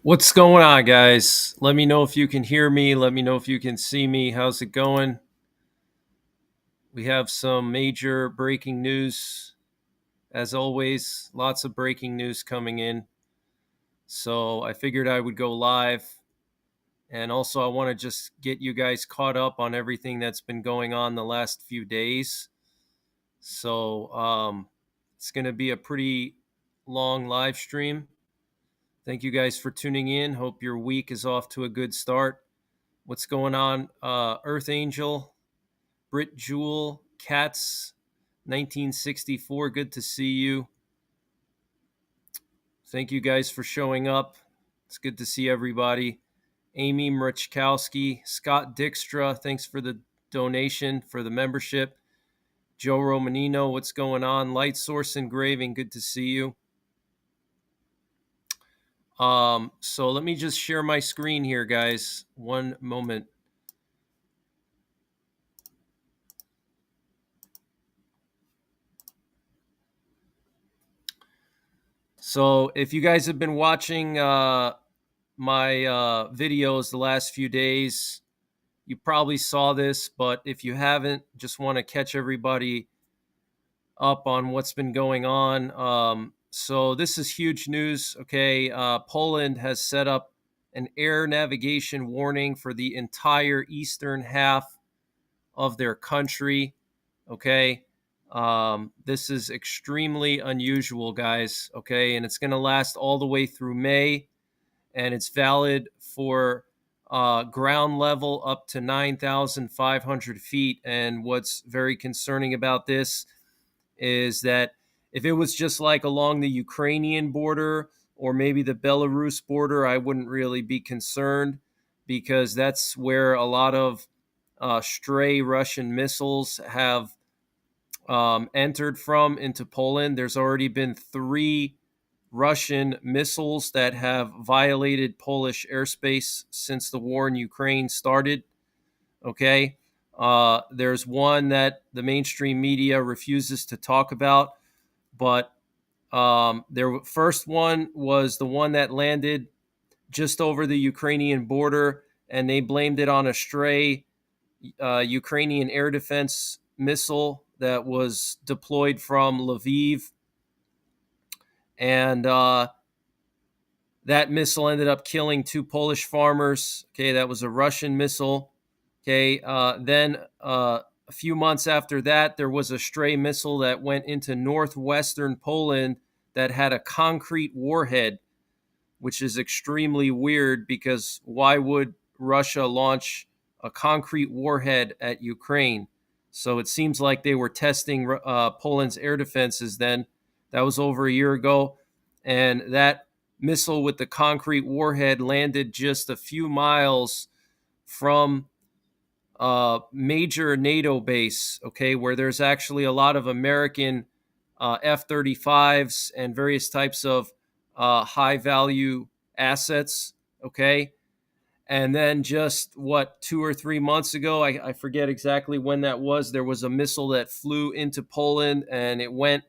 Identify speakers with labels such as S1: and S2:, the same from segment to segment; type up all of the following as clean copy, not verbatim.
S1: What's going on, guys? Let me know if you can hear me. Let me know if you can see me. How's it going? We have some major breaking news. As always, lots of breaking news coming in. So I figured I would go live. And also, I want to just get you guys caught up on everything that's been going on the last few days. So it's going to be a pretty long live stream. Thank you guys for tuning in. Hope your week is off to a good start. What's going on? Earth Angel, Brit Jewel, Cats, 1964. Good to see you. Thank you guys for showing up. It's good to see everybody. Amy Mrachkowski, Scott Dykstra, thanks for the donation for the membership. Joe Romanino, what's going on? Light Source Engraving, good to see you. So let me just share my screen here, guys. One moment. So if you guys have been watching my videos the last few days, you probably saw this, but if you haven't, just want to catch everybody up on what's been going on. So this is huge news. Okay, Poland has set up an air navigation warning for the entire eastern half of their country. Okay, this is extremely unusual, guys. Okay, and it's going to last all the way through May, and it's valid for ground level up to 9,500 feet. And what's very concerning about this is that if it was just like along the Ukrainian border or maybe the Belarus border, I wouldn't really be concerned, because that's where a lot of stray Russian missiles have entered from into Poland. There's already been 3 Russian missiles that have violated Polish airspace since the war in Ukraine started. Okay. There's one that the mainstream media refuses to talk about, but their first one was the one that landed just over the Ukrainian border, and they blamed it on a stray Ukrainian air defense missile that was deployed from Lviv. And that missile ended up killing 2 Polish farmers. Okay, that was a Russian missile. Okay, then a few months after that, there was a stray missile that went into northwestern Poland that had a concrete warhead, which is extremely weird, because why would Russia launch a concrete warhead at Ukraine? So it seems like they were testing Poland's air defenses then. That was over a year ago. And that missile with the concrete warhead landed just a few miles from a major NATO base, okay, where there's actually a lot of American F-35s and various types of high value assets, okay? And then just 2 or 3 months ago, I forget exactly when that was, there was a missile that flew into Poland, and it went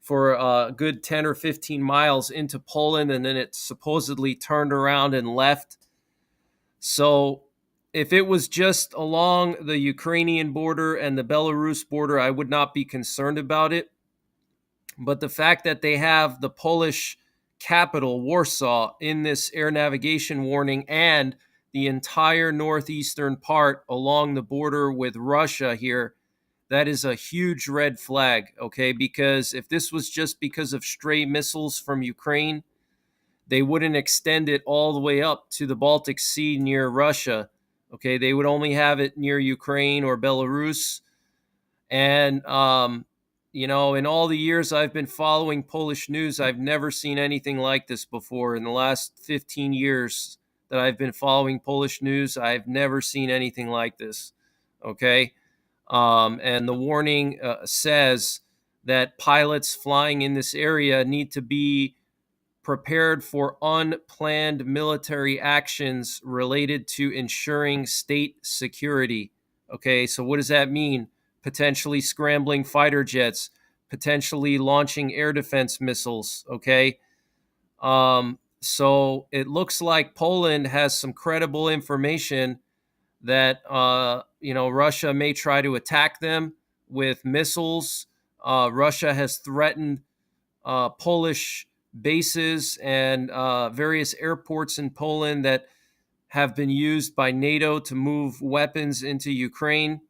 S1: for a good 10 or 15 miles into Poland, and then it supposedly turned around and left. So if it was just along the Ukrainian border and the Belarus border, I would not be concerned about it. But the fact that they have the Polish capital, Warsaw, in this air navigation warning, and the entire northeastern part along the border with Russia here, that is a huge red flag, okay? Because if this was just because of stray missiles from Ukraine, they wouldn't extend it all the way up to the Baltic Sea near Russia, okay? They would only have it near Ukraine or Belarus. And, in all the years I've been following Polish news, I've never seen anything like this before. In the last 15 years that I've been following Polish news, I've never seen anything like this, okay? And the warning says that pilots flying in this area need to be prepared for unplanned military actions related to ensuring state security. Okay, so what does that mean? Potentially scrambling fighter jets, potentially launching air defense missiles. Okay, So it looks like Poland has some credible information that Russia may try to attack them with missiles. Russia has threatened Polish bases and various airports in Poland that have been used by NATO to move weapons into Ukraine.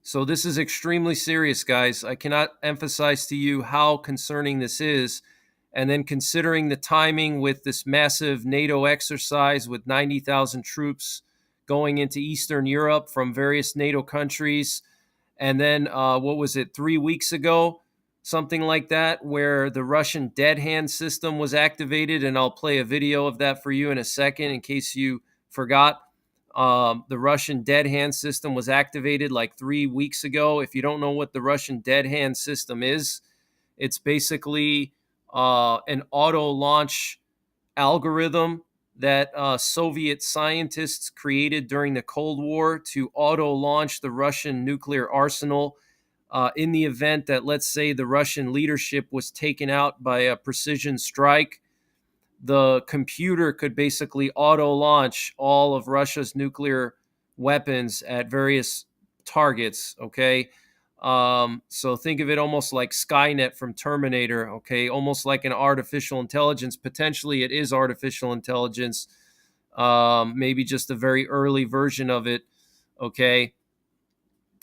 S1: So this is extremely serious, guys. I cannot emphasize to you how concerning this is. And then considering the timing with this massive NATO exercise with 90,000 troops going into Eastern Europe from various NATO countries, and then what was it, 3 weeks ago, something like that, where the Russian dead hand system was activated. And I'll play a video of that for you in a second in case you forgot. The Russian dead hand system was activated like 3 weeks ago. If you don't know what the Russian dead hand system is, it's basically an auto launch algorithm that Soviet scientists created during the Cold War to auto launch the Russian nuclear arsenal in the event that, let's say, the Russian leadership was taken out by a precision strike. The computer could basically auto launch all of Russia's nuclear weapons at various targets. Okay. So think of it almost like Skynet from Terminator. Okay. Almost like an artificial intelligence. Potentially, it is artificial intelligence. Maybe just a very early version of it. Okay.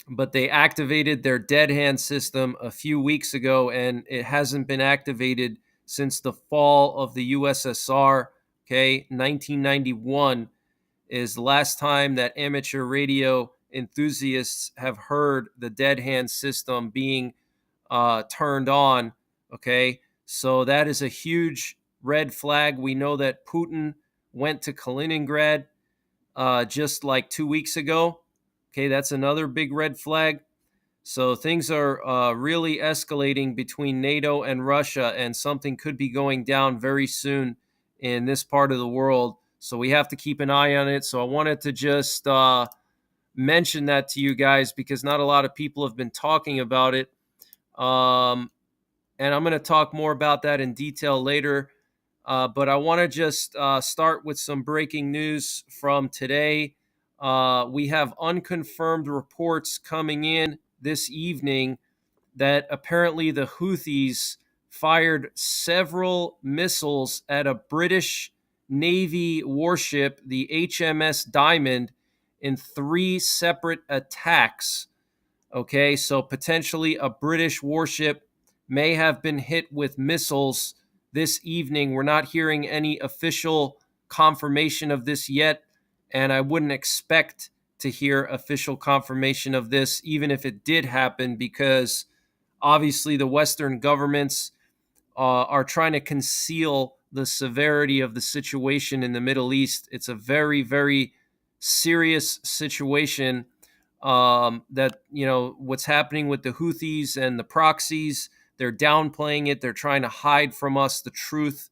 S1: But they activated their dead hand system a few weeks ago, and it hasn't been activated since the fall of the USSR. Okay, 1991 is the last time that amateur radio enthusiasts have heard the dead hand system being turned on. Okay, so that is a huge red flag. We know that Putin went to Kaliningrad just like 2 weeks ago. Okay, that's another big red flag. So things are really escalating between NATO and Russia, and something could be going down very soon in this part of the world. So we have to keep an eye on it. So I wanted to just mention that to you guys because not a lot of people have been talking about it. And I'm going to talk more about that in detail later. But I want to just start with some breaking news from today. We have unconfirmed reports coming in this evening that apparently the Houthis fired several missiles at a British Navy warship, the HMS Diamond, in 3 separate attacks. Okay, so potentially a British warship may have been hit with missiles this evening. We're not hearing any official confirmation of this yet, and I wouldn't expect to hear official confirmation of this, even if it did happen, because obviously the Western governments are trying to conceal the severity of the situation in the Middle East. It's a very, very serious situation. That what's happening with the Houthis and the proxies, they're downplaying it. They're trying to hide from us the truth.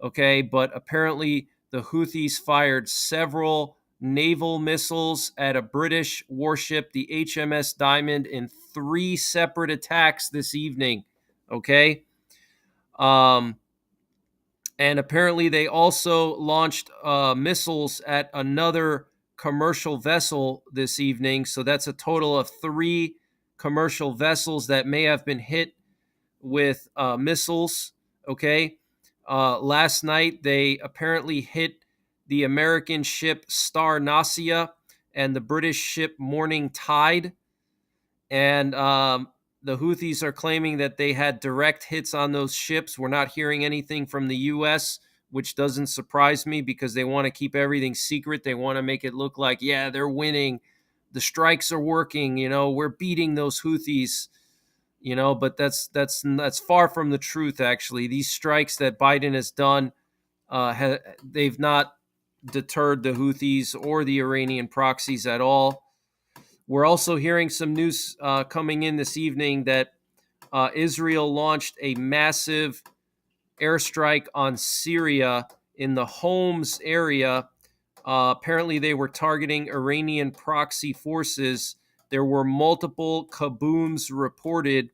S1: Okay, but apparently the Houthis fired several naval missiles at a British warship, the HMS Diamond, in 3 separate attacks this evening. Okay, and apparently they also launched missiles at another commercial vessel this evening. So that's a total of 3 commercial vessels that may have been hit with missiles. Okay. Last night, they apparently hit the American ship Star Nasia and the British ship Morning Tide. And the Houthis are claiming that they had direct hits on those ships. We're not hearing anything from the U.S., which doesn't surprise me because they want to keep everything secret. They want to make it look like, yeah, they're winning. The strikes are working. We're beating those Houthis. But that's far from the truth. Actually, these strikes that Biden has done, they've not deterred the Houthis or the Iranian proxies at all. We're also hearing some news coming in this evening that Israel launched a massive airstrike on Syria in the Homs area. Apparently, they were targeting Iranian proxy forces. There were multiple kabooms reported,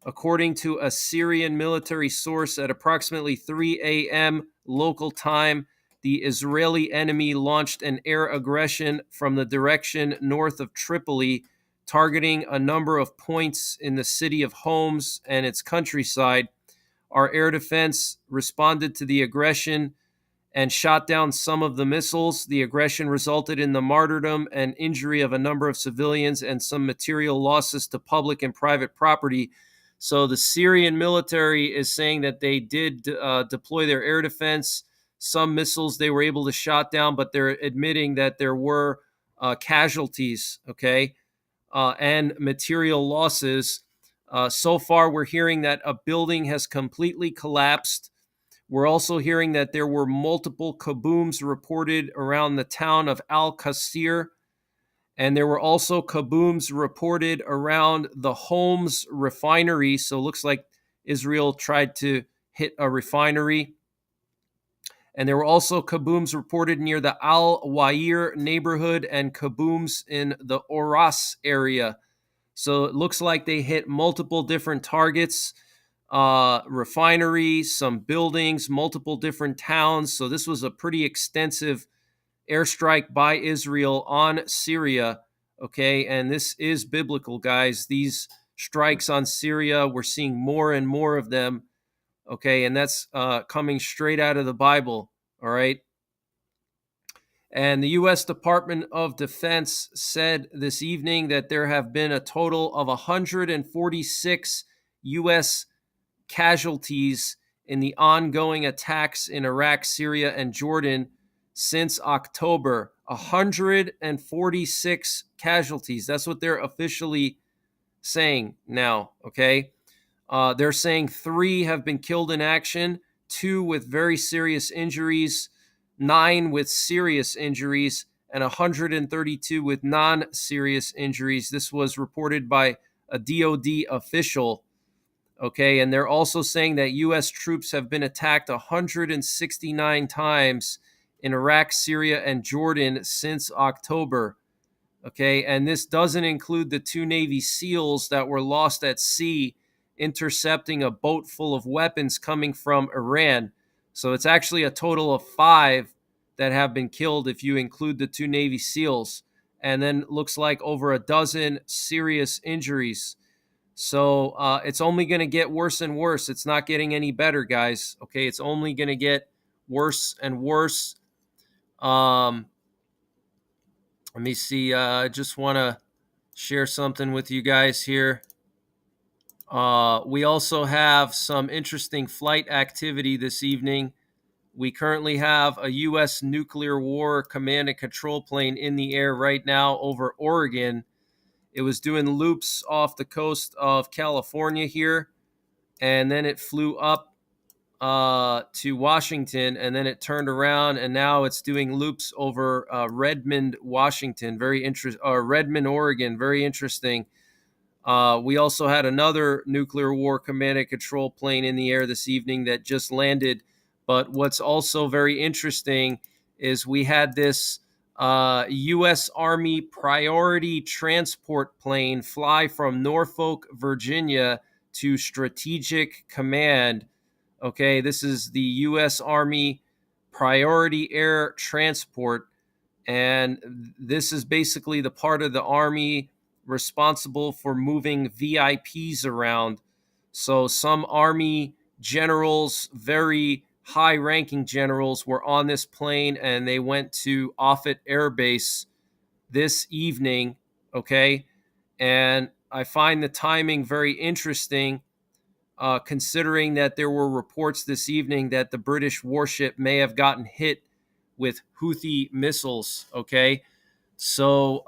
S1: According to a Syrian military source, at approximately 3 a.m. local time, the Israeli enemy launched an air aggression from the direction north of Tripoli, targeting a number of points in the city of Homs and its countryside. Our air defense responded to the aggression and shot down some of the missiles. The aggression resulted in the martyrdom and injury of a number of civilians and some material losses to public and private property. So the Syrian military is saying that they did deploy their air defense. Some missiles they were able to shot down, but they're admitting that there were casualties, okay, and material losses. So far, we're hearing that a building has completely collapsed. We're also hearing that there were multiple kabooms reported around the town of Al Qasir, and there were also kabooms reported around the Homs refinery. So it looks like Israel tried to hit a refinery. And there were also kabooms reported near the Al Wair neighborhood and kabooms in the Oras area. So it looks like they hit multiple different targets, refineries, some buildings, multiple different towns. So this was a pretty extensive airstrike by Israel on Syria. Okay, and this is biblical, guys. These strikes on Syria, we're seeing more and more of them. Okay, and that's coming straight out of the Bible. All right. And the U.S. Department of Defense said this evening that there have been a total of 146 U.S. casualties in the ongoing attacks in Iraq, Syria, and Jordan since October. 146 casualties. That's what they're officially saying now, okay? They're saying 3 have been killed in action, 2 with very serious injuries, 9 with serious injuries, and 132 with non-serious injuries. This was reported by a DoD official. Okay, and they're also saying that U.S. troops have been attacked 169 times in Iraq, Syria, and Jordan since October. Okay, and this doesn't include the 2 Navy SEALs that were lost at sea intercepting a boat full of weapons coming from Iran. So it's actually a total of 5 that have been killed if you include the 2 Navy SEALs. And then looks like over a dozen serious injuries. So it's only going to get worse and worse. It's not getting any better, guys. Okay, it's only going to get worse and worse. Let me see. I just want to share something with you guys here. We also have some interesting flight activity this evening. We currently have a U.S. nuclear war command and control plane in the air right now over Oregon. It was doing loops off the coast of California here, and then it flew up to Washington, and then it turned around, and now it's doing loops over Redmond, Washington. Redmond, Oregon. Very interesting. We also had another nuclear war command and control plane in the air this evening that just landed. But what's also very interesting is we had this U.S. Army priority transport plane fly from Norfolk, Virginia to Strategic Command. Okay, this is the U.S. Army priority air transport. And this is basically the part of the Army responsible for moving VIPs around. So some Army generals, very high-ranking generals, were on this plane, and they went to Offutt Air Base this evening, okay? And I find the timing very interesting, considering that there were reports this evening that the British warship may have gotten hit with Houthi missiles, okay? So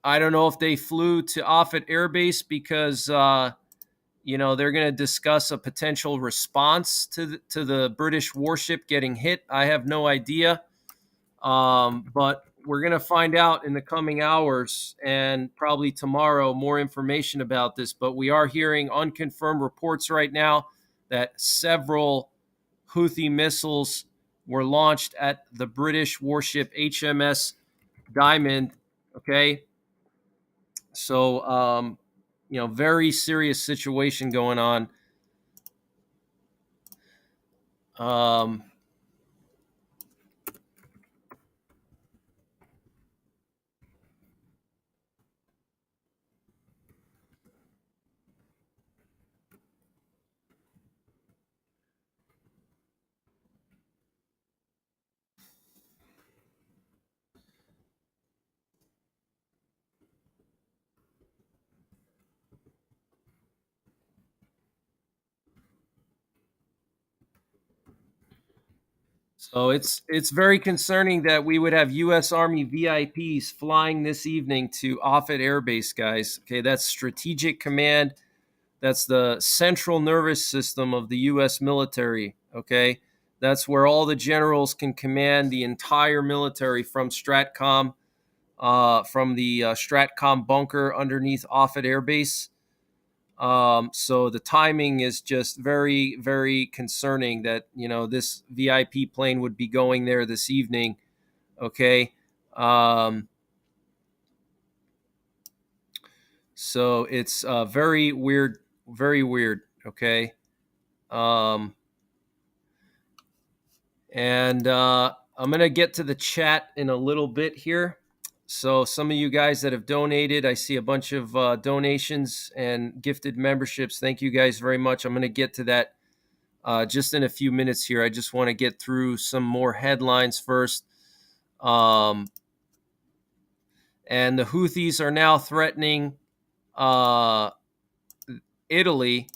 S1: I don't know if they flew to Offutt Air Base because they're going to discuss a potential response to the British warship getting hit. I have no idea, but we're going to find out in the coming hours and probably tomorrow more information about this. But we are hearing unconfirmed reports right now that several Houthi missiles were launched at the British warship HMS Diamond. Okay. So very serious situation going on. Um, so it's very concerning that we would have U.S. Army VIPs flying this evening to Offutt Air Base, guys. Okay, that's Strategic Command. That's the central nervous system of the U.S. military. Okay, that's where all the generals can command the entire military from Stratcom, from the Stratcom bunker underneath Offutt Air Base. So the timing is just very, very concerning that this VIP plane would be going there this evening. Okay, um, so it's very weird, very weird. Okay, um, and I'm gonna get to the chat in a little bit here. So some of you guys that have donated, I see a bunch of donations and gifted memberships. Thank you guys very much. I'm going to get to that just in a few minutes here. I just want to get through some more headlines first. And the Houthis are now threatening uh, Italy,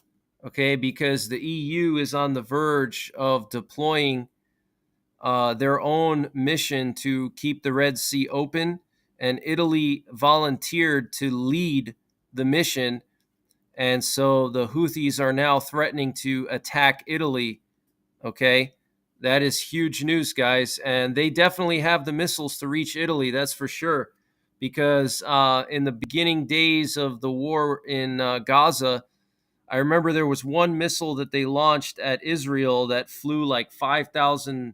S1: okay, because the EU is on the verge of deploying their own mission to keep the Red Sea open. And Italy volunteered to lead the mission. And so the Houthis are now threatening to attack Italy. Okay. That is huge news, guys. And they definitely have the missiles to reach Italy. That's for sure. Because in the beginning days of the war in Gaza, I remember there was one missile that they launched at Israel that flew like 5,000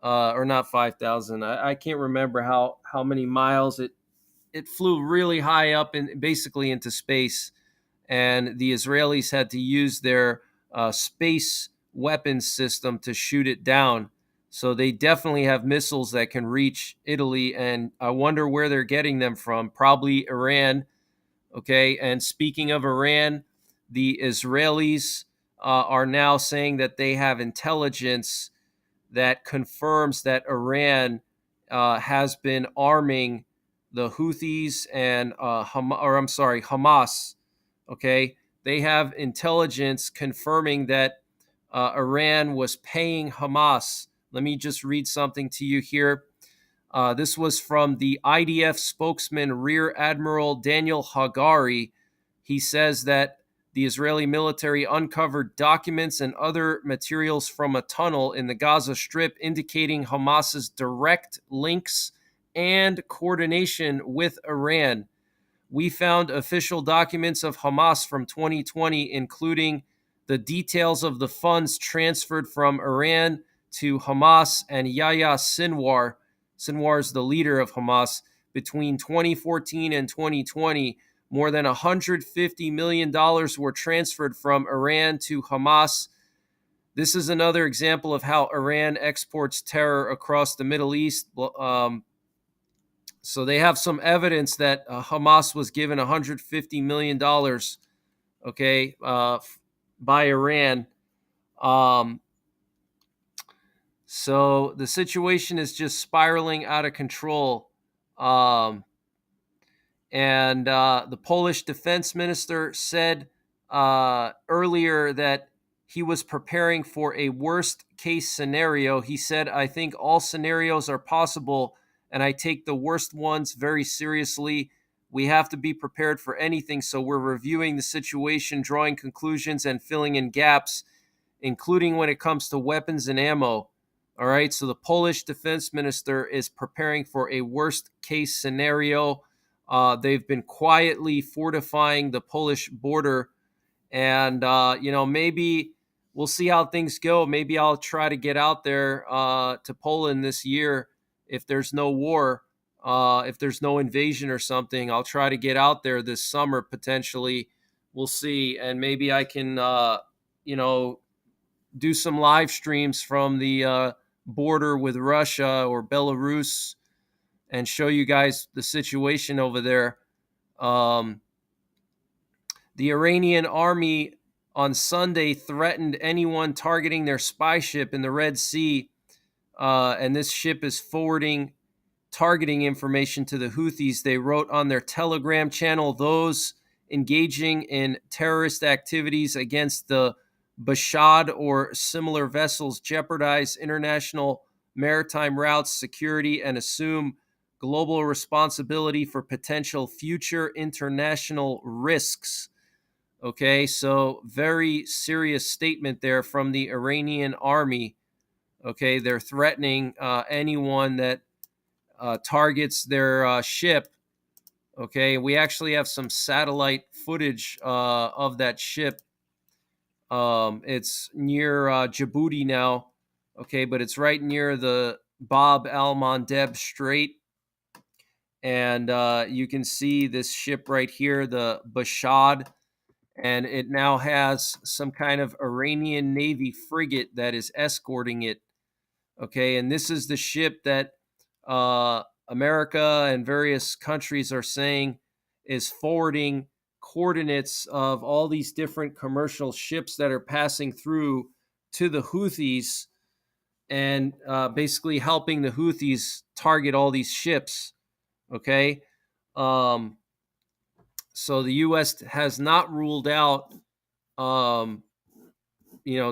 S1: or not 5,000. I can't remember how many miles it flew really high up and basically into space, and the Israelis had to use their space weapons system to shoot it down. So they definitely have missiles that can reach Italy, and I wonder where they're getting them from. Probably Iran. Okay, and speaking of Iran, the Israelis are now saying that they have intelligence that confirms that Iran has been arming the Houthis and Hamas. Okay, they have intelligence confirming that Iran was paying Hamas. Let me just read something to you here. This was from the IDF spokesman, Rear Admiral Daniel Hagari. He says that the Israeli military uncovered documents and other materials from a tunnel in the Gaza Strip indicating Hamas's direct links and coordination with Iran. We found official documents of Hamas from 2020, including the details of the funds transferred from Iran to Hamas and Yahya Sinwar. Sinwar is the leader of Hamas. Between 2014 and 2020, more than $150 million were transferred from Iran to Hamas. This is another example of how Iran exports terror across the Middle East. So they have some evidence that Hamas was given $150 million, okay, by Iran. So the situation is just spiraling out of control. And the Polish defense minister said earlier that he was preparing for a worst case scenario. He said, I think all scenarios are possible, and I take the worst ones very seriously. We have to be prepared for anything, so we're reviewing the situation, drawing conclusions, and filling in gaps, including when it comes to weapons and ammo. All right, so the Polish defense minister is preparing for a worst case scenario. They've been quietly fortifying the Polish border, and maybe we'll see how things go. Maybe I'll try to get out there to Poland this year if there's no war, if there's no invasion or something. I'll try to get out there this summer potentially we'll see. And maybe I can, you know, do some live streams from the border with Russia or Belarus and show you guys the situation over there. Um, the Iranian army on Sunday threatened anyone targeting their spy ship in the Red Sea, and this ship is forwarding targeting information to the Houthis. They wrote on their Telegram channel, those engaging in terrorist activities against the Bashad or similar vessels jeopardize international maritime routes, security, and assume global responsibility for potential future international risks. Okay, so very serious statement there from the Iranian army. Okay, they're threatening anyone that targets their ship. Okay, we actually have some satellite footage of that ship. It's near Djibouti now. Okay, but it's right near the Bab al Mandeb Strait. And you can see this ship right here, the Bashad, and it now has some kind of Iranian Navy frigate that is escorting it. Okay, and this is the ship that America and various countries are saying is forwarding coordinates of all these different commercial ships that are passing through to the Houthis, and basically helping the Houthis target all these ships. Okay, um, so the U.S. has not ruled out,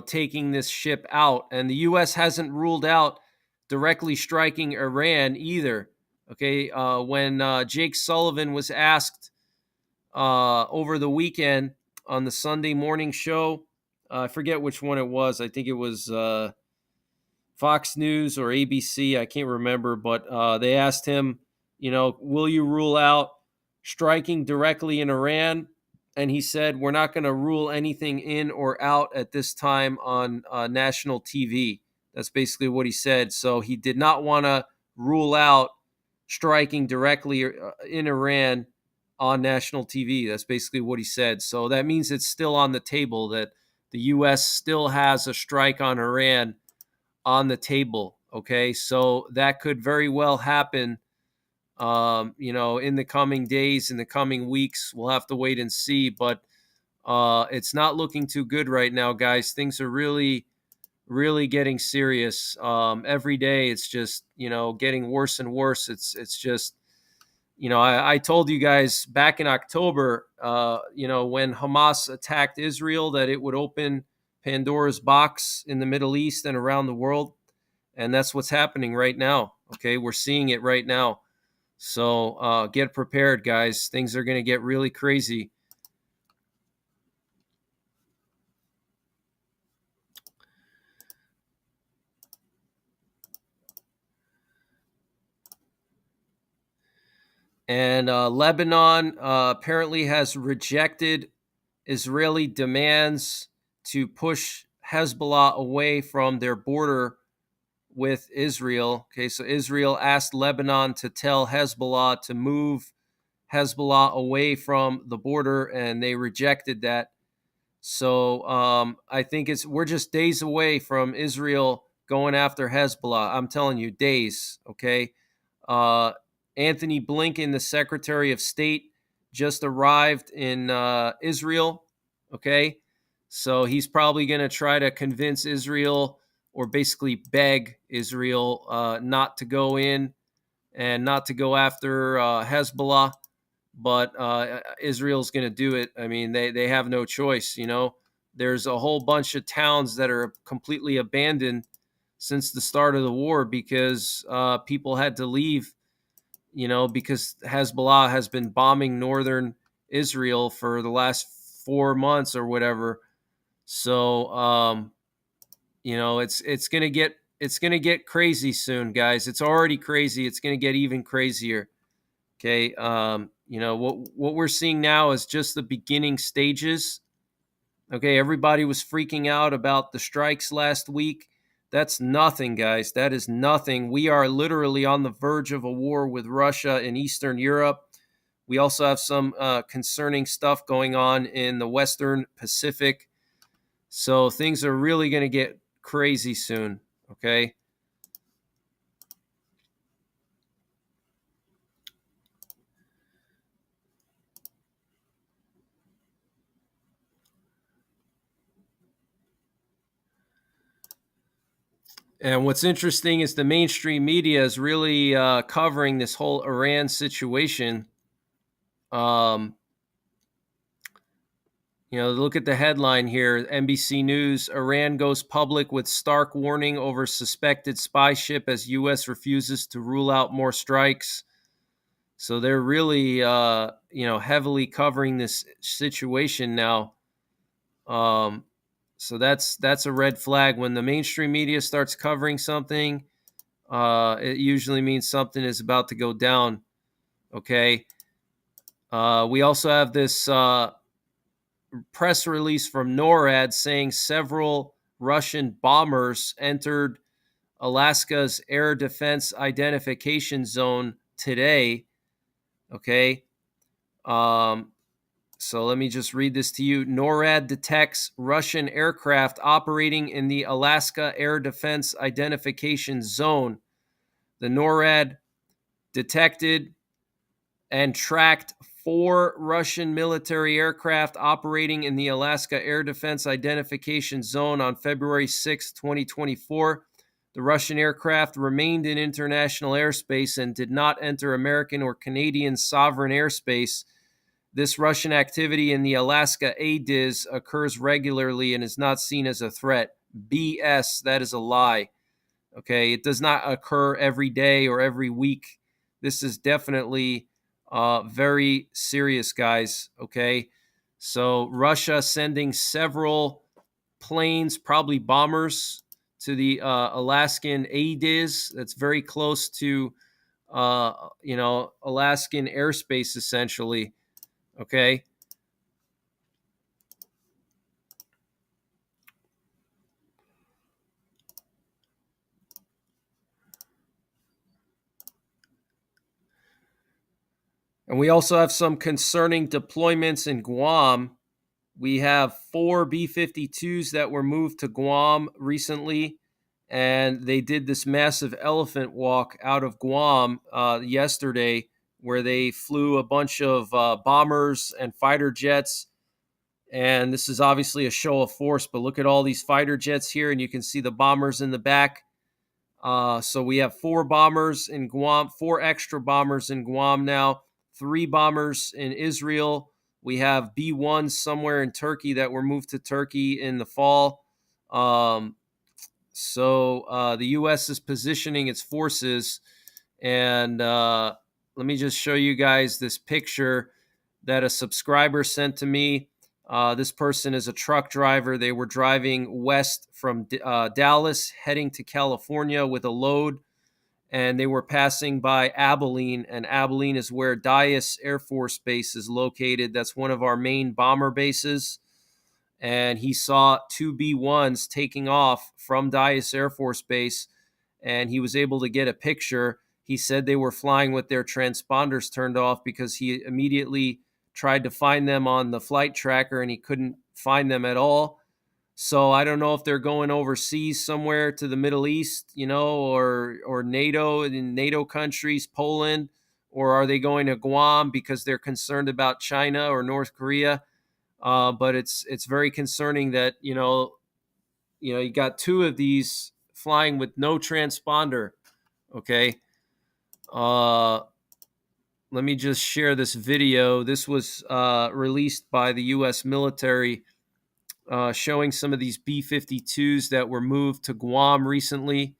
S1: taking this ship out, and the U.S. hasn't ruled out directly striking Iran either. Okay, when Jake Sullivan was asked over the weekend on the Sunday morning show, I forget which one it was. I think it was Fox News or ABC. I can't remember, but they asked him, will you rule out striking directly in Iran? And he said, we're not going to rule anything in or out at this time on national TV. That's basically what he said. So he did not want to rule out striking directly in Iran on national TV. That's basically what he said. So that means it's still on the table, that the U.S. still has a strike on Iran on the table. Okay, so that could very well happen, in the coming days, in the coming weeks. We'll have to wait and see, but it's not looking too good right now, guys. Things are really, really getting serious. Every day, it's just getting worse and worse. It's just I told you guys back in October, when Hamas attacked Israel, that it would open Pandora's box in the Middle East and around the world. And that's what's happening right now. Okay, we're seeing it right now. So get prepared, guys. Things are going to get really crazy. And Lebanon apparently has rejected Israeli demands to push Hezbollah away from their border with Israel. Okay, so Israel asked Lebanon to tell Hezbollah to move Hezbollah away from the border, and they rejected that. So I think we're just days away from Israel going after Hezbollah. I'm telling you, days. Okay. Anthony Blinken, the Secretary of State, just arrived in Israel. Okay. So he's probably going to try to convince Israel, or basically beg Israel not to go in and not to go after Hezbollah. But Israel's going to do it. I mean, they have no choice. There's a whole bunch of towns that are completely abandoned since the start of the war, because people had to leave, because Hezbollah has been bombing northern Israel for the last 4 months or whatever. So, it's going to get crazy soon, guys. It's already crazy. It's going to get even crazier. Okay. What we're seeing now is just the beginning stages. Okay. Everybody was freaking out about the strikes last week. That's nothing, guys. That is nothing. We are literally on the verge of a war with Russia in Eastern Europe. We also have some concerning stuff going on in the Western Pacific. So things are really going to get crazy soon. Okay. And what's interesting is the mainstream media is really covering this whole Iran situation. Um, look at the headline here: NBC News: Iran goes public with stark warning over suspected spy ship as U.S. refuses to rule out more strikes. So they're really, heavily covering this situation now. So that's a red flag. When the mainstream media starts covering something, it usually means something is about to go down. Okay. We also have this press release from NORAD saying several Russian bombers entered Alaska's air defense identification zone today. Okay. So let me just read this to you. NORAD detects Russian aircraft operating in the Alaska Air Defense Identification Zone. The NORAD detected and tracked 4 Russian military aircraft operating in the Alaska Air Defense Identification Zone on February 6, 2024. The Russian aircraft remained in international airspace and did not enter American or Canadian sovereign airspace. This Russian activity in the Alaska ADIZ occurs regularly and is not seen as a threat. BS, that is a lie. Okay, it does not occur every day or every week. This is definitely very serious, guys. Okay, so Russia sending several planes, probably bombers, to the Alaskan ADIZ. That's very close to, Alaskan airspace, essentially. Okay. And we also have some concerning deployments in Guam. We have 4 B 52s that were moved to Guam recently, and they did this massive elephant walk out of Guam yesterday, where they flew a bunch of bombers and fighter jets. And this is obviously a show of force, but look at all these fighter jets here, and you can see the bombers in the back. So we have 4 bombers in Guam, 4 extra bombers in Guam now, 3 bombers in Israel. We have B-1s somewhere in Turkey that were moved to Turkey in the fall. So the U.S. is positioning its forces. And let me just show you guys this picture that a subscriber sent to me. This person is a truck driver. They were driving west from Dallas, heading to California with a load, and they were passing by Abilene, and Abilene is where Dyess Air Force Base is located. That's one of our main bomber bases. And he saw 2 B-1s taking off from Dyess Air Force Base, and he was able to get a picture. He said they were flying with their transponders turned off because he immediately tried to find them on the flight tracker and he couldn't find them at all. So I don't know if they're going overseas somewhere to the Middle East, or NATO, in NATO countries, Poland, or are they going to Guam because they're concerned about China or North Korea? But it's very concerning that you got 2 of these flying with no transponder. Okay. Let me just share this video. This was released by the U.S. military, showing some of these B-52s that were moved to Guam recently.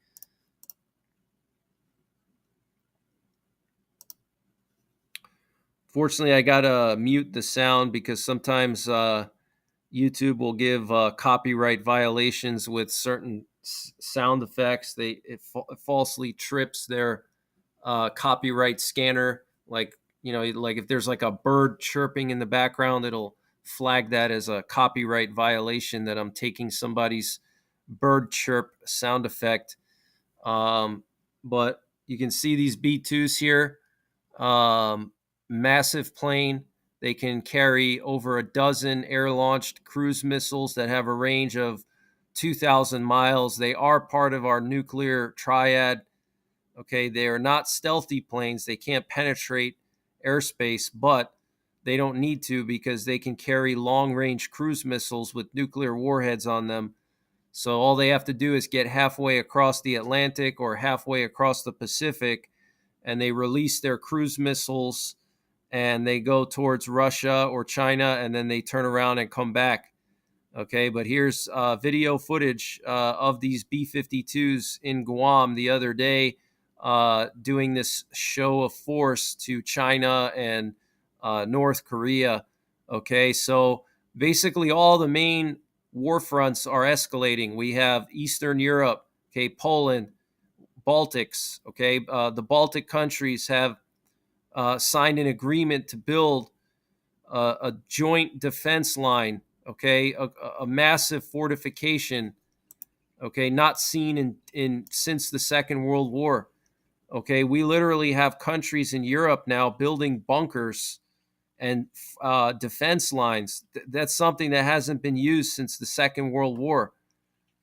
S1: Fortunately, I gotta mute the sound because sometimes YouTube will give copyright violations with certain sound effects. It falsely trips their copyright scanner. Like if there's like a bird chirping in the background, it'll flag that as a copyright violation that I'm taking somebody's bird chirp sound effect. But you can see these B2s here. massive plane. They can carry over a dozen air-launched cruise missiles that have a range of 2,000 miles. They are part of our nuclear triad. Okay, they are not stealthy planes. They can't penetrate airspace, but they don't need to because they can carry long-range cruise missiles with nuclear warheads on them. So all they have to do is get halfway across the Atlantic or halfway across the Pacific, and they release their cruise missiles and they go towards Russia or China, and then they turn around and come back. Okay, but here's video footage of these B-52s in Guam the other day doing this show of force to China and North Korea. Okay, so basically all the main war fronts are escalating. We have Eastern Europe, okay, Poland, Baltics, okay. The Baltic countries have signed an agreement to build a joint defense line, okay, a massive fortification, okay, not seen in since the Second World War. Okay, we literally have countries in Europe now building bunkers and defense lines. That's something that hasn't been used since the Second World War.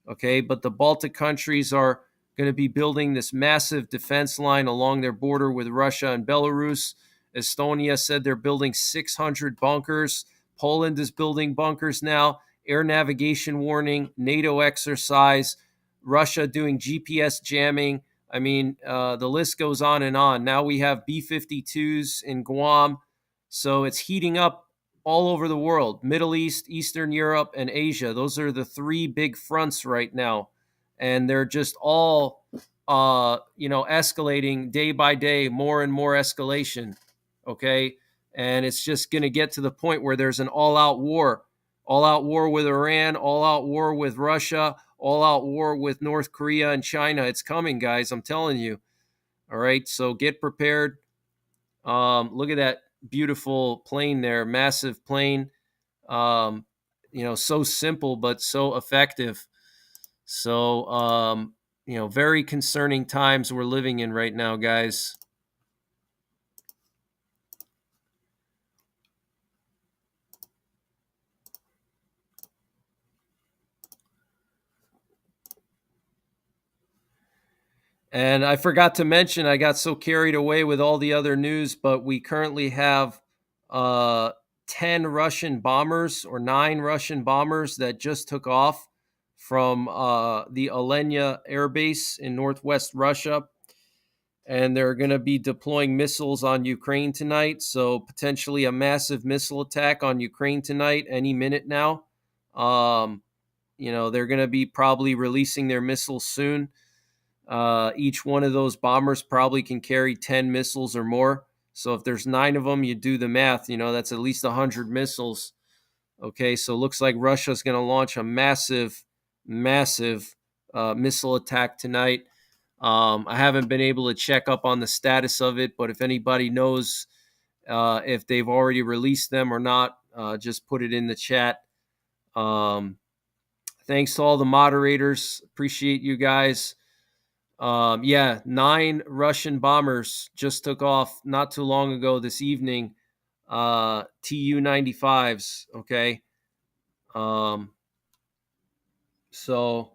S1: Okay, but the Baltic countries are going to be building this massive defense line along their border with Russia and Belarus. Estonia said they're building 600 bunkers. Poland is building bunkers now. Air navigation warning, NATO exercise, Russia doing GPS jamming. I mean, the list goes on and on. Now we have B-52s in Guam. So it's heating up all over the world, Middle East, Eastern Europe, and Asia. Those are the three big fronts right now. And they're just all, escalating day by day, more and more escalation. Okay. And it's just going to get to the point where there's an all-out war with Iran, all-out war with Russia, all-out war with North Korea and China. It's coming, guys. I'm telling you. All right. So get prepared. Look at that beautiful plane there, massive plane. So simple but so effective. So, very concerning times we're living in right now, guys. And I forgot to mention, I got so carried away with all the other news, but we currently have uh, 10 Russian bombers or 9 Russian bombers that just took off from the Alenia Air Base in northwest Russia. And they're going to be deploying missiles on Ukraine tonight. So potentially a massive missile attack on Ukraine tonight, any minute now. They're going to be probably releasing their missiles soon. Each one of those bombers probably can carry 10 missiles or more. So if there's 9 of them, you do the math, that's at least 100 missiles. Okay, so it looks like Russia's going to launch a massive missile attack tonight. I haven't been able to check up on the status of it, but if anybody knows if they've already released them or not, just put it in the chat. Thanks to all the moderators. Appreciate you guys. 9 Russian bombers just took off not too long ago this evening. Tu-95s. Okay. So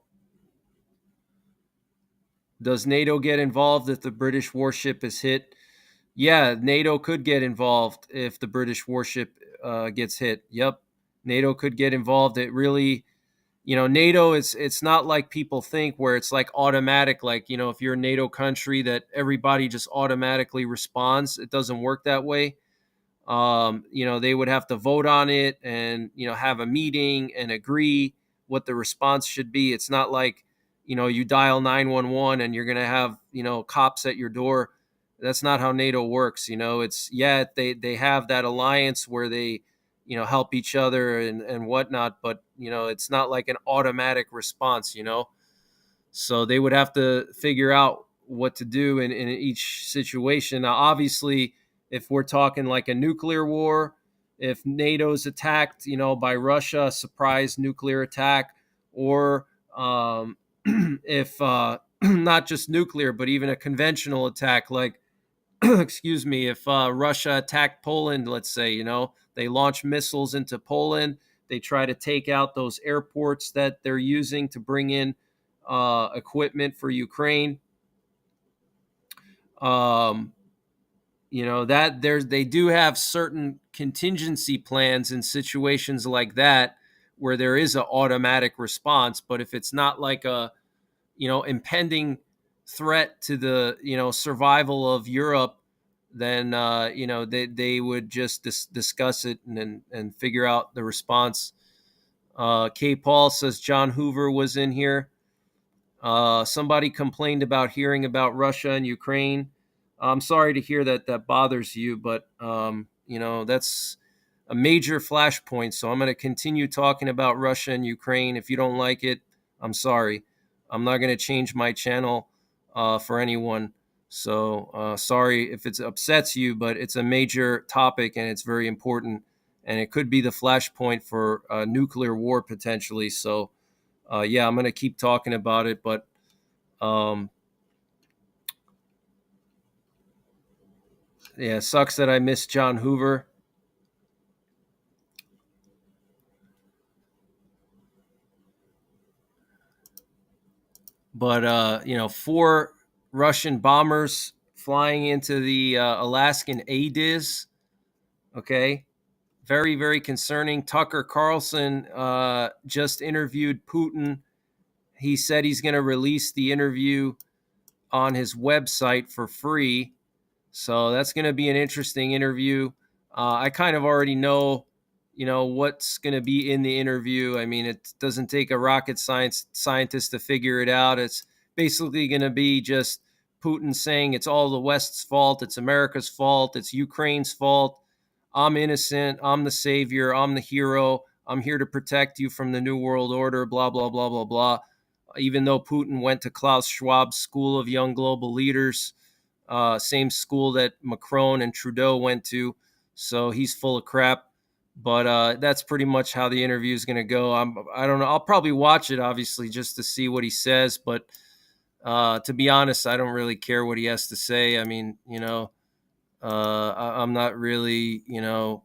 S1: does NATO get involved if the British warship is hit? Yeah, NATO could get involved if the British warship gets hit. Yep. NATO could get involved. It really, NATO, it's not like people think where it's like automatic, like, if you're a NATO country that everybody just automatically responds. It doesn't work that way. They would have to vote on it and, have a meeting and agree what the response should be. It's not like, you dial 911 and you're going to have, cops at your door. That's not how NATO works. It's, they have that alliance where they, help each other and whatnot, but, it's not like an automatic response, so they would have to figure out what to do in each situation. Now, obviously, if we're talking like a nuclear war, if NATO's attacked, by Russia, surprise nuclear attack, or if not just nuclear, but even a conventional attack like excuse me, if Russia attacked Poland, let's say, they launch missiles into Poland, they try to take out those airports that they're using to bring in equipment for Ukraine. Um, that they do have certain contingency plans in situations like that where there is an automatic response. But if it's not like a impending threat to the survival of Europe, then they would just discuss it and figure out the response. K. Paul says John Hoover was in here. Somebody complained about hearing about Russia and Ukraine. I'm sorry to hear that that bothers you, but that's a major flashpoint. So I'm going to continue talking about Russia and Ukraine. If you don't like it, I'm sorry. I'm not going to change my channel for anyone. So sorry if it upsets you, but it's a major topic and it's very important, and it could be the flashpoint for nuclear war potentially. So yeah, I'm going to keep talking about it, but um, yeah, it sucks that I missed John Hoover. But 4 Russian bombers flying into the Alaskan ADIZ. Okay, very very concerning. Tucker Carlson just interviewed Putin. He said he's going to release the interview on his website for free. So that's going to be an interesting interview. I kind of already know, what's going to be in the interview. I mean, it doesn't take a rocket scientist to figure it out. It's basically going to be just Putin saying it's all the West's fault, it's America's fault, it's Ukraine's fault. I'm innocent. I'm the savior. I'm the hero. I'm here to protect you from the New World Order. Blah blah blah blah blah. Even though Putin went to Klaus Schwab's School of Young Global Leaders, same school that Macron and Trudeau went to. So he's full of crap. But that's pretty much how the interview is going to go. I don't know. I'll probably watch it, obviously, just to see what he says. But to be honest, I don't really care what he has to say. I mean, I'm not really,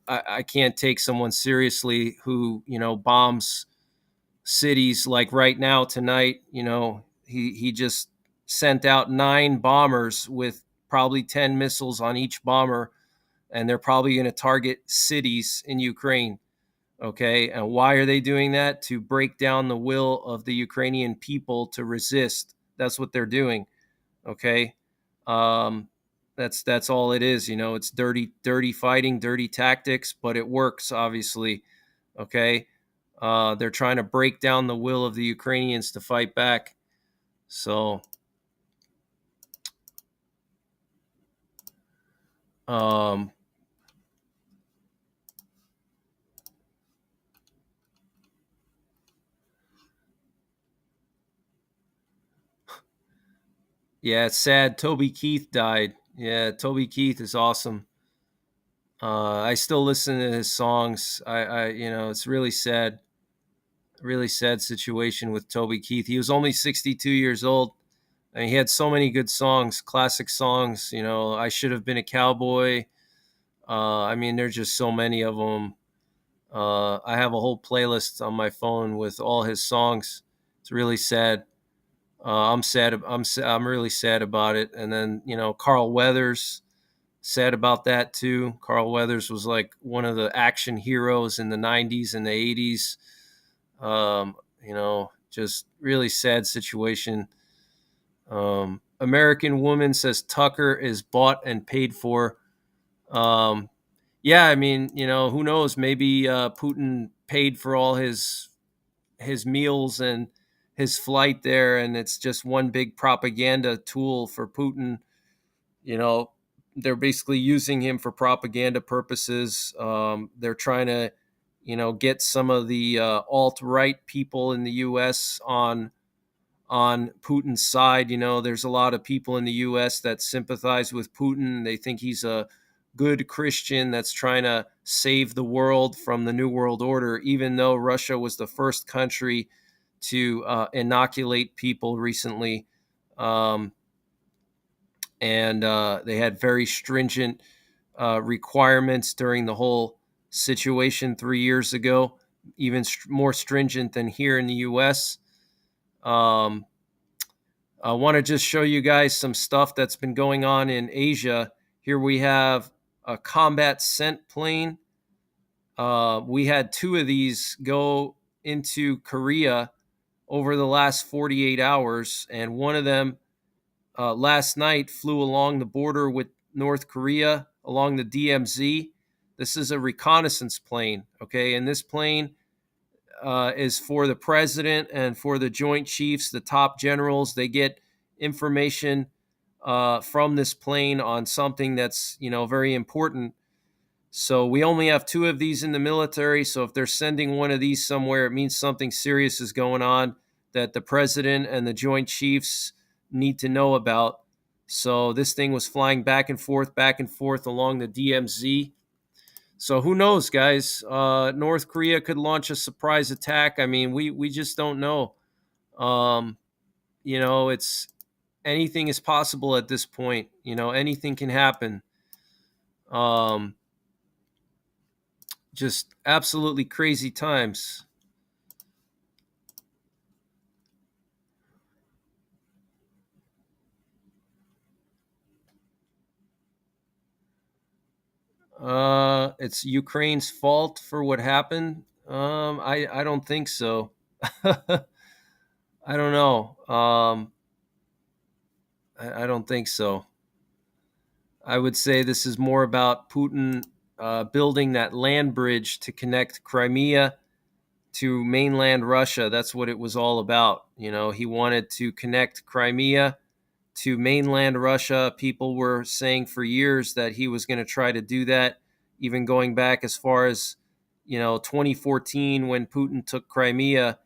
S1: I can't take someone seriously who, bombs cities like right now tonight. He just sent out 9 bombers with probably 10 missiles on each bomber, and they're probably going to target cities in Ukraine. Okay. And why are they doing that? To break down the will of the Ukrainian people to resist. That's what they're doing. Okay. Um, that's all it is. It's dirty fighting, dirty tactics, but it works, obviously. Okay. They're trying to break down the will of the Ukrainians to fight back. So, um, yeah, it's sad. Toby Keith died. Yeah, Toby Keith is awesome. I still listen to his songs. It's really sad situation with Toby Keith. He was only 62 years old, and he had so many good songs, classic songs. I Should Have Been a Cowboy. I mean, there's just so many of them. I have a whole playlist on my phone with all his songs. It's really sad. I'm sad. I'm really sad about it. And then Carl Weathers, sad about that too. Carl Weathers was like one of the action heroes in the '90s and the '80s. Just really sad situation. American Woman says Tucker is bought and paid for. Um, yeah, I mean, who knows? Maybe Putin paid for all his meals and his flight there, and it's just one big propaganda tool for Putin. You know, they're basically using him for propaganda purposes. They're trying to, get some of the alt right people in the U.S. on Putin's side. There's a lot of people in the U.S. that sympathize with Putin. They think he's a good Christian that's trying to save the world from the New World Order, even though Russia was the first country to inoculate people recently. Um, and they had very stringent requirements during the whole situation 3 years ago, even more stringent than here in the U.S. Um, I want to just show you guys some stuff that's been going on in Asia. Here we have a combat scent plane. We had two of these go into Korea over the last 48 hours, and one of them last night flew along the border with North Korea along the DMZ. This is a reconnaissance plane, okay? And this plane is for the president and for the Joint Chiefs, the top generals. They get information from this plane on something that's, very important. So we only have two of these in the military. So if they're sending one of these somewhere, it means something serious is going on that the president and the Joint Chiefs need to know about. So this thing was flying back and forth along the DMZ. So who knows, guys? North Korea could launch a surprise attack. I mean, we just don't know. Um, it's anything is possible at this point. Anything can happen. Um, just absolutely crazy times. It's Ukraine's fault for what happened. I don't think so. I don't know. I don't think so. I would say this is more about Putin building that land bridge to connect Crimea to mainland Russia. That's what it was all about. He wanted to connect Crimea to mainland Russia. People were saying for years that he was going to try to do that, even going back as far as 2014 when Putin took Crimea.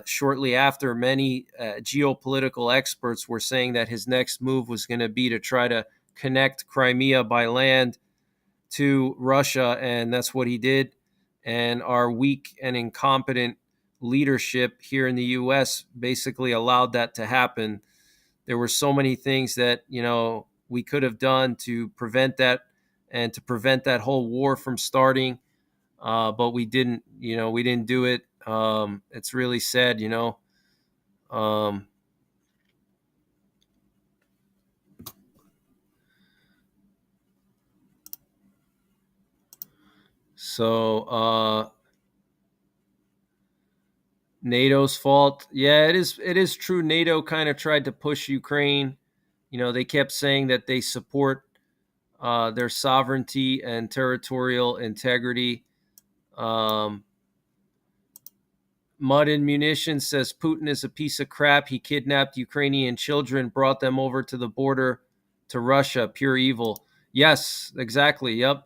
S1: Shortly after, many geopolitical experts were saying that his next move was going to be to try to connect Crimea by land to Russia, and that's what he did. And our weak and incompetent leadership here in the U.S. basically allowed that to happen. There were so many things that we could have done to prevent that and to prevent that whole war from starting, but we didn't. We didn't do it. It's really sad. Um, so NATO's fault. Yeah, it is. It is true. NATO kind of tried to push Ukraine. They kept saying that they support their sovereignty and territorial integrity. Um, Mud and Munitions says Putin is a piece of crap. He kidnapped Ukrainian children, brought them over to the border to Russia. Pure evil. Yes, exactly. Yep.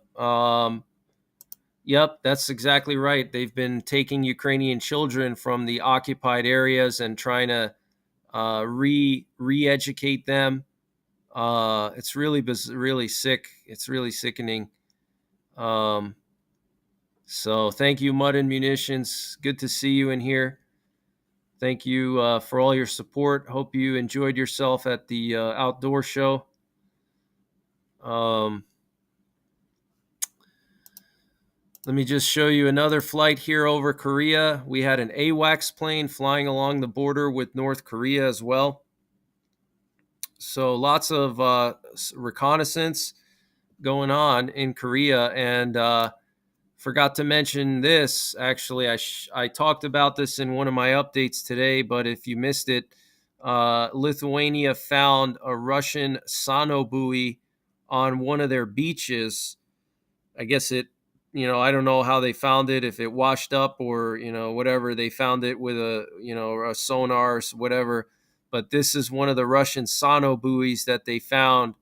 S1: Yep, that's exactly right. They've been taking Ukrainian children from the occupied areas and trying to re-educate them. It's really sick. It's really sickening. Um, so thank you, Mud and Munitions. Good to see you in here. Thank you for all your support. Hope you enjoyed yourself at the outdoor show. Um, Let me just show you another flight here over Korea. We had an AWACS plane flying along the border with North Korea as well. So lots of reconnaissance going on in Korea. And forgot to mention this. Actually, I talked about this in one of my updates today, but if you missed it, Lithuania found a Russian sonobuoy on one of their beaches. I guess I don't know how they found it, if it washed up or, whatever. They found it with a sonar or whatever. But this is one of the Russian sonobuoys that they found.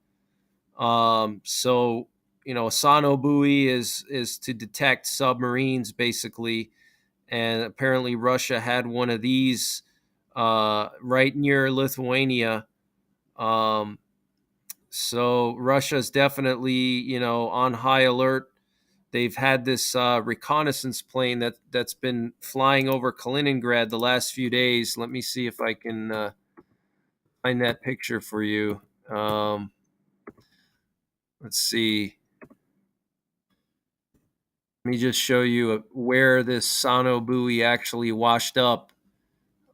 S1: So, a sonobuoy is to detect submarines, basically. And apparently Russia had one of these right near Lithuania. So Russia's definitely, on high alert. They've had this reconnaissance plane that's been flying over Kaliningrad the last few days. Let me see if I can find that picture for you. Let's see. Let me just show you where this Sano buoy actually washed up.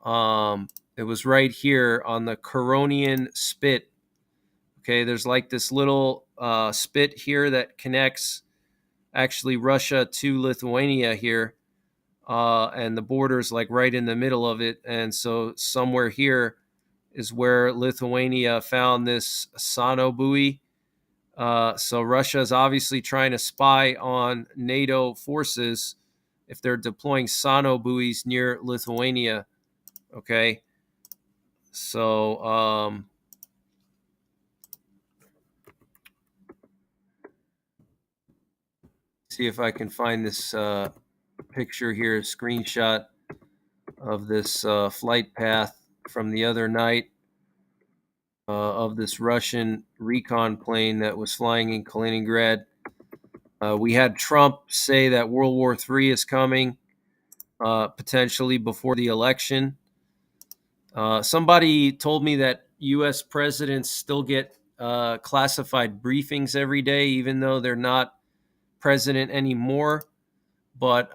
S1: It was right here on the Curonian Spit. Okay, there's like this little spit here that connects actually Russia to Lithuania here. And the border is like right in the middle of it. And so somewhere here is where Lithuania found this Sano buoy. So Russia is obviously trying to spy on NATO forces if they're deploying Sano buoys near Lithuania. Okay, so see if I can find this picture here, screenshot of this flight path from the other night of this Russian recon plane that was flying in Kaliningrad. We had Trump say that World War III is coming, potentially before the election. Somebody told me that U.S. presidents still get classified briefings every day, even though they're not president anymore. But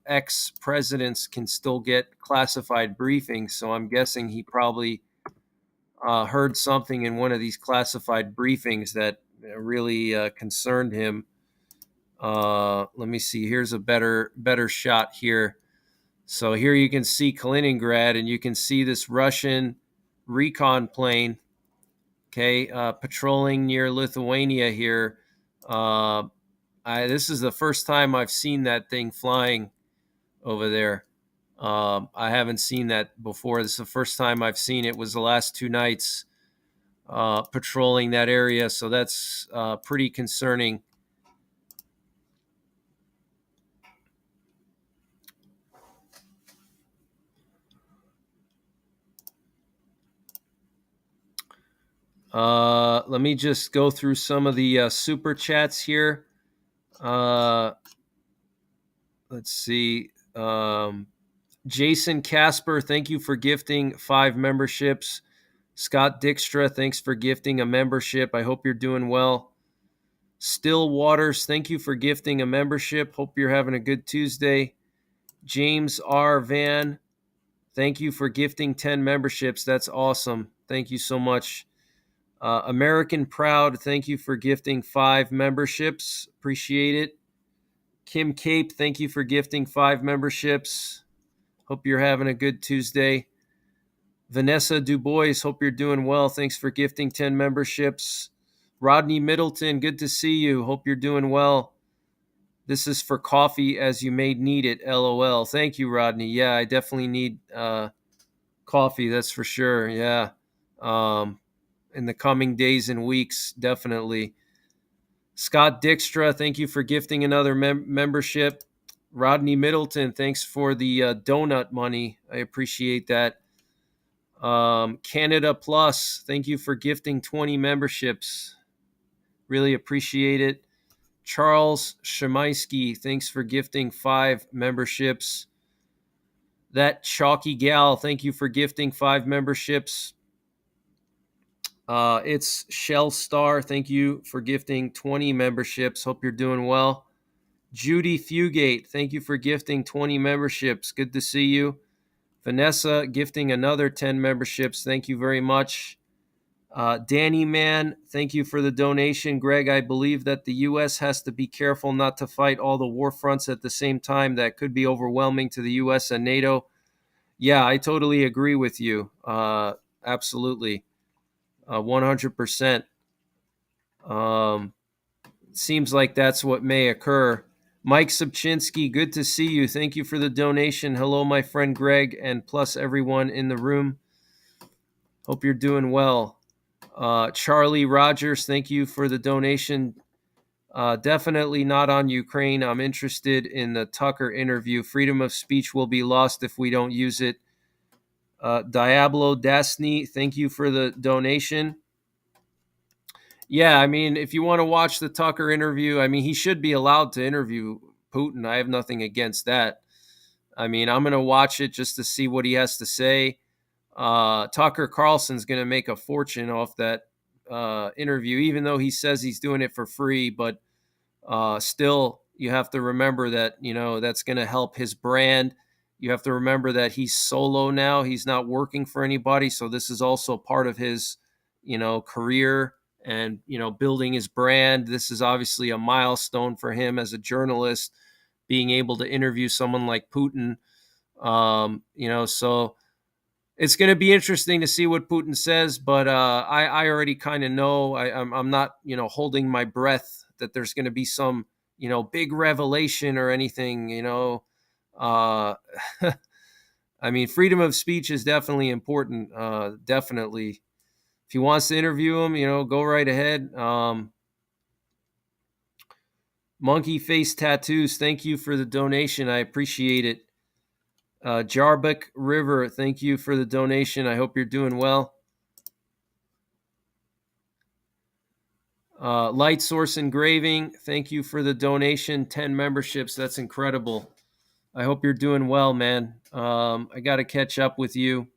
S1: ex-presidents can still get classified briefings. So I'm guessing he probably heard something in one of these classified briefings that really concerned him. Let me see. Here's a better shot here. So here you can see Kaliningrad, and you can see this Russian recon plane, okay, patrolling near Lithuania here. This is the first time I've seen that thing flying over there. I haven't seen that before. This is the first time I've seen it. It was the last 2 nights patrolling that area, so that's pretty concerning. Let me just go through some of the super chats here. Let's see. Jason Casper, thank you for gifting 5 memberships. Scott Dykstra, thanks for gifting a membership. I hope you're doing well. Still Waters, thank you for gifting a membership. Hope you're having a good Tuesday. James R. Van, thank you for gifting 10 memberships. That's awesome. Thank you so much. American Proud, thank you for gifting 5 memberships. Appreciate it. Kim Cape, thank you for gifting 5 memberships. Hope you're having a good Tuesday. Vanessa Dubois, hope you're doing well. Thanks for gifting 10 memberships. Rodney Middleton, good to see you. Hope you're doing well. This is for coffee as you may need it, LOL. Thank you, Rodney. Yeah, I definitely need coffee, that's for sure. Yeah. In the coming days and weeks, definitely. Scott Dykstra, thank you for gifting another membership. Rodney Middleton, thanks for the donut money. I appreciate that. Canada Plus, thank you for gifting 20 memberships. Really appreciate it. Charles Shemaisky, thanks for gifting 5 memberships. That Chalky Gal, thank you for gifting 5 memberships. It's Shell Star, thank you for gifting 20 memberships. Hope you're doing well. Judy Fugate, thank you for gifting 20 memberships. Good to see you. Vanessa gifting another 10 memberships. Thank you very much. Danny Mann, thank you for the donation. Greg, I believe that the U.S. has to be careful not to fight all the war fronts at the same time. That could be overwhelming to the U.S. and NATO. Yeah, I totally agree with you. Absolutely. 100%. Seems like that's what may occur. Mike Subchinsky, good to see you. Thank you for the donation. Hello, my friend Greg, and plus everyone in the room. Hope you're doing well. Charlie Rogers, thank you for the donation. Definitely not on Ukraine. I'm interested in the Tucker interview. Freedom of speech will be lost if we don't use it. Diablo Dasny, thank you for the donation. Yeah, I mean, if you want to watch the Tucker interview, I mean, he should be allowed to interview Putin. I have nothing against that. I mean, I'm going to watch it just to see what he has to say. Tucker Carlson's going to make a fortune off that interview, even though he says he's doing it for free. But still, you have to remember that, that's going to help his brand. You have to remember that he's solo now. He's not working for anybody. So this is also part of his, career and, building his brand. This is obviously a milestone for him as a journalist, being able to interview someone like Putin. So it's going to be interesting to see what Putin says, but I already kind of know. I'm not, holding my breath that there's going to be some, big revelation or anything. Uh, I mean, freedom of speech is definitely important. Definitely, if he wants to interview him, go right ahead. Monkey face tattoos. Thank you for the donation. I appreciate it. Jarbuck River, thank you for the donation. I hope you're doing well. Light Source Engraving, thank you for the donation. 10 memberships, that's incredible. I hope you're doing well, man. I got to catch up with you.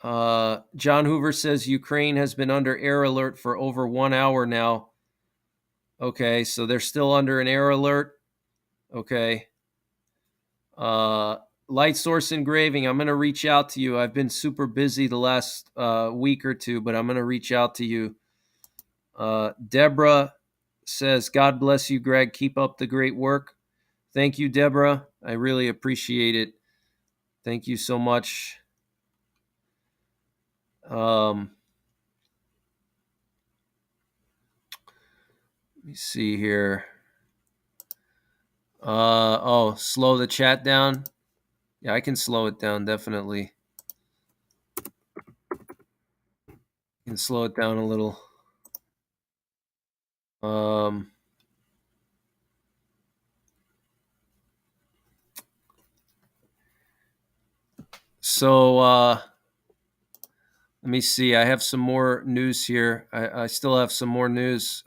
S1: John Hoover says Ukraine has been under air alert for over 1 hour now. Okay, so they're still under an air alert. Okay. Light Source Engraving, I'm going to reach out to you. I've been super busy the last week or two, but I'm going to reach out to you. Deborah says, God bless you, Greg. Keep up the great work. Thank you, Deborah. I really appreciate it. Thank you so much. Let me see here. Slow the chat down. Yeah, I can slow it down, definitely. I can slow it down a little. So let me see. I have some more news here. I still have some more news.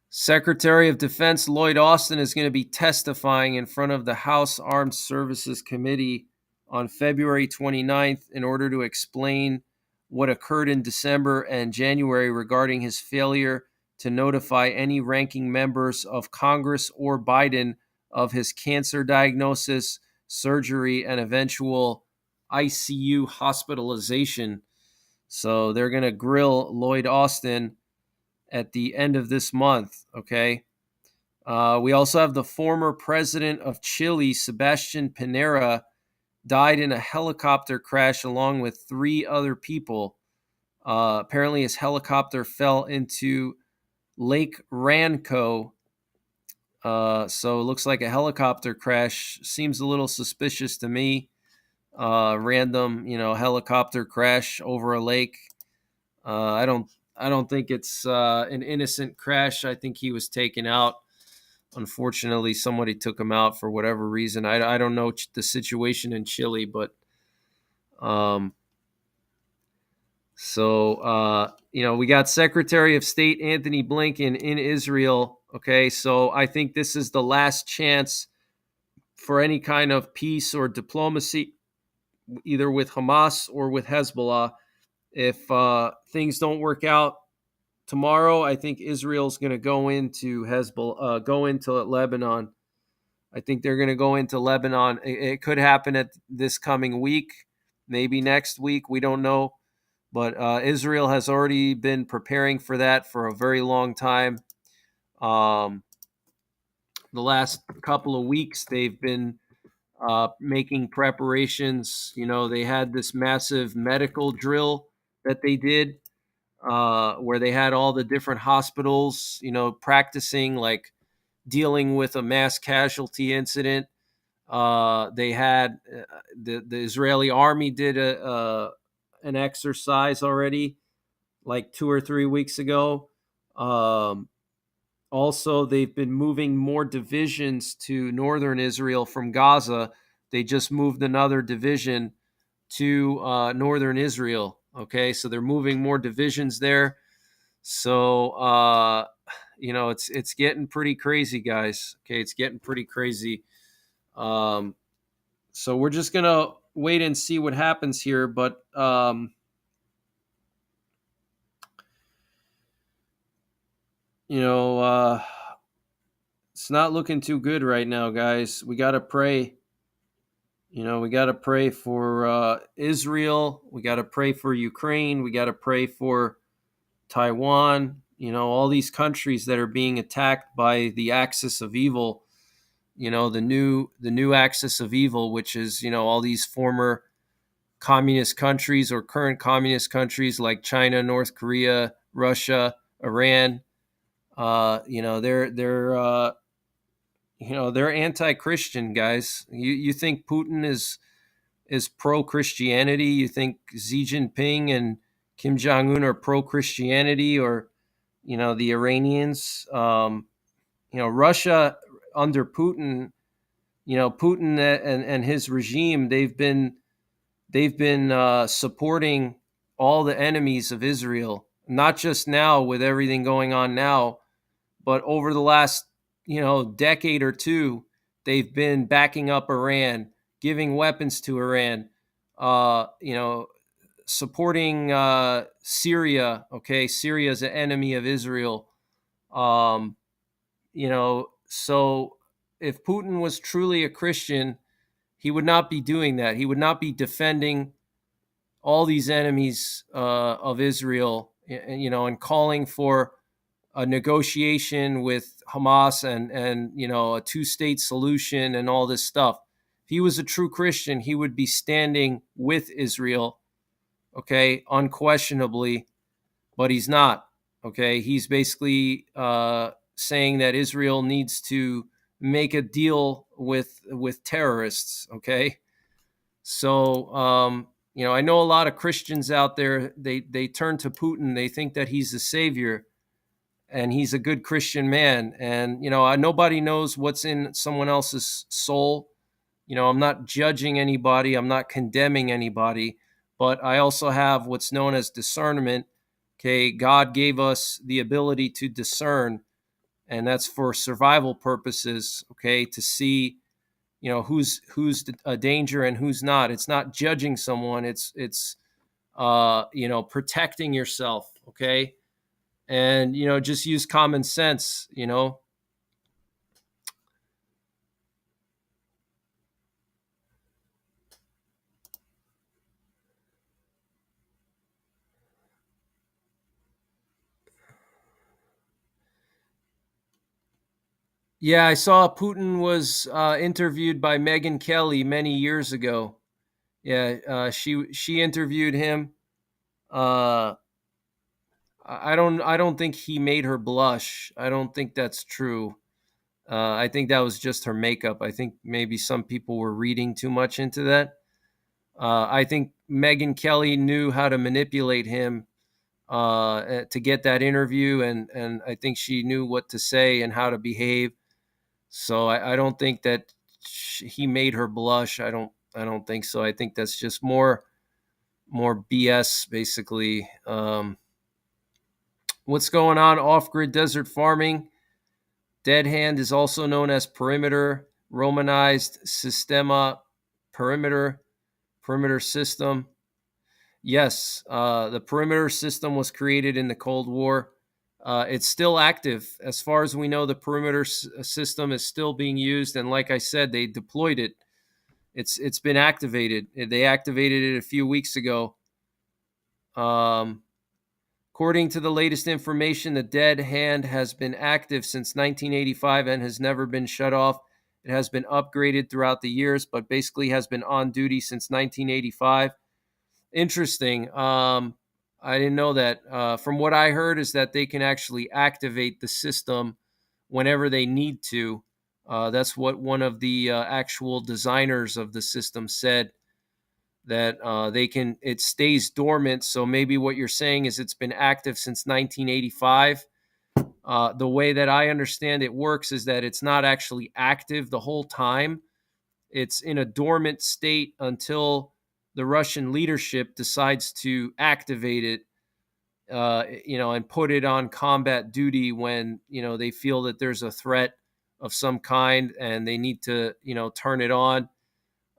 S1: Secretary of Defense Lloyd Austin is going to be testifying in front of the House Armed Services Committee on February 29th in order to explain what occurred in December and January regarding his failure to notify any ranking members of Congress or Biden of his cancer diagnosis, surgery, and eventual ICU hospitalization. So they're going to grill Lloyd Austin at the end of this month, okay? We also have the former president of Chile, Sebastian Pinera, died in a helicopter crash along with 3 other people. Apparently, his helicopter fell into Lake Ranco. So it looks like a helicopter crash. Seems a little suspicious to me. Random, helicopter crash over a lake. I don't think it's an innocent crash. I think he was taken out. Unfortunately, somebody took him out for whatever reason. I don't know the situation in Chile, but we got Secretary of State Anthony Blinken in Israel. Okay, so I think this is the last chance for any kind of peace or diplomacy, either with Hamas or with Hezbollah. If things don't work out tomorrow, I think Israel's going to go into go into Lebanon. I think they're going to go into Lebanon. It could happen at this coming week, maybe next week. We don't know. But Israel has already been preparing for that for a very long time. The last couple of weeks, they've been making preparations. They had this massive medical drill that they did where they had all the different hospitals, practicing, like dealing with a mass casualty incident. They had the Israeli army did an exercise already, like 2 or 3 weeks ago. Also, they've been moving more divisions to northern Israel from Gaza. They just moved another division to northern Israel. Okay, so they're moving more divisions there. So it's getting pretty crazy, guys. Okay, it's getting pretty crazy. So we're just gonna wait and see what happens here. But you know, it's not looking too good right now, guys. We got to pray. We got to pray for Israel. We got to pray for Ukraine. We got to pray for Taiwan. All these countries that are being attacked by the axis of evil. The new axis of evil, which is all these former communist countries or current communist countries like China, North Korea, Russia, Iran. They're anti-Christian, guys. You think Putin is pro-Christianity? You think Xi Jinping and Kim Jong Un are pro-Christianity, or the Iranians? Russia under Putin. Putin and his regime. They've been supporting all the enemies of Israel, not just now with everything going on now, but over the last decade or two. They've been backing up Iran, giving weapons to Iran, supporting Syria. Okay, Syria is an enemy of Israel. Um, so if Putin was truly a Christian, he would not be doing that. He would not be defending all these enemies of Israel, and calling for a negotiation with Hamas and a two-state solution and all this stuff. If he was a true Christian, he would be standing with Israel, okay, unquestionably, but he's not. Okay, he's basically saying that Israel needs to make a deal with terrorists. Okay, so I know a lot of Christians out there. They turn to Putin. They think that he's the savior, and he's a good Christian man. And nobody knows what's in someone else's soul. I'm not judging anybody. I'm not condemning anybody. But I also have what's known as discernment. Okay, God gave us the ability to discern, and that's for survival purposes. Okay, to see who's a danger and who's not. It's not judging someone. It's protecting yourself. Okay, and just use common sense. Yeah, I saw Putin was interviewed by Megyn Kelly many years ago. Yeah, she interviewed him. uh I don't think he made her blush. I don't think that's true. I think that was just her makeup. I think maybe some people were reading too much into that. I think Megyn Kelly knew how to manipulate him to get that interview, and I think she knew what to say and how to behave. So I don't think that he made her blush. I don't think so. I think that's just more BS, basically. What's going on? Off-grid desert farming. Dead hand is also known as perimeter, Romanized Sistema perimeter system. Yes, the perimeter system was created in the Cold War. It's still active. As far as we know, the perimeter system is still being used. And like I said, they deployed it. It's been activated. They activated it a few weeks ago. According to the latest information, the dead hand has been active since 1985 and has never been shut off. It has been upgraded throughout the years, but basically has been on duty since 1985. Interesting. I didn't know that. From what I heard is that they can actually activate the system whenever they need to. That's what one of the actual designers of the system said, that it stays dormant. So maybe what you're saying is it's been active since 1985. The way that I understand it works is that it's not actually active the whole time. It's in a dormant state until the Russian leadership decides to activate it, and put it on combat duty when, they feel that there's a threat of some kind and they need to, turn it on.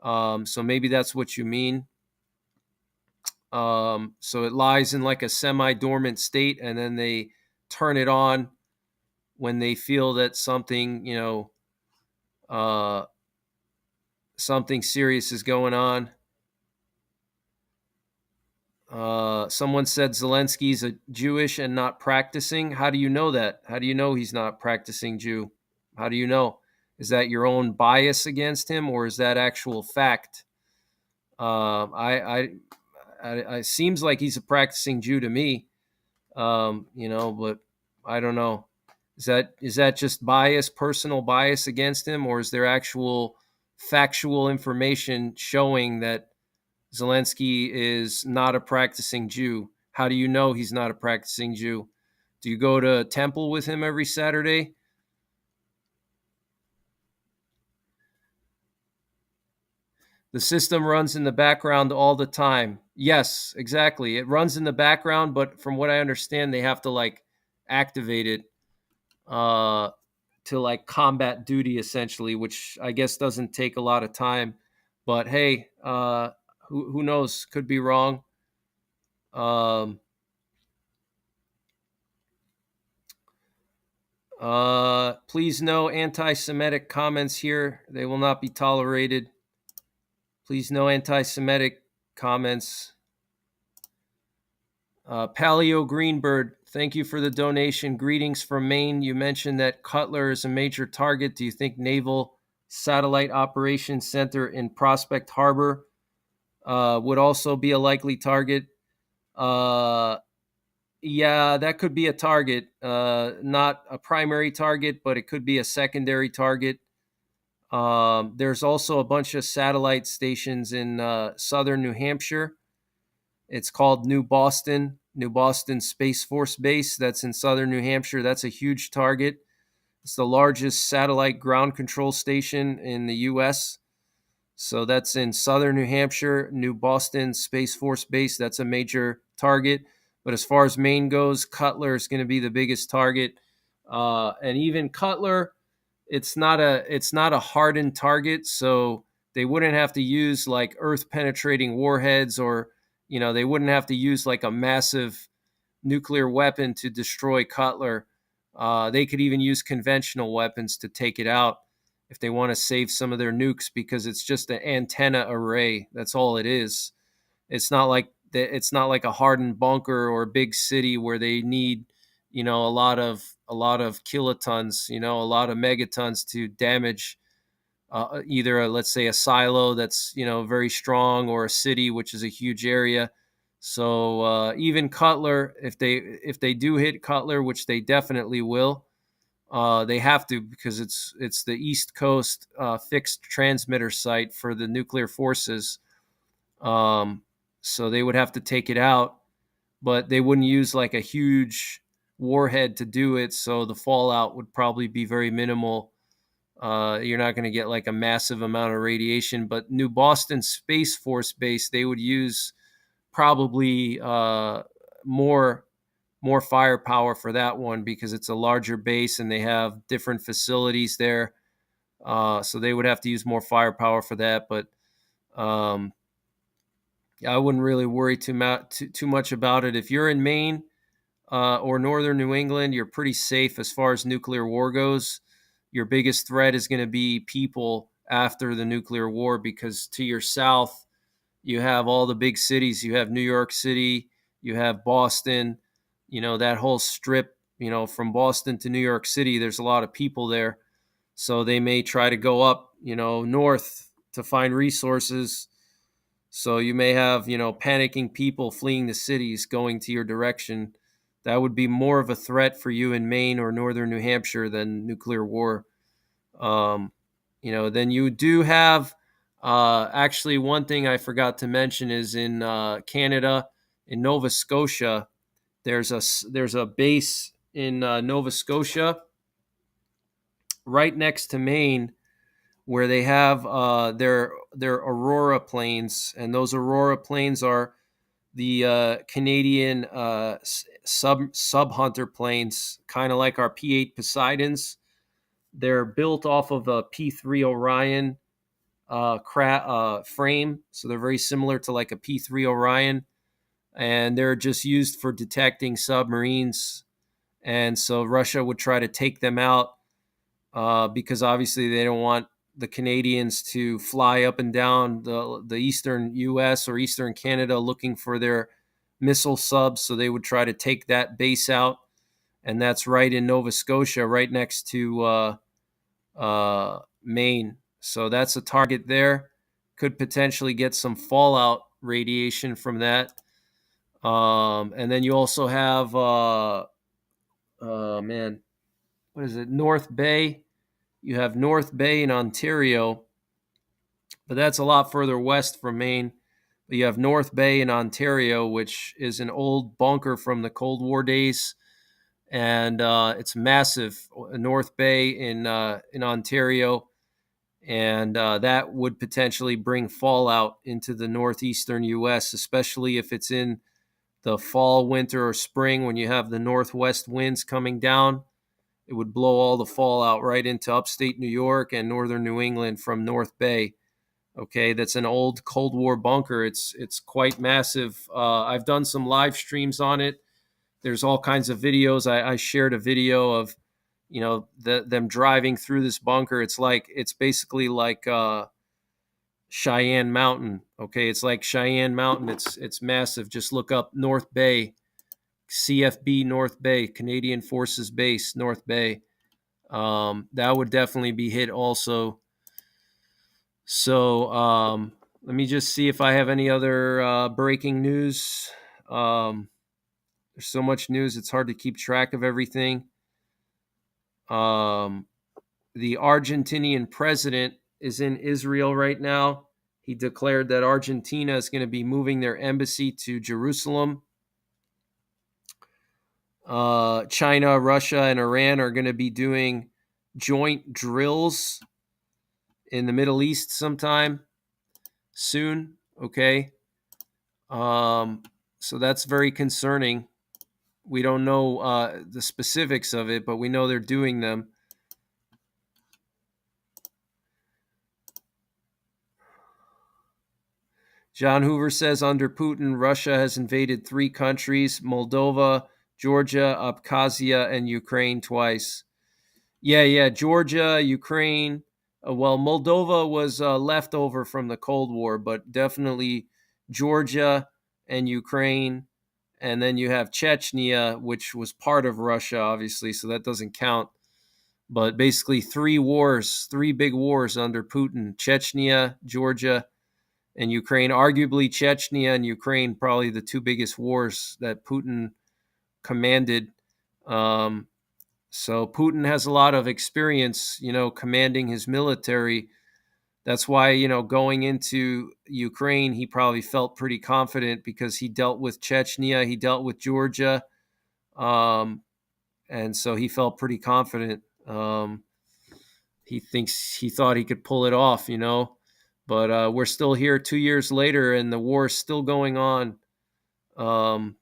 S1: So maybe that's what you mean. So it lies in like a semi-dormant state, and then they turn it on when they feel that something, uh, something serious is going on. Someone said Zelensky's a Jewish and not practicing. How do you know that? How do you know he's not practicing Jew? How do you know? Is that your own bias against him, or is that actual fact? I seems like he's a practicing Jew to me. But I don't know. Is that just bias, personal bias against him, or is there actual factual information showing that Zelensky is not a practicing Jew? How do you know he's not a practicing Jew? Do you go to temple with him every Saturday? The system runs in the background all the time. Yes, exactly. It runs in the background, but from what I understand, they have to like activate it uh, to like combat duty essentially, which I guess doesn't take a lot of time. But hey, who knows? Could be wrong. Um, please no anti-Semitic comments here. They will not be tolerated. Please no anti-Semitic comments. Paleo Greenbird, thank you for the donation. Greetings from Maine. You mentioned that Cutler is a major target. Do you think Naval Satellite Operations Center in Prospect Harbor would also be a likely target? Uh, yeah, that could be a target. Not a primary target, but it could be a secondary target. There's also a bunch of satellite stations in southern New Hampshire. It's called New Boston Space Force Base. That's in southern New Hampshire. That's a huge target. It's the largest satellite ground control station in the U.S. So that's in southern New Hampshire, New Boston Space Force Base. That's a major target. But as far as Maine goes, Cutler is going to be the biggest target. And even Cutler, it's not a hardened target, so they wouldn't have to use like earth penetrating warheads, or they wouldn't have to use like a massive nuclear weapon to destroy Cutler. They could even use conventional weapons to take it out if they want to save some of their nukes, because it's just an antenna array. That's all it is. It's not like a hardened bunker or a big city where they need a lot of kilotons, a lot of megatons to damage either let's say a silo that's very strong, or a city which is a huge area. So even Cutler, if they do hit Cutler, which they definitely will, they have to, because it's the East Coast fixed transmitter site for the nuclear forces. Um, so they would have to take it out, but they wouldn't use like a huge warhead to do it. So the fallout would probably be very minimal. You're not going to get like a massive amount of radiation. But New Boston Space Force Base, they would use probably more firepower for that one, because it's a larger base and they have different facilities there. So they would have to use more firepower for that. But um, I wouldn't really worry too much about it. If you're in Maine or northern New England, you're pretty safe as far as nuclear war goes. Your biggest threat is going to be people after the nuclear war, because to your south, you have all the big cities. You have New York City, you have Boston, that whole strip, from Boston to New York City, there's a lot of people there. So they may try to go up, north to find resources. So you may have, panicking people fleeing the cities going to your direction. That would be more of a threat for you in Maine or northern New Hampshire than nuclear war. Um, then you do have actually one thing I forgot to mention is in Canada, in Nova Scotia. There's a base in Nova Scotia right next to Maine, where they have their Aurora planes, and those Aurora planes are the Canadian sub hunter planes, kind of like our P-8 Poseidons. They're built off of a P-3 Orion frame, so they're very similar to like a P3 Orion, and they're just used for detecting submarines. And so Russia would try to take them out because obviously they don't want the Canadians to fly up and down the eastern U.S. or eastern Canada looking for their missile subs. So they would try to take that base out, and that's right in Nova Scotia, right next to Maine. So that's a target there. Could potentially get some fallout radiation from that. And then you also have, man, what is it? North Bay. You have North Bay in Ontario, but that's a lot further west from Maine. But you have North Bay in Ontario, which is an old bunker from the Cold War days, and it's massive. North Bay in Ontario, and that would potentially bring fallout into the northeastern U.S., especially if it's in the fall, winter, or spring when you have the northwest winds coming down. It would blow all the fallout right into upstate New York and northern New England from North Bay. Okay, that's an old Cold War bunker. It's quite massive. I've done some live streams on it. There's all kinds of videos. I shared a video of, them driving through this bunker. It's basically like Cheyenne Mountain. Okay, it's like Cheyenne Mountain. It's massive. Just look up North Bay, CFB North Bay, Canadian Forces Base, North Bay. That would definitely be hit also. So let me just see if I have any other breaking news. There's so much news, it's hard to keep track of everything. The Argentinian president is in Israel right now. He declared that Argentina is going to be moving their embassy to Jerusalem. China, Russia, and Iran are going to be doing joint drills in the Middle East sometime soon. Okay. So that's very concerning. We don't know the specifics of it, but we know they're doing them. John Hoover says under Putin, Russia has invaded 3 countries: Moldova, Georgia, Abkhazia, and Ukraine twice. Yeah, Georgia, Ukraine. Well, Moldova was left over from the Cold War, but definitely Georgia and Ukraine. And then you have Chechnya, which was part of Russia, obviously, so that doesn't count. But basically 3 big wars under Putin: Chechnya, Georgia, and Ukraine. Arguably, Chechnya and Ukraine, probably the 2 biggest wars that Putin commanded. So Putin has a lot of experience, commanding his military. That's why, going into Ukraine, he probably felt pretty confident because he dealt with Chechnya, he dealt with Georgia, and so he felt pretty confident. He thought he could pull it off, but we're still here 2 years later, and the war is still going on. And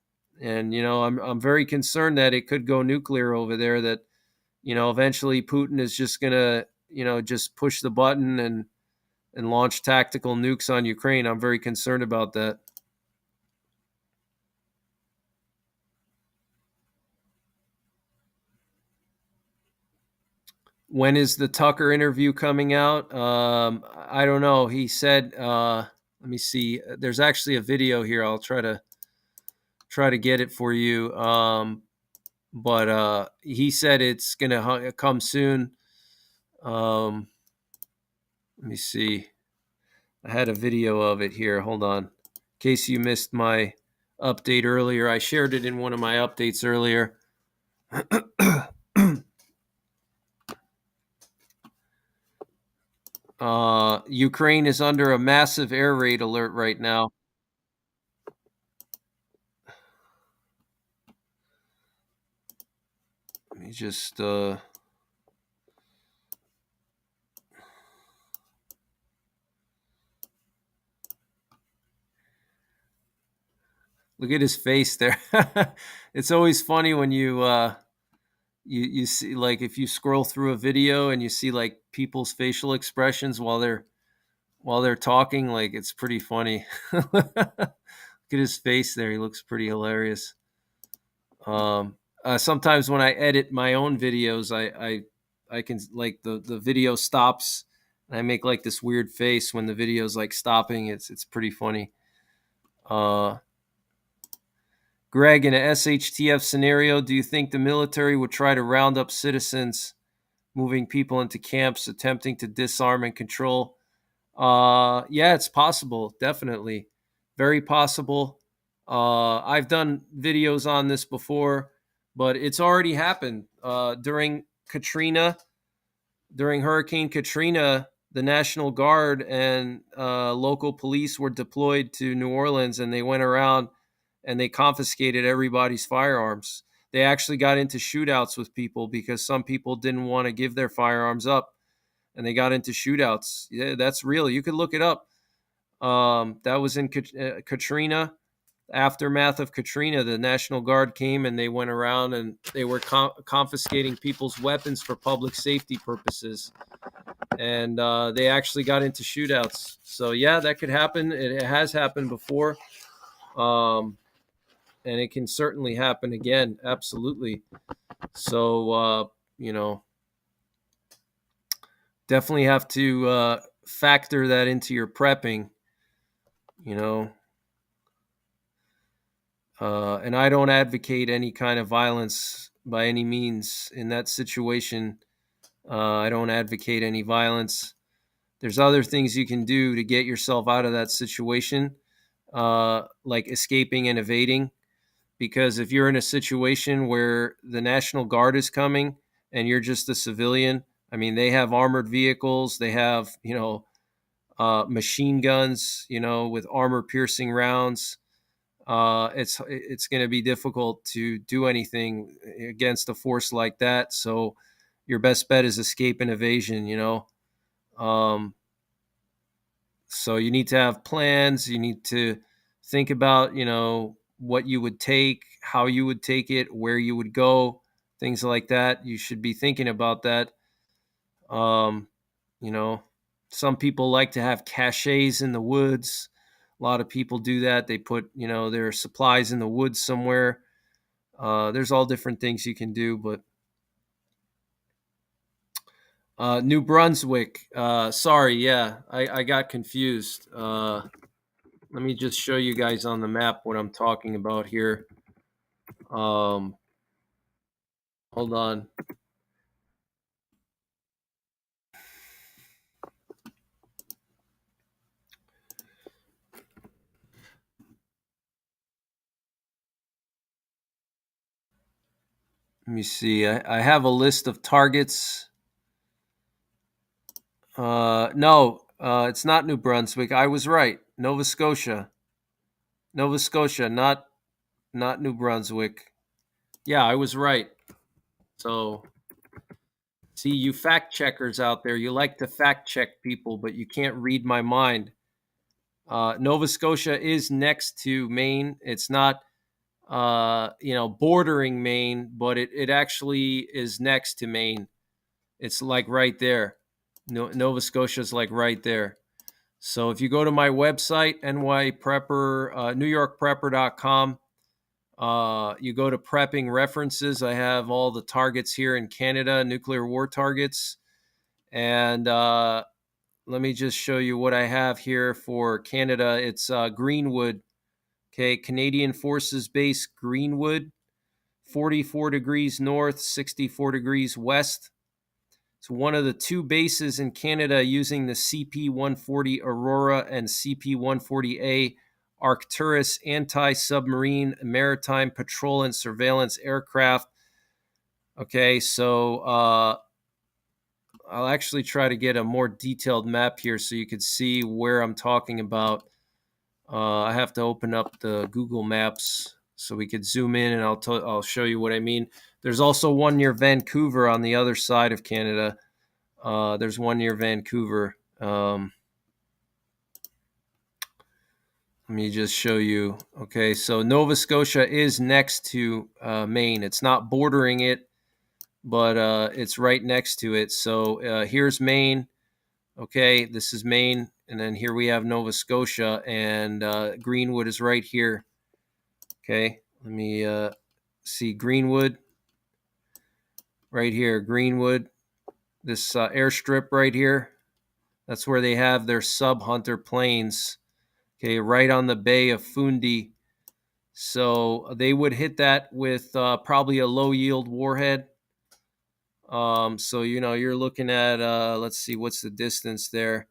S1: I'm very concerned that it could go nuclear over there. That eventually Putin is just gonna just push the button and launch tactical nukes on Ukraine. I'm very concerned about that. When is the Tucker interview coming out? I don't know. He said, let me see. There's actually a video here. I'll try to get it for you. But he said it's gonna come soon. Let me see. I had a video of it here. Hold on. In case you missed my update earlier, I shared it in one of my updates earlier. Ukraine is under a massive air raid alert right now. Let me just look at his face there. It's always funny when you see, like, if you scroll through a video and you see like people's facial expressions while they're while they're talking. Like, it's pretty funny. Look at his face there. He looks pretty hilarious. Sometimes when I edit my own videos, I can, like, the video stops and I make like this weird face when the video's like stopping. It's pretty funny. Greg, in a SHTF scenario, do you think the military would try to round up citizens, moving people into camps, attempting to disarm and control? Yeah, it's possible. Definitely. Very possible. I've done videos on this before, but it's already happened. During Katrina, during Hurricane Katrina, the National Guard and local police were deployed to New Orleans, and they went around and they confiscated everybody's firearms. They actually got into shootouts with people because some people didn't want to give their firearms up, and they got into shootouts. Yeah, that's real. You could look it up. That was in Katrina. Aftermath of Katrina, the National Guard came and they went around and they were confiscating people's weapons for public safety purposes. And they actually got into shootouts. So, yeah, that could happen. It has happened before. And it can certainly happen again. Absolutely. So, definitely have to factor that into your prepping, and I don't advocate any kind of violence by any means in that situation. I don't advocate any violence. There's other things you can do to get yourself out of that situation, like escaping and evading. Because if you're in a situation where the National Guard is coming and you're just a civilian, I mean, they have armored vehicles, they have, machine guns, with armor-piercing rounds. It's going to be difficult to do anything against a force like that. So your best bet is escape and evasion. So you need to have plans. You need to think about, what you would take, how you would take it, where you would go, things like that. You should be thinking about that. Um, you know, some people like to have caches in the woods. A lot of people do that. They put, their supplies in the woods somewhere. There's all different things you can do, but New Brunswick. Sorry, yeah, I got confused. Let me just show you guys on the map what I'm talking about here. Hold on. Let me see. I have a list of targets. No, it's not New Brunswick. I was right. Nova Scotia. Nova Scotia, not New Brunswick. Yeah, I was right. So, see, you fact checkers out there, you like to fact check people, but you can't read my mind. Nova Scotia is next to Maine. It's not, bordering Maine, but it actually is next to Maine. It's like right there. Nova Scotia is like right there. So if you go to my website, NYPrepper, NewYorkPrepper.com, you go to prepping references. I have all the targets here in Canada, nuclear war targets. And let me just show you what I have here for Canada. It's Greenwood. Okay, Canadian Forces Base Greenwood, 44 degrees north, 64 degrees west. It's one of the two bases in Canada using the CP-140 Aurora and CP-140A Arcturus anti-submarine maritime patrol and surveillance aircraft. Okay, so I'll actually try to get a more detailed map here so you can see where I'm talking about. I have to open up the Google Maps so we could zoom in, and I'll show you what I mean. There's also one near Vancouver on the other side of Canada. There's one near Vancouver. Let me just show you. Okay, so Nova Scotia is next to Maine. It's not bordering it, but it's right next to it. So here's Maine. Okay, this is Maine. and then here we have Nova Scotia, and Greenwood is right here. Okay, let me see Greenwood right here. Greenwood, this airstrip right here. That's where they have their sub-Hunter planes. Okay, right on the Bay of Fundy. So they would hit that with probably a low-yield warhead. So you're looking at let's see, what's the distance there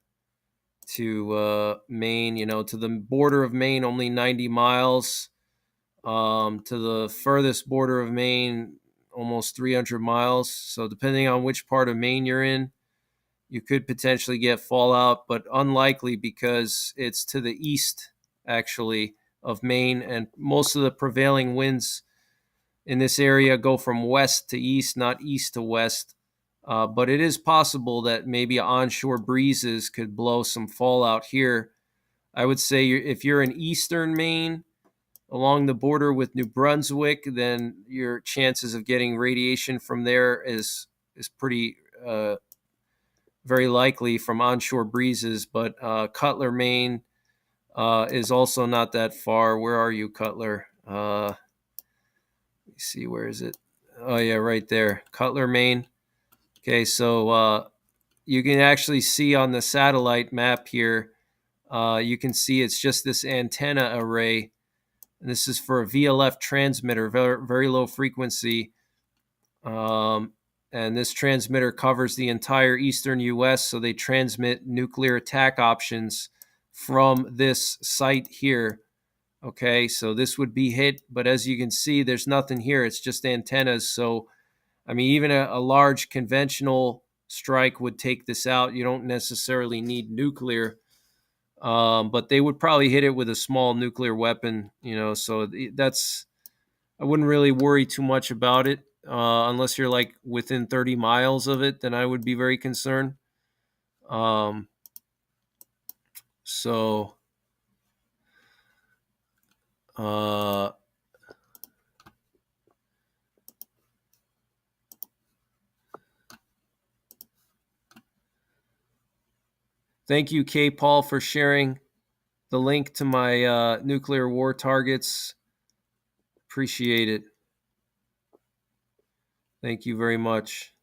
S1: to Maine? To the border of Maine, only 90 miles. To the furthest border of Maine, almost 300 miles. So depending on which part of Maine you're in, you could potentially get fallout, but unlikely because it's to the east, actually, of Maine, and most of the prevailing winds in this area go from west to east, not east to west. But it is possible that maybe onshore breezes could blow some fallout here. I would say if you're in eastern Maine, along the border with New Brunswick, then your chances of getting radiation from there is pretty very likely from onshore breezes. But Cutler, Maine is also not that far. Where are you, Cutler? Let me see, where is it? Oh yeah, right there, Cutler, Maine. Okay, so you can actually see on the satellite map here. You can see it's just this antenna array. And this is for a VLF transmitter, very, very low frequency. And this transmitter covers the entire eastern U.S., so they transmit nuclear attack options from this site here. Okay, so this would be hit, but as you can see, there's nothing here. It's just antennas. So, I mean, even a large conventional strike would take this out. You don't necessarily need nuclear. But they would probably hit it with a small nuclear weapon, so that's, I wouldn't really worry too much about it unless you're like within 30 miles of it, then I would be very concerned. Um, so, thank you, K. Paul, for sharing the link to my nuclear war targets. Appreciate it. Thank you very much.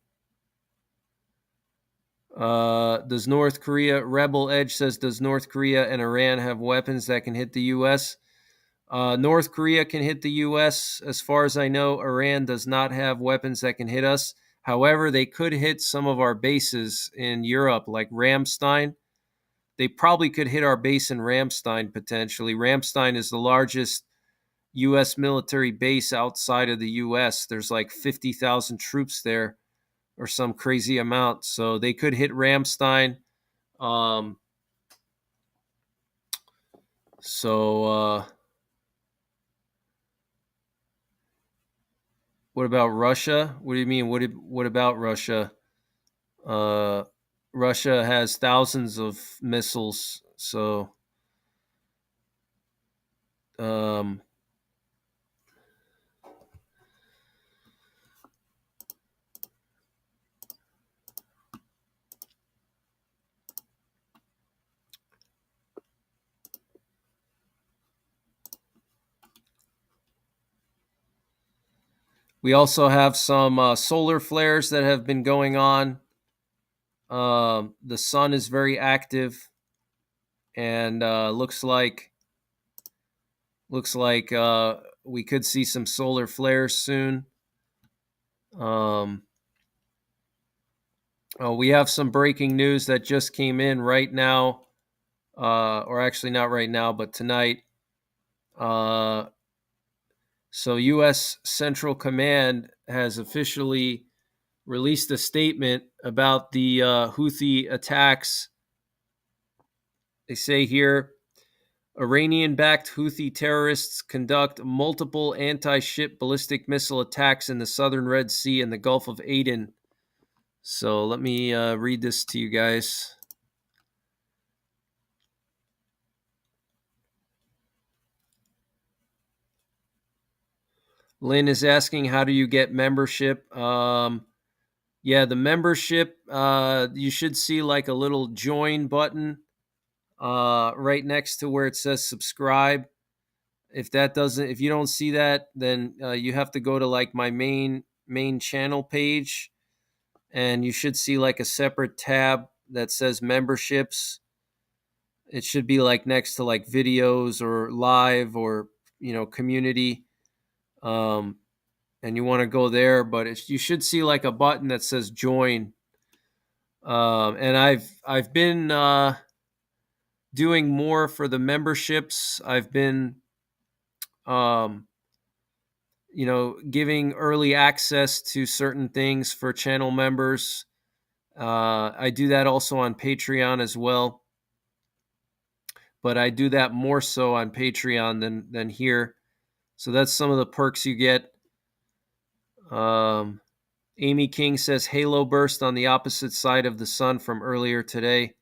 S1: Does North Korea, Rebel Edge says, does North Korea and Iran have weapons that can hit the U.S.? North Korea can hit the U.S. As far as I know, Iran does not have weapons that can hit us. However, they could hit some of our bases in Europe, like Ramstein. They probably could hit our base in Ramstein, potentially. Ramstein is the largest U.S. military base outside of the U.S. There's like 50,000 troops there or some crazy amount. So they could hit Ramstein. What about Russia? What do you mean? What about Russia? Russia has thousands of missiles. So, we also have some solar flares that have been going on. The sun is very active, and looks like we could see some solar flares soon. We have some breaking news that just came in right now, or actually not right now, but tonight. So U.S. Central Command has officially released a statement about the Houthi attacks. They say here, Iranian-backed Houthi terrorists conduct multiple anti-ship ballistic missile attacks in the southern Red Sea and the Gulf of Aden. So let me read this to you guys. Lynn is asking, how do you get membership? Yeah, the membership, you should see like a little join button right next to where it says subscribe. If you don't see that, then you have to go to like my main channel page, and you should see like a separate tab that says memberships. It should be like next to like videos or live or community. Um, and you want to go there, but you should see like a button that says join. And I've been doing more for the memberships. I've been um, giving early access to certain things for channel members. I do that also on Patreon as well, but I do that more so on Patreon than here. So that's some of the perks you get. Amy King says Halo burst on the opposite side of the sun from earlier today.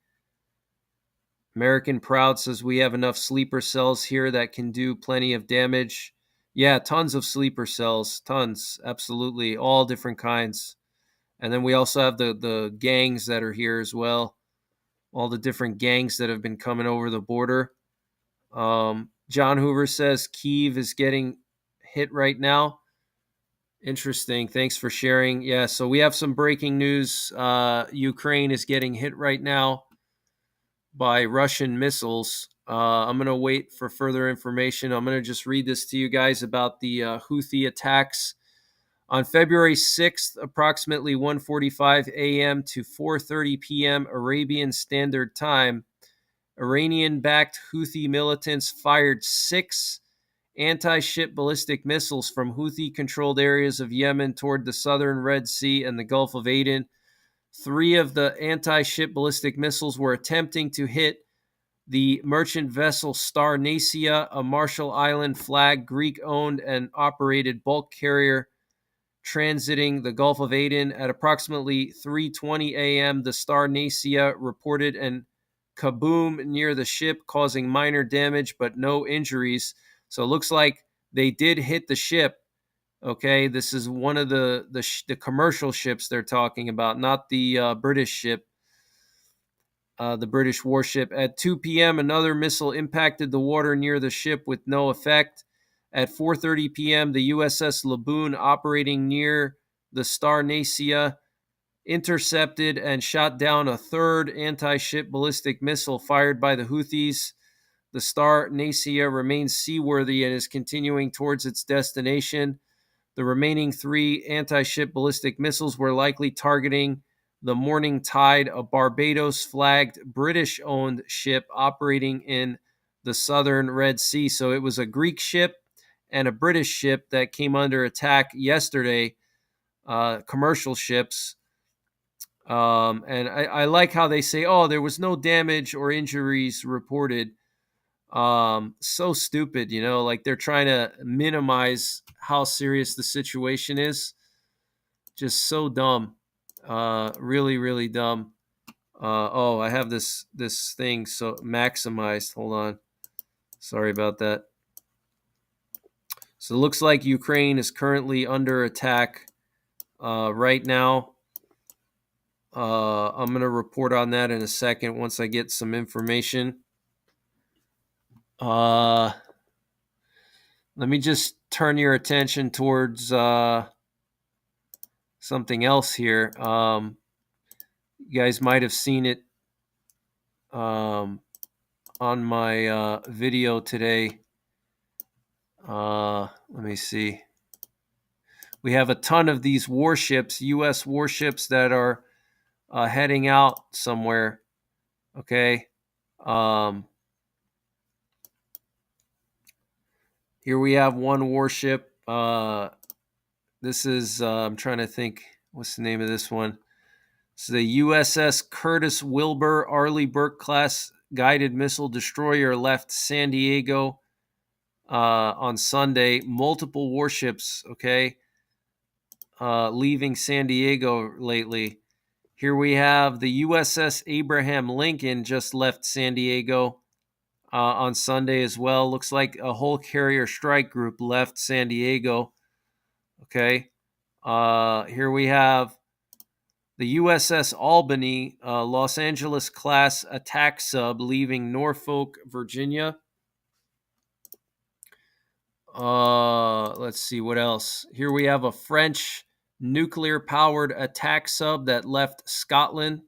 S1: American Proud says we have enough sleeper cells here that can do plenty of damage. Yeah, tons of sleeper cells, tons, absolutely, all different kinds. And then we also have the gangs that are here as well, all the different gangs that have been coming over the border. John Hoover says Kyiv is getting hit right now. Interesting. Thanks for sharing. Yeah, so we have some breaking news. Ukraine is getting hit right now by Russian missiles. I'm going to wait for further information. I'm going to just read this to you guys about the Houthi attacks. On February 6th, approximately 1:45 a.m. to 4:30 p.m. Arabian Standard Time, Iranian-backed Houthi militants fired 6 anti-ship ballistic missiles from Houthi-controlled areas of Yemen toward the southern Red Sea and the Gulf of Aden. 3 of the anti-ship ballistic missiles were attempting to hit the merchant vessel Star Nacia, a Marshall Island flag Greek-owned and operated bulk carrier transiting the Gulf of Aden. At approximately 3:20 a.m., the Star Nacia reported an kaboom near the ship, causing minor damage but no injuries. So it looks like they did hit the ship. Okay, this is one of the commercial ships they're talking about, not the British ship, the British warship. At 2 p.m., another missile impacted the water near the ship with no effect. At 4:30 p.m., the USS Laboon, operating near the Star Nacia, intercepted and shot down a third anti-ship ballistic missile fired by the Houthis. The Star Nacia remains seaworthy and is continuing towards its destination. The remaining 3 anti-ship ballistic missiles were likely targeting the Morning Tide, a Barbados-flagged British-owned ship operating in the southern Red Sea. So it was a Greek ship and a British ship that came under attack yesterday, commercial ships. And I like how they say, oh, there was no damage or injuries reported. So stupid, like they're trying to minimize how serious the situation is. Just so dumb. Really, really dumb. I have this thing so maximized. Hold on. Sorry about that. So it looks like Ukraine is currently under attack right now. I'm going to report on that in a second once I get some information. Let me just turn your attention towards something else here. You guys might have seen it on my video today. Let me see. We have a ton of these warships, U.S. warships that are heading out somewhere. Okay. Here we have one warship. This is, I'm trying to think, what's the name of this one? It's the USS Curtis Wilbur Arleigh Burke class guided missile destroyer left San Diego on Sunday. Multiple warships, okay, leaving San Diego lately. Here we have the USS Abraham Lincoln just left San Diego on Sunday as well. Looks like a whole carrier strike group left San Diego. Okay. Here we have The USS Albany, Los Angeles class attack sub leaving Norfolk, Virginia. Let's see what else. Here we have a French nuclear powered attack sub that left Scotland.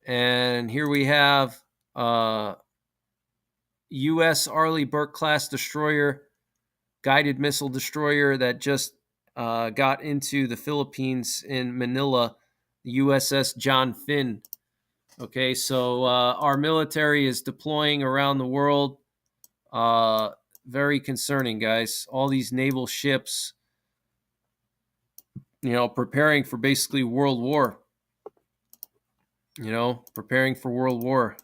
S1: And here we have U.S. Arleigh Burke class destroyer, guided missile destroyer that just got into the Philippines in Manila, the USS John Finn. Okay, so our military is deploying around the world. Very concerning, guys. All these naval ships, preparing for basically World War. Preparing for World War.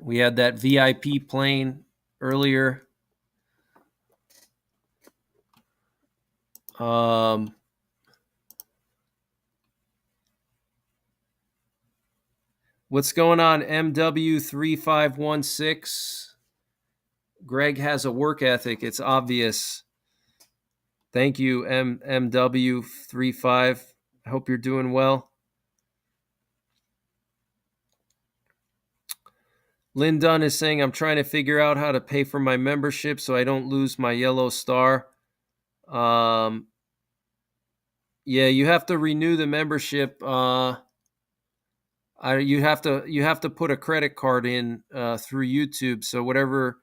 S1: We had that VIP plane earlier. What's going on, MW3516? Greg has a work ethic. It's obvious. Thank you, MW35. I hope you're doing well. Lynn Dunn is saying, I'm trying to figure out how to pay for my membership so I don't lose my yellow star. Yeah, you have to renew the membership. You have to put a credit card in through YouTube. So whatever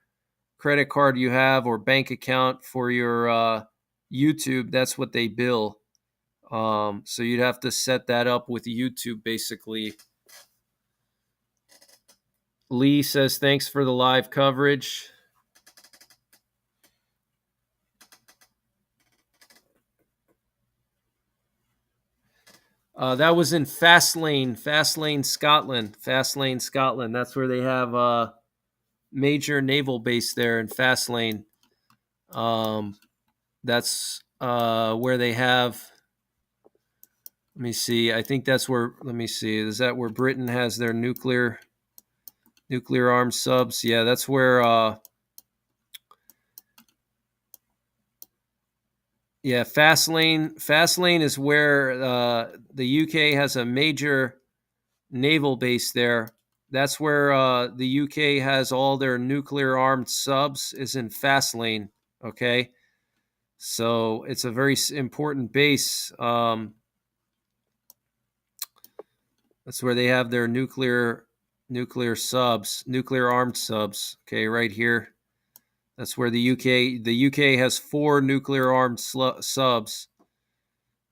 S1: credit card you have or bank account for your YouTube, that's what they bill. So you'd have to set that up with YouTube, basically. Lee says, thanks for the live coverage. That was in Fastlane, Scotland. Fastlane, Scotland. That's where they have a major naval base there in Fastlane. That's where they have. Let me see. I think that's where. Let me see. Is that where Britain has their nuclear armed subs? Yeah, that's where. Yeah, Fastlane is where the UK has a major naval base there. That's where the UK has all their nuclear armed subs, is in Fastlane. Okay, so it's a very important base. That's where they have their nuclear subs, nuclear armed subs. Okay, right here. That's where the UK has 4 nuclear armed subs.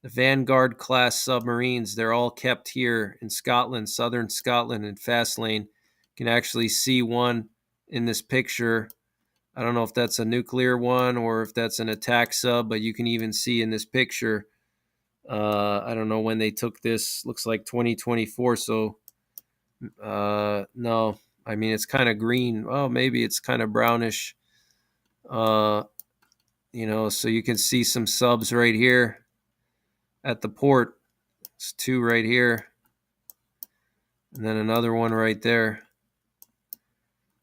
S1: The Vanguard class submarines, they're all kept here in Scotland, southern Scotland, in Fastlane. You can actually see one in this picture. I don't know if that's a nuclear one or if that's an attack sub, but you can even see in this picture. I don't know when they took this. Looks like 2024. So, no, I mean, it's kind of green. Oh, maybe it's kind of brownish. So you can see some subs right here at the port. It's 2 right here. And then another one right there.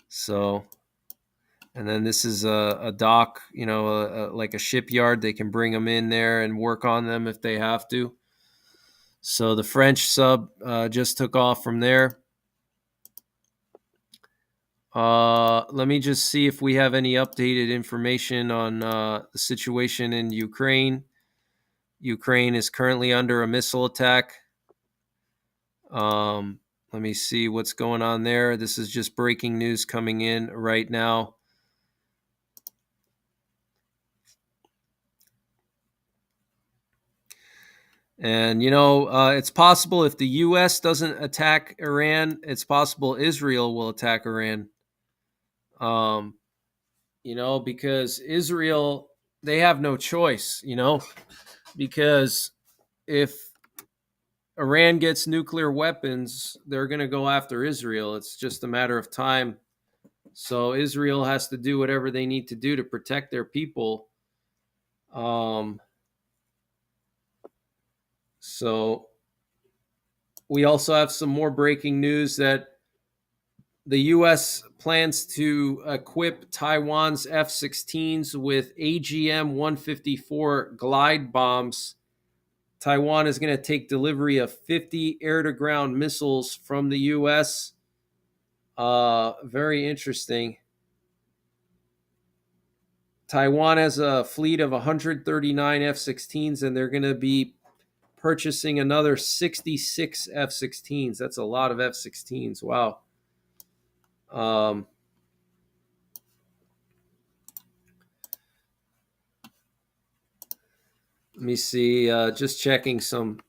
S1: So, and then this is a dock, like a shipyard. They can bring them in there and work on them if they have to. So the French sub just took off from there. Let me just see if we have any updated information on the situation in Ukraine. Ukraine is currently under a missile attack. Let me see what's going on there. This is just breaking news coming in right now. And, it's possible if the U.S. doesn't attack Iran, it's possible Israel will attack Iran. Because Israel, they have no choice, because if Iran gets nuclear weapons, they're going to go after Israel. It's just a matter of time. So Israel has to do whatever they need to do to protect their people. So we also have some more breaking news that The U.S. plans to equip Taiwan's F-16s with AGM-154 glide bombs. Taiwan is going to take delivery of 50 air-to-ground missiles from the U.S. Very interesting. Taiwan has a fleet of 139 F-16s, and they're going to be purchasing another 66 F-16s. That's a lot of F-16s. Wow. Let me see. Just checking some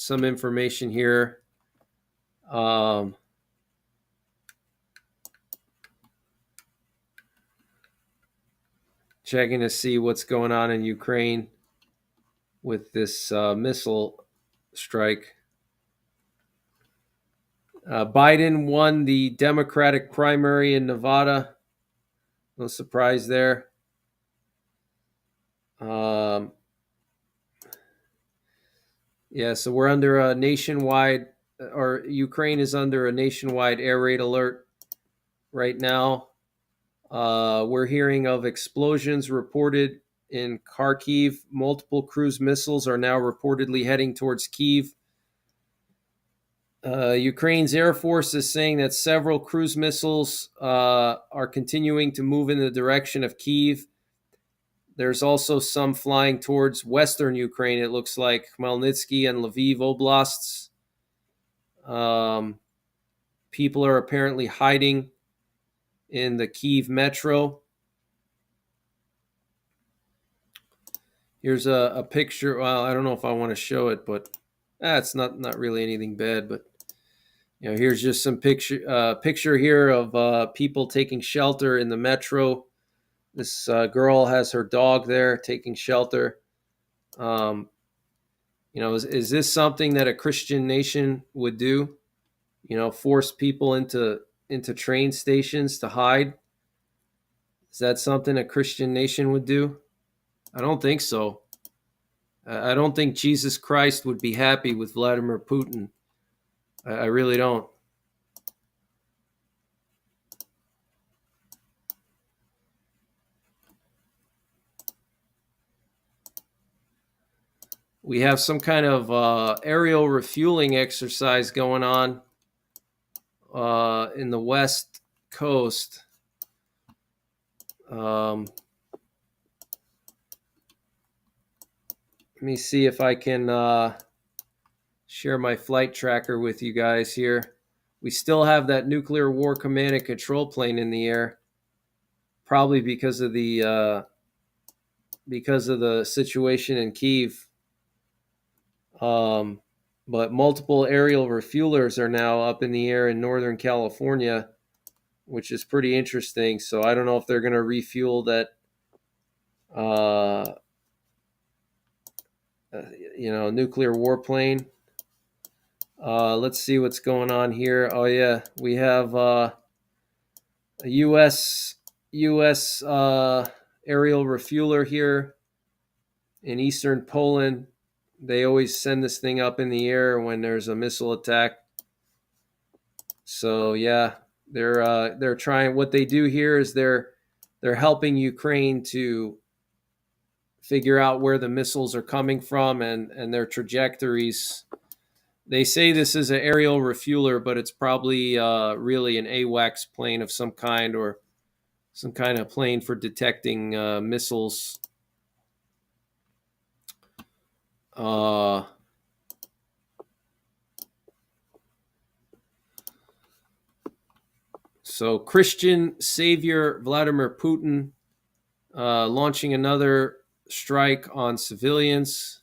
S1: information here. Checking to see what's going on in Ukraine with this missile strike. Biden won the Democratic primary in Nevada. No surprise there. Yeah, so we're under a nationwide, or Ukraine is under a nationwide air raid alert right now. We're hearing of explosions reported in Kharkiv. Multiple cruise missiles are now reportedly heading towards Kyiv. Ukraine's Air Force is saying that several cruise missiles are continuing to move in the direction of Kyiv. There's also some flying towards western Ukraine. It looks like Khmelnytsky and Lviv oblasts. People are apparently hiding in the Kyiv metro. Here's a picture. Well, I don't know if I want to show it, but it's not really anything bad. But here's just some picture here of people taking shelter in the metro. This girl has her dog there taking shelter. Is this something that a Christian nation would do? Force people into train stations to hide? Is that something a Christian nation would do? I don't think so. I don't think Jesus Christ would be happy with Vladimir Putin. I really don't. We have some kind of aerial refueling exercise going on in the West Coast. Let me see if I can share my flight tracker with you guys here. We still have that nuclear war command and control plane in the air, probably because of the situation in Kyiv. But multiple aerial refuelers are now up in the air in Northern California, which is pretty interesting. So I don't know if they're going to refuel that, nuclear warplane. Let's see what's going on here. Oh yeah, we have a U.S. Aerial refueler here in eastern Poland. They always send this thing up in the air when there's a missile attack. So yeah, they're trying. What they do here is they're helping Ukraine to figure out where the missiles are coming from and their trajectories. They say this is an aerial refueler, but it's probably really an AWACS plane of some kind, or some kind of plane for detecting missiles. So Christian savior Vladimir Putin launching another strike on civilians.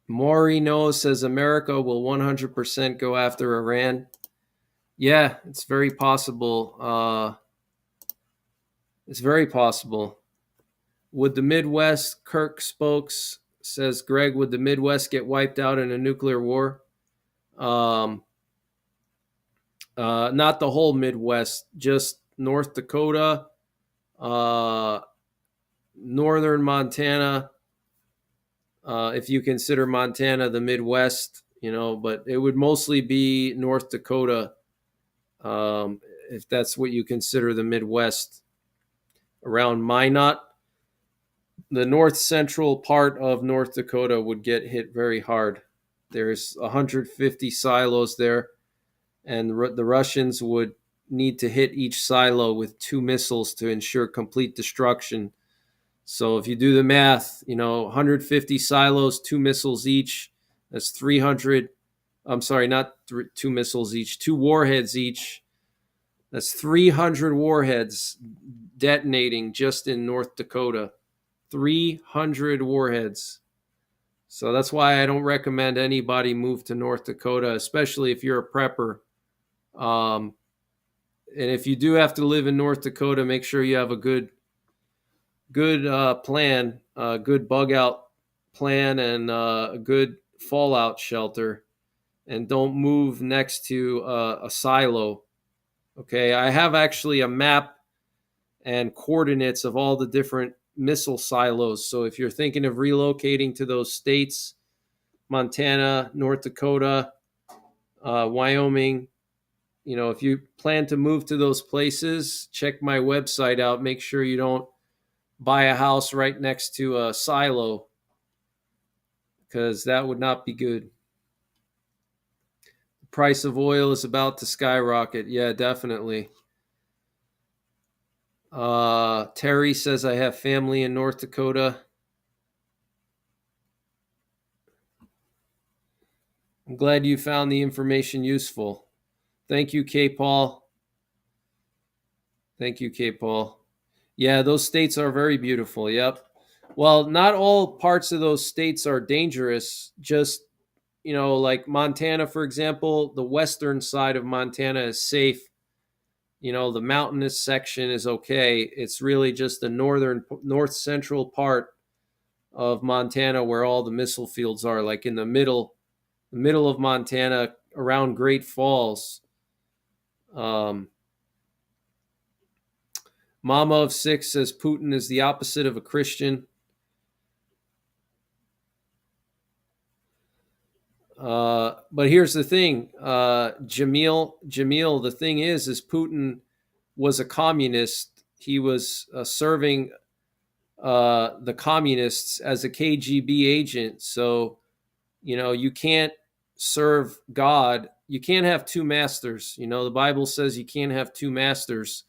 S1: Morino says America will 100% go after Iran. Yeah, it's very possible. It's very possible. Would the Midwest, Kirk Spokes says, Greg, would the Midwest get wiped out in a nuclear war? Not the whole Midwest, just North Dakota, northern Montana, if you consider Montana the Midwest, but it would mostly be North Dakota, if that's what you consider the Midwest. Around Minot, the north central part of North Dakota would get hit very hard. There's 150 silos there, and the Russians would need to hit each silo with 2 missiles to ensure complete destruction. So if you do the math, 150 silos, 2 missiles each, that's 300. I'm sorry, not 2 missiles each, 2 warheads each. That's 300 warheads detonating just in North Dakota. 300 warheads. So that's why I don't recommend anybody move to North Dakota, especially if you're a prepper. And if you do have to live in North Dakota, make sure you have a good plan, a good bug out plan, and a good fallout shelter. And don't move next to a silo. Okay, I have actually a map and coordinates of all the different missile silos. So if you're thinking of relocating to those states, Montana, North Dakota, Wyoming, if you plan to move to those places, check my website out. Make sure you don't buy a house right next to a silo, because that would not be good. The price of oil is about to skyrocket. Yeah, definitely. Terry says, I have family in North Dakota. I'm glad you found the information useful. Thank you, K. Paul. Thank you, K. Paul. Yeah, those states are very beautiful. Yep. Well, not all parts of those states are dangerous. Just, like Montana, for example, the western side of Montana is safe. The mountainous section is okay. It's really just the north central part of Montana where all the missile fields are, like in the middle of Montana around Great Falls. Mama of 6 says Putin is the opposite of a Christian. But here's the thing, Jamil, the thing is Putin was a communist. He was serving the communists as a KGB agent. So, you can't serve God. You can't have 2 masters. The Bible says you can't have 2 masters.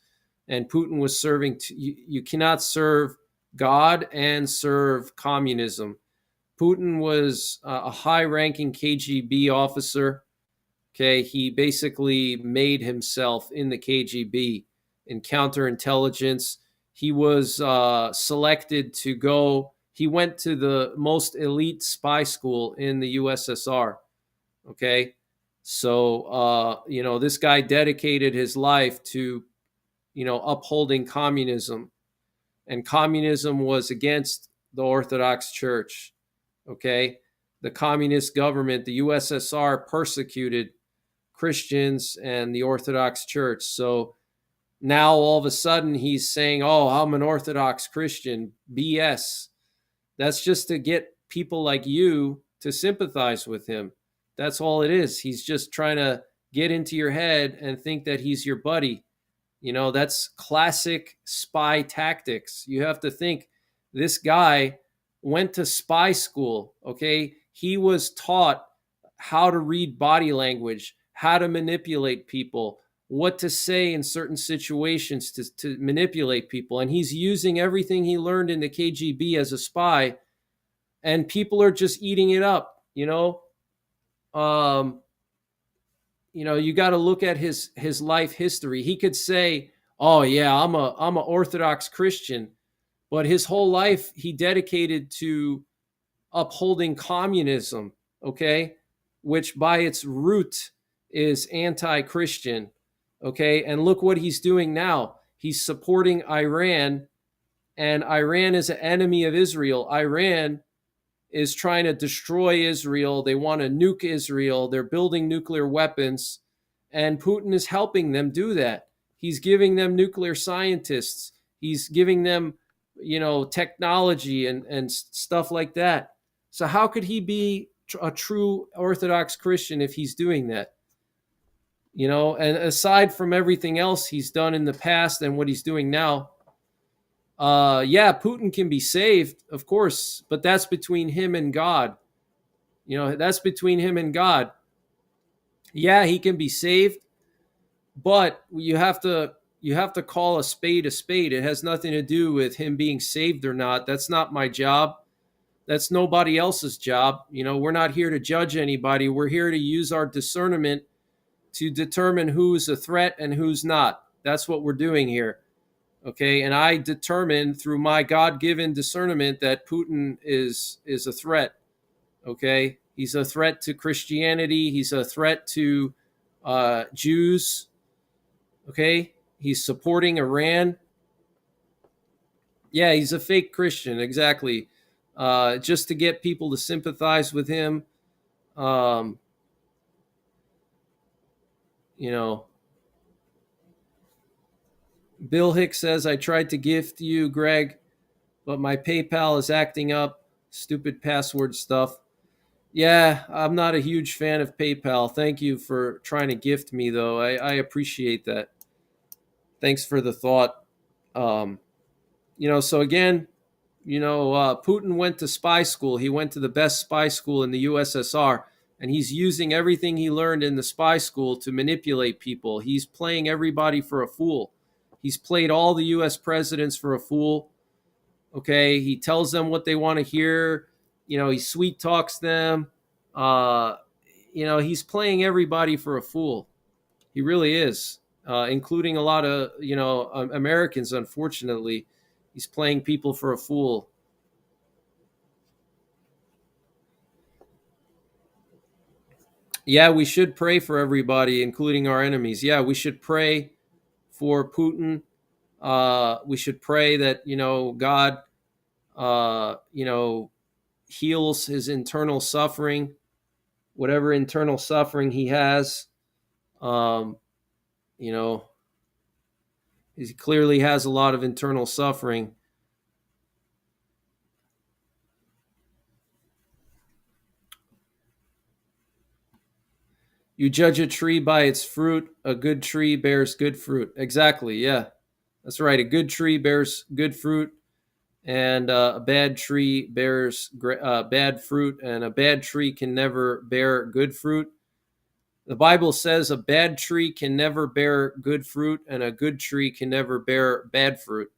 S1: And Putin was serving, you cannot serve God and serve communism. Putin was a high-ranking KGB officer. Okay, he basically made himself in the KGB in counterintelligence. He was selected to go. He went to the most elite spy school in the USSR. Okay, so this guy dedicated his life to upholding communism, and communism was against the Orthodox Church. Okay, the communist government, the USSR, persecuted Christians and the Orthodox Church. So now all of a sudden he's saying, oh, I'm an Orthodox Christian. BS. That's just to get people like you to sympathize with him. That's all it is. He's just trying to get into your head and think that he's your buddy. That's classic spy tactics. You have to think, this guy went to spy school, okay? He was taught how to read body language, how to manipulate people, what to say in certain situations to manipulate people. And he's using everything he learned in the KGB as a spy, and people are just eating it up, you got to look at his life history. He could say, oh yeah, I'm a Orthodox Christian, but his whole life he dedicated to upholding communism, okay, which by its root is anti-Christian, okay? And look what he's doing now. He's supporting Iran, and Iran is an enemy of Israel. Iran is trying to destroy Israel. They want to nuke Israel. They're building nuclear weapons, and Putin is helping them do that. He's giving them nuclear scientists. He's giving them technology and stuff like that. So how could he be a true Orthodox Christian if he's doing that? And aside from everything else he's done in the past and what he's doing now, yeah, Putin can be saved, of course, but that's between him and God. That's between him and God. Yeah, he can be saved, but you have to call a spade a spade. It has nothing to do with him being saved or not. That's not my job. That's nobody else's job. We're not here to judge anybody. We're here to use our discernment to determine who's a threat and who's not. That's what we're doing here. Okay, and I determine through my God-given discernment that Putin is a threat. Okay, he's a threat to Christianity. He's a threat to Jews. Okay, he's supporting Iran. Yeah, he's a fake Christian, exactly. Just to get people to sympathize with him. Um, you know, Bill Hicks says, I tried to gift you, Greg, but my PayPal is acting up. Stupid password stuff. Yeah, I'm not a huge fan of PayPal. Thank you for trying to gift me, though. I appreciate that. Thanks for the thought. So again, Putin went to spy school. He went to the best spy school in the USSR, and he's using everything he learned in the spy school to manipulate people. He's playing everybody for a fool. He's played all the US presidents for a fool. Okay, he tells them what they want to hear. He sweet talks them. He's playing everybody for a fool. He really is, including a lot of Americans. Unfortunately, he's playing people for a fool. Yeah, we should pray for everybody, including our enemies. Yeah, we should pray for Putin. We should pray that God, heals his internal suffering, whatever internal suffering he has. Um, you know, he clearly has a lot of internal suffering. You judge a tree by its fruit. A good tree bears good fruit. Exactly. Yeah, that's right. A good tree bears good fruit, and a bad tree bears bad fruit, and a bad tree can never bear good fruit. The Bible says a bad tree can never bear good fruit, and a good tree can never bear bad fruit.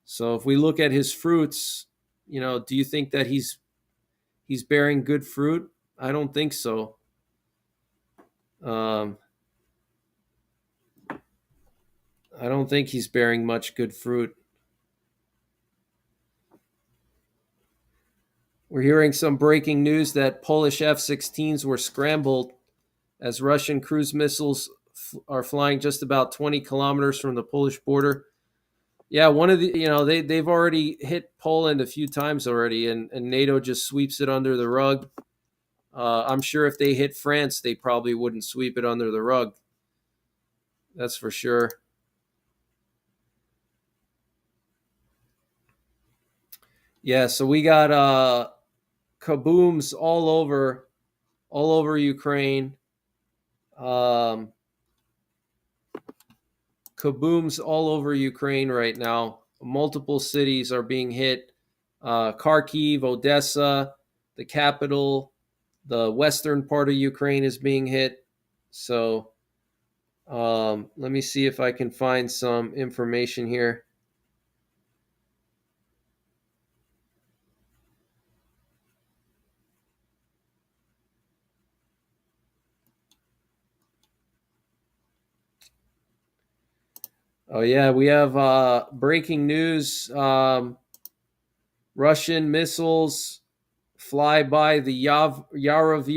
S1: So if we look at his fruits, do you think that he's bearing good fruit? I don't think so. I don't think he's bearing much good fruit. We're hearing some breaking news that Polish F-16s were scrambled as Russian cruise missiles are flying just about 20 kilometers from the Polish border. Yeah, one of the they've already hit Poland a few times already, and NATO just sweeps it under the rug. I'm sure if they hit France, they probably wouldn't sweep it under the rug. That's for sure. Yeah, so we got kabooms all over Ukraine. Kabooms all over Ukraine right now. Multiple cities are being hit. Kharkiv, Odessa, the capital, the western part of Ukraine is being hit. So let me see if I can find some information here. Oh yeah, we have breaking news. Russian missiles fly by the Yavoriv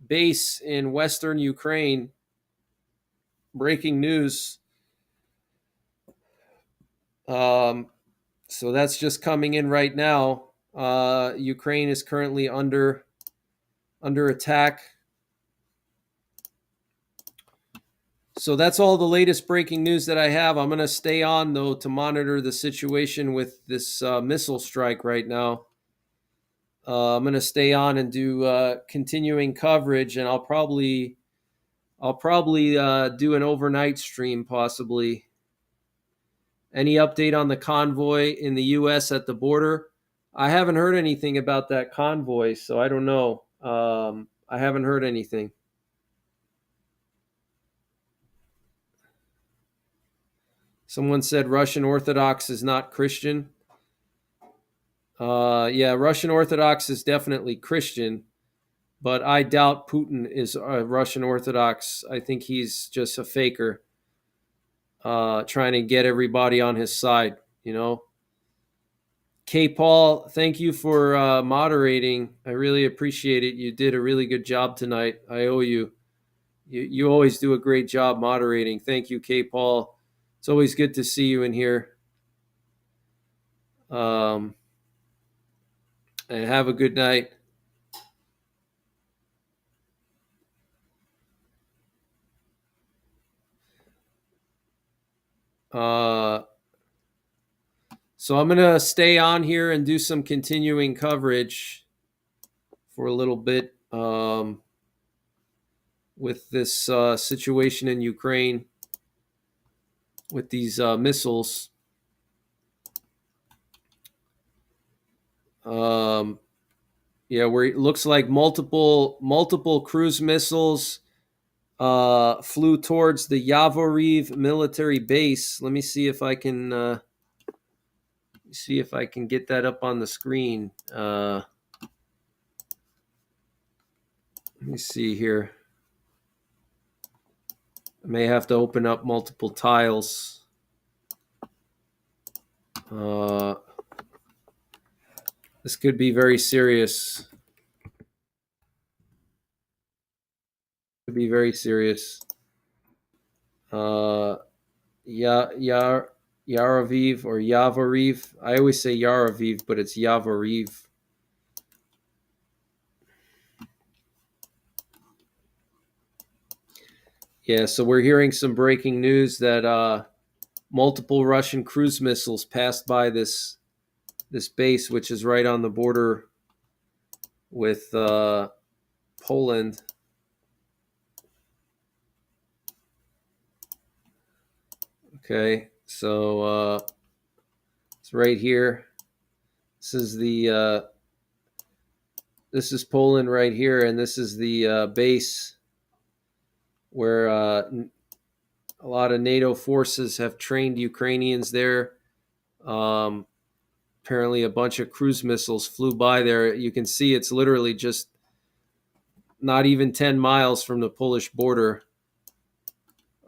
S1: base in western Ukraine. Breaking news. So that's just coming in right now. Ukraine is currently under attack. So that's all the latest breaking news that I have. I'm going to stay on, though, to monitor the situation with this missile strike right now. I'm going to stay on and do continuing coverage, and I'll probably do an overnight stream, possibly. Any update on the convoy in the U.S. at the border? I haven't heard anything about that convoy, so I don't know. I haven't heard anything. Someone said Russian Orthodox is not Christian. Yeah, Russian Orthodox is definitely Christian, but I doubt Putin is Russian Orthodox. I think he's just a faker, trying to get everybody on his side, you know. K. Paul, thank you for moderating. I really appreciate it. You did a really good job tonight. I owe you. You always do a great job moderating. Thank you, K. Paul. It's always good to see you in here. And have a good night. So I'm going to stay on here and do some continuing coverage for a little bit with this situation in Ukraine with these missiles. Yeah, where it looks like multiple cruise missiles flew towards the Yavoriv military base. Let me see if I can get that up on the screen. Let me see here. I may have to open up multiple tiles. This could be very serious. Could be very serious. Yaraviv or Yavoriv. I always say Yaraviv, but it's Yavoriv. Yeah, so we're hearing some breaking news that multiple Russian cruise missiles passed by this base, which is right on the border with Poland. Okay, so it's right here. This is Poland right here, and this is the base where a lot of NATO forces have trained Ukrainians there. Apparently, a bunch of cruise missiles flew by there. You can see it's literally just not even 10 miles from the Polish border.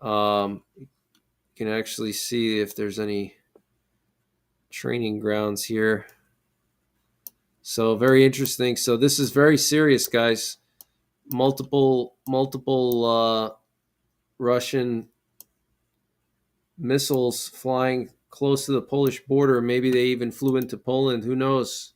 S1: You can actually see if there's any training grounds here. So very interesting. So this is very serious, guys. Multiple Russian missiles flying close to the Polish border. Maybe they even flew into Poland. Who knows?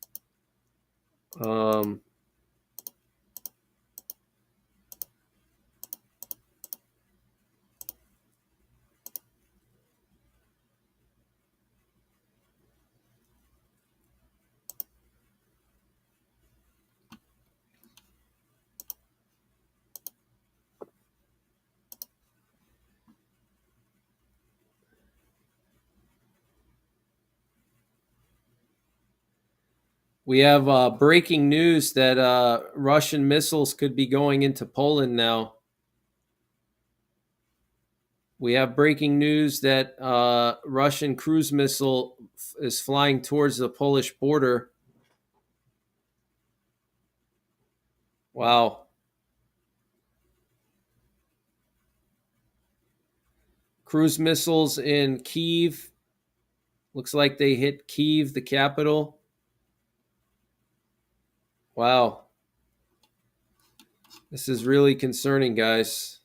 S1: We have breaking news that Russian missiles could be going into Poland now. We have breaking news that Russian cruise missile is flying towards the Polish border. Wow. Cruise missiles in Kyiv. Looks like they hit Kyiv, the capital. Wow. This is really concerning, guys.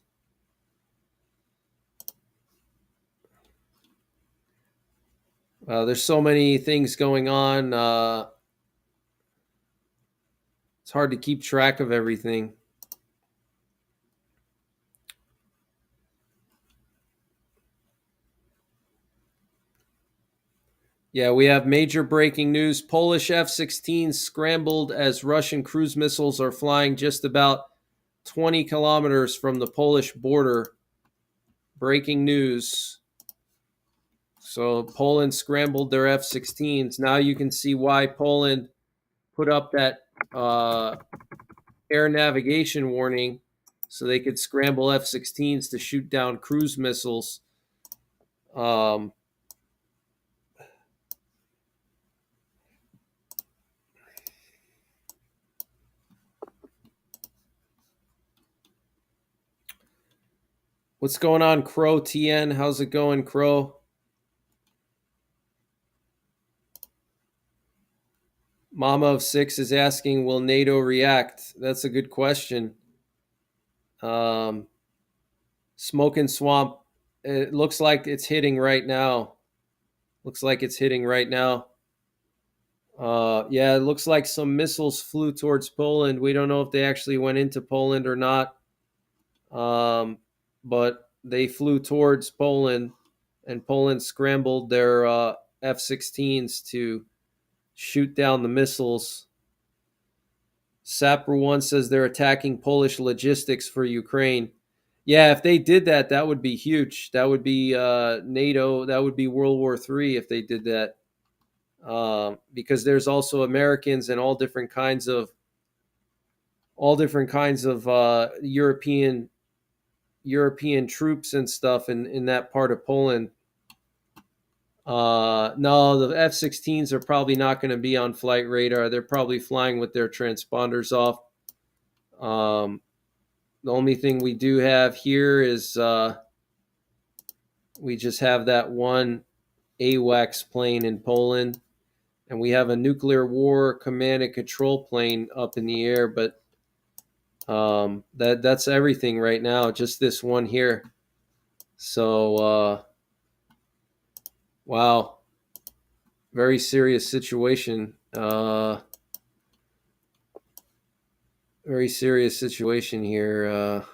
S1: There's so many things going on. It's hard to keep track of everything. Yeah, we have major breaking news. Polish F-16s scrambled as Russian cruise missiles are flying just about 20 kilometers from the Polish border. Breaking news. So Poland scrambled their F-16s. Now you can see why Poland put up that air navigation warning so they could scramble F-16s to shoot down cruise missiles. Um, what's going on, Crow TN? How's it going, Crow? Mama of Six is asking, will NATO react? That's a good question. Smoke and Swamp, it looks like it's hitting right now. Looks like it's hitting right now. Yeah, it looks like some missiles flew towards Poland. We don't know if they actually went into Poland or not. But they flew towards Poland, and Poland scrambled their F-16s to shoot down the missiles. Sapper One says they're attacking Polish logistics for Ukraine. Yeah, if they did that, that would be huge. That would be NATO. That would be World War III if they did that. Because there's also Americans and all different kinds of European troops and stuff in that part of Poland. No, the F-16s are probably not going to be on flight radar. They're probably flying with their transponders off. The only thing we do have here is we just have that one AWACS plane in Poland, and we have a nuclear war command and control plane up in the air. But that's everything right now. Just this one here. So wow, very serious situation. Very serious situation here.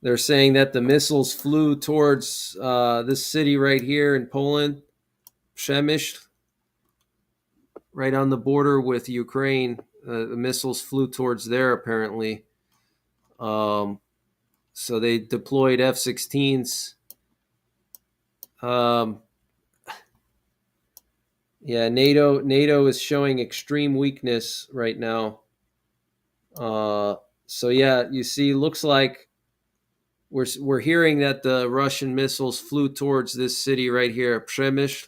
S1: They're saying that the missiles flew towards this city right here in Poland, Przemyśl, right on the border with Ukraine. The missiles flew towards there apparently. So they deployed F-16s. Yeah, NATO is showing extreme weakness right now. So yeah, you see, looks like we're hearing that the Russian missiles flew towards this city right here, Przemyśl.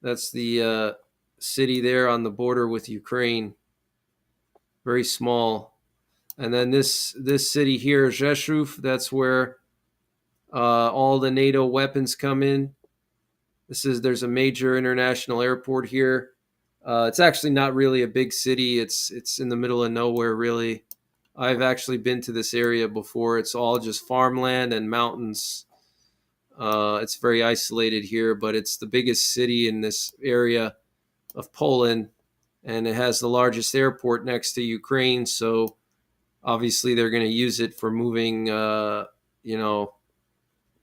S1: That's the city there on the border with Ukraine. Very small. And then this city here, Rzeszów, that's where all the NATO weapons come in. There's a major international airport here. It's actually not really a big city. It's in the middle of nowhere, really. I've actually been to this area before. It's all just farmland and mountains. It's very isolated here, but it's the biggest city in this area of Poland, and it has the largest airport next to Ukraine. So obviously, they're going to use it for moving,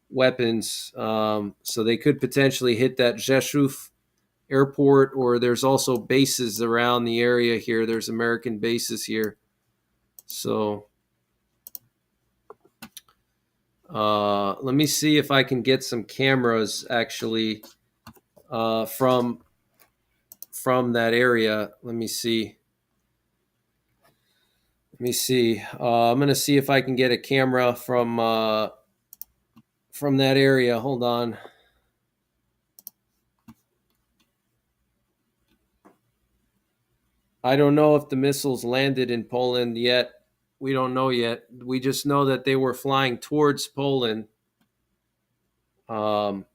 S1: weapons. So they could potentially hit that Rzeszów airport, or there's also bases around the area here. There's American bases here. So let me see if I can get some cameras actually from that area. Let me see. I'm gonna see if I can get a camera from that area. Hold on. I don't know if the missiles landed in Poland yet. We don't know yet. We just know that they were flying towards Poland. So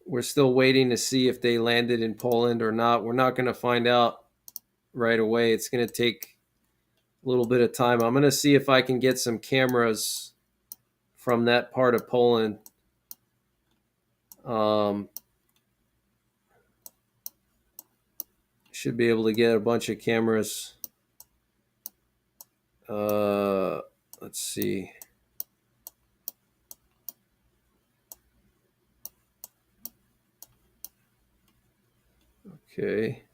S1: we're still waiting to see if they landed in Poland or not. We're not going to find out right away. It's going to take little bit of time. I'm going to see if I can get some cameras from that part of Poland. Should be able to get a bunch of cameras. Let's see. Okay.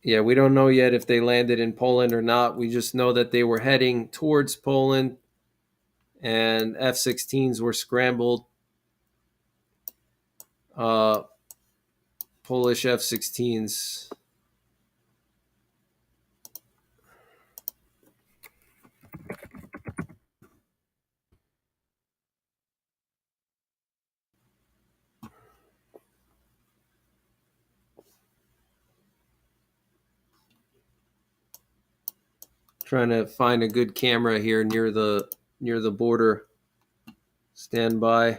S1: Yeah, we don't know yet if they landed in Poland or not. We just know that they were heading towards Poland and F-16s were scrambled. Polish F-16s. Trying to find a good camera here near the border. Stand by.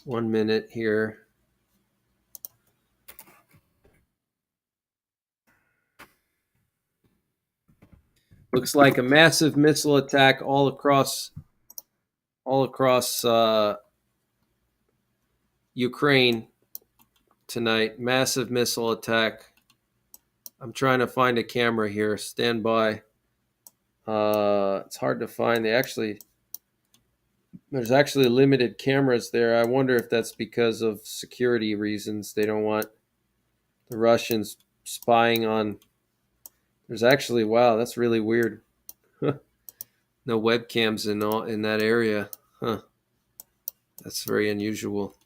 S1: 1 minute here. Looks like a massive missile attack all across Ukraine tonight. Massive missile attack. I'm trying to find a camera here. Stand by. It's hard to find. There's actually limited cameras there. I wonder if that's because of security reasons. They don't want the Russians spying on. There's actually, wow, that's really weird. No webcams in that area. Huh. That's very unusual.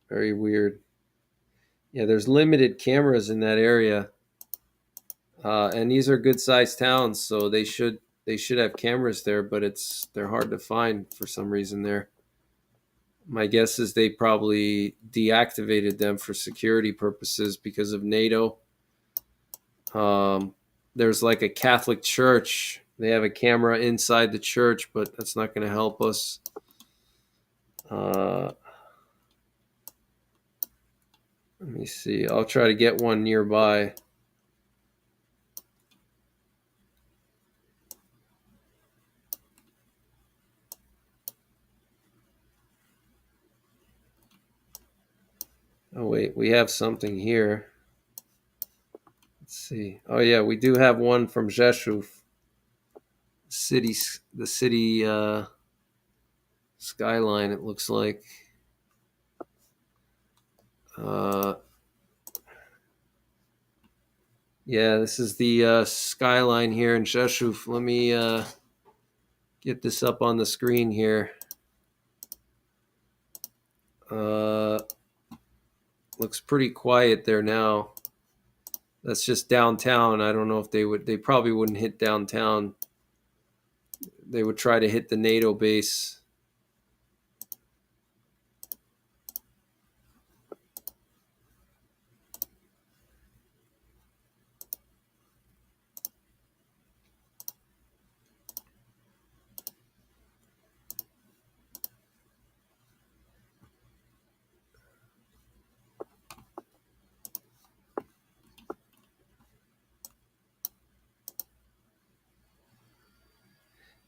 S1: Very weird. Yeah, there's limited cameras in that area, and these are good-sized towns, so they should have cameras there, but they're hard to find for some reason there. My guess is they probably deactivated them for security purposes because of NATO. There's like a Catholic church. They have a camera inside the church, but that's not going to help us. Let me see. I'll try to get one nearby. Oh, wait. We have something here. Let's see. Oh, yeah. We do have one from Rzeszów. The city skyline, it looks like. Yeah, this is the skyline here in Rzeszów. Let me get this up on the screen here. Looks pretty quiet there now. That's just downtown. I don't know if they probably wouldn't hit downtown. They would try to hit the NATO base.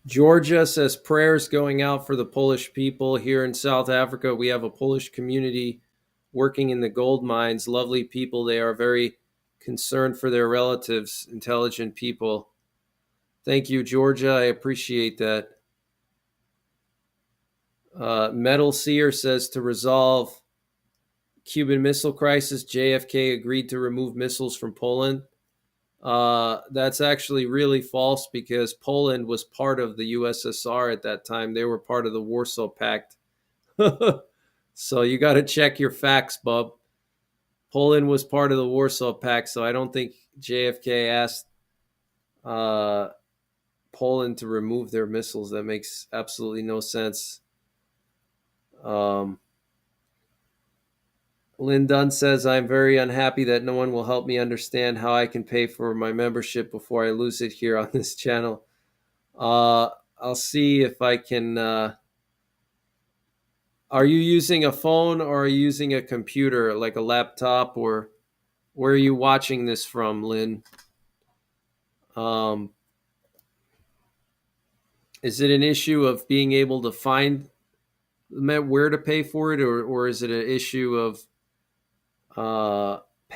S1: Georgia says prayers going out for the Polish people. Here in South Africa, we have a Polish community working in the gold mines. Lovely people. They are very concerned for their relatives, intelligent people. Thank you, Georgia. I appreciate that. Metal Seer says to resolve Cuban Missile Crisis, JFK agreed to remove missiles from Poland. That's actually really false because Poland was part of the USSR at that time. They were part of the Warsaw Pact. So you got to check your facts, bub. Poland was part of the Warsaw Pact, so I don't think JFK asked Poland to remove their missiles. That makes absolutely no sense. Lynn Dunn says, I'm very unhappy that no one will help me understand how I can pay for my membership before I lose it here on this channel. I'll see if I can. Are you using a phone or are you using a computer, like a laptop, or where are you watching this from, Lynn? Um, is it an issue of being able to find where to pay for it, or is it an issue of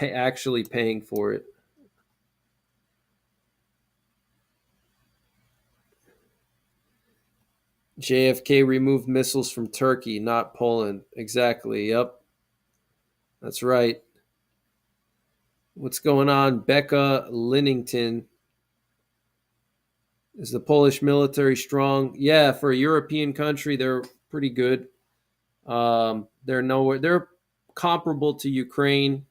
S1: actually paying for it? JFK removed missiles from Turkey, not Poland. Exactly. Yep. That's right. What's going on? Becca Linnington. Is the Polish military strong? Yeah, for a European country, they're pretty good. They're nowhere. They're comparable to Ukraine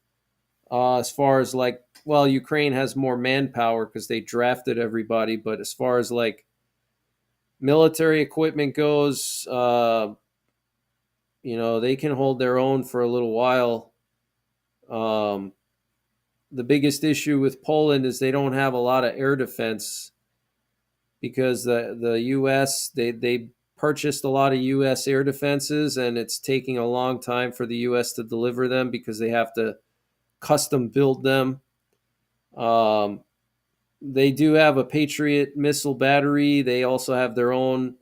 S1: as far as like, well, Ukraine has more manpower because they drafted everybody. But as far as like military equipment goes, they can hold their own for a little while. Um, the biggest issue with Poland is they don't have a lot of air defense because the U.S. they purchased a lot of U.S. air defenses, and it's taking a long time for the U.S. to deliver them because they have to custom build them. Um, they do have a Patriot missile battery. They also have their own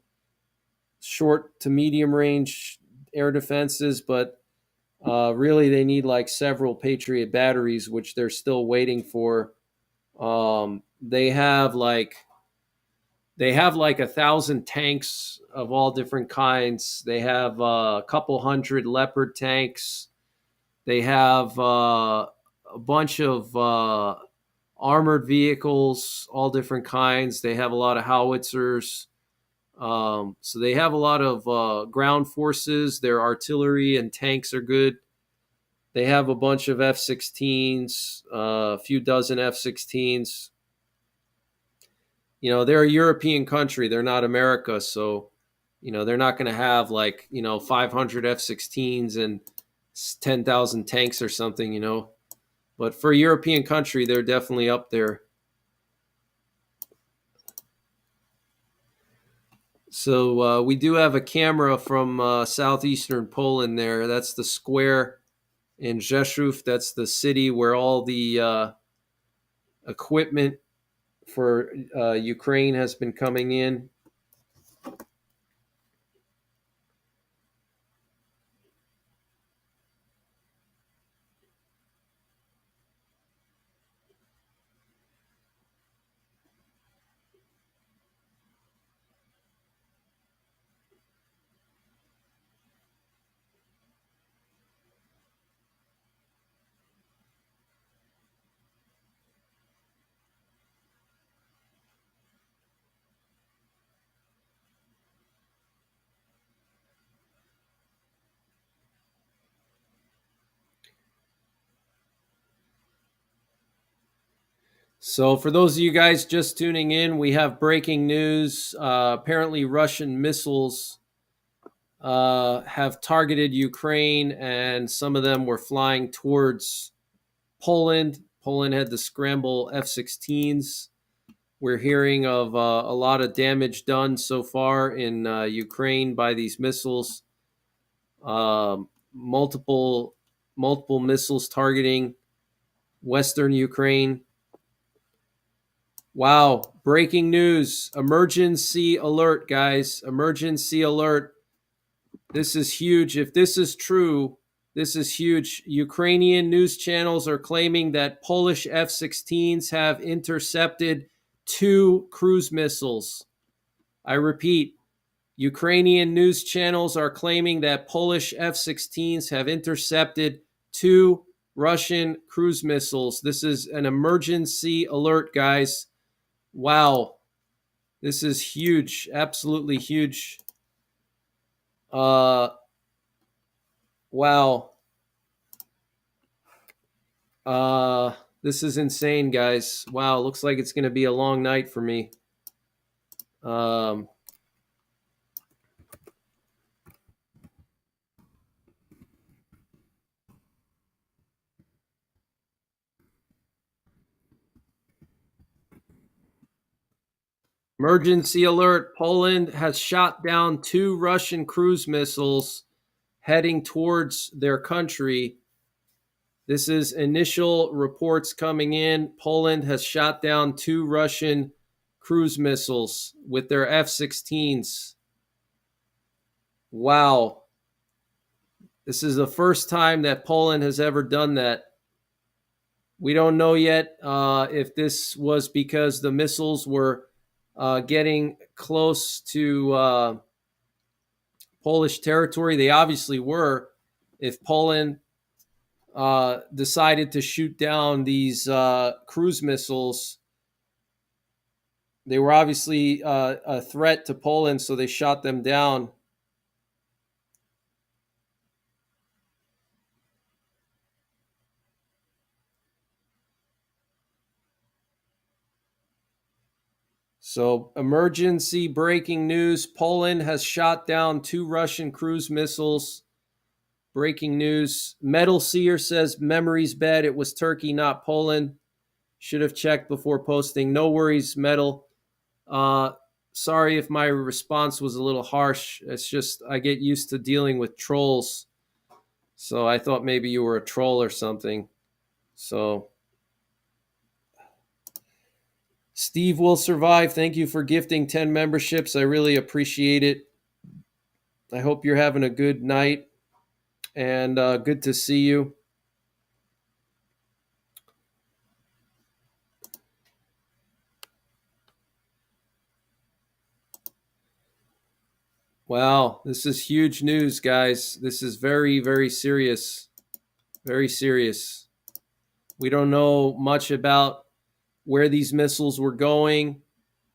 S1: short to medium range air defenses, but really they need like several Patriot batteries, which they're still waiting for. They have like 1,000 tanks of all different kinds. They have a couple hundred Leopard tanks. They have a bunch of armored vehicles, all different kinds. They have a lot of howitzers. So they have a lot of ground forces. Their artillery and tanks are good. They have a bunch of F-16s, a few dozen F-16s. They're a European country. They're not America. So, they're not going to have like, 500 F-16s and 10,000 tanks or something. But for a European country, they're definitely up there. So we do have a camera from southeastern Poland there. That's the square in Rzeszów. That's the city where all the equipment for Ukraine has been coming in. So, for those of you guys just tuning in, we have breaking news. Apparently, Russian missiles have targeted Ukraine, and some of them were flying towards Poland. Poland had to scramble F-16s. We're hearing of a lot of damage done so far in Ukraine by these missiles. Multiple missiles targeting Western Ukraine. Wow, breaking news. Emergency alert, guys. Emergency alert. This is huge. If this is true, this is huge. Ukrainian news channels are claiming that Polish F-16s have intercepted 2 cruise missiles. I repeat, Ukrainian news channels are claiming that Polish F-16s have intercepted 2 Russian cruise missiles. This is an emergency alert, guys. Wow. This is huge. Absolutely huge. Wow. This is insane, guys. Wow, looks like it's going to be a long night for me. Emergency alert. Poland has shot down 2 Russian cruise missiles heading towards their country. This is initial reports coming in. Poland has shot down 2 Russian cruise missiles with their F-16s. Wow. This is the first time that Poland has ever done that. We don't know yet if this was because the missiles were getting close to Polish territory. They obviously were. If Poland decided to shoot down these cruise missiles, they were obviously a threat to Poland, so they shot them down. So, emergency breaking news. Poland has shot down 2 Russian cruise missiles. Breaking news. Metal Seer says, memory's bad. It was Turkey, not Poland. Should have checked before posting. No worries, Metal. Sorry if my response was a little harsh. It's just I get used to dealing with trolls. So I thought maybe you were a troll or something. So Steve will survive. Thank you for gifting 10 memberships. I really appreciate it. I hope you're having a good night and good to see you. Wow, this is huge news, guys. This is very, very serious. Very serious. We don't know much about where these missiles were going.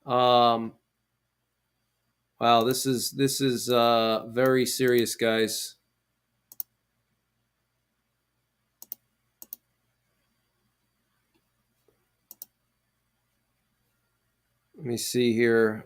S1: Wow, this is very serious, guys. Let me see here.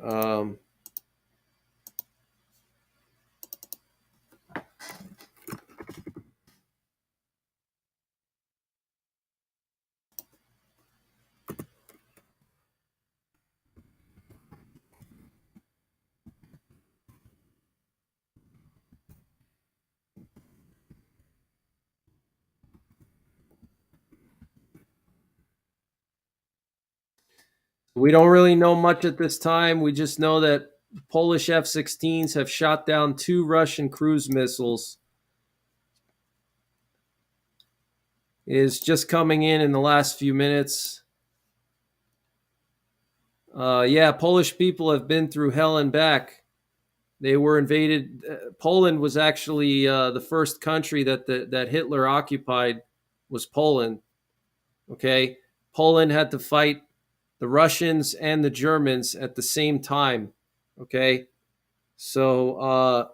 S1: We don't really know much at this time. We just know that Polish F-16s have shot down 2 Russian cruise missiles. It is just coming in the last few minutes. Yeah, Polish people have been through hell and back. They were invaded. Poland was actually the first country that Hitler occupied was Poland. Okay, Poland had to fight the Russians and the Germans at the same time. Okay, so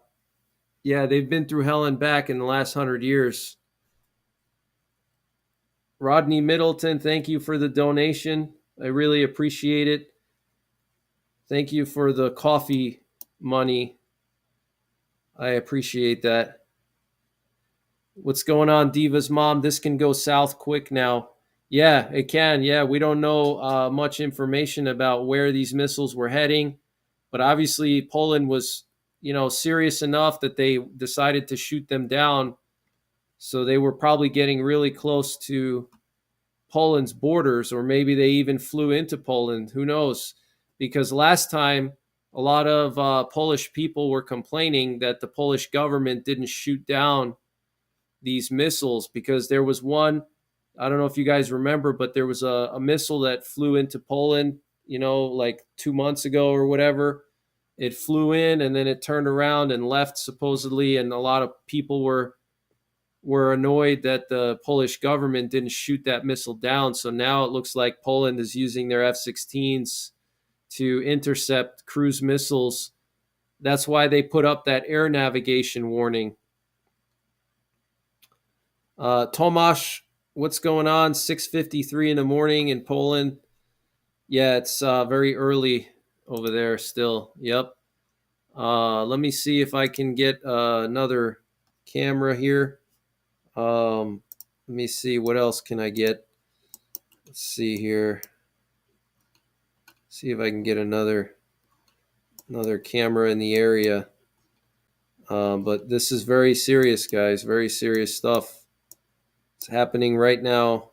S1: yeah, they've been through hell and back in the last 100 years. Rodney Middleton, thank you for the donation. I really appreciate it. Thank you for the coffee money. I appreciate that. What's going on, Diva's mom? This can go south quick now. Yeah, it can. Yeah, we don't know much information about where these missiles were heading, but obviously Poland was, serious enough that they decided to shoot them down. So they were probably getting really close to Poland's borders, or maybe they even flew into Poland. Who knows? Because last time, a lot of Polish people were complaining that the Polish government didn't shoot down these missiles because there was one. I don't know if you guys remember, but there was a missile that flew into Poland, like 2 months ago or whatever. It flew in and then it turned around and left supposedly, and a lot of people were annoyed that the Polish government didn't shoot that missile down. So now it looks like Poland is using their F-16s to intercept cruise missiles. That's why they put up that air navigation warning. Tomasz, what's going on? 6:53 in the morning in Poland. Yeah, it's very early over there still. Yep. Let me see if I can get another camera here. Let me see, what else can I get? Let's see here. See if I can get another another camera in the area. But this is very serious, guys. Very serious stuff. It's happening right now.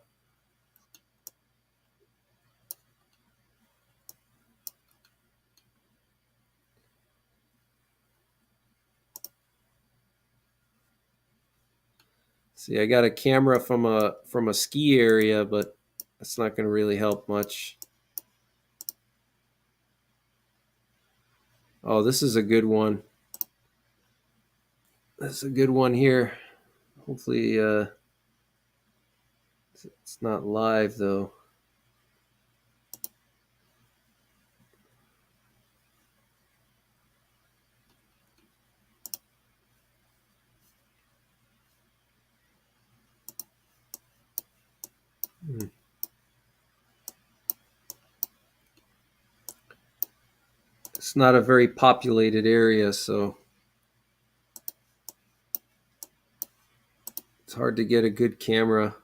S1: See, I got a camera from a ski area, but that's not going to really help much. Oh, this is a good one. That's a good one here. Hopefully, it's not live though. It's not a very populated area, so it's hard to get a good camera.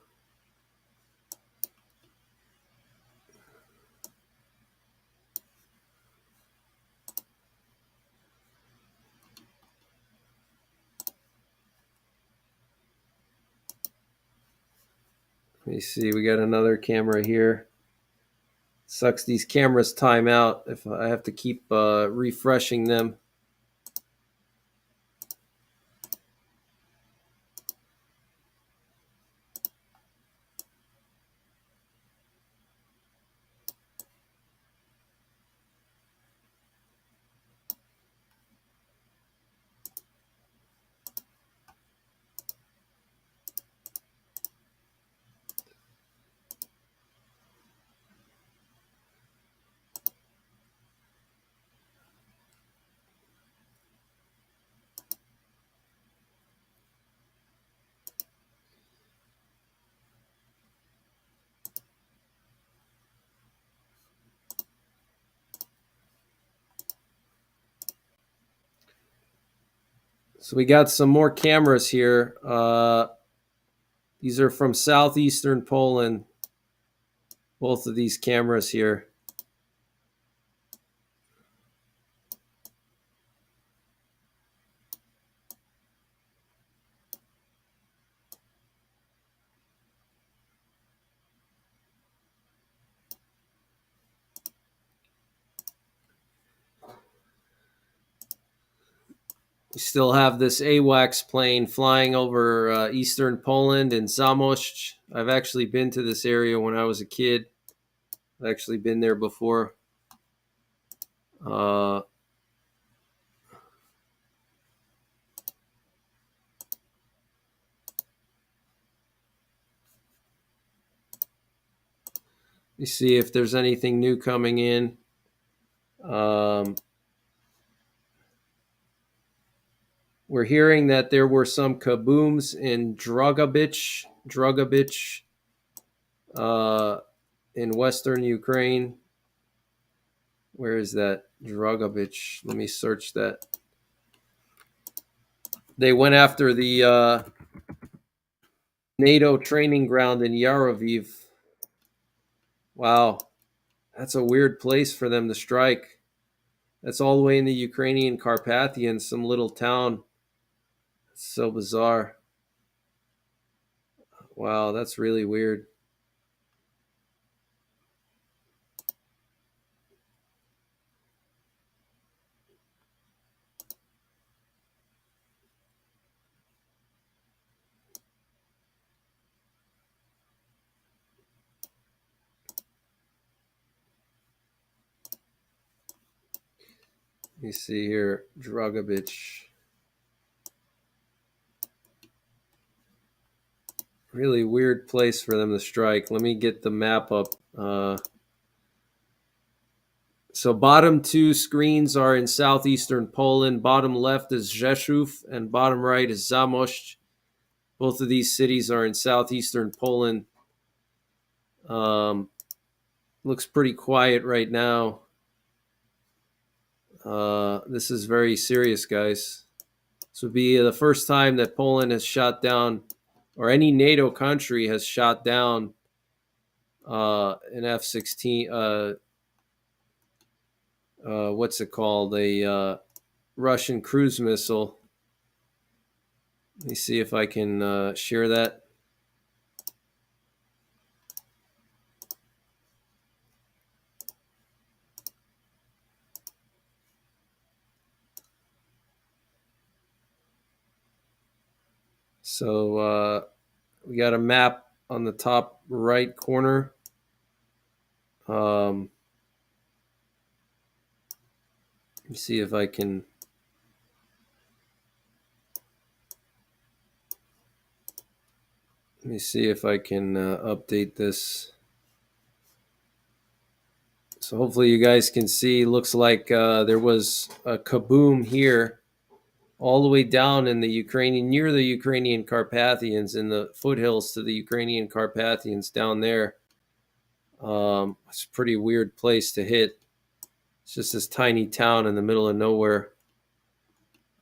S1: Let me see. We got another camera here. Sucks these cameras time out if I have to keep refreshing them. So we got some more cameras here. These are from southeastern Poland. Both of these cameras here. We still have this AWACS plane flying over eastern Poland and Zamość. I've actually been to this area when I was a kid. I've actually been there before. You see if there's anything new coming in. We're hearing that there were some kabooms in Drogobich, in western Ukraine. Where is that? Drogobich. Let me search that. They went after the NATO training ground in Yaroviv. Wow. That's a weird place for them to strike. That's all the way in the Ukrainian Carpathians, some little town. It's so bizarre. Wow, that's really weird. Let me see here. Drogobich. Really weird place for them to strike. Let me get the map up. So bottom two screens are in southeastern Poland. Bottom left is Rzeszów, and bottom right is Zamość. Both of these cities are in southeastern Poland. Looks pretty quiet right now. This is very serious, guys. This would be the first time that Poland has shot down, or any NATO country has shot down an F-16, what's it called? A Russian cruise missile. Let me see if I can share that. So we got a map on the top right corner. Let me see if I can. Let me see if I can update this. So hopefully you guys can see. Looks like there was a kaboom here, all the way down in the Ukrainian, near the Ukrainian Carpathians, in the foothills to the Ukrainian Carpathians down there. It's a pretty weird place to hit. It's just this tiny town in the middle of nowhere.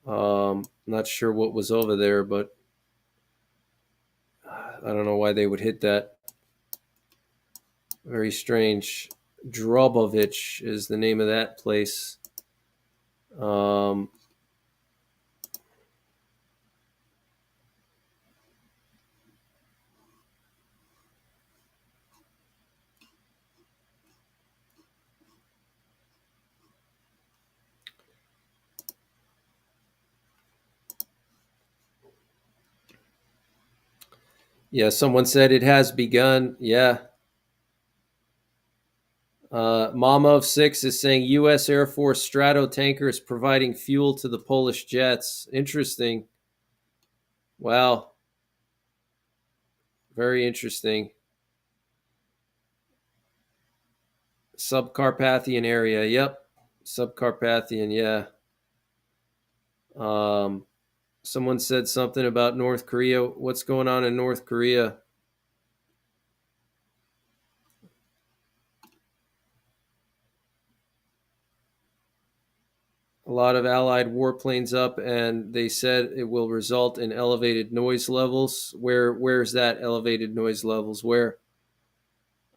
S1: Not sure what was over there, but I don't know why they would hit that. Very strange. Drobovich is the name of that place. Yeah, someone said it has begun. Yeah. Mama of Six is saying U.S. Air Force Strato tanker is providing fuel to the Polish jets. Interesting. Wow. Very interesting. Subcarpathian area. Yep. Subcarpathian. Yeah. Someone said something about North Korea. What's going on in North Korea? A lot of Allied warplanes up, and they said it will result in elevated noise levels. Where's that elevated noise levels? Where?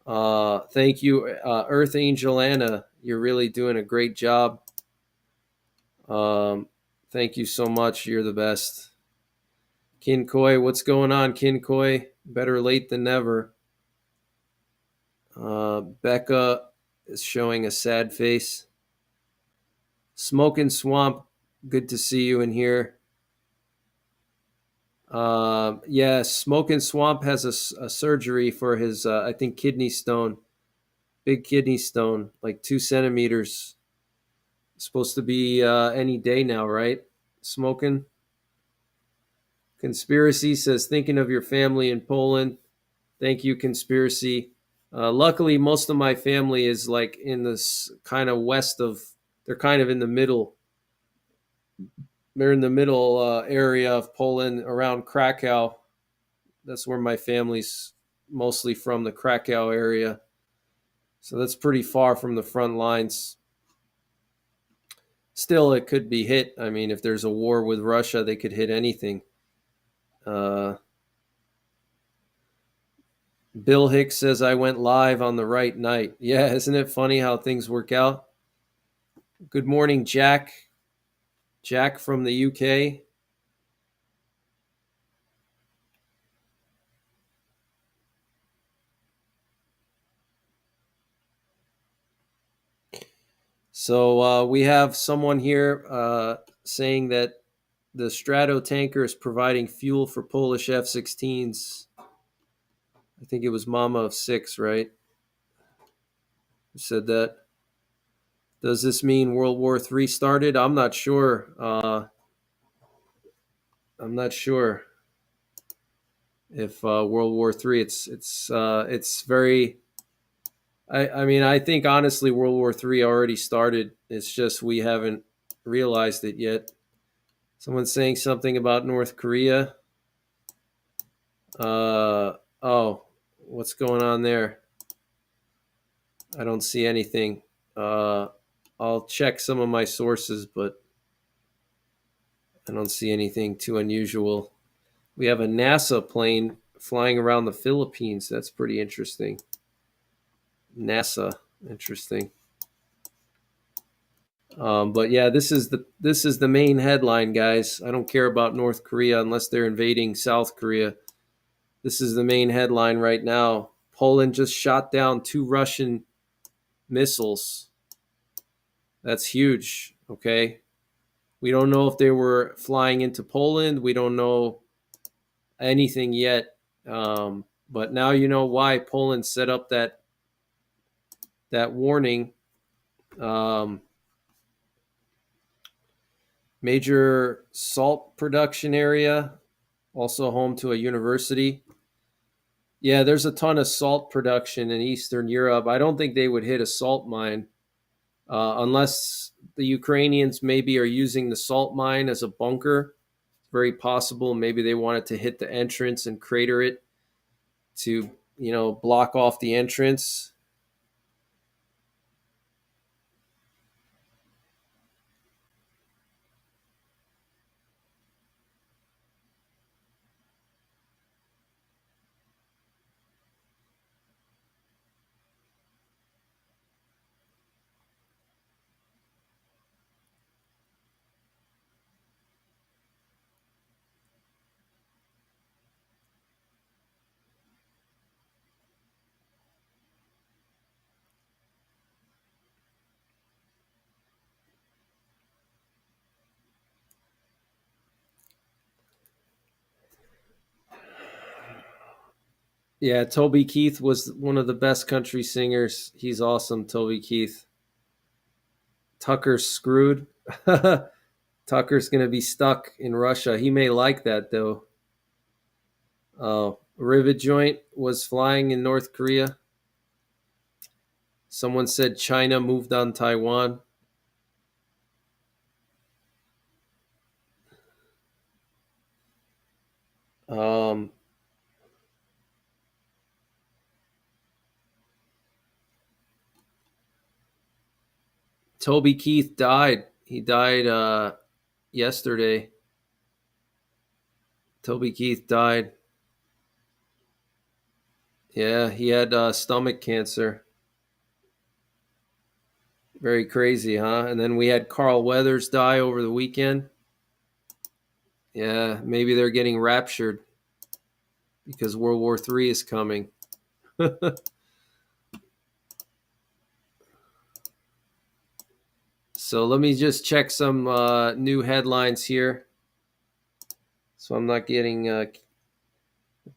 S1: Thank you, Earth Angel Anna. You're really doing a great job. Thank you so much. You're the best. Kinkoi, what's going on, Kinkoi? Better late than never. Becca is showing a sad face. Smoking Swamp, good to see you in here. Yeah, Smoking Swamp has a surgery for his, I think, kidney stone. Big kidney stone, like 2 centimeters. Supposed to be any day now, right? Smoking. Conspiracy says, thinking of your family in Poland. Thank you, Conspiracy. Luckily, most of my family is like in this kind of west of, they're kind of in the middle. They're in the middle area of Poland around Krakow. That's where my family's mostly from, the Krakow area. So that's pretty far from the front lines. Still, it could be hit. I mean, if there's a war with Russia, they could hit anything. Bill Hicks says, I went live on the right night. Yeah, isn't it funny how things work out? Good morning, Jack. Jack from the UK. So we have someone here saying that the Strato tanker is providing fuel for Polish F-16s. I think it was Mama of Six, right? Who said that? Does this mean World War III started? I'm not sure. I'm not sure if World War III. It's very. I mean, I think honestly, World War III already started. It's just we haven't realized it yet. Someone's saying something about North Korea. Oh, what's going on there? I don't see anything. I'll check some of my sources, but I don't see anything too unusual. We have a NASA plane flying around the Philippines. That's pretty interesting. NASA, interesting. But yeah, this is the main headline, guys. I don't care about North Korea unless they're invading South Korea. This is the main headline right now. Poland just shot down 2 Russian missiles. That's huge. Okay, we don't know if they were flying into Poland. We don't know anything yet. But now you know why Poland set up that warning. Um, Major salt production area, also home to a university. Yeah, there's a ton of salt production in Eastern Europe. I don't think they would hit a salt mine unless the Ukrainians maybe are using the salt mine as a bunker. It's very possible. Maybe they wanted to hit the entrance and crater it to, block off the entrance. Yeah, Toby Keith was one of the best country singers. He's awesome, Toby Keith. Tucker's screwed. Tucker's going to be stuck in Russia. He may like that, though. Rivet Joint was flying in North Korea. Someone said China moved on Taiwan. Um, Toby Keith died. He died yesterday. Toby Keith died. Yeah, he had stomach cancer. Very crazy, huh? And then we had Carl Weathers die over the weekend. Yeah, maybe they're getting raptured because World War III is coming. So let me just check some new headlines here. So I'm not getting.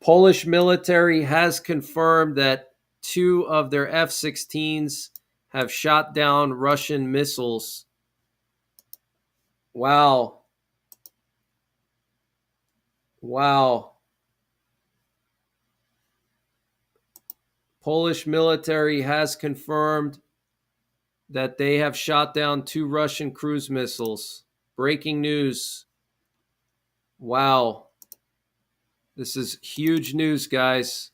S1: Polish military has confirmed that 2 of their F-16s have shot down Russian missiles. Wow. Wow. Polish military has confirmed that they have shot down 2 Russian cruise missiles. Breaking news. Wow. This is huge news, guys.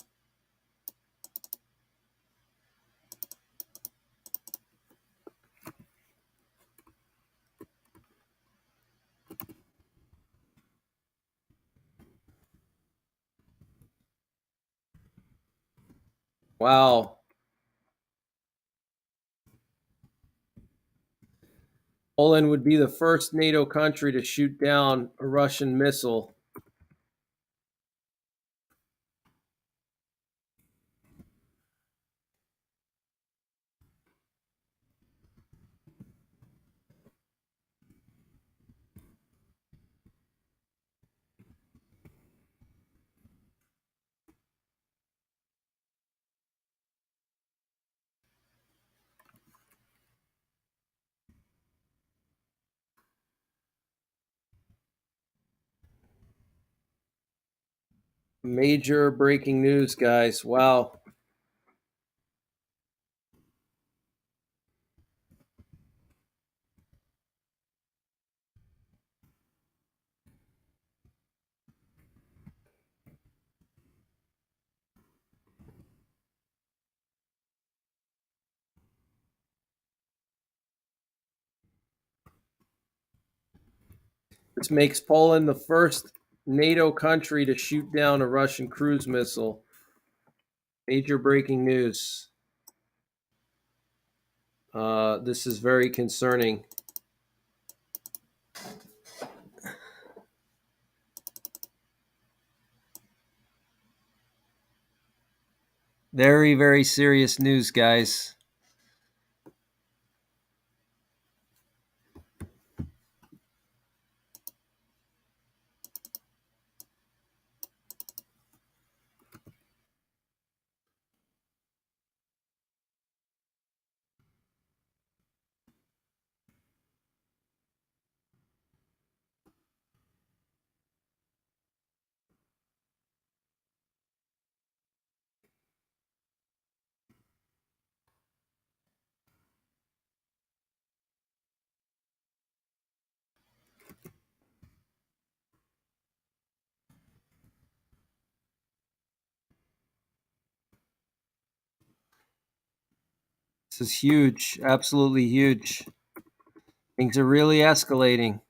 S1: Wow. Poland would be the first NATO country to shoot down a Russian missile. Major breaking news, guys. Wow. This makes Poland the first NATO country to shoot down a Russian cruise missile. Major breaking news. This is very concerning. Very, very serious news, guys. This is huge, absolutely huge. Things are really escalating.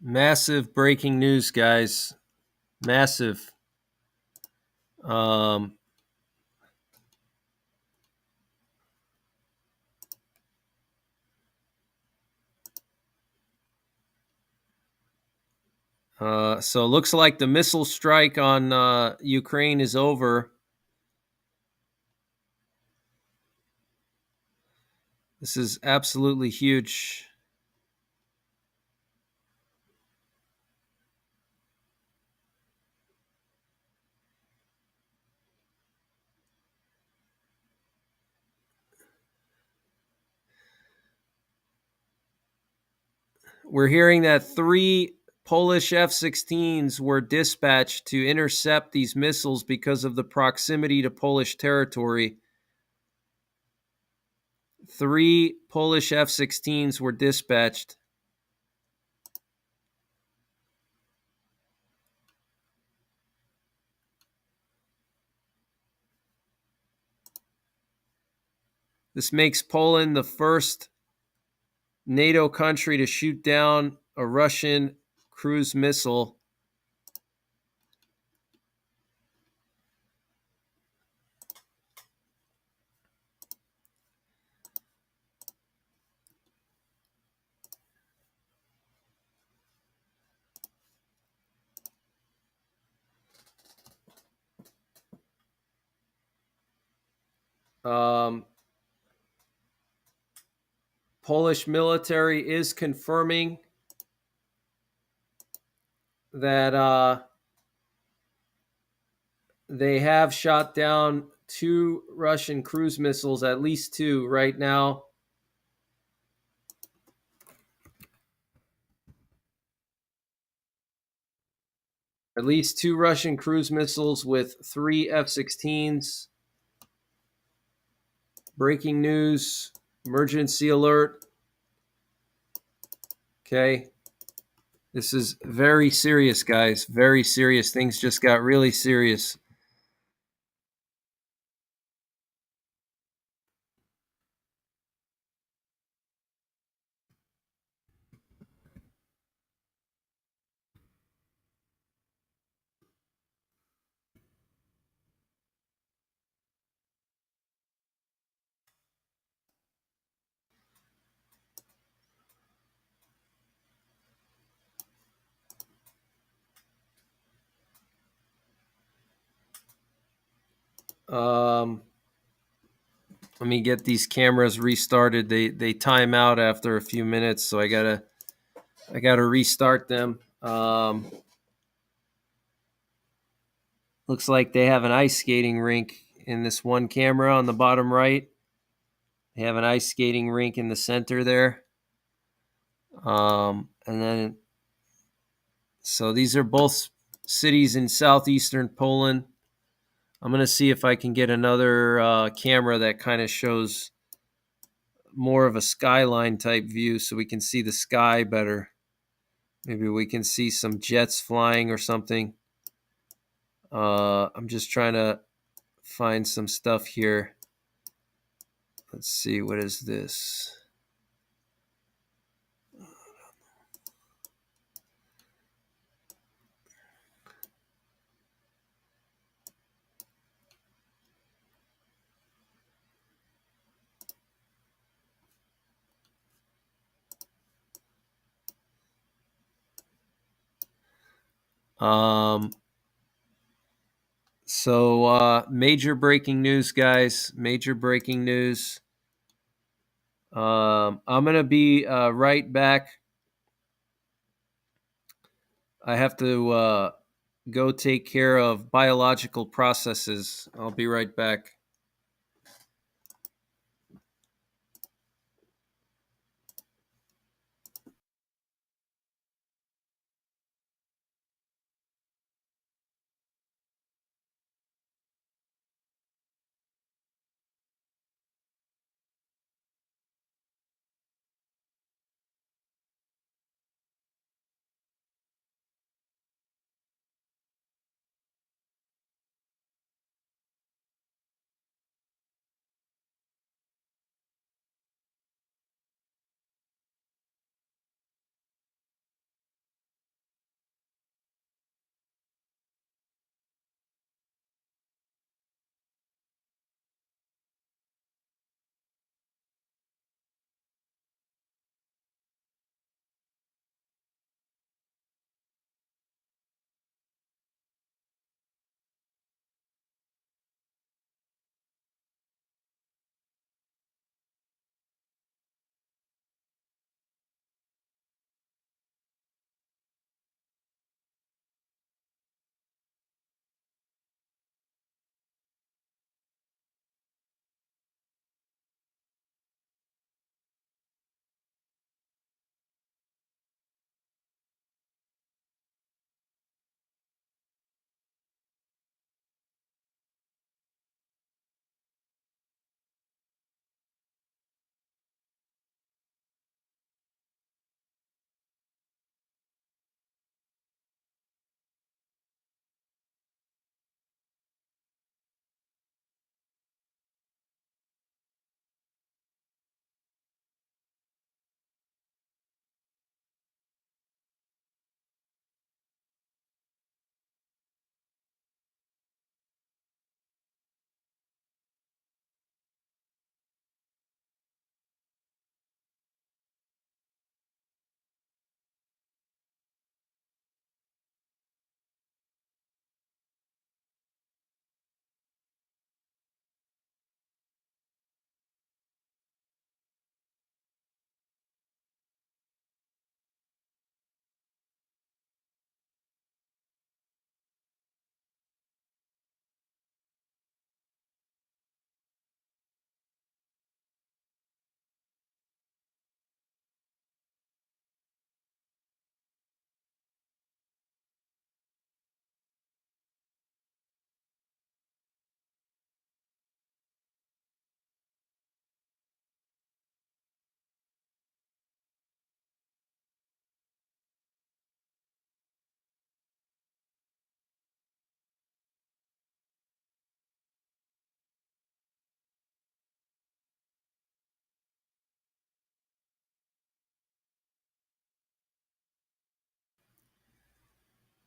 S1: Massive breaking news, guys. Massive. Um, so it looks like the missile strike on Ukraine is over. This is absolutely huge. We're hearing that 3 Polish F-16s were dispatched to intercept these missiles because of the proximity to Polish territory. 3 Polish F-16s were dispatched. This makes Poland the first NATO country to shoot down a Russian cruise missile. Polish military is confirming that they have shot down 2 Russian cruise missiles, at least 2 right now. At least 2 Russian cruise missiles with 3 F-16s. Breaking news, emergency alert. Okay. This is very serious, guys. Very serious. Things just got really serious. Let me get these cameras restarted. They time out after a few minutes, so I gotta restart them. Looks like they have an ice skating rink in this one camera on the bottom right. They have an ice skating rink in the center there. And then, so these are both cities in southeastern Poland. I'm going to see if I can get another camera that kind of shows more of a skyline type view so we can see the sky better. Maybe we can see some jets flying or something. I'm just trying to find some stuff here. Let's see, what is this? Major breaking news, guys. Major breaking news. I'm going to be right back. I have to go take care of biological processes. I'll be right back.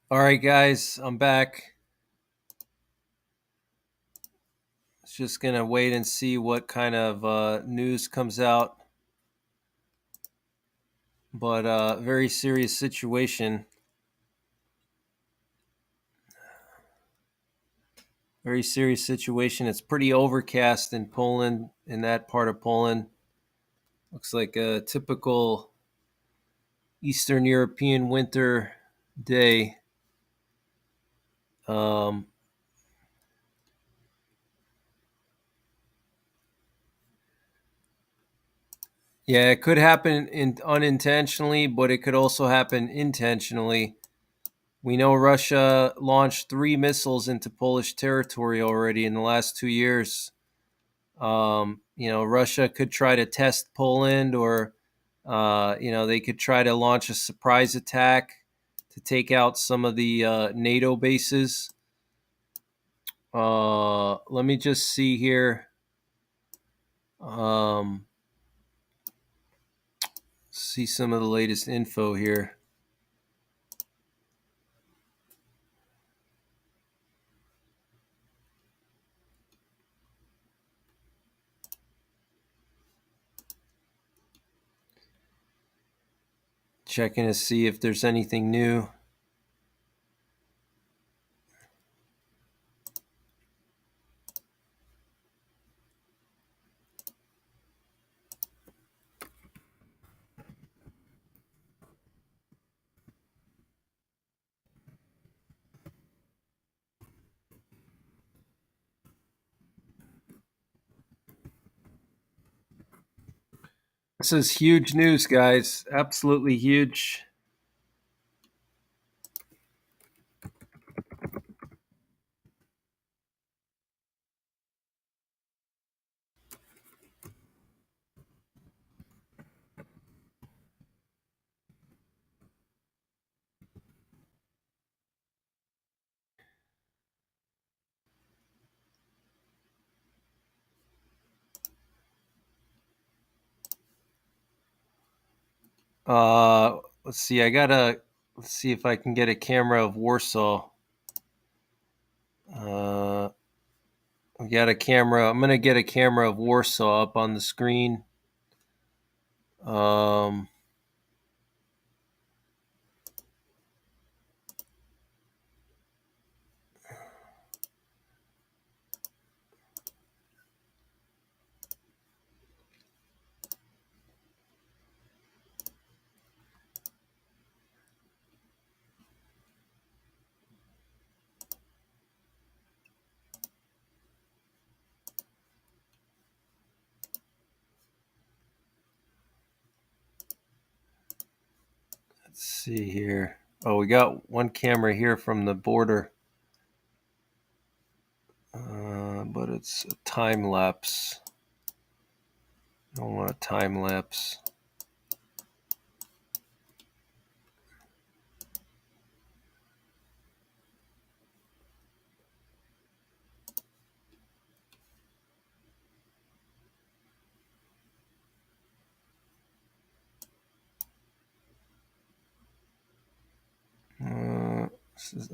S1: All right, guys, I'm back. Just going to wait and see what kind of news comes out. But very serious situation. Very serious situation. It's pretty overcast in Poland, in that part of Poland. Looks like a typical Eastern European winter day. Um, yeah, it could happen unintentionally, but it could also happen intentionally. We know Russia launched 3 missiles into Polish territory already in the last 2 years. Russia could try to test Poland, or they could try to launch a surprise attack to take out some of the NATO bases. Let me just see here. See some of the latest info here. Checking to see if there's anything new. This is huge news, guys. Absolutely huge. Let's see. Let's see if I can get a camera of Warsaw. We got a camera. I'm gonna get a camera of Warsaw up on the screen. Um, let's see here. Oh, we got one camera here from the border, but it's a time lapse. I don't want a time lapse.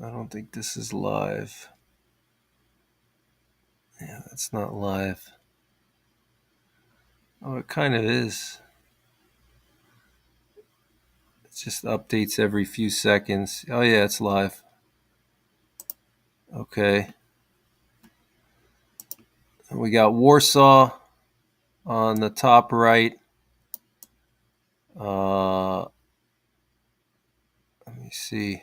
S1: I don't think this is live. Yeah, that's not live. Oh, it kind of is. It just updates every few seconds. Oh, yeah, it's live. Okay. We got Warsaw on the top right. Let me see.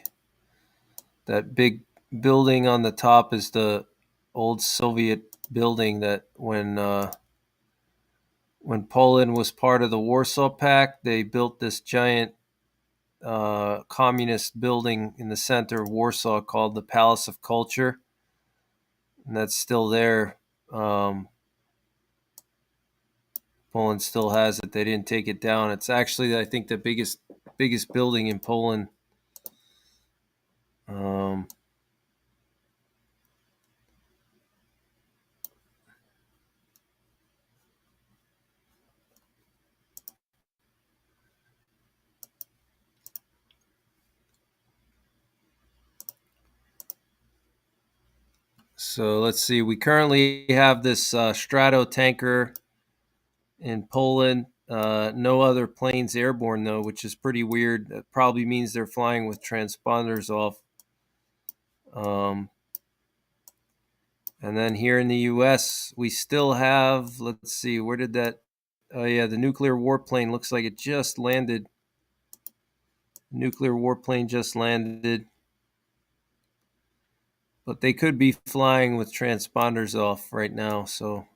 S1: That big building on the top is the old Soviet building that when Poland was part of the Warsaw Pact, they built this giant communist building in the center of Warsaw called the Palace of Culture, and that's still there. Poland still has it. They didn't take it down. It's actually, I think, the biggest building in Poland. Um, so let's see. We currently have this Strato tanker in Poland. No other planes airborne though, which is pretty weird. That probably means they're flying with transponders off. Um, and then here in the U.S., we still have. Let's see, where did that? Oh yeah, the nuclear warplane looks like it just landed. Nuclear warplane just landed, but they could be flying with transponders off right now. So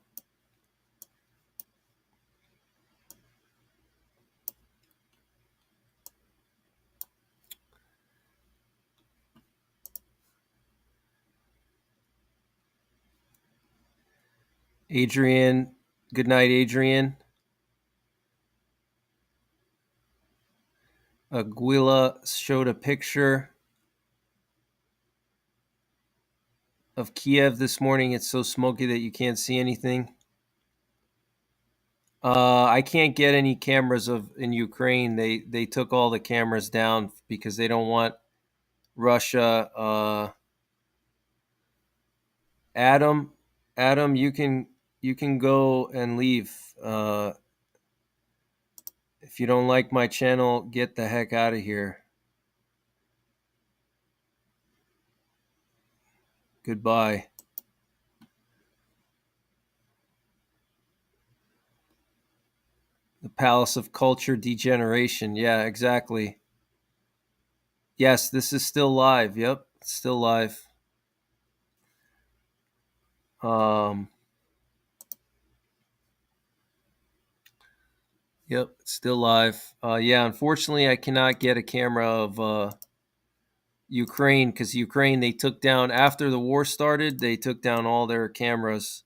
S1: Adrian, Good night, Adrian. Aguila showed a picture of Kiev this morning. It's so smoky that you can't see anything. I can't get any cameras of in Ukraine. They took all the cameras down because they don't want Russia. Adam, Adam, you can go and leave. If you don't like my channel, get the heck out of here. Goodbye. The Palace of Culture Degeneration. Yeah, exactly. Yes, this is still live. Yep, it's still live. Um, yep, it's still live. Yeah, unfortunately, I cannot get a camera of Ukraine because Ukraine they took down after the war started. They took down all their cameras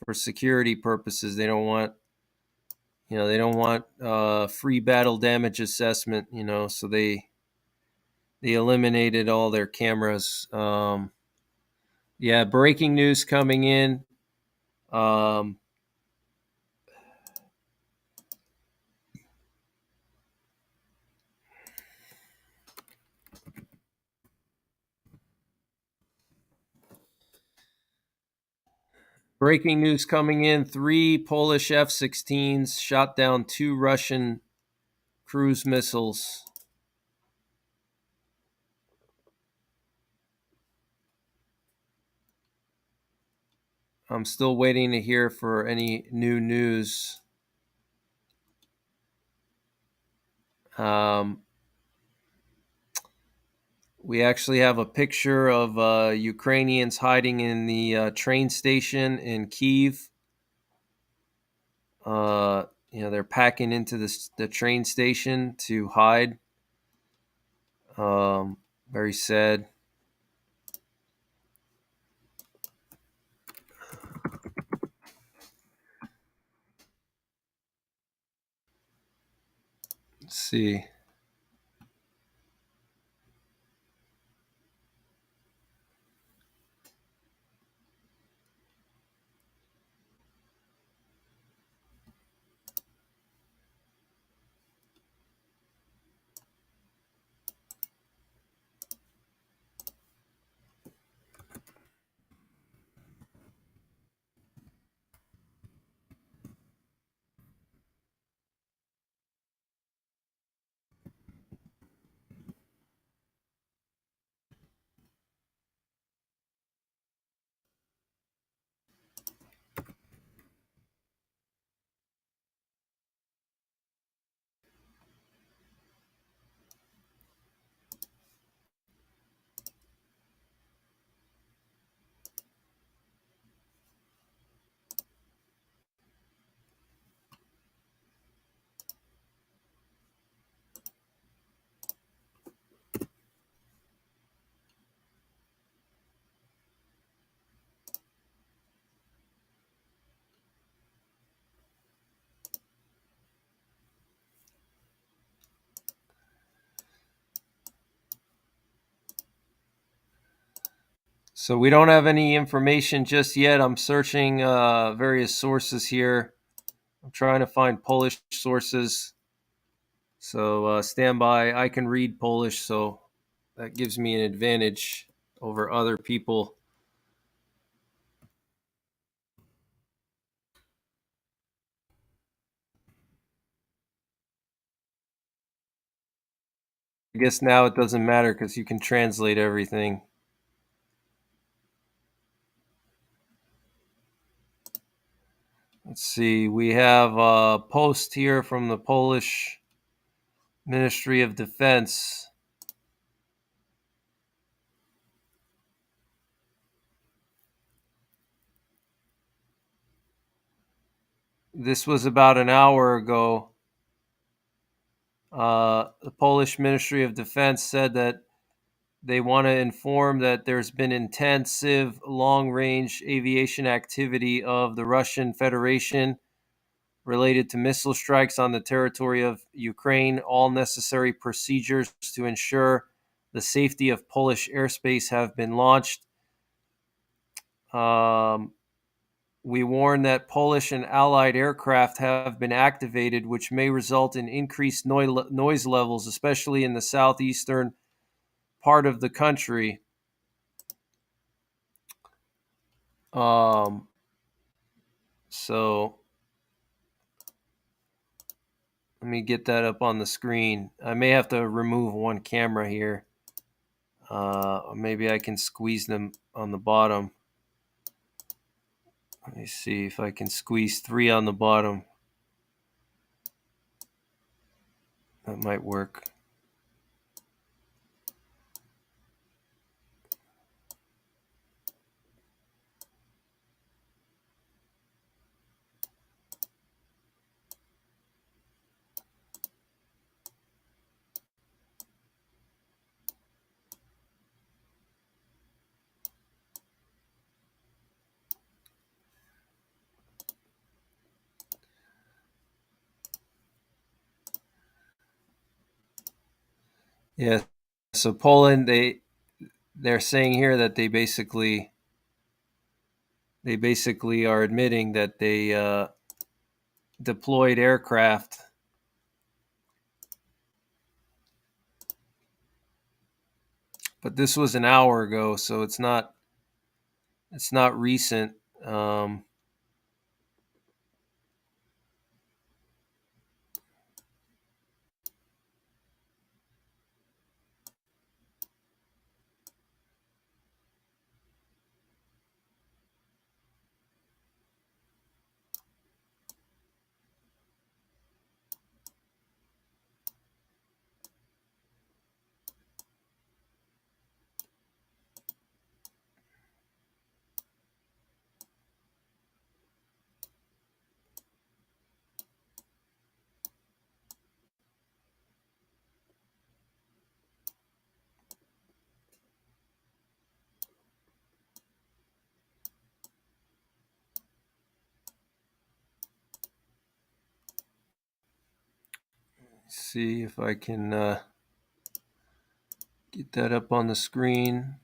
S1: for security purposes. They don't want free battle damage assessment. So they eliminated all their cameras. Yeah, breaking news coming in. Um, Breaking news coming in: 3 Polish F-16s shot down 2 Russian cruise missiles. I'm still waiting to hear for any new news. Um, we actually have a picture of Ukrainians hiding in the train station in Kyiv. They're packing into the train station to hide. Very sad. Let's see. So we don't have any information just yet. I'm searching various sources here. I'm trying to find Polish sources. So stand by. I can read Polish, so that gives me an advantage over other people. I guess now it doesn't matter because you can translate everything. Let's see. We have a post here from the Polish Ministry of Defense. This was about an hour ago. The Polish Ministry of Defense said that they want to inform that there's been intensive long range aviation activity of the Russian Federation related to missile strikes on the territory of Ukraine. All necessary procedures to ensure the safety of Polish airspace have been launched. We warn that Polish and Allied aircraft have been activated, which may result in increased noise levels, especially in the southeastern part of the country. So let me get that up on the screen. I may have to remove one camera here. Maybe I can squeeze them on the bottom. Let me see if I can squeeze 3 on the bottom. That might work. Yeah. So Poland, they're saying here that they basically are admitting that they deployed aircraft, but this was an hour ago, so it's not recent. See if I can get that up on the screen.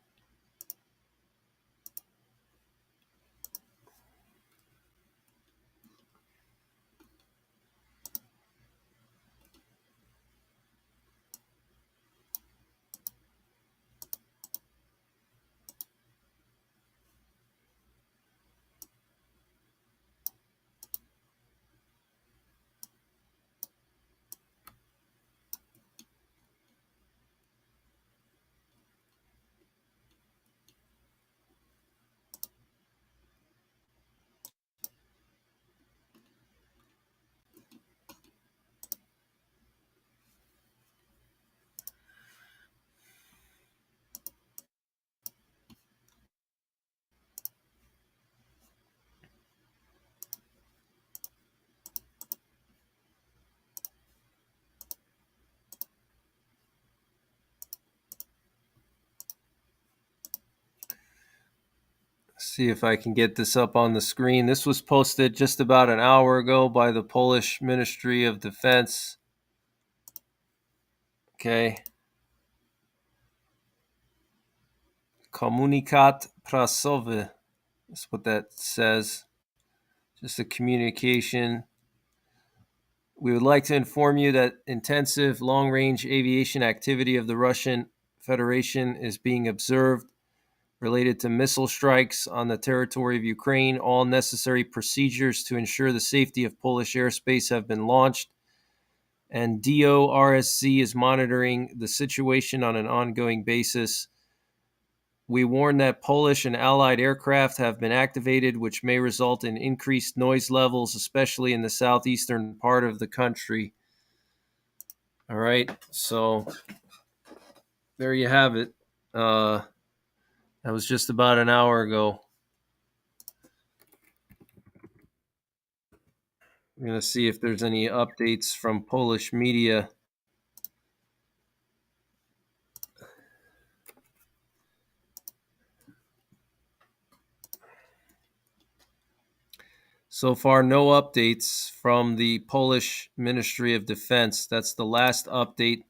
S1: See if I can get this up on the screen. This was posted just about an hour ago by the Polish Ministry of Defense. Okay. Komunikat prasowy. That's what that says. Just a communication. We would like to inform you that intensive long-range aviation activity of the Russian Federation is being observed related to missile strikes on the territory of Ukraine. All necessary procedures to ensure the safety of Polish airspace have been launched, and DORSC is monitoring the situation on an ongoing basis. We warn that Polish and Allied aircraft have been activated, which may result in increased noise levels, especially in the southeastern part of the country. All right, so there you have it. That was just about an hour ago. I'm going to see if there's any updates from Polish media. So far, no updates from the Polish Ministry of Defense. That's the last update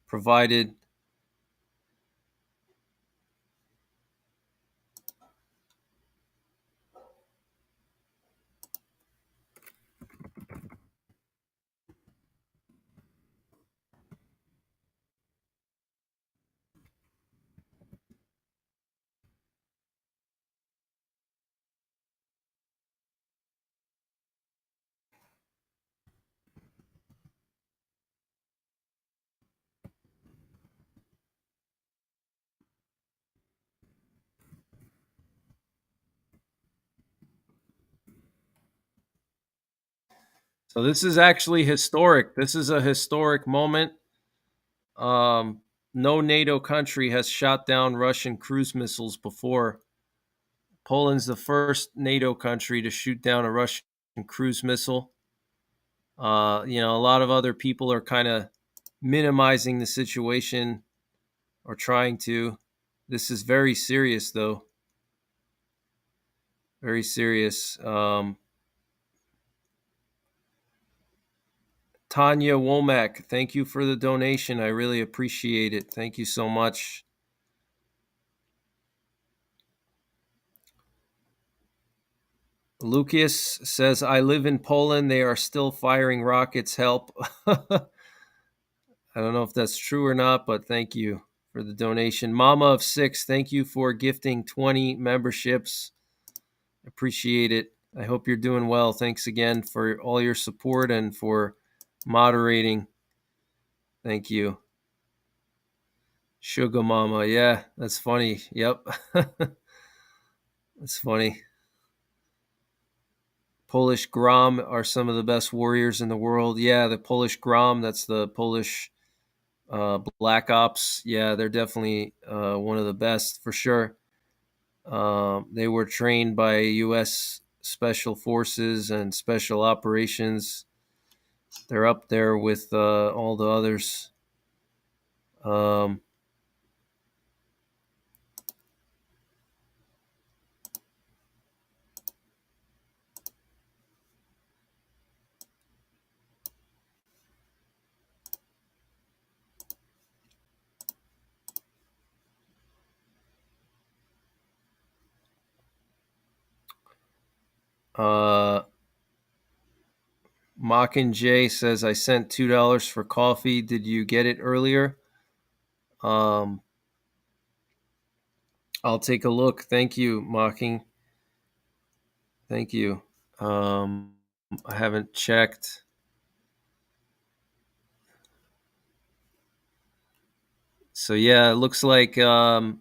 S1: provided. So this is actually historic. This is a historic moment. Um, no NATO country has shot down Russian cruise missiles before. Poland's the first NATO country to shoot down a Russian cruise missile. A lot of other people are kind of minimizing the situation or trying to. This is very serious, though. Very serious. Tanya Womack, thank you for the donation. I really appreciate it. Thank you so much. Lucas says, I live in Poland. They are still firing rockets. Help. I don't know if that's true or not, but thank you for the donation. Mama of 6, thank you for gifting 20 memberships. Appreciate it. I hope you're doing well. Thanks again for all your support and for moderating. Thank you. Sugar Mama. Yeah, that's funny. Yep. That's funny. Polish Grom are some of the best warriors in the world. Yeah, the Polish Grom, that's the Polish Black Ops. Yeah, they're definitely one of the best for sure. They were trained by U.S. Special Forces and Special Operations. They're up there with all the others. Um, uh, Mockinjay says, I sent $2 for coffee. Did you get it earlier? Um, I'll take a look. Thank you, Mocking. Thank you. I haven't checked. So yeah, it looks like this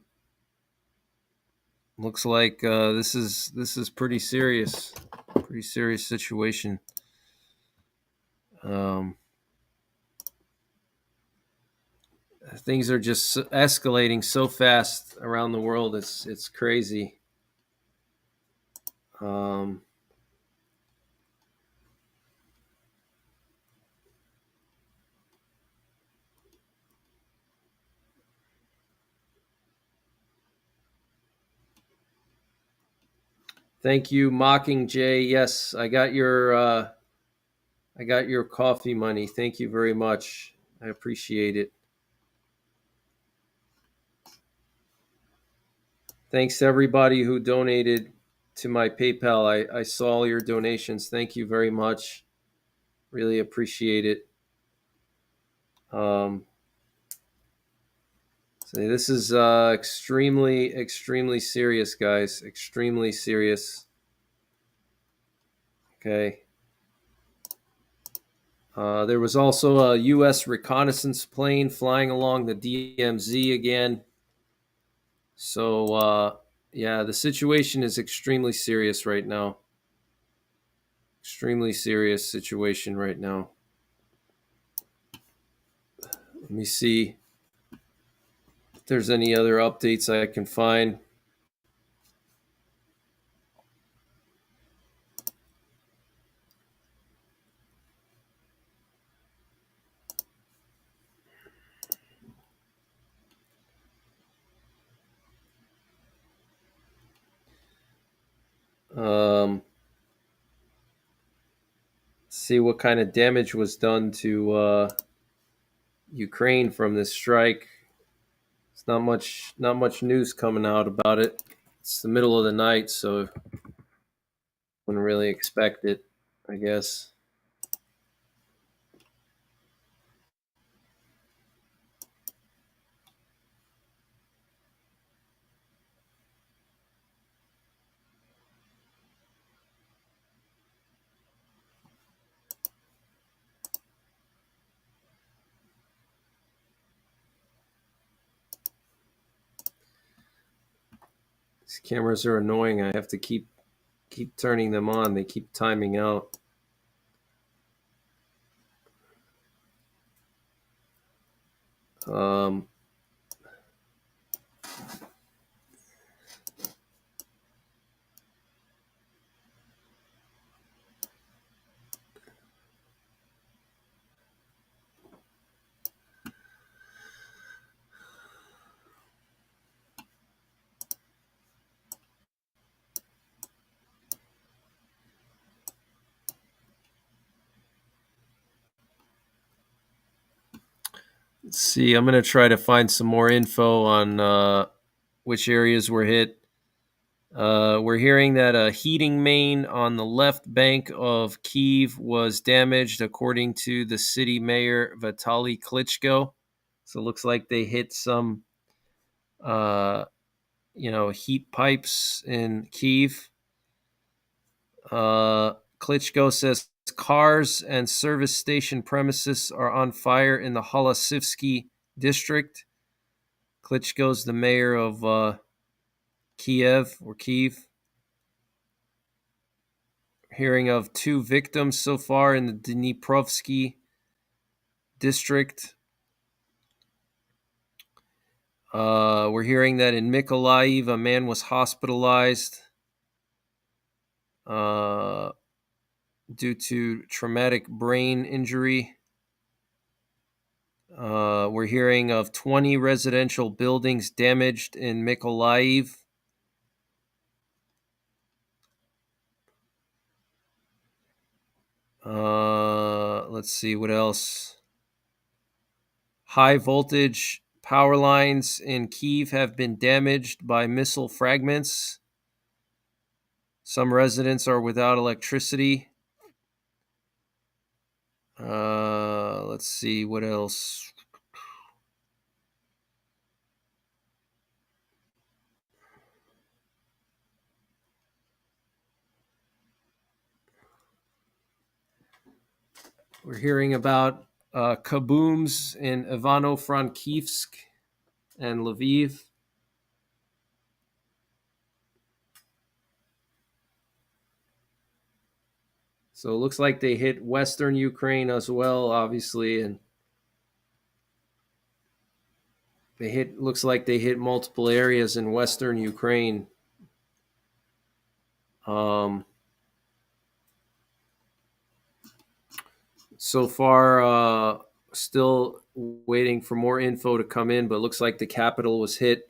S1: is pretty serious situation. Um, Things are just escalating so fast around the world. It's crazy. Um, Thank you, Mockingjay. Yes, I got your coffee money. Thank you very much. I appreciate it. Thanks to everybody who donated to my PayPal. I saw all your donations. Thank you very much. Really appreciate it. Um, so this is extremely, extremely serious, guys. Extremely serious. Okay. There was also a U.S. reconnaissance plane flying along the DMZ again. So, yeah, the situation is extremely serious right now. Extremely serious situation right now. Let me see if there's any other updates I can find. Um, see what kind of damage was done to Ukraine from this strike. It's not much news coming out about it. It's the middle of the night, so wouldn't really expect it, I guess. These cameras are annoying. I have to keep turning them on. They keep timing out. Um, let's see. I'm going to try to find some more info on which areas were hit. We're hearing that a heating main on the left bank of Kyiv was damaged, according to the city mayor, Vitaly Klitschko. So it looks like they hit some, heat pipes in Kyiv. Klitschko says cars and service station premises are on fire in the Holosivsky district. Klitschko's the mayor of Kiev or Kyiv. Hearing of 2 victims so far in the Dniprovsky district. We're hearing that in Mykolaiv, a man was hospitalized due to traumatic brain injury. We're hearing of 20 residential buildings damaged in Mykolaiv. Let's see what else. High voltage power lines in Kyiv have been damaged by missile fragments. Some residents are without electricity. Let's see what else. We're hearing about kabooms in Ivano-Frankivsk and Lviv. So it looks like they hit western Ukraine as well, obviously, and looks like they hit multiple areas in western Ukraine. So far, still waiting for more info to come in, but it looks like the capital was hit.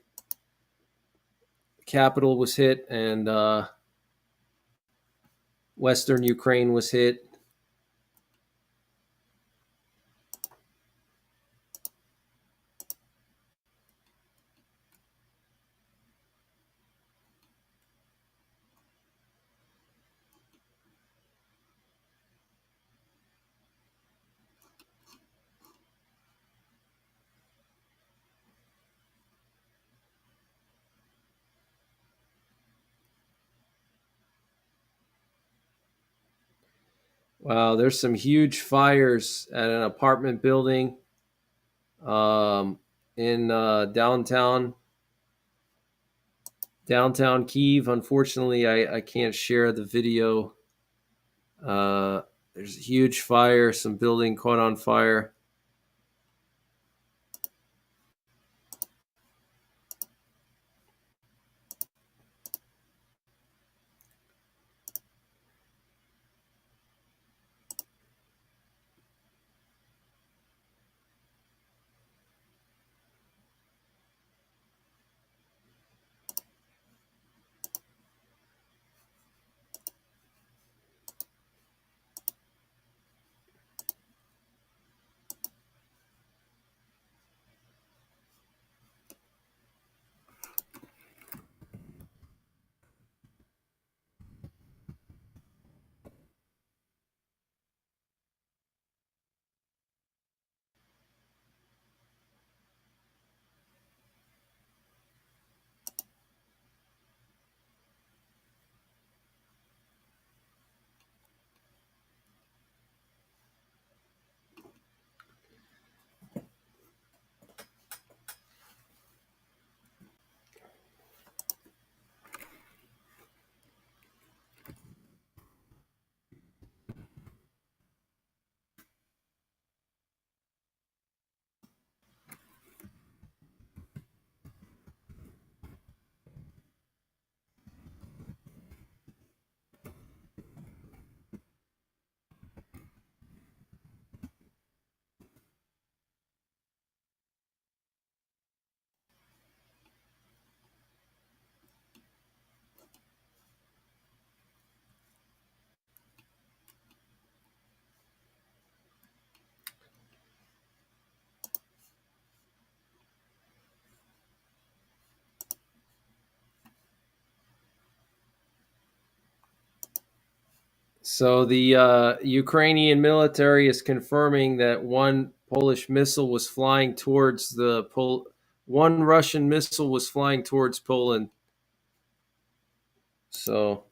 S1: And western Ukraine was hit. Wow, there's some huge fires at an apartment building in downtown Kyiv. Unfortunately, I can't share the video. There's a huge fire, some building caught on fire. So the Ukrainian military is confirming that one Polish missile was flying towards one Russian missile was flying towards Poland. So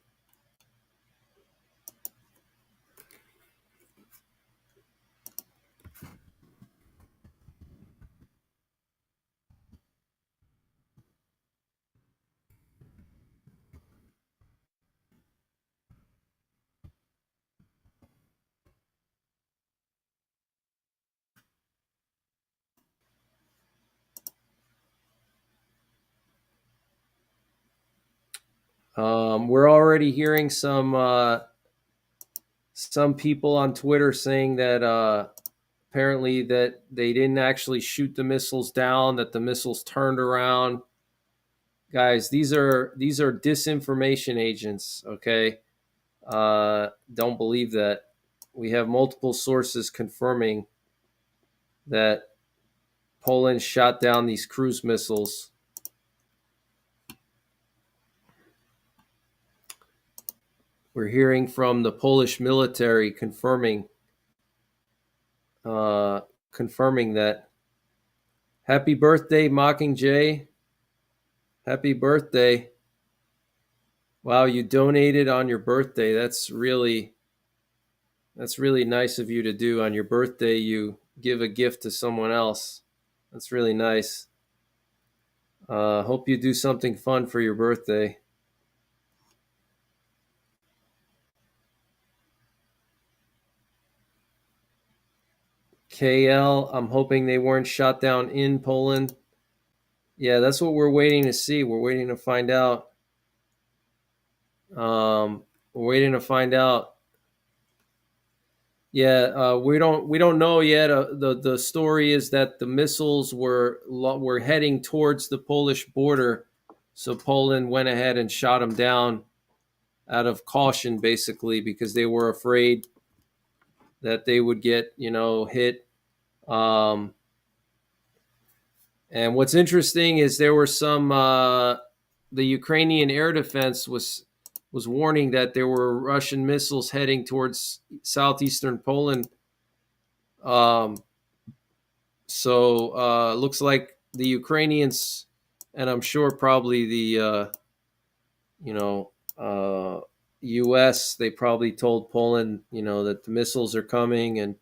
S1: we're already hearing some people on Twitter saying that apparently that they didn't actually shoot the missiles down, that the missiles turned around. Guys, these are disinformation agents. Okay, don't believe that. We have multiple sources confirming that Poland shot down these cruise missiles. We're hearing from the Polish military confirming that. Happy birthday, Mockingjay! Happy birthday! Wow, you donated on your birthday. That's really nice of you to do. On your birthday, you give a gift to someone else. That's really nice. Hope you do something fun for your birthday. KL, I'm hoping they weren't shot down in Poland. Yeah, that's what we're waiting to see. We're waiting to find out. We're waiting to find out. Yeah, we don't know yet. The story is that the missiles were heading towards the Polish border, so Poland went ahead and shot them down out of caution, basically, because they were afraid that they would get hit. Um, and what's interesting is there were some the Ukrainian air defense was warning that there were Russian missiles heading towards southeastern Poland. Um, so looks like the Ukrainians, and I'm sure probably the you know U.S. They probably told Poland that the missiles are coming, and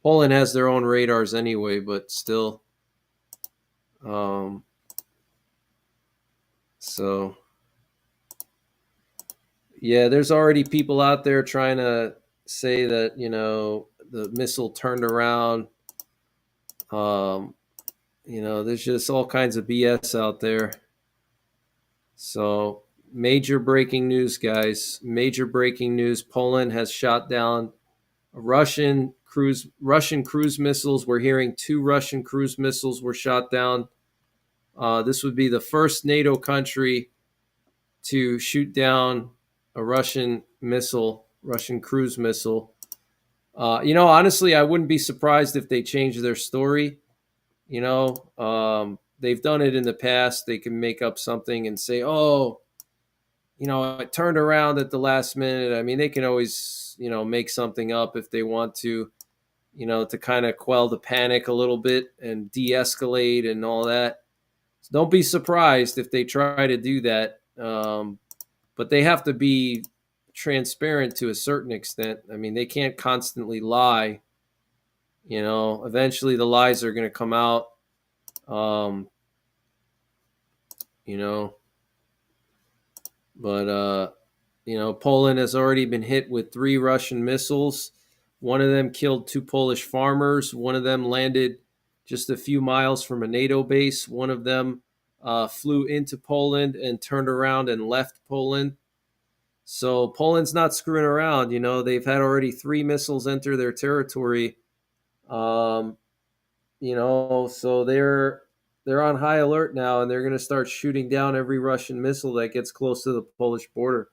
S1: Poland has their own radars anyway, but still. Um, so yeah, there's already people out there trying to say that the missile turned around. Um, there's just all kinds of BS out there. So major breaking news, guys! Major breaking news: Poland has shot down Russian cruise missiles. We're hearing 2 Russian cruise missiles were shot down. This would be the first NATO country to shoot down a Russian cruise missile. Honestly, I wouldn't be surprised if they change their story. They've done it in the past. They can make up something and say, "Oh, it turned around at the last minute." I mean, they can always, make something up if they want to kind of quell the panic a little bit and de-escalate and all that. So don't be surprised if they try to do that. But they have to be transparent to a certain extent. I mean, they can't constantly lie. Eventually the lies are going to come out. Um, you know, but Poland has already been hit with 3 Russian missiles. One of them killed 2 Polish farmers. One of them landed just a few miles from a NATO base. One of them flew into Poland and turned around and left Poland. So Poland's not screwing around. They've had already 3 missiles enter their territory. So they're on high alert now, and they're going to start shooting down every Russian missile that gets close to the Polish border.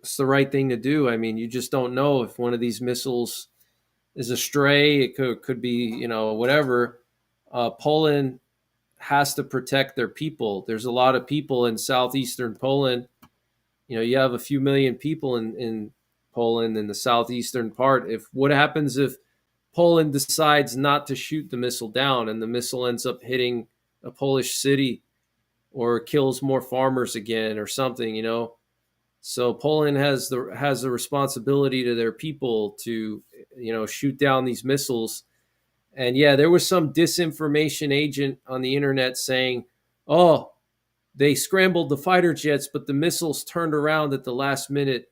S1: It's the right thing to do. I mean, you just don't know if one of these missiles is a stray. It could be, whatever. Poland has to protect their people. There's a lot of people in southeastern Poland You have a few million people in Poland in the southeastern part. If what happens if Poland decides not to shoot the missile down and the missile ends up hitting a Polish city or kills more farmers again or something. So Poland has the responsibility to their people to shoot down these missiles. And yeah, there was some disinformation agent on the internet saying, "Oh, they scrambled the fighter jets, but the missiles turned around at the last minute,"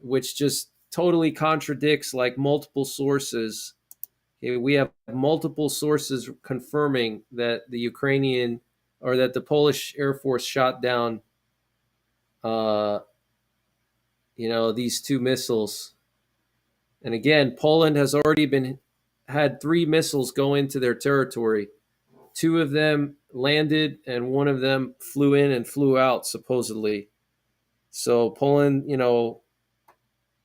S1: which just totally contradicts like multiple sources. Okay, we have multiple sources confirming that the Ukrainian or that the Polish Air Force shot down, uh, these two missiles. And again, Poland has already been had three missiles go into their territory. Two of them landed, and one of them flew in and flew out, supposedly. So Poland,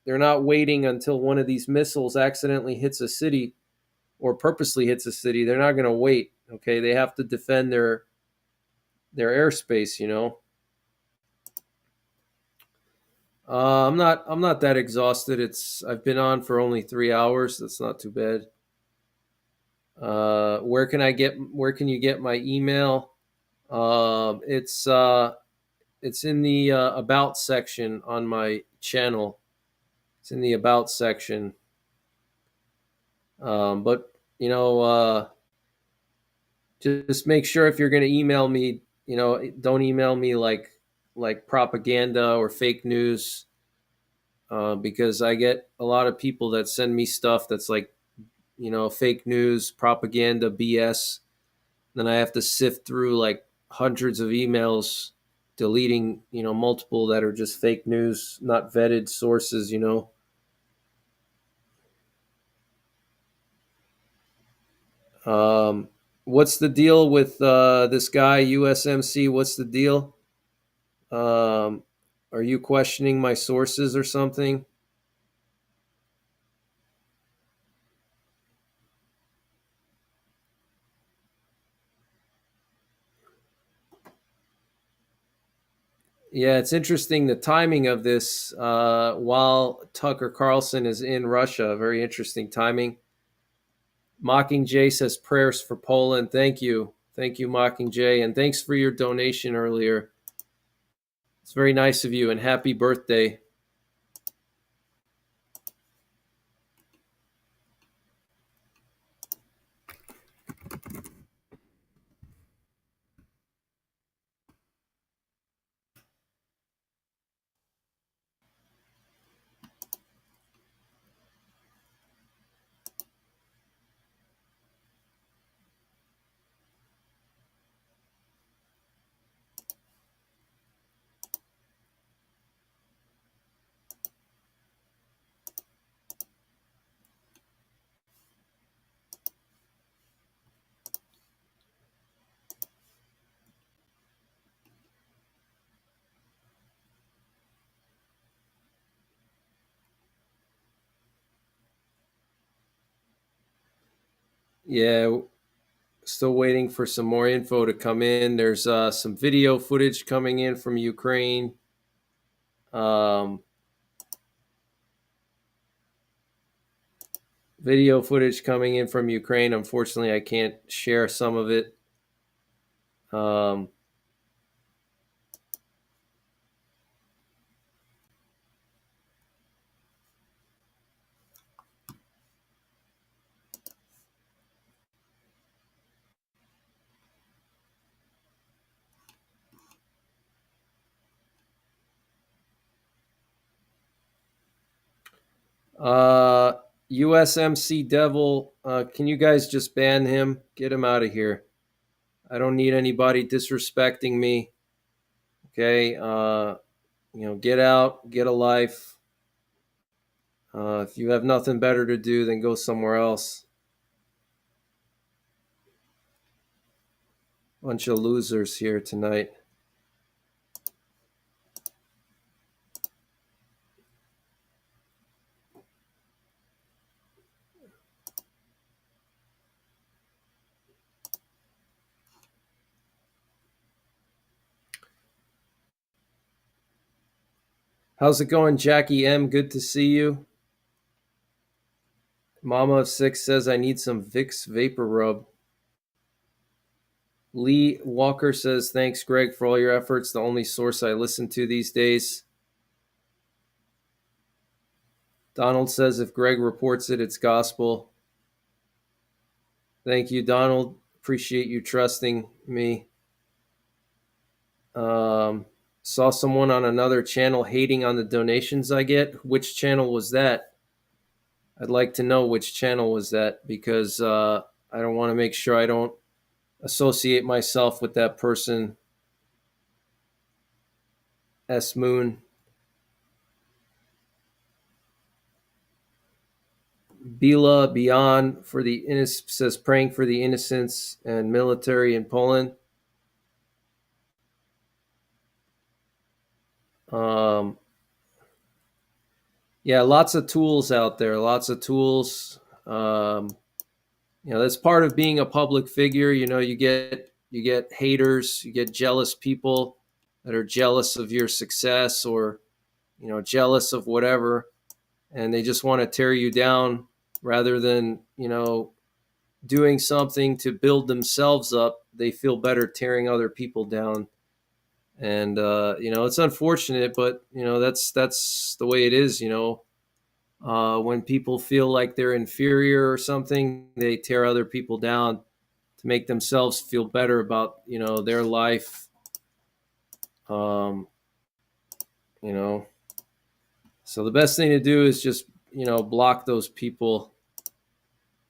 S1: they're not waiting until one of these missiles accidentally hits a city or purposely hits a city. They're not going to wait. Okay, they have to defend their airspace. I'm not that exhausted. I've been on for only 3 hours. That's not too bad. Where can you get my email? It's in the about section on my channel. It's in the about section. But just make sure if you're going to email me, don't email me like propaganda or fake news, because I get a lot of people that send me stuff that's like fake news, propaganda, BS. Then I have to sift through like hundreds of emails, deleting multiple that are just fake news, not vetted sources. What's the deal with this guy USMC? What's the deal? Um, are you questioning my sources or something? Yeah, it's interesting the timing of this while Tucker Carlson is in Russia. Very interesting timing. Mockingjay says prayers for Poland. Thank you. Thank you, Mockingjay. And thanks for your donation earlier. It's very nice of you and happy birthday. Yeah, still waiting for some more info to come in. There's some video footage coming in from Ukraine. Um, Video footage coming in from Ukraine. Unfortunately, I can't share some of it. Um, uh, USMC Devil, can you guys just ban him? Get him out of here. I don't need anybody disrespecting me. Okay, get out, get a life. If you have nothing better to do, then go somewhere else. Bunch of losers here tonight. How's it going, Jackie M? Good to see you. Mama of Six says I need some Vicks Vapor Rub. Lee Walker says thanks, Greg, for all your efforts. The only source I listen to these days. Donald says if Greg reports it, it's gospel. Thank you, Donald. Appreciate you trusting me. Saw someone on another channel hating on the donations I get. Which channel was that? I'd like to know which channel was that, because I don't want to make sure I don't associate myself with that person. S Moon. Bila Beyond for the says praying for the innocents and military in Poland. Yeah, lots of tools out there. Lots of tools. That's part of being a public figure. You get haters, you get jealous people that are jealous of your success, or jealous of whatever, and they just want to tear you down rather than doing something to build themselves up. They feel better tearing other people down. And it's unfortunate, but that's the way it is. When people feel like they're inferior or something, they tear other people down to make themselves feel better about their life. um, you know so the best thing to do is just block those people.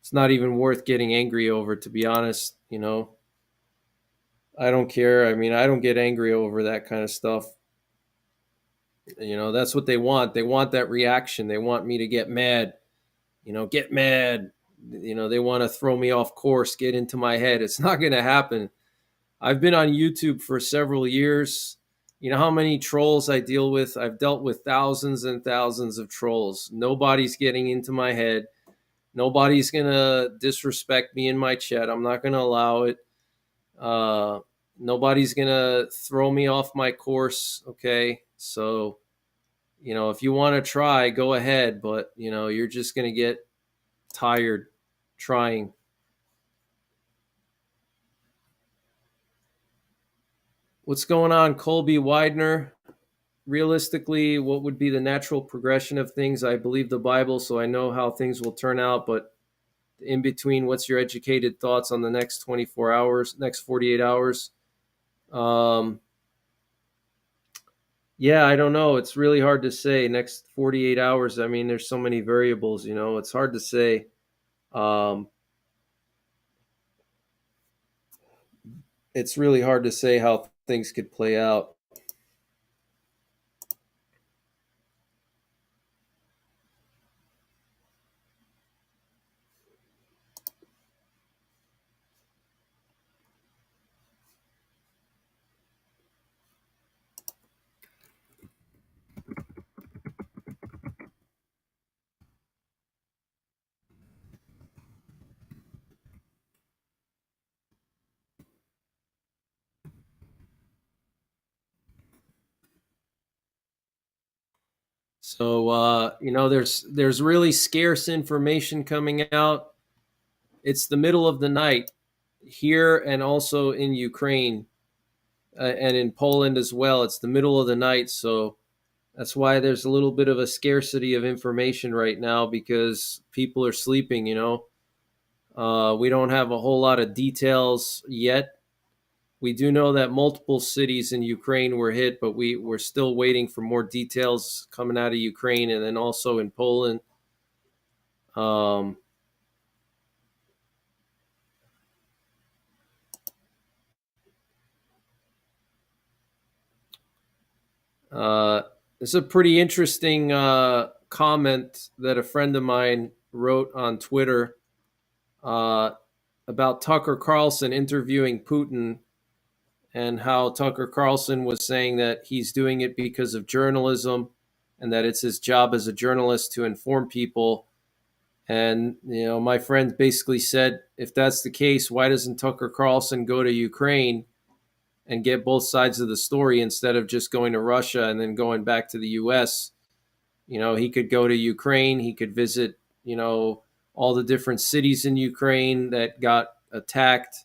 S1: It's not even worth getting angry over, to be honest. I don't care. I mean, I don't get angry over that kind of stuff. That's what they want. They want that reaction. They want me to get mad. Get mad. They want to throw me off course, get into my head. It's not going to happen. I've been on YouTube for several years. You know how many trolls I deal with? I've dealt with thousands and thousands of trolls. Nobody's getting into my head. Nobody's going to disrespect me in my chat. I'm not going to allow it. Nobody's going to throw me off my course. Okay. So, if you want to try, go ahead. But, you're just going to get tired trying. What's going on, Colby Widener? Realistically, what would be the natural progression of things? I believe the Bible, so I know how things will turn out. But in between, what's your educated thoughts on the next 24 hours, next 48 hours? Yeah, I don't know. It's really hard to say. Next 48 hours, I mean, there's so many variables, it's hard to say. It's really hard to say how things could play out. So there's really scarce information coming out. It's the middle of the night here, and also in Ukraine, and in Poland as well. It's the middle of the night, so that's why there's a little bit of a scarcity of information right now, because people are sleeping. We don't have a whole lot of details yet. We do know that multiple cities in Ukraine were hit, but we're still waiting for more details coming out of Ukraine, and then also in Poland. It's a pretty interesting comment that a friend of mine wrote on Twitter about Tucker Carlson interviewing Putin, and how Tucker Carlson was saying that he's doing it because of journalism, and that it's his job as a journalist to inform people. And, my friend basically said, if that's the case, why doesn't Tucker Carlson go to Ukraine and get both sides of the story instead of just going to Russia and then going back to the US. He could go to Ukraine, he could visit, all the different cities in Ukraine that got attacked,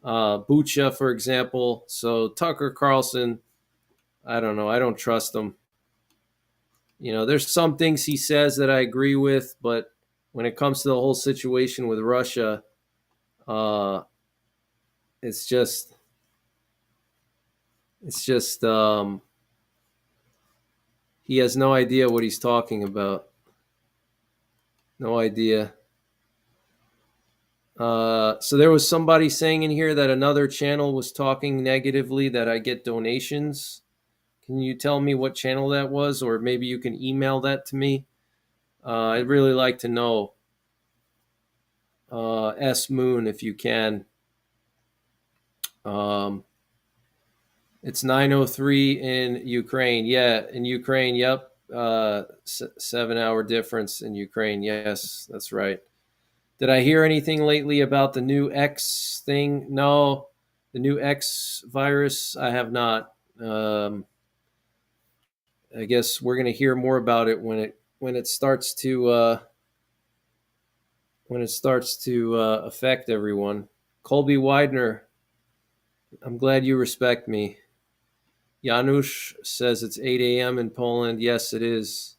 S1: Bucha, for example. So Tucker Carlson, I don't know. I don't trust him. There's some things he says that I agree with, but when it comes to the whole situation with Russia, uh, it's just, he has no idea what he's talking about. No idea. So there was somebody saying in here that another channel was talking negatively that I get donations. Can you tell me what channel that was, or maybe you can email that to me? I'd really like to know. S Moon, if you can. It's 9:03 in Ukraine. Yeah, in Ukraine. Yep. 7-hour difference in Ukraine. Yes, that's right. Did I hear anything lately about the new X thing? No, the new X virus. I have not. I guess we're going to hear more about it when it starts to affect everyone. Colby Widener, I'm glad you respect me. Janusz says it's 8 a.m. in Poland. Yes, it is.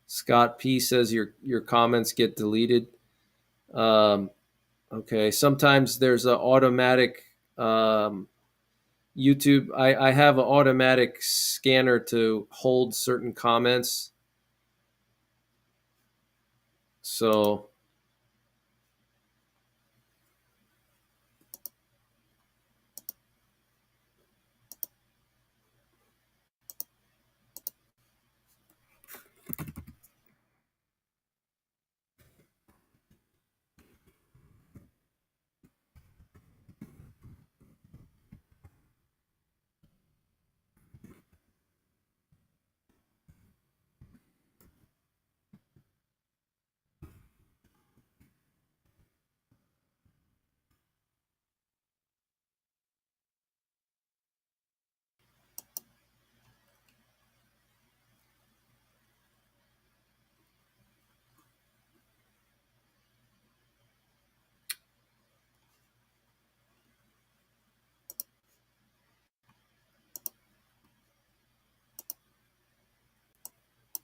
S1: Scott P says your comments get deleted. Okay, sometimes there's an automatic YouTube. I have an automatic scanner to hold certain comments. So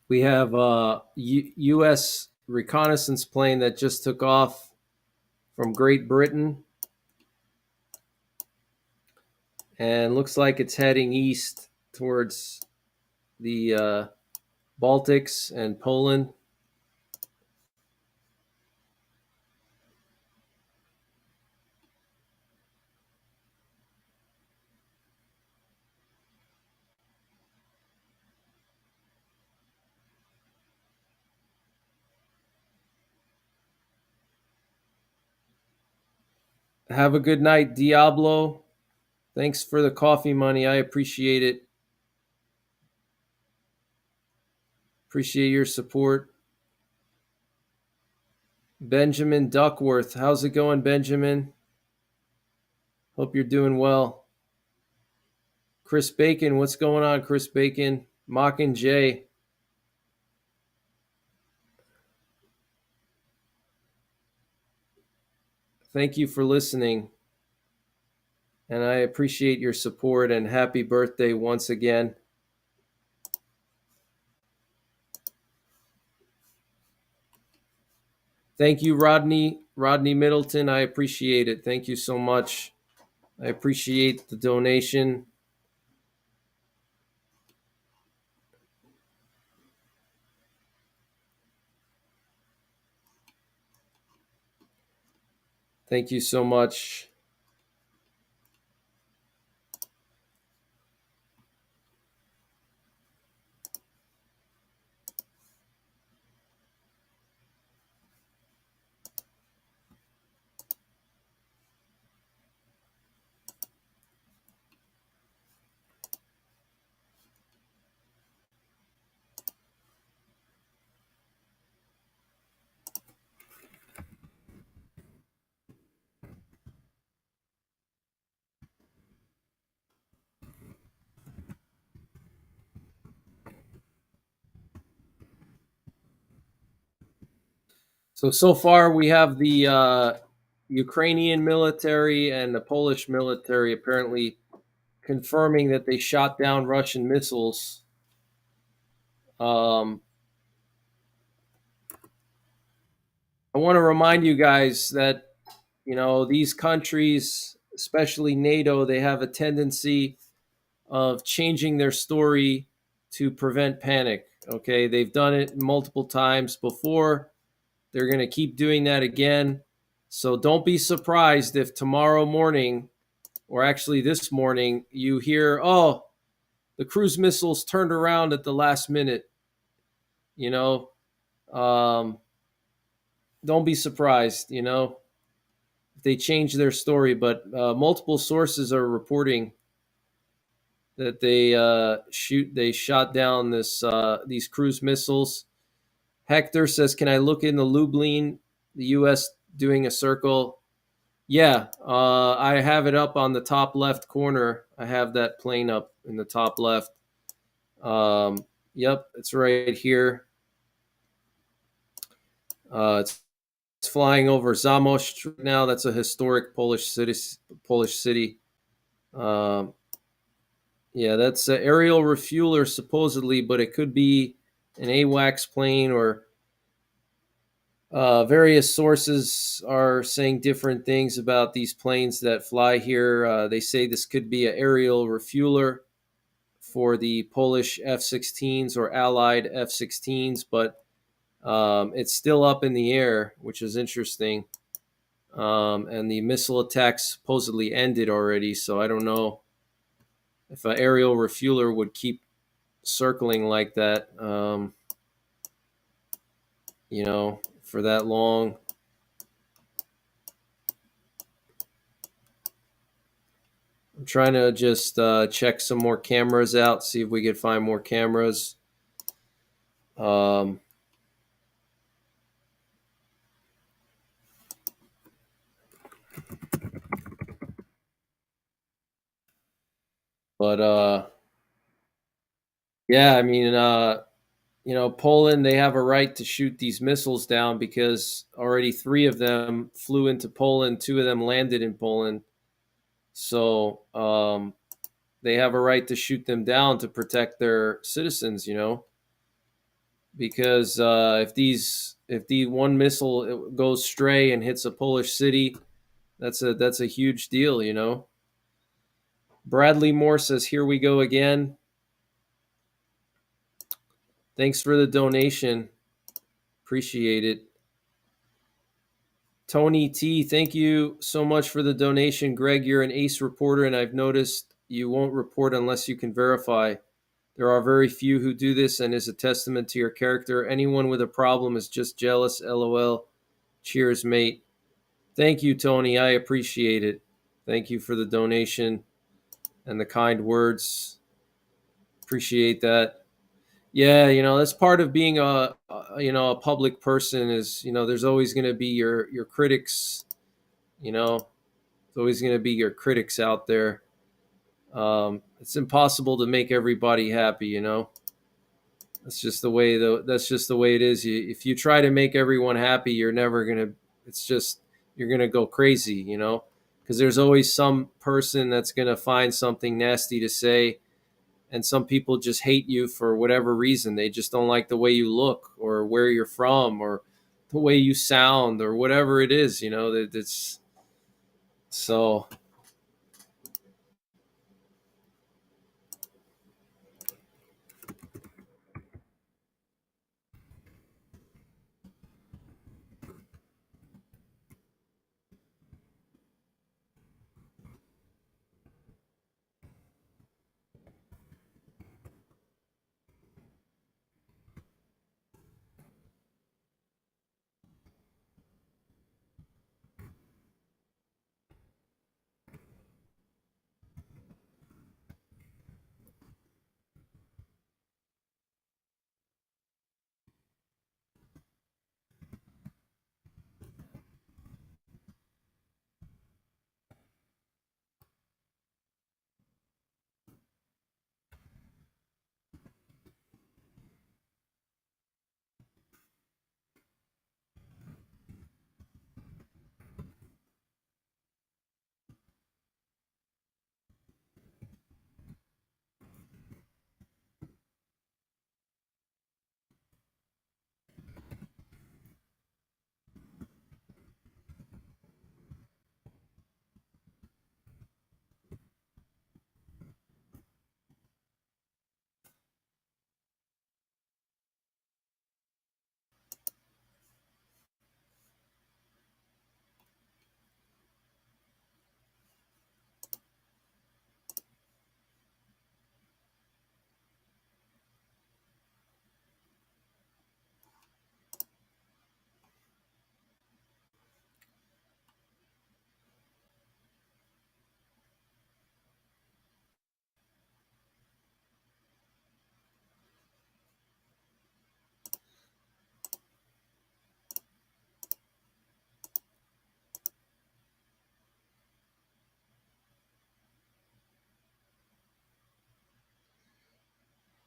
S1: we have a U.S. reconnaissance plane that just took off from Great Britain, and looks like it's heading east towards the Baltics and Poland. Have a good night, Diablo. Thanks for the coffee money. I appreciate it. Appreciate your support. Benjamin Duckworth. How's it going, Benjamin? Hope you're doing well. Chris Bacon. What's going on, Chris Bacon? Mockin' Jay. Thank you for listening. And I appreciate your support, and happy birthday once again. Thank you, Rodney Middleton. I appreciate it. Thank you so much. I appreciate the donation. Thank you so much. So far we have the Ukrainian military and the Polish military apparently confirming that they shot down Russian missiles. Um, I want to remind you guys that these countries, especially NATO, they have a tendency of changing their story to prevent panic. Okay, they've done it multiple times before. They're going to keep doing that again. So don't be surprised if tomorrow morning, or actually this morning, you hear, oh, the cruise missiles turned around at the last minute. You know, um, don't be surprised. If they change their story. But multiple sources are reporting that they shot down these cruise missiles. Hector says, "Can I look in the Lublin, the U.S. doing a circle?" Yeah, I have it up on the top left corner. I have that plane up in the top left. Yep, it's right here. It's flying over Zamość right now. That's a historic Polish city. Polish city. Um, yeah, that's an aerial refueler supposedly, but it could be an AWACS plane or various sources are saying different things about these planes that fly here. They say this could be an aerial refueler for the Polish F 16s or Allied F 16s, but it's still up in the air, which is interesting. And the missile attacks supposedly ended already, so I don't know if an aerial refueler would keep circling like that, for that long. I'm trying to just check some more cameras out, see if we could find more cameras. Um, but yeah, I mean, Poland, they have a right to shoot these missiles down because already three of them flew into Poland, two of them landed in Poland. So they have a right to shoot them down to protect their citizens, because if the one missile goes stray and hits a Polish city, that's a huge deal. Bradley Moore says, "Here we go again." Thanks for the donation. Appreciate it. Tony T, thank you so much for the donation. Greg, you're an ace reporter, and I've noticed you won't report unless you can verify. There are very few who do this and is a testament to your character. Anyone with a problem is just jealous. LOL. Cheers, mate. Thank you, Tony. I appreciate it. Thank you for the donation and the kind words. Appreciate that. Yeah, that's part of being a public person is, there's always going to be your critics, there's always going to be your critics out there. It's impossible to make everybody happy. That's just the way it is. If you try to make everyone happy, you're never gonna. It's just you're gonna go crazy. Because there's always some person that's gonna find something nasty to say, and some people just hate you for whatever reason. They just don't like the way you look, or where you're from, or the way you sound, or whatever it is. It's so.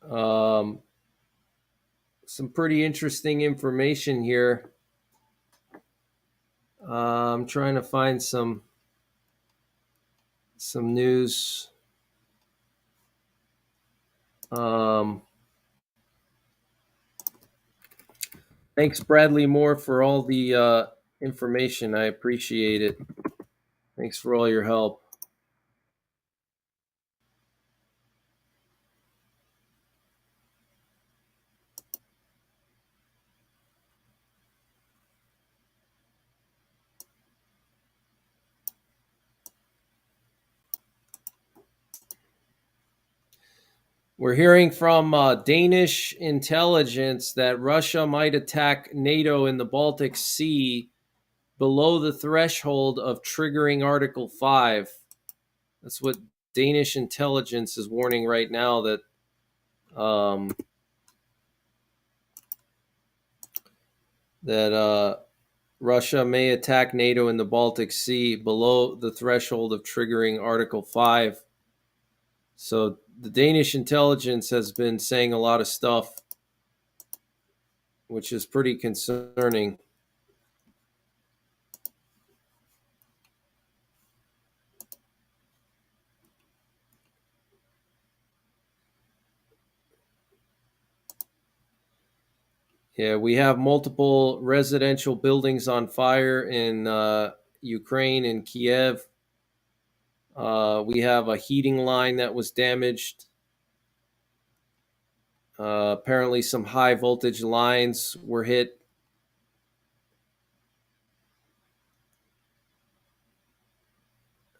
S1: Um, some pretty interesting information here. I'm trying to find some news. Um, Thanks, Bradley Moore, for all the information. I appreciate it. Thanks for all your help. We're hearing from Danish intelligence that Russia might attack NATO in the Baltic Sea below the threshold of triggering Article 5. That's what Danish intelligence is warning right now, that um, Russia may attack NATO in the Baltic Sea below the threshold of triggering Article 5. So the Danish intelligence has been saying a lot of stuff, which is pretty concerning. Yeah, we have multiple residential buildings on fire in Ukraine and Kiev. We have a heating line that was damaged. Apparently, some high voltage lines were hit.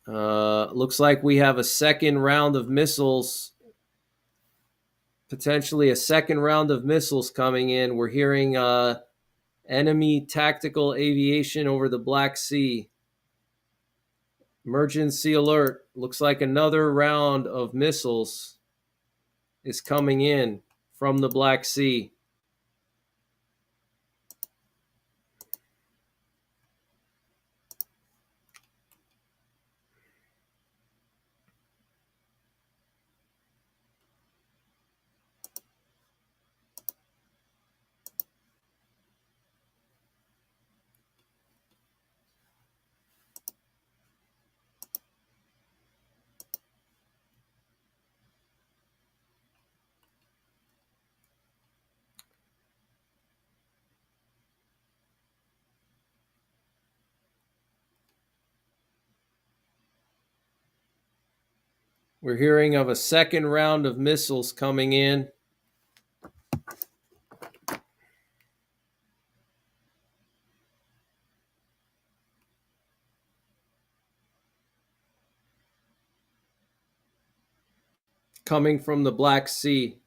S1: Looks like we have a second round of missiles, potentially a second round of missiles coming in. We're hearing enemy tactical aviation over the Black Sea. Emergency alert. Looks like another round of missiles is coming in from the Black Sea. We're hearing of a second round of missiles coming in. Coming from the Black Sea.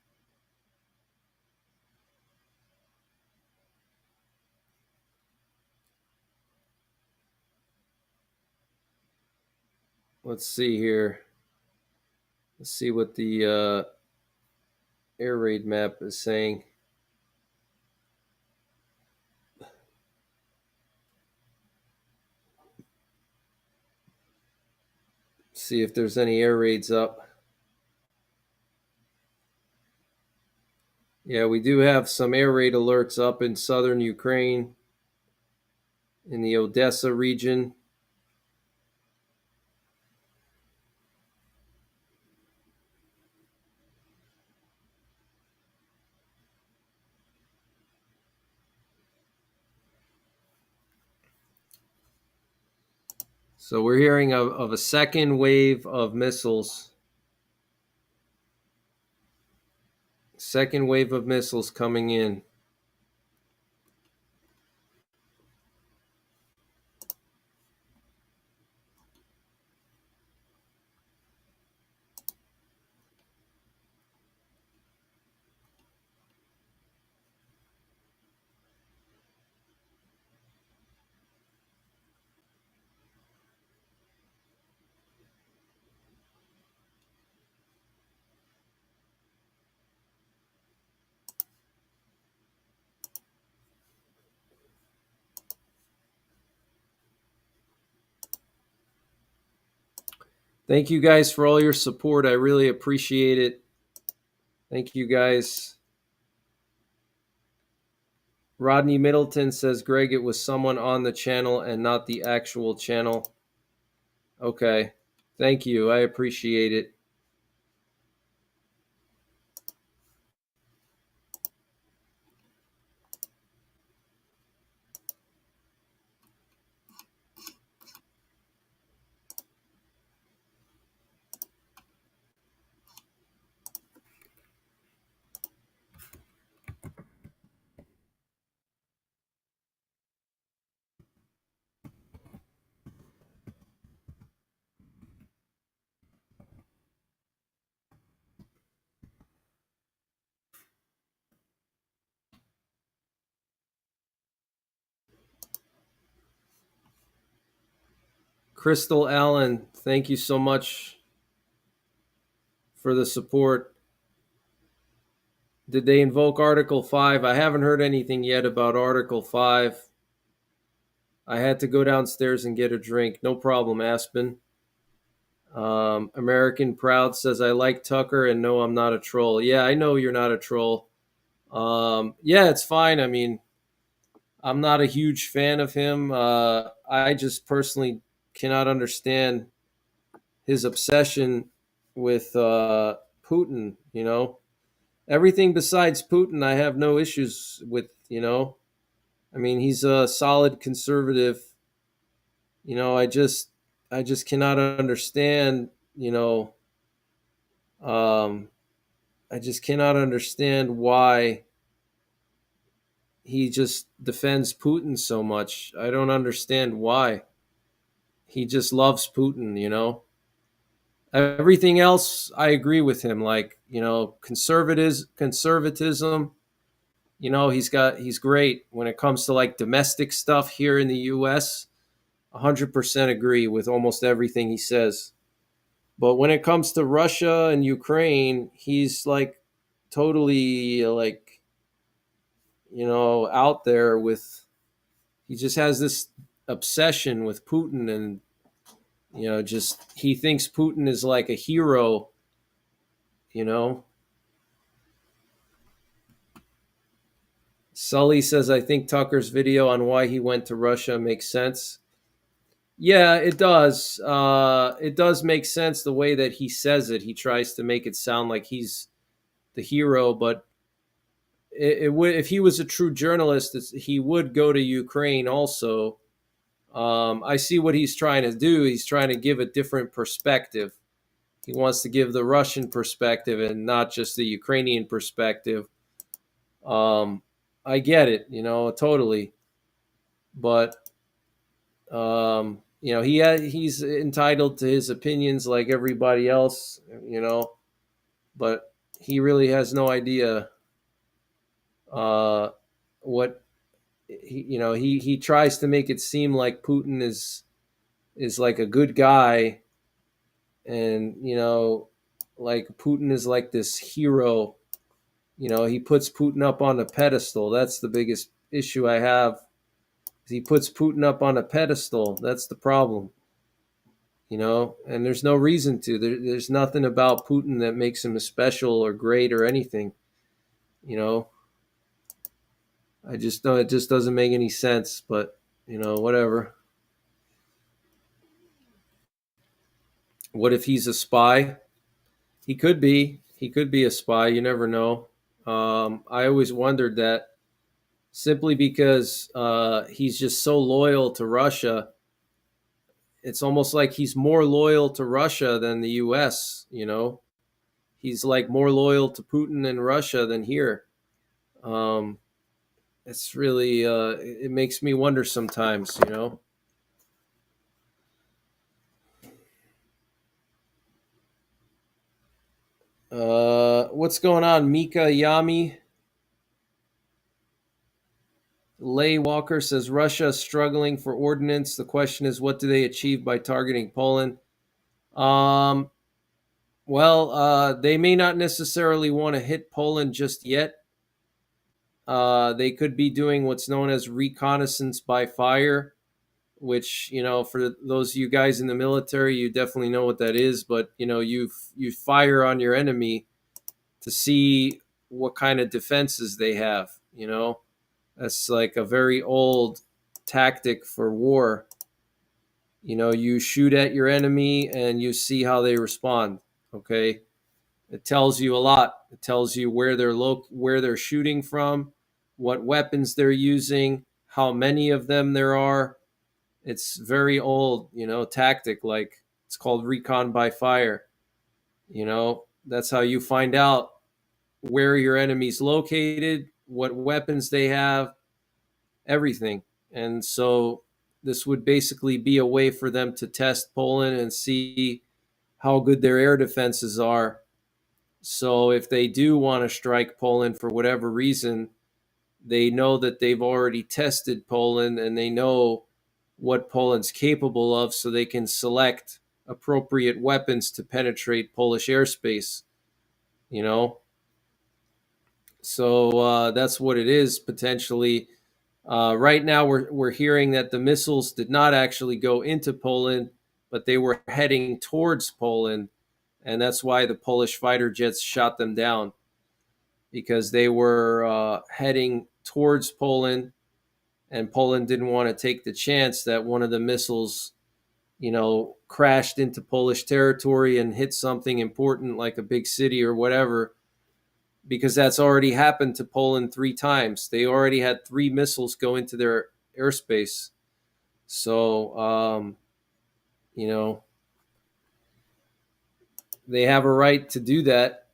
S1: Let's see here. Let's see what the air raid map is saying. See if there's any air raids up. Yeah, we do have some air raid alerts up in southern Ukraine, in the Odessa region. So we're hearing of a second wave of missiles. Second wave of missiles coming in. Thank you guys for all your support. I really appreciate it. Thank you, guys. Rodney Middleton says, Greg, it was someone on the channel and not the actual channel. Okay. Thank you. I appreciate it. Crystal Allen, thank you so much for the support. Did they invoke Article 5? I haven't heard anything yet about Article 5. I had to go downstairs and get a drink. No problem, Aspen. American Proud says, I like Tucker and no, I'm not a troll. Yeah, I know you're not a troll. Yeah, it's fine. I mean, I'm not a huge fan of him. I just personally cannot understand his obsession with Putin. Everything besides Putin, I have no issues with. I mean, he's a solid conservative. I just cannot understand. Um, I just cannot understand why he just defends Putin so much. I don't understand why. He just loves Putin. Everything else I agree with him, like, conservatism, he's great when it comes to like domestic stuff here in the US. 100% agree with almost everything he says. But when it comes to Russia and Ukraine, he's like totally like, out there with, he just has this obsession with Putin, and just he thinks Putin is like a hero, you know. Sully says, I think Tucker's video on why he went to Russia makes sense. Yeah, it does. It does make sense the way that he says it. He tries to make it sound like he's the hero, but it would, if he was a true journalist, he would go to Ukraine also. I see what he's trying to do. He's trying to give a different perspective. He wants to give the Russian perspective and not just the Ukrainian perspective. I get it, totally. But he's entitled to his opinions like everybody else, but he really has no idea what he tries to make it seem like Putin is like a good guy, and like Putin is like this hero. He puts Putin up on a pedestal. That's the biggest issue I have. He puts Putin up on a pedestal. That's the problem. And there's no reason to. There's nothing about Putin that makes him special or great or anything. I just know it just doesn't make any sense, but whatever. What if he's a spy? He could be. He could be a spy. You never know. I always wondered that, simply because he's just so loyal to Russia. It's almost like he's more loyal to Russia than the U.S. He's like more loyal to Putin in Russia than here. Um, it's really it makes me wonder sometimes. What's going on, Mika Yami? Lay Walker says Russia is struggling for ordnance. The question is, what do they achieve by targeting Poland? Um, well, they may not necessarily want to hit Poland just yet. They could be doing what's known as reconnaissance by fire, which, for those of you guys in the military, you definitely know what that is. But you fire on your enemy to see what kind of defenses they have. That's like a very old tactic for war. You shoot at your enemy and you see how they respond. Okay, it tells you a lot. It tells you where they're shooting from, what weapons they're using, how many of them there are. It's very old, tactic. Like, it's called recon by fire. That's how you find out where your enemy's located, what weapons they have, everything. And so this would basically be a way for them to test Poland and see how good their air defenses are. So if they do want to strike Poland for whatever reason, they know that they've already tested Poland and they know what Poland's capable of, so they can select appropriate weapons to penetrate Polish airspace. You know, so that's what it is potentially. Right now, we're hearing that the missiles did not actually go into Poland, but they were heading towards Poland, and that's why the Polish fighter jets shot them down, because they were heading towards Poland, and Poland didn't want to take the chance that one of the missiles, crashed into Polish territory and hit something important like a big city or whatever, because that's already happened to Poland 3 times. They already had 3 missiles go into their airspace. So, they have a right to do that.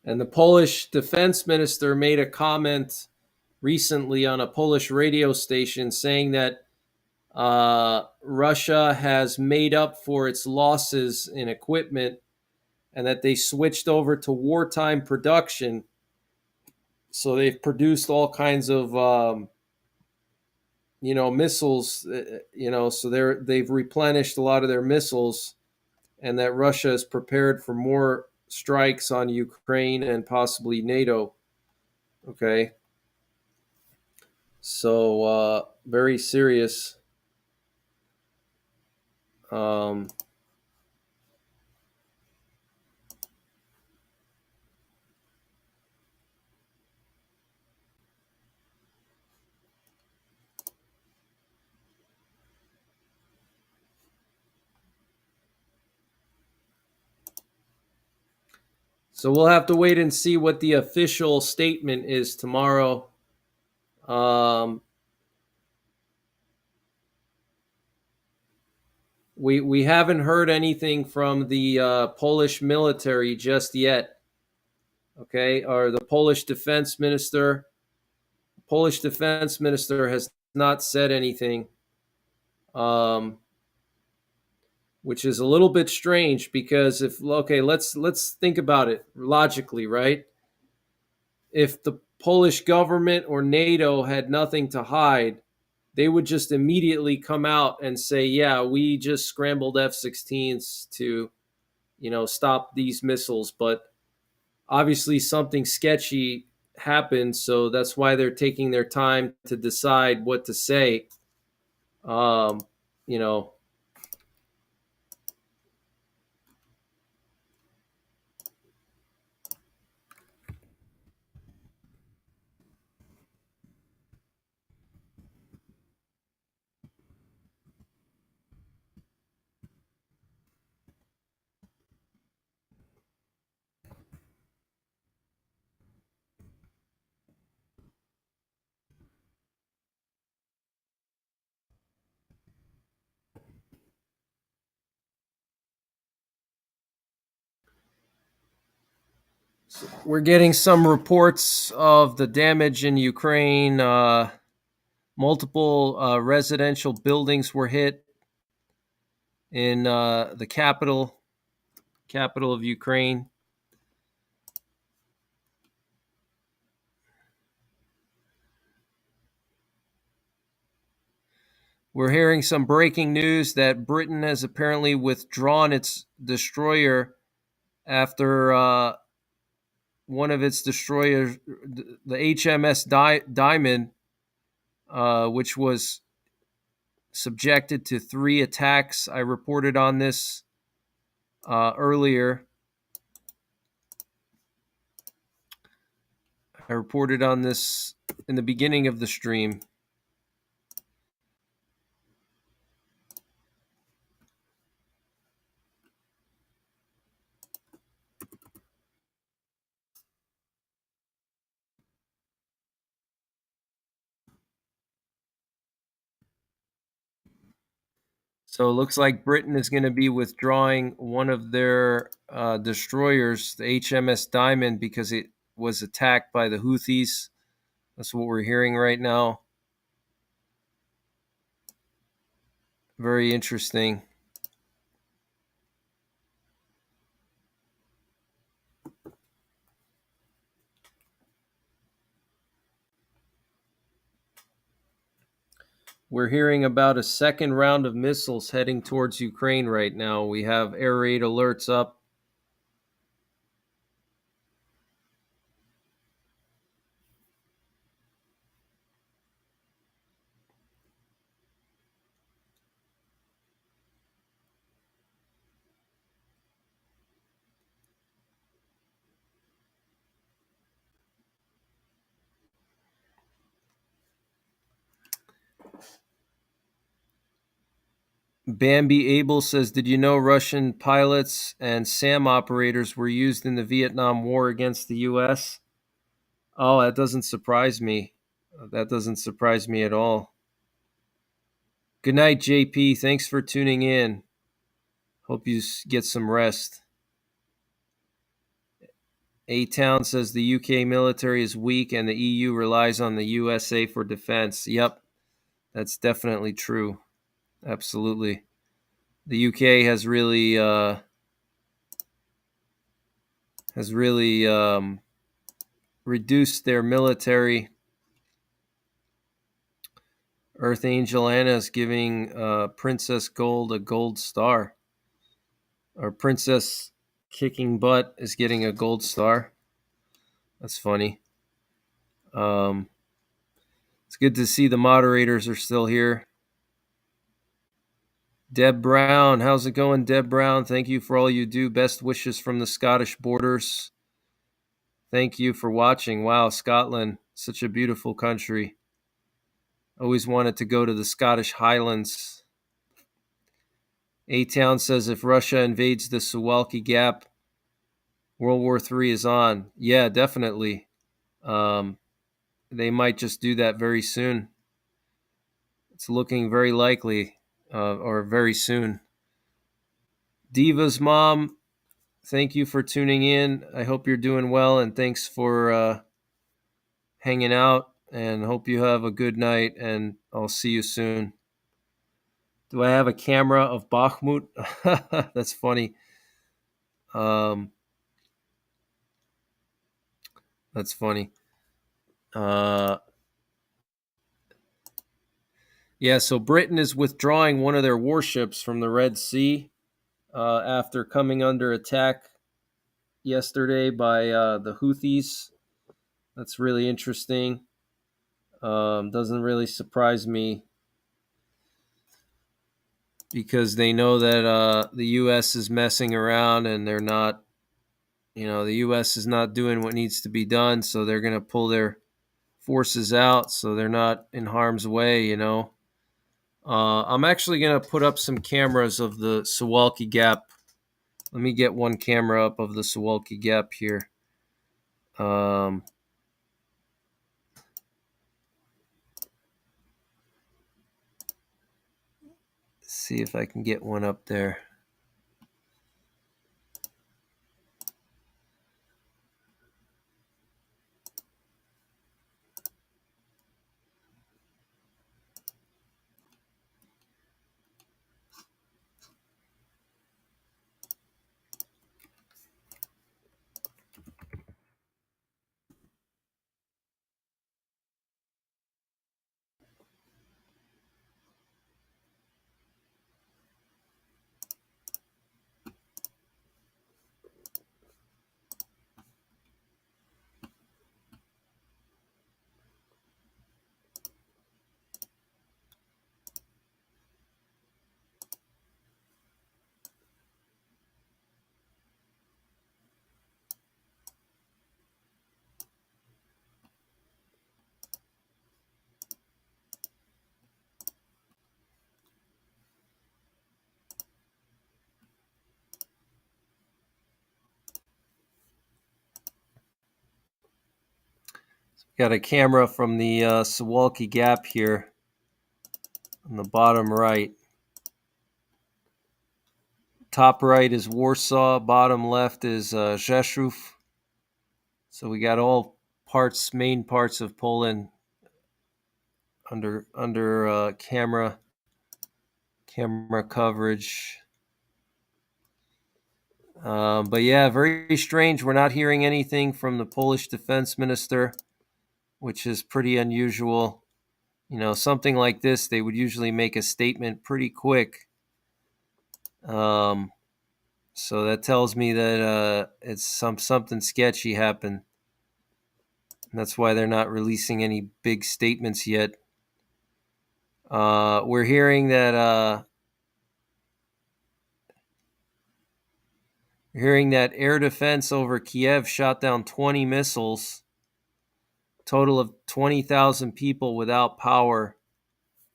S1: And the Polish defense minister made a comment recently on a Polish radio station saying that Russia has made up for its losses in equipment and that they switched over to wartime production. So they've produced all kinds of, missiles, so they've replenished a lot of their missiles, and that Russia is prepared for more strikes on Ukraine and possibly NATO. Okay. So, very serious. Um, so we'll have to wait and see what the official statement is tomorrow. Um, we haven't heard anything from the Polish military just yet. Okay, or the Polish defense minister. Polish defense minister has not said anything, um, which is a little bit strange, because let's think about it logically, right? If the Polish government or NATO had nothing to hide, they would just immediately come out and say, "Yeah, we just scrambled F-16s to, stop these missiles." But obviously, something sketchy happened, so that's why they're taking their time to decide what to say. Um, you know, We're getting some reports of the damage in Ukraine. Multiple residential buildings were hit in the capital of Ukraine. We're hearing some breaking news that Britain has apparently withdrawn its destroyer after one of its destroyers, the HMS Diamond, which was subjected to 3 attacks. I reported on this earlier. I reported on this in the beginning of the stream. So it looks like Britain is going to be withdrawing one of their destroyers, the HMS Diamond, because it was attacked by the Houthis. That's what we're hearing right now. Very interesting. We're hearing about a second round of missiles heading towards Ukraine right now. We have air raid alerts up. Bambi Abel says, did you know Russian pilots and SAM operators were used in the Vietnam War against the U.S.? Oh, that doesn't surprise me. That doesn't surprise me at all. Good night, JP. Thanks for tuning in. Hope you get some rest. A-Town says the UK military is weak and the EU relies on the USA for defense. Yep, that's definitely true. Absolutely. The UK has really reduced their military. Earth Angel Anna is giving Princess Gold a gold star. Or Princess Kicking Butt is getting a gold star. That's funny. It's good to see the moderators are still here. Deb Brown, how's it going, Deb Brown? Thank you for all you do. Best wishes from the Scottish borders. Thank you for watching. Wow, Scotland, such a beautiful country. Always wanted to go to the Scottish Highlands. A-Town says if Russia invades the Suwalki Gap, World War III is on. Yeah, definitely. They might just do that very soon. It's looking very likely, or very soon. Diva's mom, thank you for tuning in. I hope you're doing well, and thanks for hanging out, and hope you have a good night, and I'll see you soon. Do I have a camera of Bakhmut? That's funny. That's funny. Yeah, so Britain is withdrawing one of their warships from the Red Sea after coming under attack yesterday by the Houthis. That's really interesting. Doesn't really surprise me because they know that the U.S. is messing around and they're not, the U.S. is not doing what needs to be done, so they're going to pull their forces out so they're not in harm's way, I'm actually going to put up some cameras of the Suwalki Gap. Let me get one camera up of the Suwalki Gap here. See if I can get one up there. Got a camera from the Suwalki Gap here on the bottom right. Top right is Warsaw. Bottom left is Rzeszów. So we got all main parts of Poland under camera coverage. But yeah, very strange. We're not hearing anything from the Polish defense minister, which is pretty unusual. Something like this, they would usually make a statement pretty quick. So that tells me that it's something sketchy happened. And that's why they're not releasing any big statements yet. We're hearing that air defense over Kiev shot down 20 missiles. Total of 20,000 people without power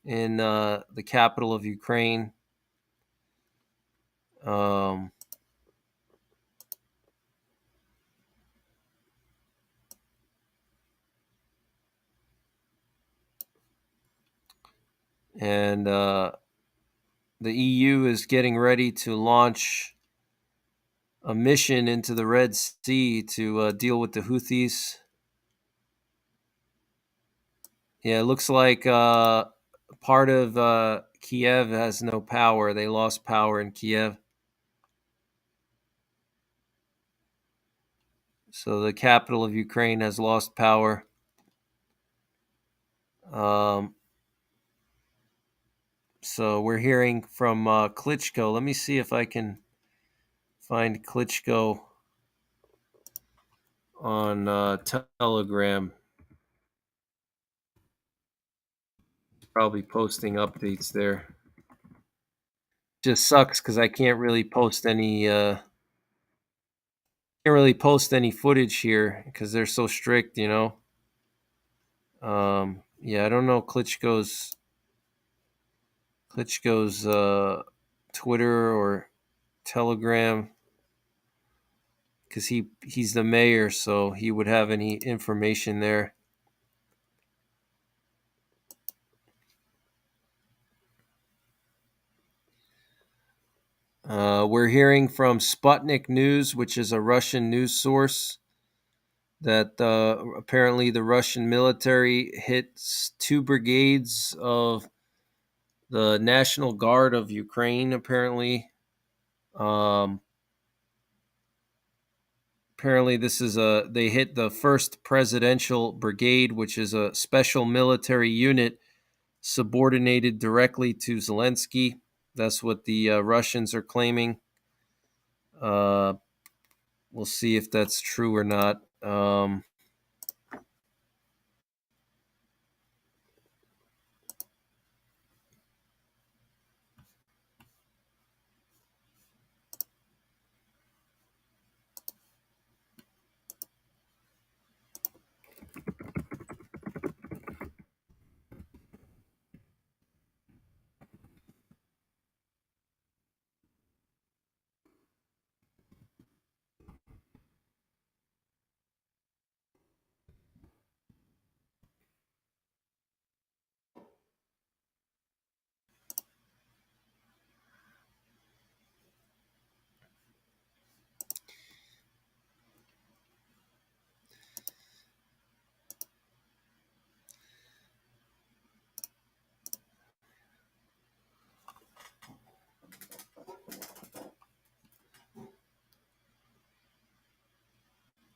S1: in the capital of Ukraine. And the EU is getting ready to launch a mission into the Red Sea to deal with the Houthis. Yeah, it looks like part of Kiev has no power. They lost power in Kiev. So the capital of Ukraine has lost power. So we're hearing from Klitschko. Let me see if I can find Klitschko on Telegram. Probably posting updates there. Just sucks because I can't really post any footage here because they're so strict, Yeah, I don't know Klitschko's Twitter or Telegram because he's the mayor, so he would have any information there. We're hearing from Sputnik News, which is a Russian news source, that apparently the Russian military hits 2 brigades of the National Guard of Ukraine, apparently. Apparently they hit the 1st Presidential Brigade, which is a special military unit subordinated directly to Zelensky. That's what the Russians are claiming. We'll see if that's true or not.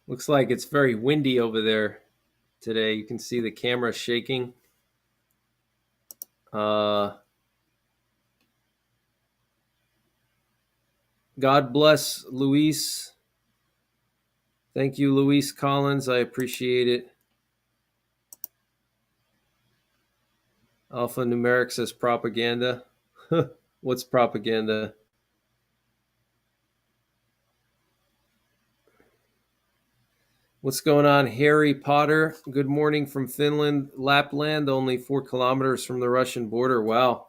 S1: Looks like it's very windy over there today. You can see the camera shaking. God bless Luis. Thank you, Luis Collins. I appreciate it. Alpha Numeric says propaganda. What's propaganda? What's going on, Harry Potter? Good morning from Finland, Lapland, only 4 kilometers from the Russian border. Wow.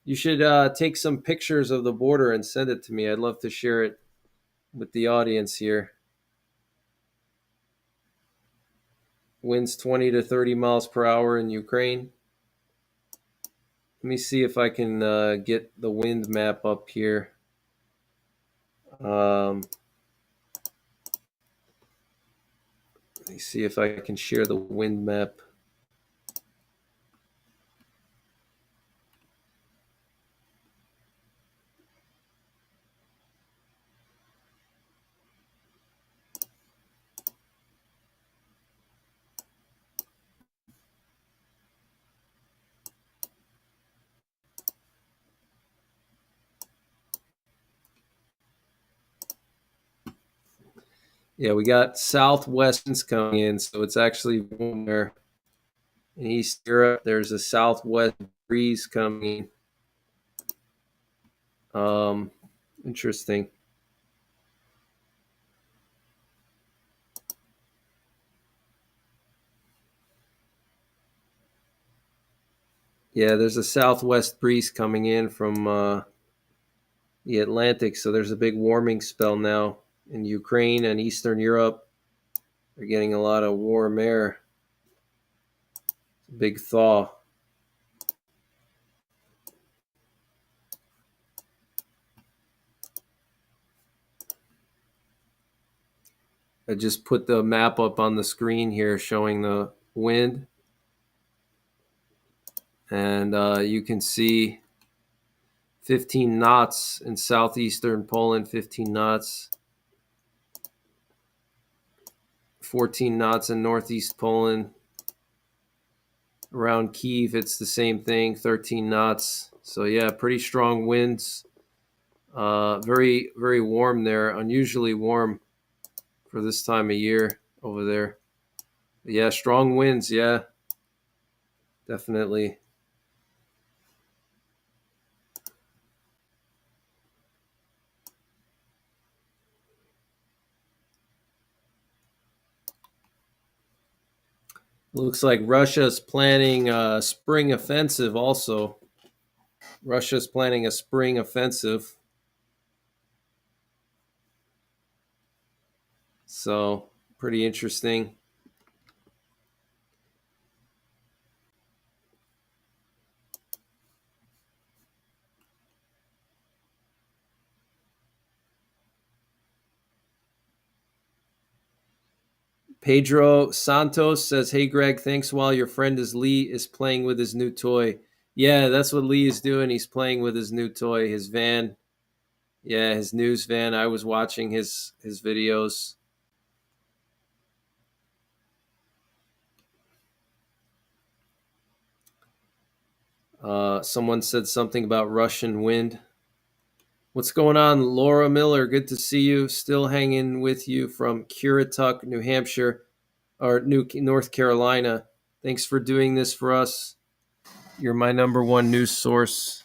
S1: You should take some pictures of the border and send it to me. I'd love to share it with the audience here. winds 20 to 30 miles per hour in Ukraine. Let me see if I can get the wind map up here. Let me see if I can share the wind map. Yeah, we got southwest winds coming in, so it's actually warm there. In East Europe, there's a southwest breeze coming. Interesting. Yeah, there's a southwest breeze coming in from the Atlantic, so there's a big warming spell now in Ukraine and Eastern Europe. They're getting a lot of warm air. Big thaw. I just put the map up on the screen here showing the wind. And you can see 15 knots in southeastern Poland, 15 knots. 14 knots in northeast Poland. Around Kyiv, it's the same thing, 13 knots. So yeah, pretty strong winds. Very, very warm there, unusually warm for this time of year over there. But yeah, strong winds, yeah, definitely. Looks like Russia's planning a spring offensive also. Russia's planning a spring offensive. So, pretty interesting. Pedro Santos says, "Hey Greg, thanks while your friend Lee is playing with his new toy." Yeah, that's what Lee is doing. He's playing with his new toy, his van. Yeah, his news van. I was watching his videos. Someone said something about Russian wind. What's going on, Laura Miller? Good to see you. Still hanging with you from Currituck, New Hampshire, or North Carolina. Thanks for doing this for us. You're my number one news source.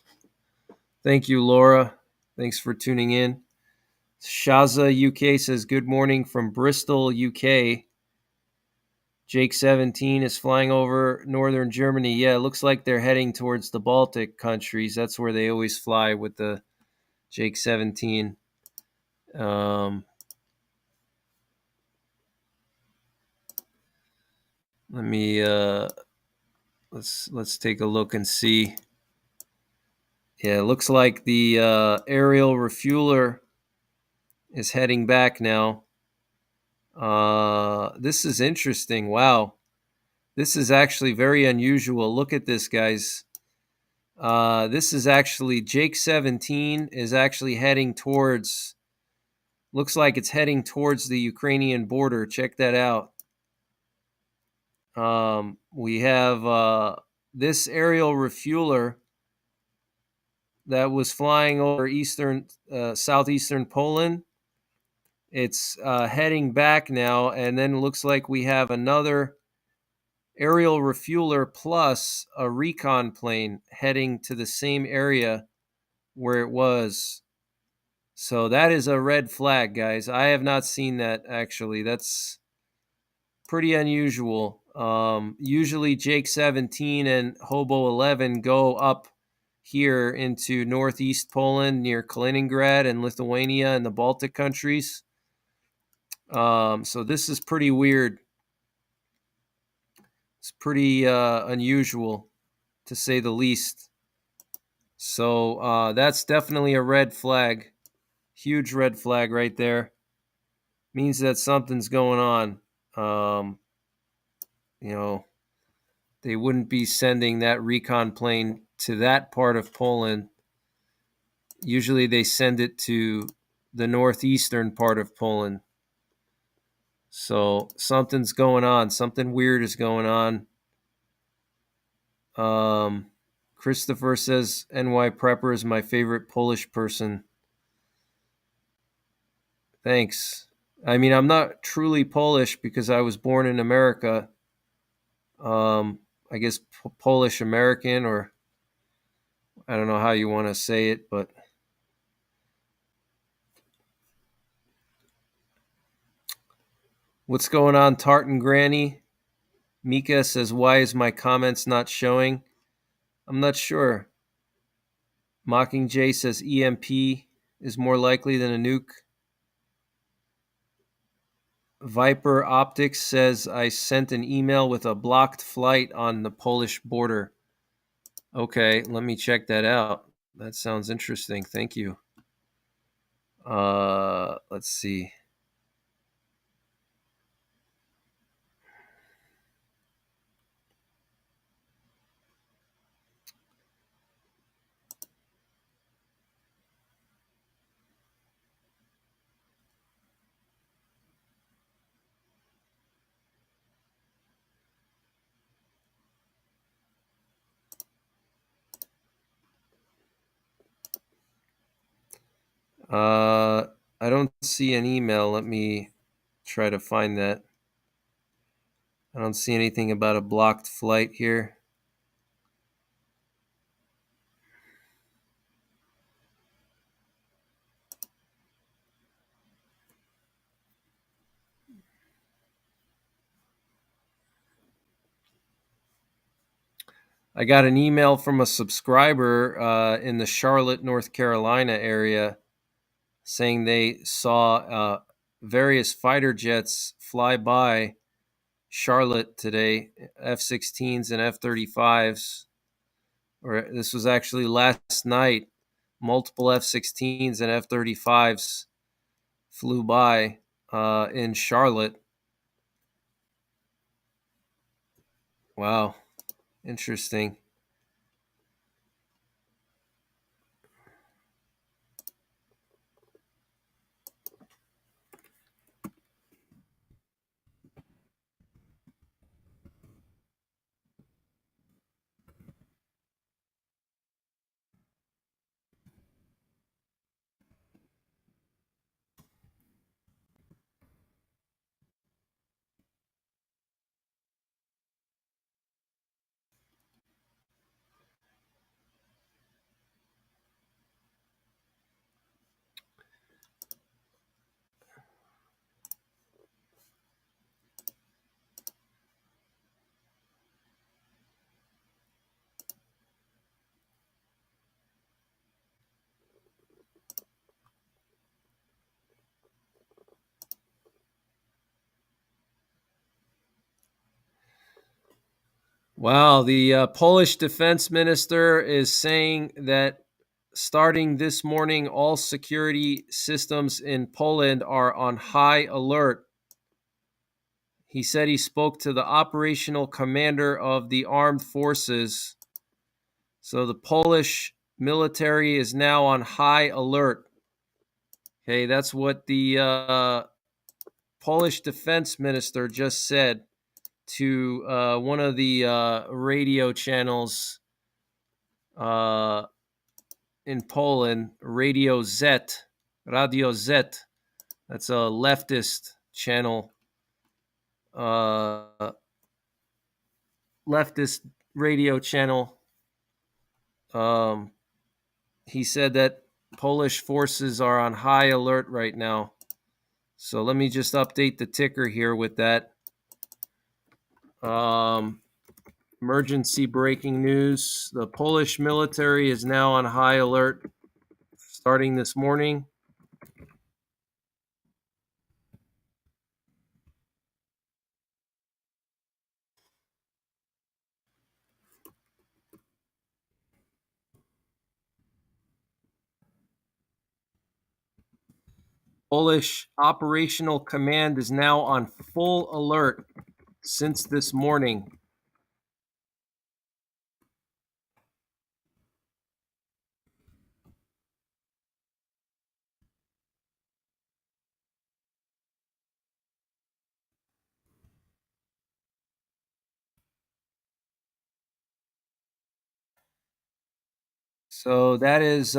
S1: Thank you, Laura. Thanks for tuning in. Shaza UK says, good morning from Bristol, UK. Jake 17 is flying over northern Germany. Yeah, it looks like they're heading towards the Baltic countries. That's where they always fly with the Jake 17. Let me let's take a look and see. Yeah, it looks like the aerial refueler is heading back now. This is interesting. Wow. This is actually very unusual. Look at this, guys. This is actually Jake 17 is actually heading towards, looks like it's heading towards the Ukrainian border. Check that out. We have this aerial refueler that was flying over southeastern Poland. It's heading back now, and then it looks like we have another aerial refueler plus a recon plane heading to the same area where it was. So that is a red flag, guys. I have not seen that actually. That's pretty unusual. Usually Jake 17 and Hobo 11 go up here into northeast Poland near Kaliningrad and Lithuania and the Baltic countries. So this is pretty weird. It's pretty unusual, to say the least. So that's definitely a red flag. Huge red flag right there. Means that something's going on. Um, you know, they wouldn't be sending that recon plane to that part of Poland. Usually they send it to the northeastern part of Poland. So something's going on. Something weird is going on. Christopher says NYPrepper is my favorite Polish person. Thanks. I mean, I'm not truly Polish because I was born in America. I guess Polish American, or I don't know how you want to say it, but what's going on, Tartan Granny? Mika says, why is my comments not showing? I'm not sure. Mockingjay says EMP is more likely than a nuke. Viper Optics says I sent an email with a blocked flight on the Polish border. Okay, let me check that out. That sounds interesting. Thank you. Let's see. I don't see an email. Let me try to find that. I don't see anything about a blocked flight here. I got an email from a subscriber in the Charlotte, North Carolina area saying they saw various fighter jets fly by Charlotte today, F-16s and F-35s. Or this was actually last night. Multiple F-16s and F-35s flew by in Charlotte. Wow, interesting. Wow, the Polish defense minister is saying that starting this morning, all security systems in Poland are on high alert. He said he spoke to the operational commander of the armed forces. So the Polish military is now on high alert. Okay, that's what the Polish defense minister just said to one of the radio channels in Poland, Radio Z. That's a leftist channel, leftist radio channel. He said that Polish forces are on high alert right now. So let me just update the ticker here with that. Emergency breaking news. The Polish military is now on high alert starting this morning. Polish operational command is now on full alert since this morning. So that is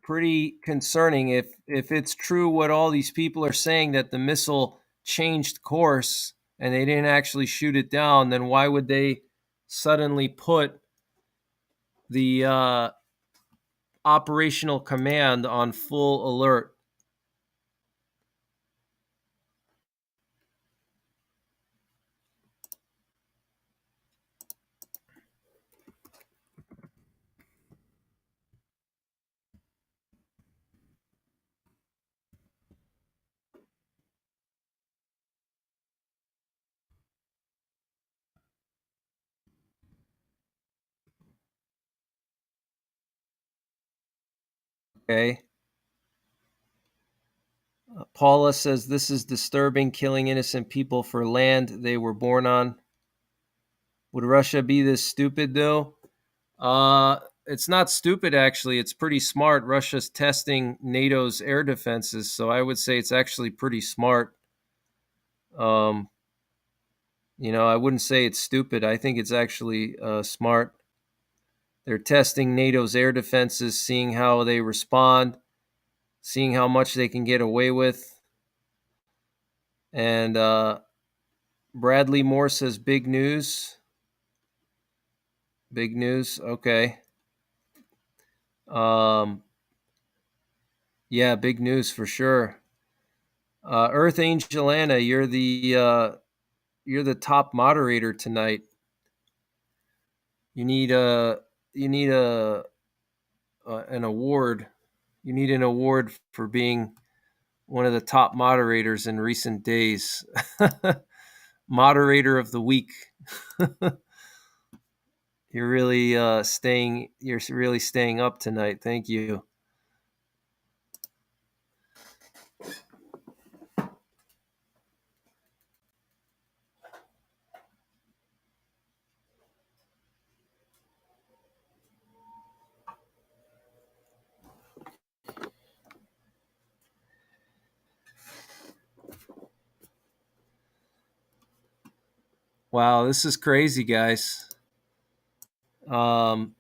S1: pretty concerning. If it's true what all these people are saying, that the missile changed course and they didn't actually shoot it down, then why would they suddenly put the operational command on full alert? Okay. Paula says this is disturbing, killing innocent people for land they were born on. Would Russia be this stupid though? It's not stupid actually. It's pretty smart. Russia's testing NATO's air defenses, so I would say it's actually pretty smart. Um, I wouldn't say it's stupid. I think it's actually smart. They're testing NATO's air defenses, seeing how they respond, seeing how much they can get away with. And Bradley Moore says, big news. Big news. Okay. Um, yeah, big news for sure. Earth Angel Anna, you're the top moderator tonight. You need a you need an award. You need an award for being one of the top moderators in recent days. Moderator of the week. You're really staying. You're really staying up tonight. Thank you. Wow, this is crazy, guys. Um,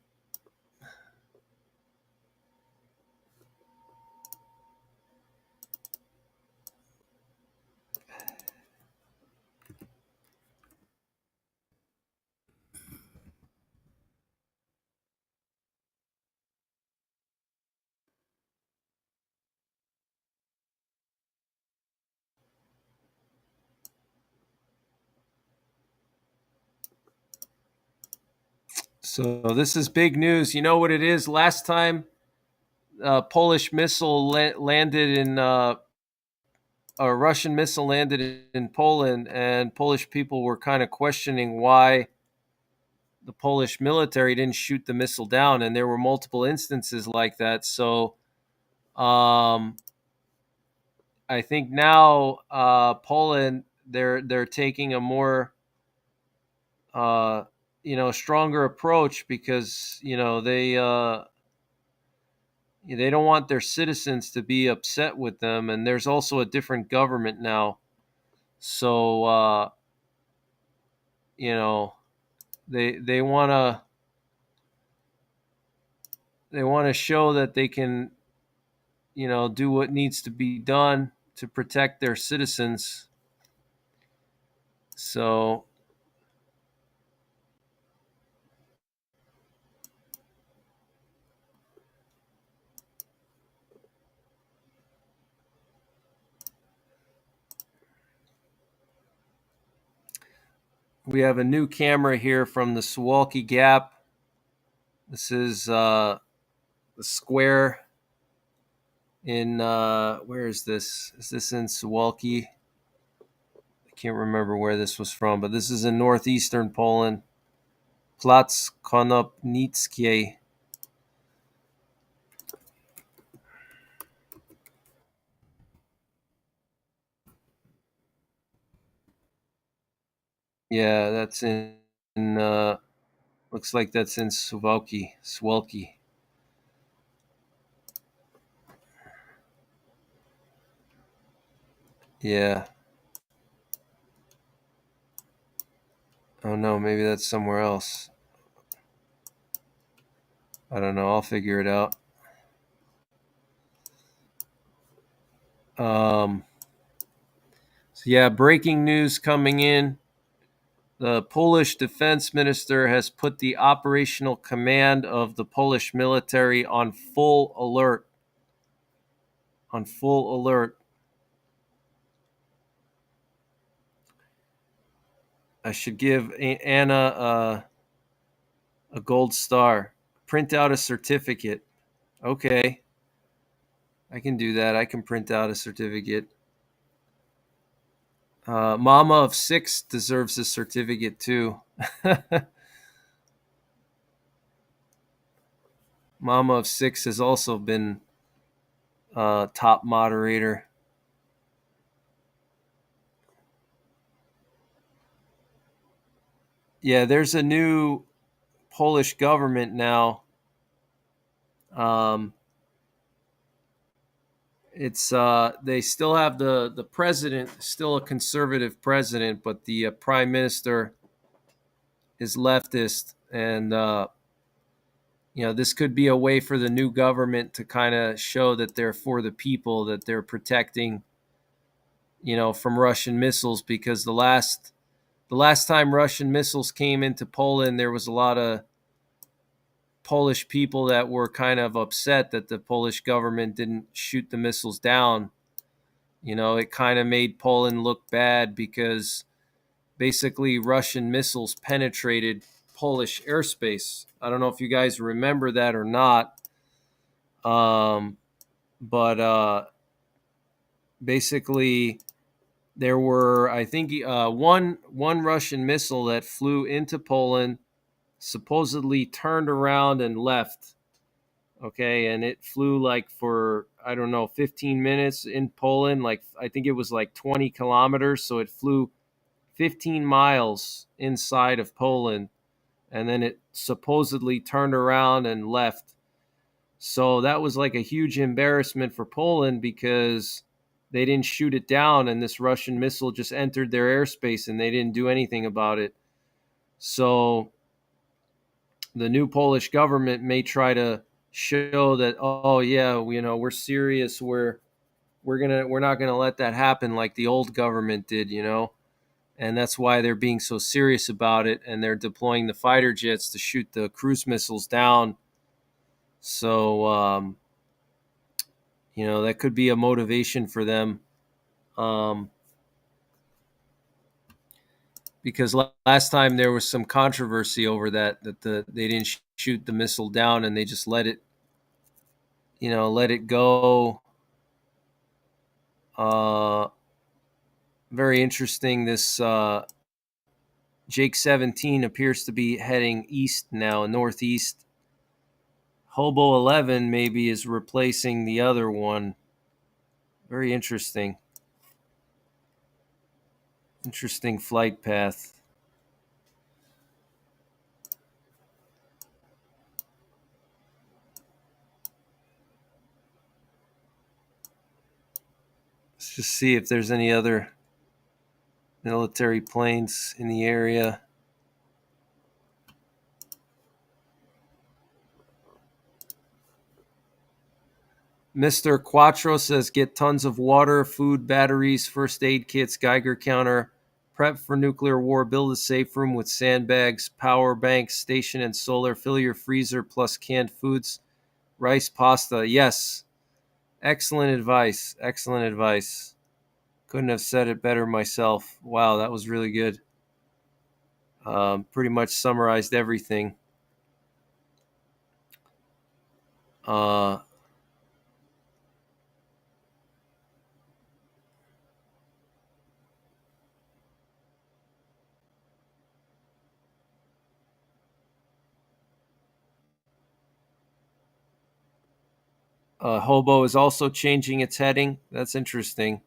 S1: so this is big news. You know what it is? Last time Polish missile landed in a Russian missile landed in Poland, and Polish people were kind of questioning why the Polish military didn't shoot the missile down, and there were multiple instances like that. So, um, I think now Poland they're taking a more uh, stronger approach because they don't want their citizens to be upset with them, and there's also a different government now. So you know they want to show that they can do what needs to be done to protect their citizens. So we have a new camera here from the Suwalki Gap. This is the square in where is this? Is this in Suwalki? I can't remember where this was from, but this is in northeastern Poland. Plac Konopnickiej. Yeah, that's in looks like that's in Swalki. Yeah. Oh no, maybe that's somewhere else. I don't know. I'll figure it out. Um, so yeah, breaking news coming in. The Polish defense minister has put the operational command of the Polish military on full alert. On full alert. I should give Anna a gold star. Print out a certificate. Okay, I can do that. I can print out a certificate. Mama of Six deserves a certificate too. Mama of Six has also been top moderator. Yeah, there's a new Polish government now. Um, it's they still have the president, still a conservative president, but the prime minister is leftist, and this could be a way for the new government to kind of show that they're for the people, that they're protecting, from Russian missiles, because the last time Russian missiles came into Poland, there was a lot of Polish people that were kind of upset that the Polish government didn't shoot the missiles down. It kind of made Poland look bad because basically Russian missiles penetrated Polish airspace. I don't know if you guys remember that or not. But basically there were, I think, one Russian missile that flew into Poland, supposedly turned around and left. Okay, and it flew like for, I don't know, 15 minutes in Poland. Like, I think it was like 20 kilometers, so it flew 15 miles inside of Poland, and then it supposedly turned around and left. So that was like a huge embarrassment for Poland because they didn't shoot it down, and this Russian missile just entered their airspace and they didn't do anything about it. So the new Polish government may try to show that, oh yeah, we're serious, we're not gonna let that happen like the old government did, and that's why they're being so serious about it, and they're deploying the fighter jets to shoot the cruise missiles down. So that could be a motivation for them, um, because last time there was some controversy over that they didn't shoot the missile down and they just let it go. uh, Very interesting. This Jake 17 appears to be heading east now, northeast. Hobo 11 maybe is replacing the other one. Very interesting. Interesting flight path. Let's just see if there's any other military planes in the area. Mr. Quattro says get tons of water, food, batteries, first aid kits, Geiger counter, prep for nuclear war, build a safe room with sandbags, power banks, station and solar, fill your freezer plus canned foods, rice, pasta. Yes. Excellent advice. Excellent advice. Couldn't have said it better myself. Wow, that was really good. Pretty much summarized everything. Uh, Hobo is also changing its heading. That's interesting.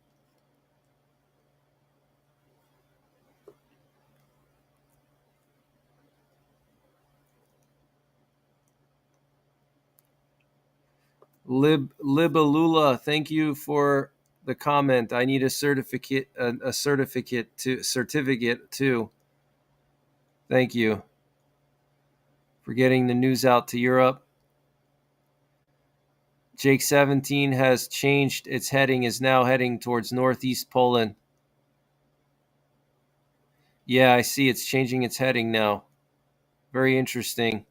S1: Libalula, thank you for the comment. I need a certificate too. Thank you for getting the news out to Europe. Jake 17 has changed its heading, is now heading towards northeast Poland. Yeah, I see it's changing its heading now. Very interesting.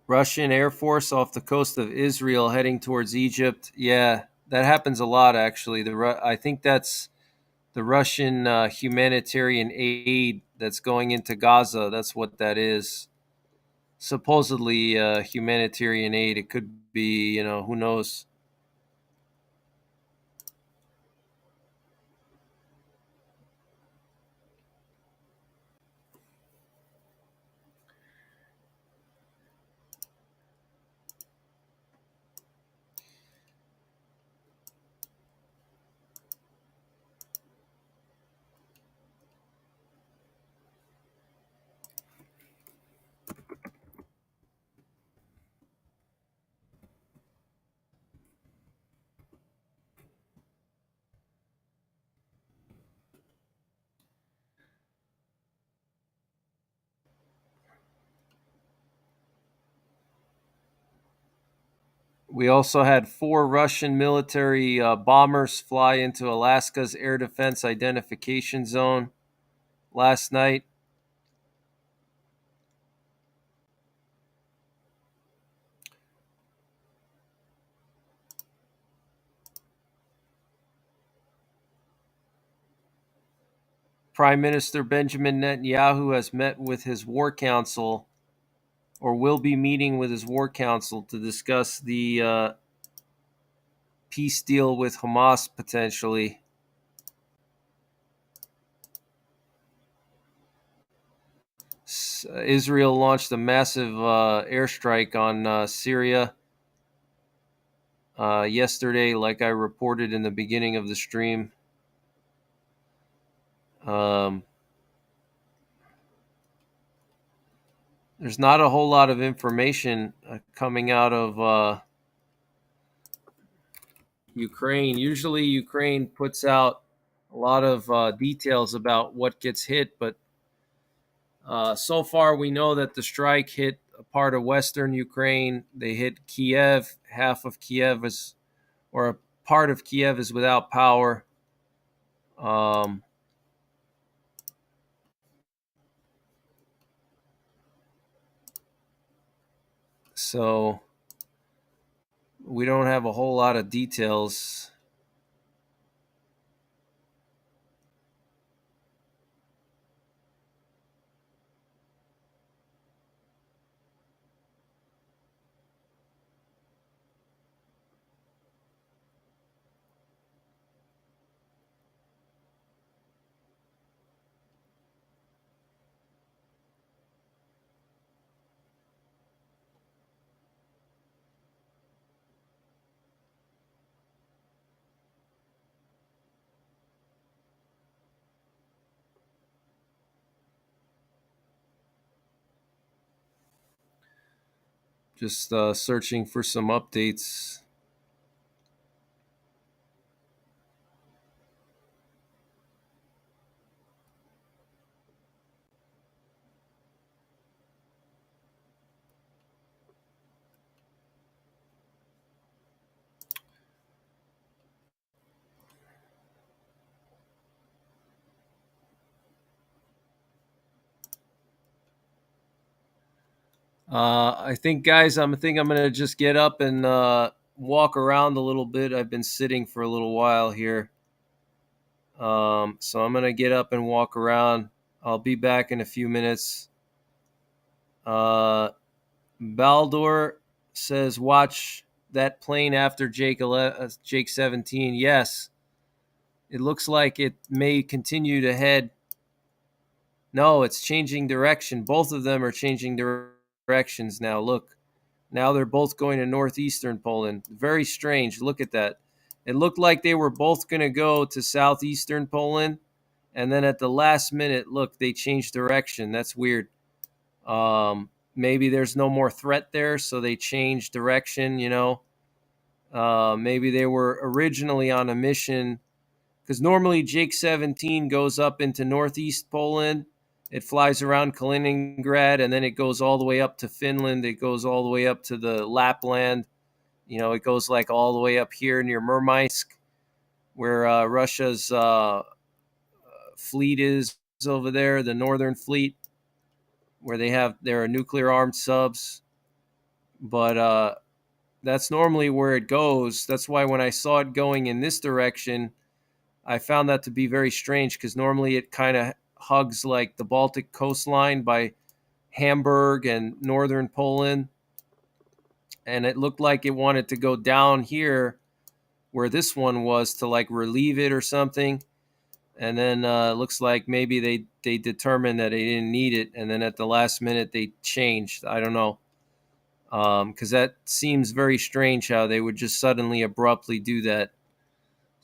S1: Russian Air Force off the coast of Israel heading towards Egypt. Yeah, that happens a lot actually. I think that's the Russian humanitarian aid that's going into Gaza. That's what that is. Supposedly humanitarian aid. It could be, who knows. We also had 4 Russian military bombers fly into Alaska's air defense identification zone last night. Prime Minister Benjamin Netanyahu has met with his war council, or will be meeting with his war council to discuss the peace deal with Hamas potentially. Israel launched a massive airstrike on Syria yesterday, like I reported in the beginning of the stream. There's not a whole lot of information coming out of Ukraine. Usually, Ukraine puts out a lot of details about what gets hit, but so far we know that the strike hit a part of western Ukraine. They hit Kiev. Half of Kiev is, or a part of Kiev is without power. So we don't have a whole lot of details. Just searching for some updates. I think, guys, I'm gonna just get up and walk around a little bit. I've been sitting for a little while here, so I'm gonna get up and walk around. I'll be back in a few minutes. Baldur says, "Watch that plane after Jake 17." Yes, it looks like it may continue to head. No, it's changing direction. Both of them are changing directions now. Look. Now they're both going to northeastern Poland. Very strange. Look at that. It looked like they were both going to go to southeastern Poland, and then at the last minute, look, they changed direction. That's weird. Maybe there's no more threat there, so they changed direction. Maybe they were originally on a mission, because normally Jake 17 goes up into northeast Poland. It flies around Kaliningrad, and then it goes all the way up to Finland. It goes all the way up to the Lapland. It goes like all the way up here near Murmansk, where Russia's fleet is over there, the Northern Fleet, where there are nuclear armed subs. But that's normally where it goes. That's why when I saw it going in this direction, I found that to be very strange, because normally it kind of hugs like the Baltic coastline by Hamburg and northern Poland. And it looked like it wanted to go down here where this one was to like relieve it or something. And then it looks like maybe they determined that they didn't need it. And then at the last minute, they changed. I don't know. Because that seems very strange how they would just suddenly abruptly do that.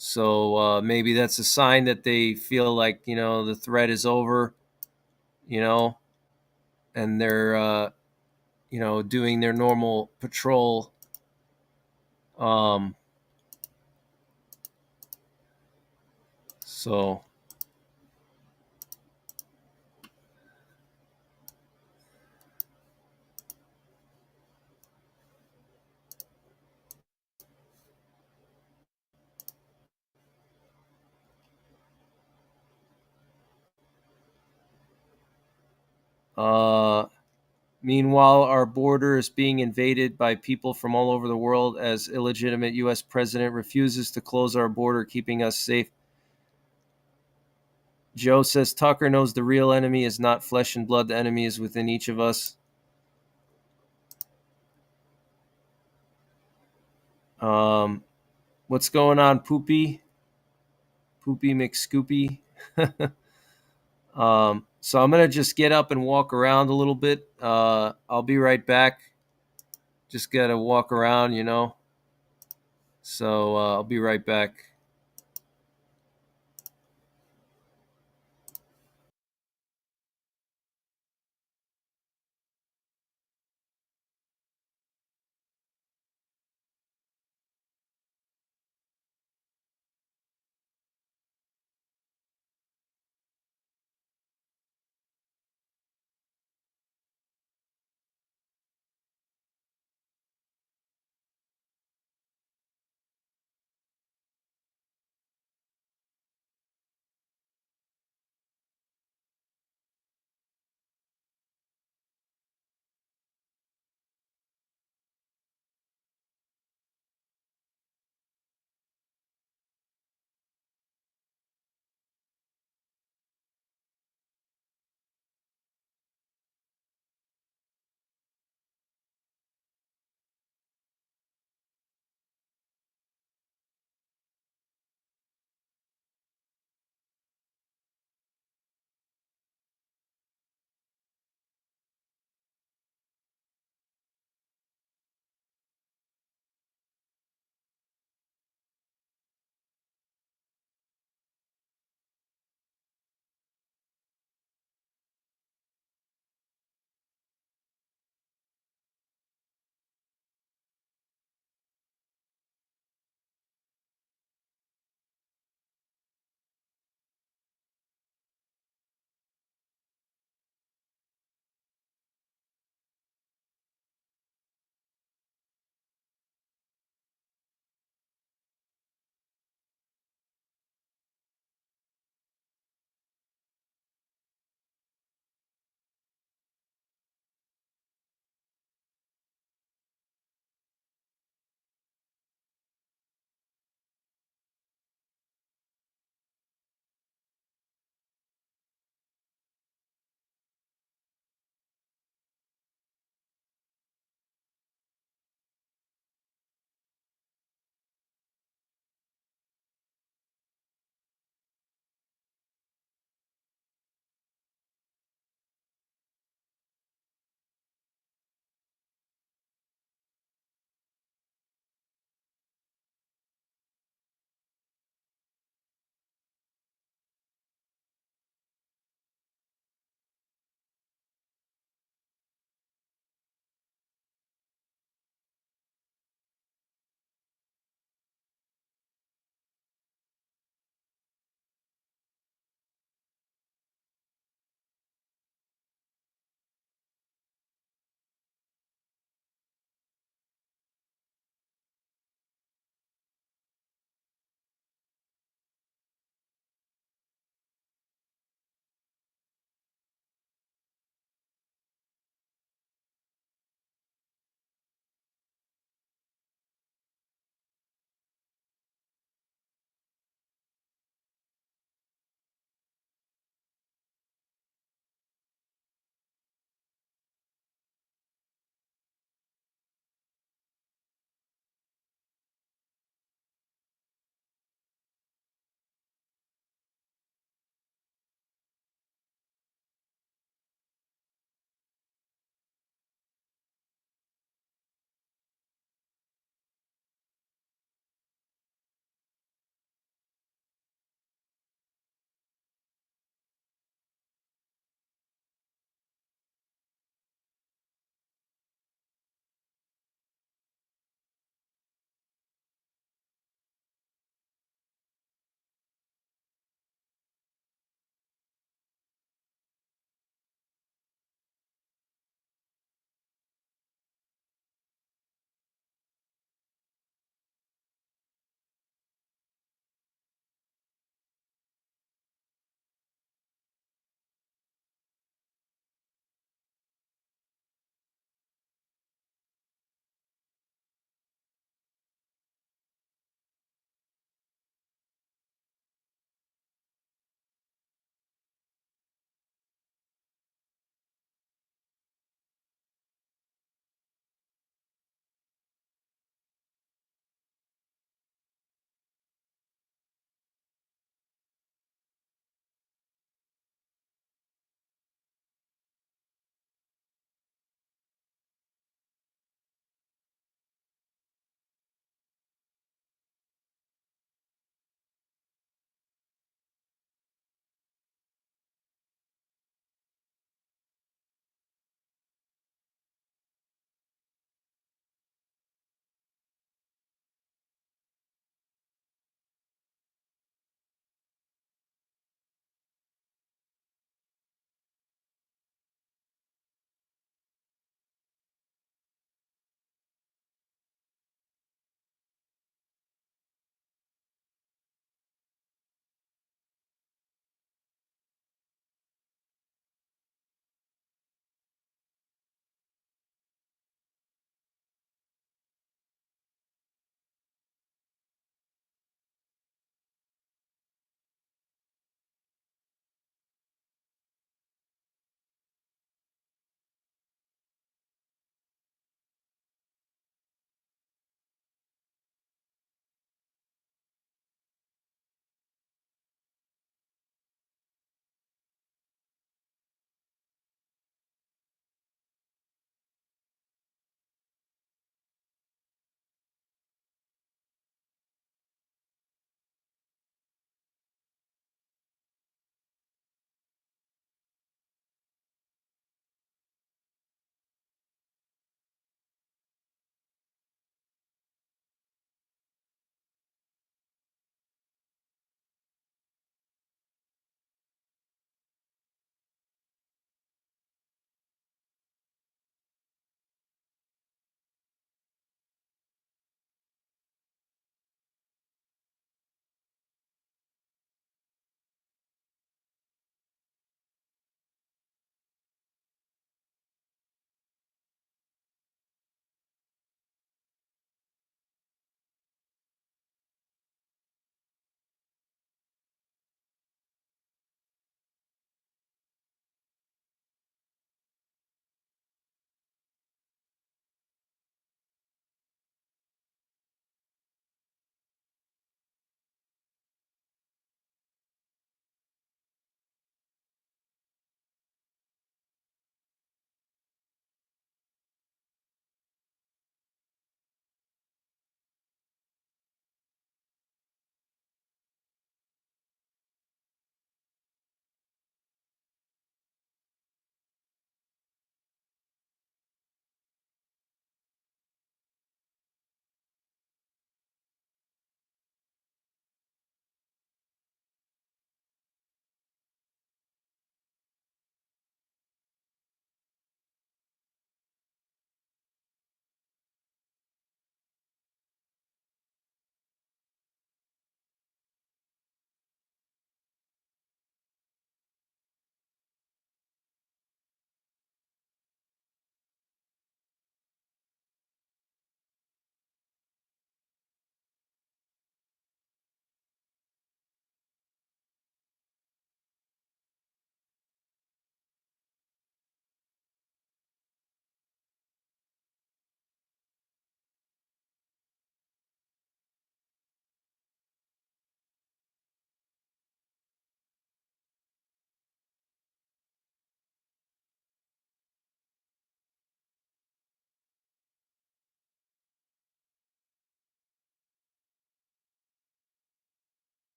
S1: So maybe that's a sign that they feel like, the threat is over, you know, and they're, doing their normal patrol. Um, so, uh, meanwhile, our border is being invaded by people from all over the world as illegitimate U.S. president refuses to close our border, keeping us safe. Joe says Tucker knows the real enemy is not flesh and blood. The enemy is within each of us. Um, what's going on, Poopy? Poopy McScoopy. So I'm gonna just get up and walk around a little bit. I'll be right back. Just gotta walk around. So I'll be right back.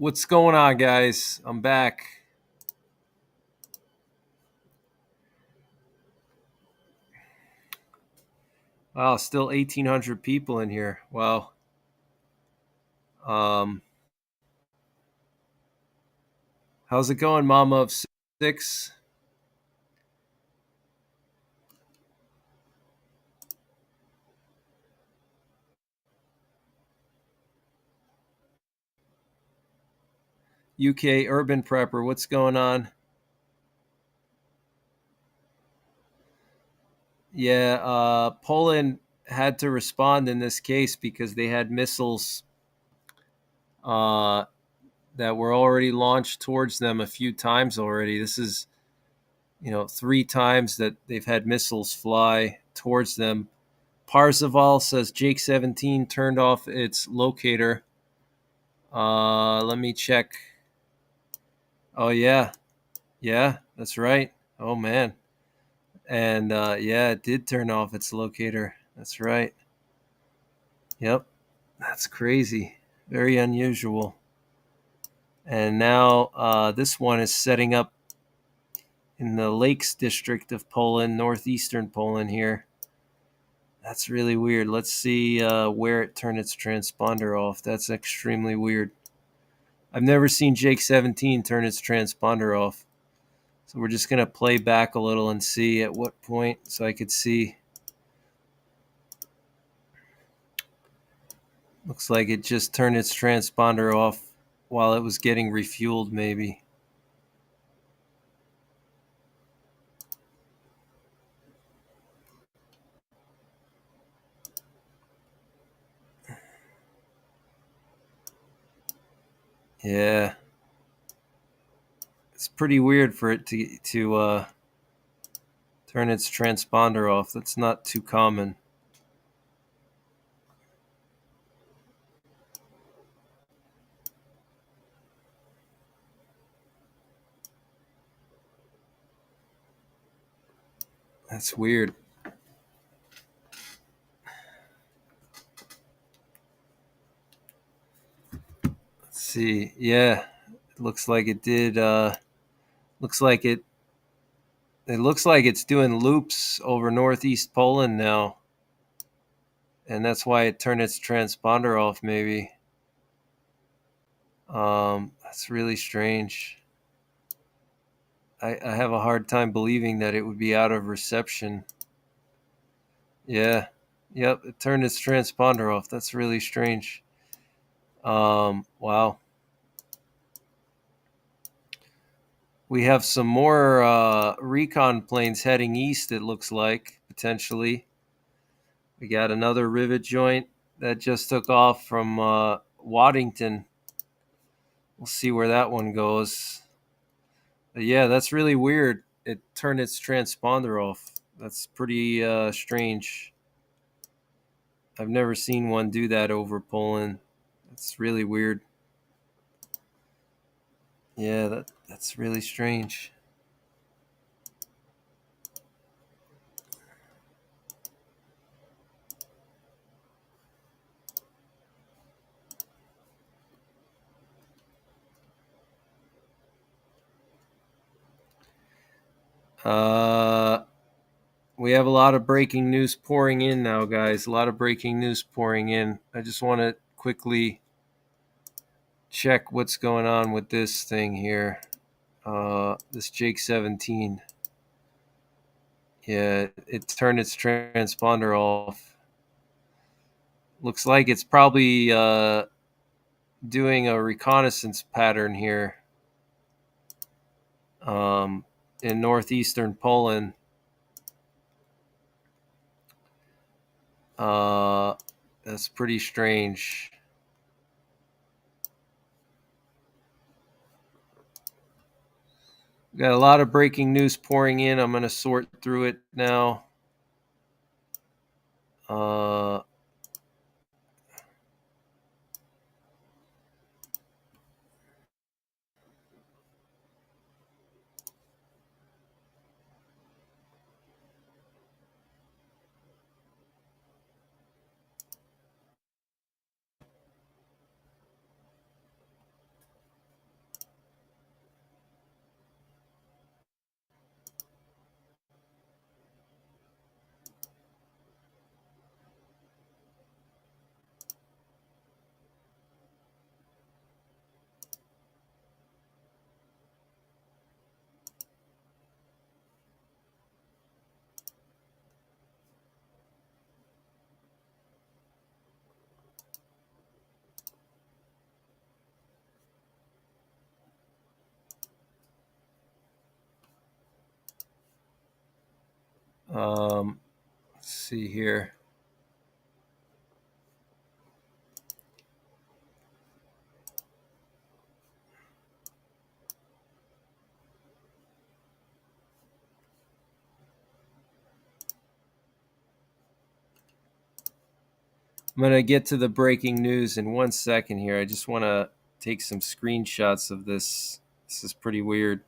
S1: What's going on, guys? I'm back. Wow, still 1,800 people in here. Wow. Um, how's it going, Mama of Six? UK Urban Prepper, what's going on? Yeah, Poland had to respond in this case because they had missiles uh, that were already launched towards them a few times already. This is, 3 times that they've had missiles fly towards them. Parzival says Jake 17 turned off its locator. Let me check. Oh yeah, yeah, that's right. Oh man, and yeah, it did turn off its locator. That's right. Yep, that's crazy. Very unusual. And now this one is setting up in the Lakes district of Poland, northeastern Poland here. That's really weird. Let's see where it turned its transponder off. That's extremely weird. I've never seen Jake 17 turn its transponder off. So we're just going to play back a little and see at what point so I could see. Looks like it just turned its transponder off while it was getting refueled, maybe. Yeah. It's pretty weird for it to turn its transponder off. That's not too common. That's weird. Let's see. Yeah. It looks like it did looks like it looks like it's doing loops over northeast Poland now. And that's why it turned its transponder off, maybe. That's really strange. I have a hard time believing that it would be out of reception. Yeah. Yep, it turned its transponder off. That's really strange. Wow. We have some more recon planes heading east, it looks like, potentially. We got another rivet joint that just took off from Waddington. We'll see where that one goes. But yeah, that's really weird. It turned its transponder off. That's pretty strange. I've never seen one do that over Poland. It's really weird. Yeah, that's really strange. Uh, we have a lot of breaking news pouring in now, guys. A lot of breaking news pouring in. I just want to quickly check what's going on with this thing here. This Jake 17. Yeah, it turned its transponder off. Looks like it's probably doing a reconnaissance pattern here um, in northeastern Poland. That's pretty strange. We got a lot of breaking news pouring in. I'm going to sort through it now. Uh, Let's see here. I'm going to get to the breaking news in 1 second here. I just want to take some screenshots of this. This is pretty weird.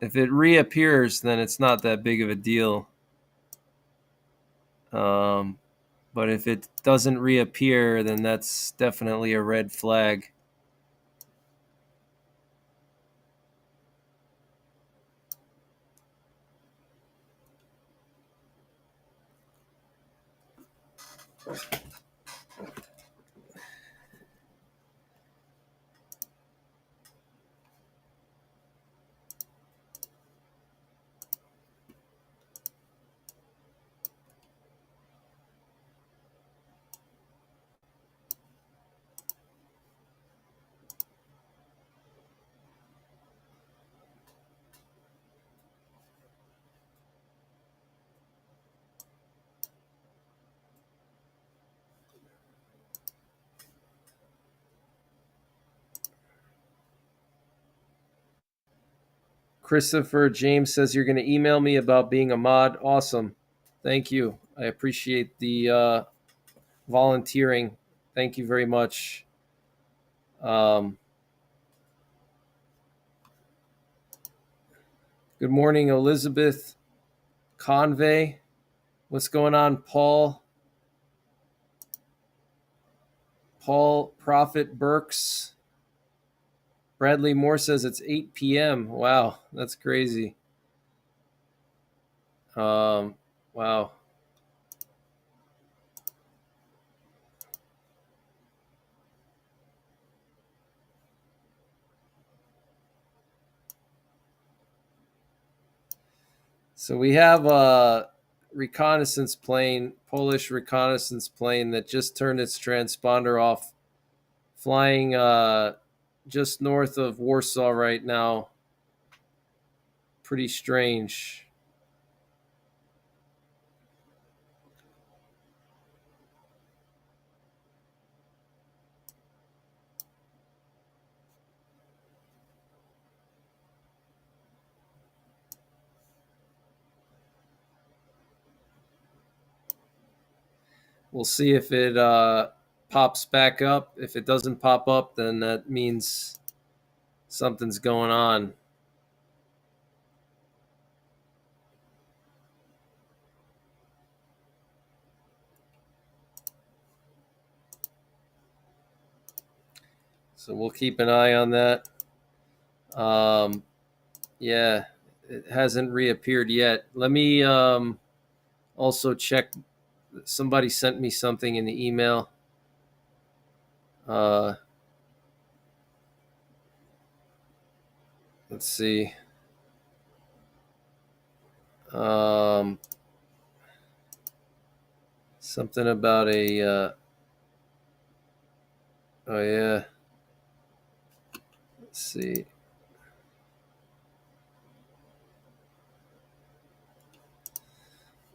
S1: If it reappears, then it's not that big of a deal. But if it doesn't reappear, then that's definitely a red flag. Christopher James says you're going to email me about being a mod. Awesome. Thank you. I appreciate the volunteering. Thank you very much. Good morning, Elizabeth Convey. What's going on, Paul? Paul Prophet Burks. Bradley Moore says it's 8 p.m. Wow, that's crazy. Wow. So we have a reconnaissance plane, Polish reconnaissance plane that just turned its transponder off, flying just north of Warsaw right now. Pretty strange. We'll see if it pops back up. If it doesn't pop up, then that means something's going on. So we'll keep an eye on that. Yeah, it hasn't reappeared yet. Let me also check. Somebody sent me something in the email. Let's see. Something about a. Oh yeah. Let's see.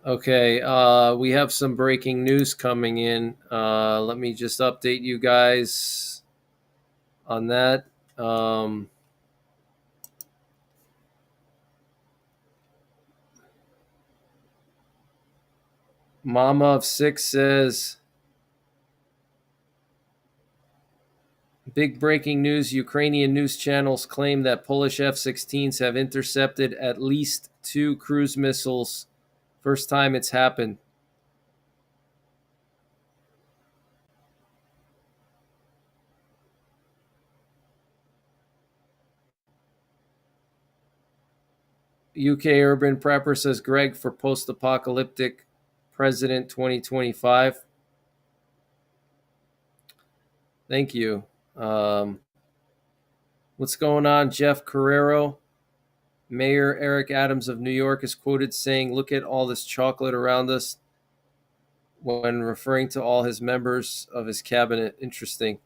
S1: Okay, we have some breaking news coming in. Let me just update you guys on that. Mama of Six says, big breaking news. Ukrainian news channels claim that Polish F-16s have intercepted at least 2 cruise missiles. First time it's happened. UK Urban Prepper says, Greg for post-apocalyptic president 2025. Thank you. What's going on, Jeff Carrero? Mayor Eric Adams of New York is quoted saying, look at all this chocolate around us, when referring to all his members of his cabinet. Interesting.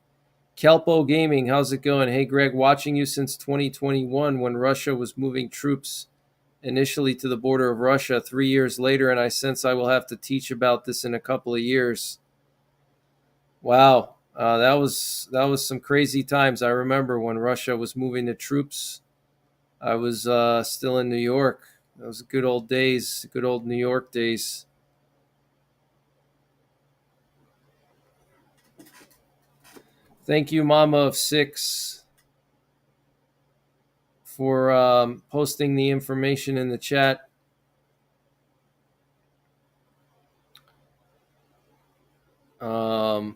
S1: Kelpo Gaming, how's it going? Hey, Greg, watching you since 2021 when Russia was moving troops initially to the border of Russia 3 years later, and I sense I will have to teach about this in a couple of years. Wow, that was some crazy times. I remember when Russia was moving the troops. I was still in New York. That was good old days, good old New York days. Thank you, Mama of Six, for posting the information in the chat. So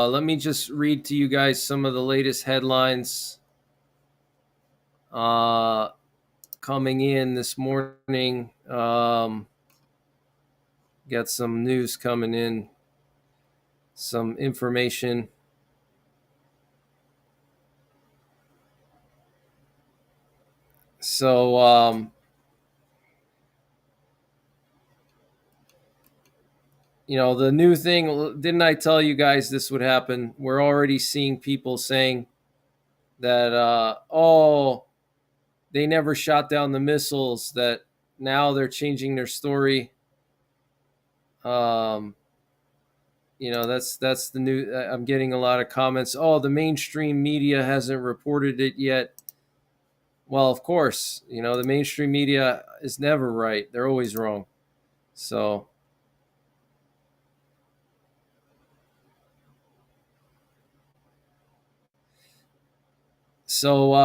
S1: let me just read to you guys some of the latest headlines coming in this morning. Got some news coming in, some information. So the new thing, didn't I tell you guys this would happen? We're already seeing people saying that, they never shot down the missiles, that now they're changing their story. That's the new. I'm getting a lot of comments. Oh, the mainstream media hasn't reported it yet. Well, of course, the mainstream media is never right. They're always wrong. So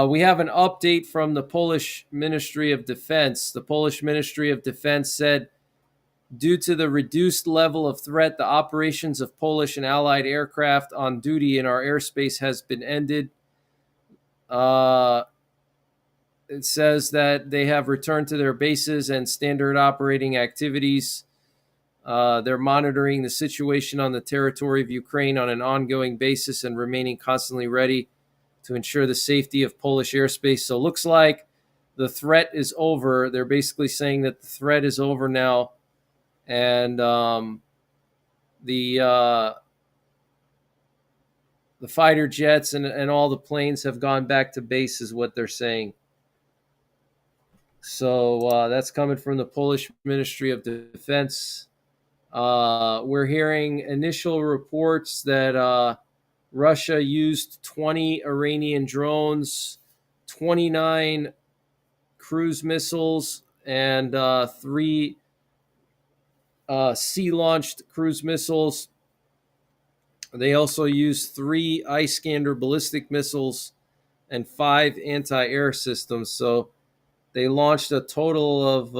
S1: we have an update from the Polish Ministry of Defense. The Polish Ministry of Defense said, due to the reduced level of threat, the operations of Polish and Allied aircraft on duty in our airspace has been ended. It says that they have returned to their bases and standard operating activities. They're monitoring the situation on the territory of Ukraine on an ongoing basis and remaining constantly ready to ensure the safety of Polish airspace. So it looks like the threat is over. They're basically saying that the threat is over now, and the fighter jets and all the planes have gone back to base, is what they're saying. So that's coming from the Polish Ministry of Defense. We're hearing initial reports that Russia used 20 Iranian drones, 29 cruise missiles, and 3 sea-launched cruise missiles. They also used 3 Iskander ballistic missiles and 5 anti-air systems. So they launched a total of,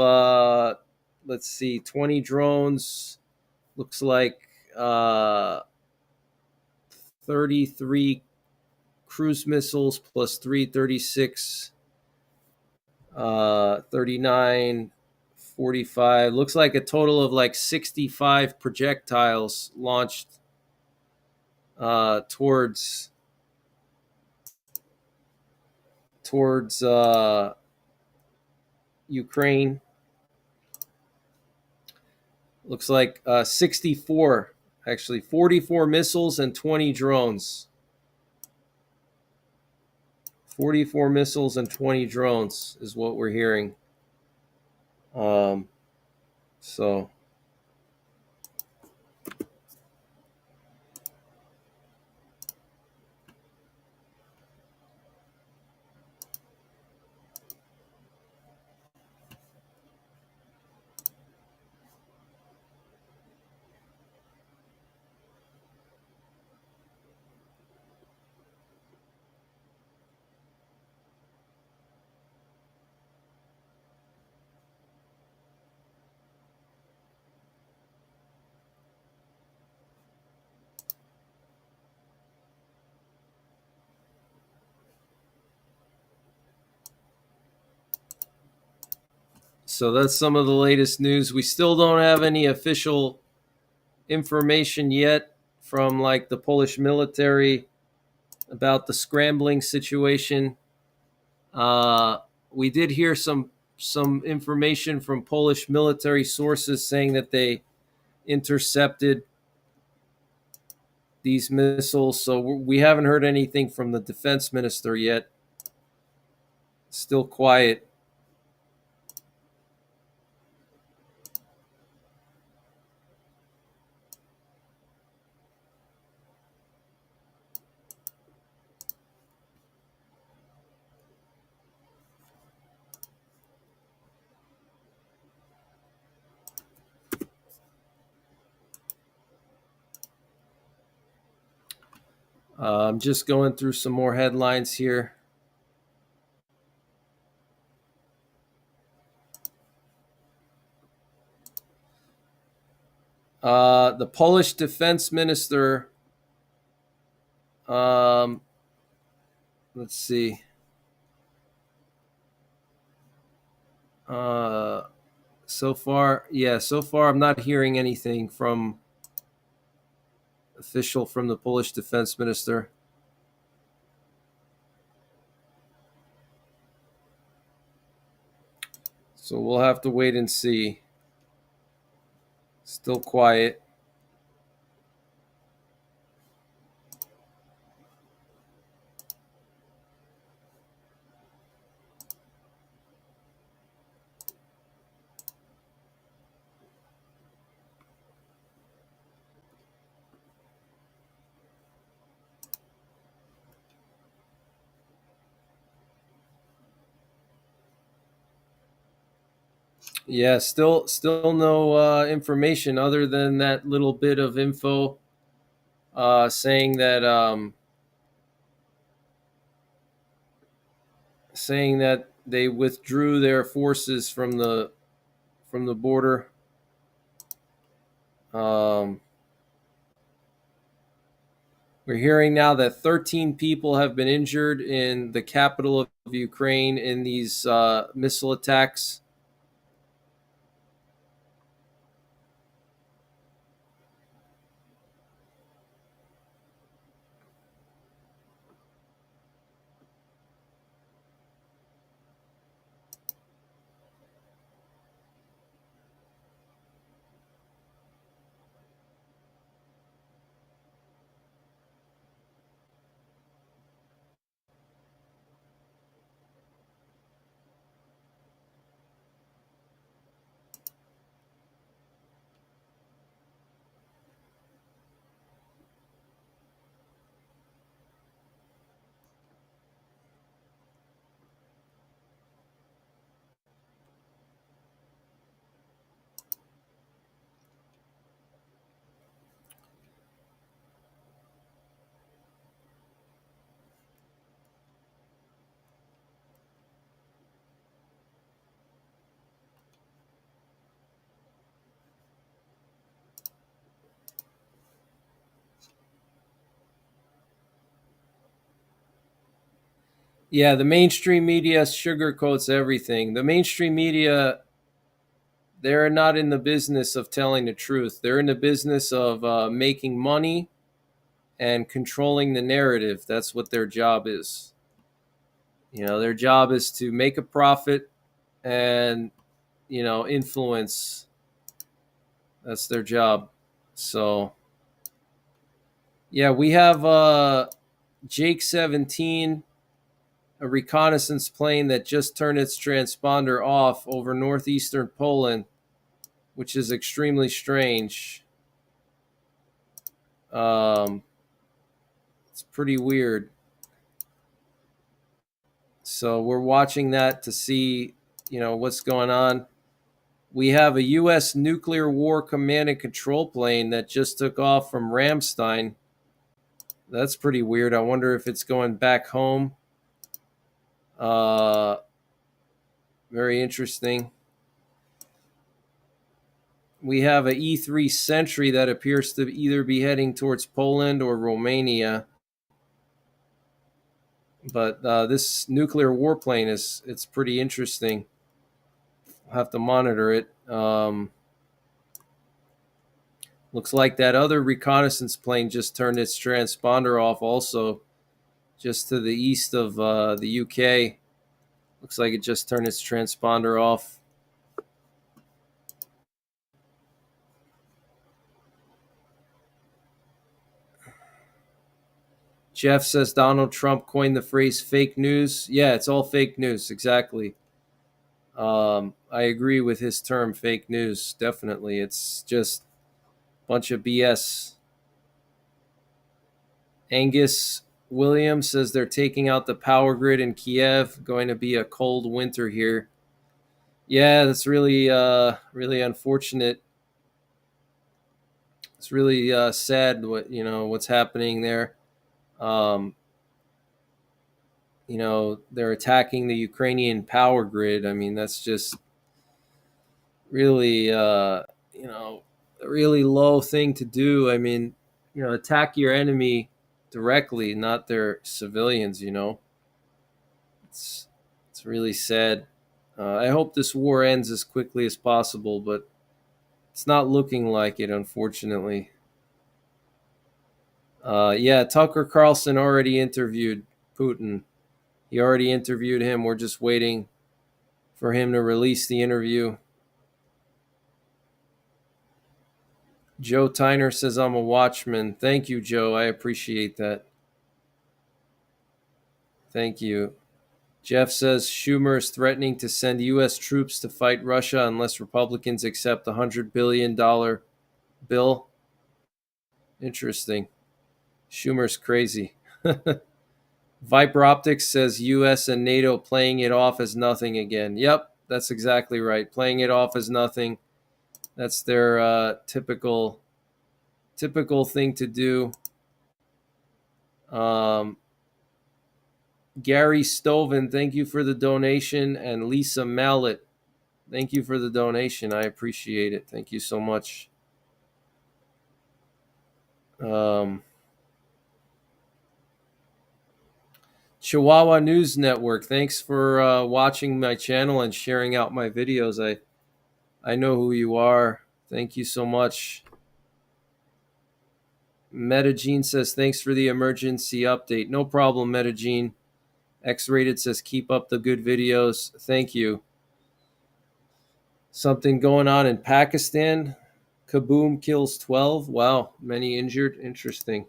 S1: 20 drones. Looks like 33 cruise missiles plus 336, 39, 45. Looks like a total of like 65 projectiles launched towards Ukraine. Looks like 64, actually 44 missiles and 20 drones. 44 missiles and 20 drones is what we're hearing. So So that's some of the latest news. We still don't have any official information yet from like the Polish military about the scrambling situation. We did hear some information from Polish military sources saying that they intercepted these missiles. So we haven't heard anything from the defense minister yet. Still quiet. I'm just going through some more headlines here. The Polish defense minister, um, let's see, uh, so far I'm not hearing anything from official from the Polish defense minister. So we'll have to wait and see. Still quiet. Yeah, still no information other than that little bit of info saying that they withdrew their forces from the border. Um, we're hearing now that 13 people have been injured in the capital of Ukraine in these missile attacks. Yeah, the mainstream media sugarcoats everything. The mainstream media, they're not in the business of telling the truth. They're in the business of making money and controlling the narrative. That's what their job is. Their job is to make a profit and, influence. That's their job. So, yeah, we have Jake 17, a reconnaissance plane that just turned its transponder off over northeastern Poland, which is extremely strange. It's pretty weird. So we're watching that to see, what's going on. We have a U.S. nuclear war command and control plane that just took off from Ramstein. That's pretty weird. I wonder if it's going back home. Uh, Very interesting. We have a E3 Sentry that appears to either be heading towards Poland or Romania. But this nuclear warplane it's pretty interesting. I'll have to monitor it. Looks like that other reconnaissance plane just turned its transponder off also, just to the east of the UK. Looks like it just turned its transponder off. Jeff says Donald Trump coined the phrase fake news. Yeah, it's all fake news. Exactly. I agree with his term, fake news. Definitely. It's just a bunch of BS. Angus Williams says they're taking out the power grid in Kiev. Going to be a cold winter here. Yeah, that's really, really unfortunate. It's really sad what's happening there. Um, they're attacking the Ukrainian power grid. I mean, that's just really, a really low thing to do. I mean, attack your enemy directly, not their civilians. It's it's really sad. I hope this war ends as quickly as possible, but it's not looking like it, unfortunately. Yeah, Tucker Carlson already interviewed Putin. He already interviewed him. We're just waiting for him to release the interview. Joe Tyner says, I'm a watchman. Thank you, Joe. I appreciate that. Thank you. Jeff says Schumer is threatening to send U.S. troops to fight Russia unless Republicans accept the $100 billion bill. Interesting. Schumer's crazy. Viper Optics says U.S. and NATO playing it off as nothing again. Yep, that's exactly right. Playing it off as nothing. That's their typical thing to do. Gary Stoven, thank you for the donation, and Lisa Mallet, thank you for the donation. I appreciate it. Thank you so much. Chihuahua News Network, thanks for watching my channel and sharing out my videos. I know who you are. Thank you so much. Metagene says, thanks for the emergency update. No problem, Metagene. X-Rated says, keep up the good videos. Thank you. Something going on in Pakistan. Kaboom kills 12. Wow, many injured. Interesting.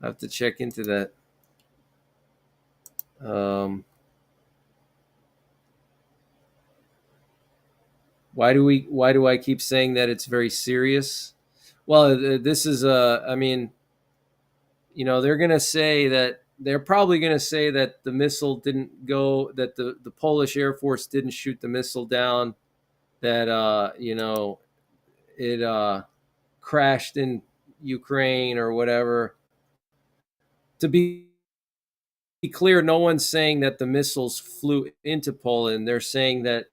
S1: I have to check into that. Why do I keep saying that it's very serious? Well, this is I mean, they're going to say that they're probably going to say that the missile didn't go, that the Polish Air Force didn't shoot the missile down, that it crashed in Ukraine or whatever. To be clear, no one's saying that the missiles flew into Poland. They're saying that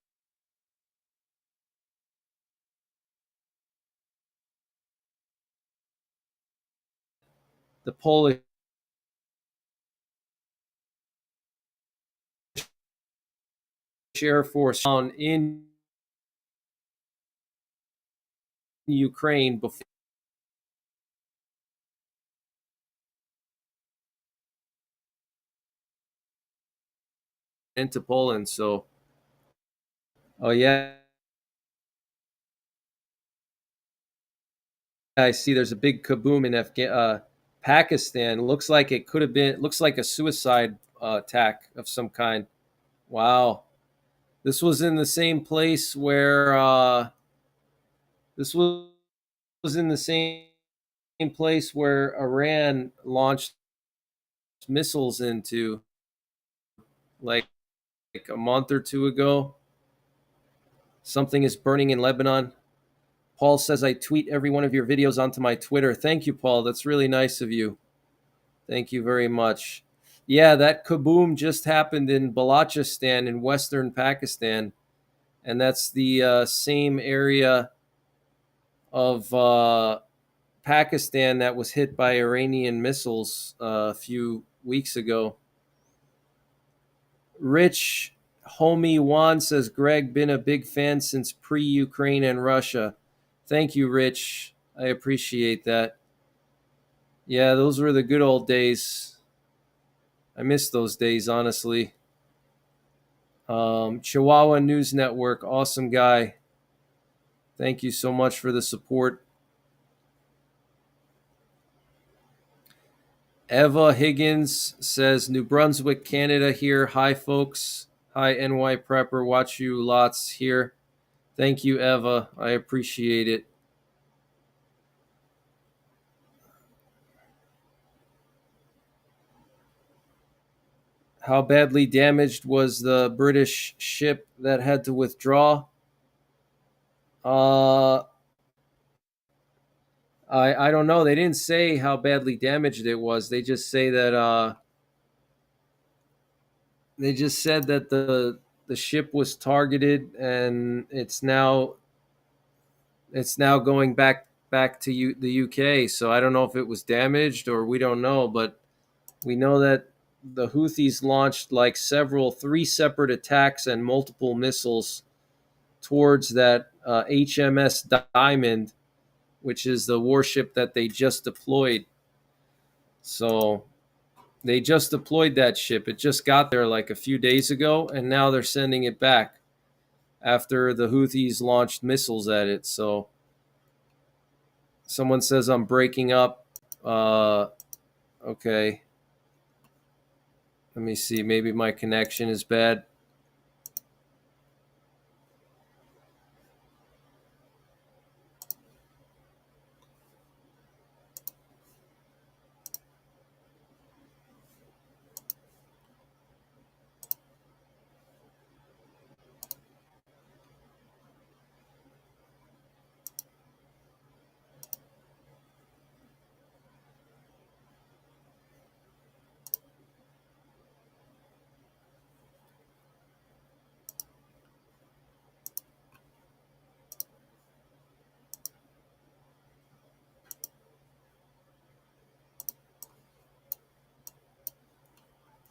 S1: the Polish Air Force found in Ukraine before into Poland. So, oh yeah, I see. There's a big kaboom in Pakistan. Looks like it could have been. Looks like a suicide attack of some kind. Wow, this was in the same place where this was in the same place where Iran launched missiles into, like a month or two ago. Something is burning in Lebanon. Paul says, I tweet every one of your videos onto my Twitter. Thank you, Paul. That's really nice of you. Thank you very much. Yeah, that kaboom just happened in Balochistan in western Pakistan. And that's the same area of Pakistan that was hit by Iranian missiles a few weeks ago. Rich Homie Juan says, Greg, been a big fan since pre-Ukraine and Russia. Thank you, Rich. I appreciate that. Yeah, those were the good old days. I miss those days, honestly. Chihuahua News Network, awesome guy. Thank you so much for the support. Eva Higgins says, New Brunswick, Canada here. Hi, folks. Hi, NYPrepper. Watch you lots here. Thank you, Eva. I appreciate it. How badly damaged was the British ship that had to withdraw? I don't know. They didn't say how badly damaged it was. They just say that they just said that the ship was targeted and it's now going back to the UK. So I don't know if it was damaged or we don't know, but we know that the Houthis launched like three separate attacks and multiple missiles towards that HMS Diamond, which is the warship that they just deployed. So they just deployed that ship. It just got there like a few days ago, and now they're sending it back after the Houthis launched missiles at it. So someone says I'm breaking up. Okay. Let me see. Maybe my connection is bad.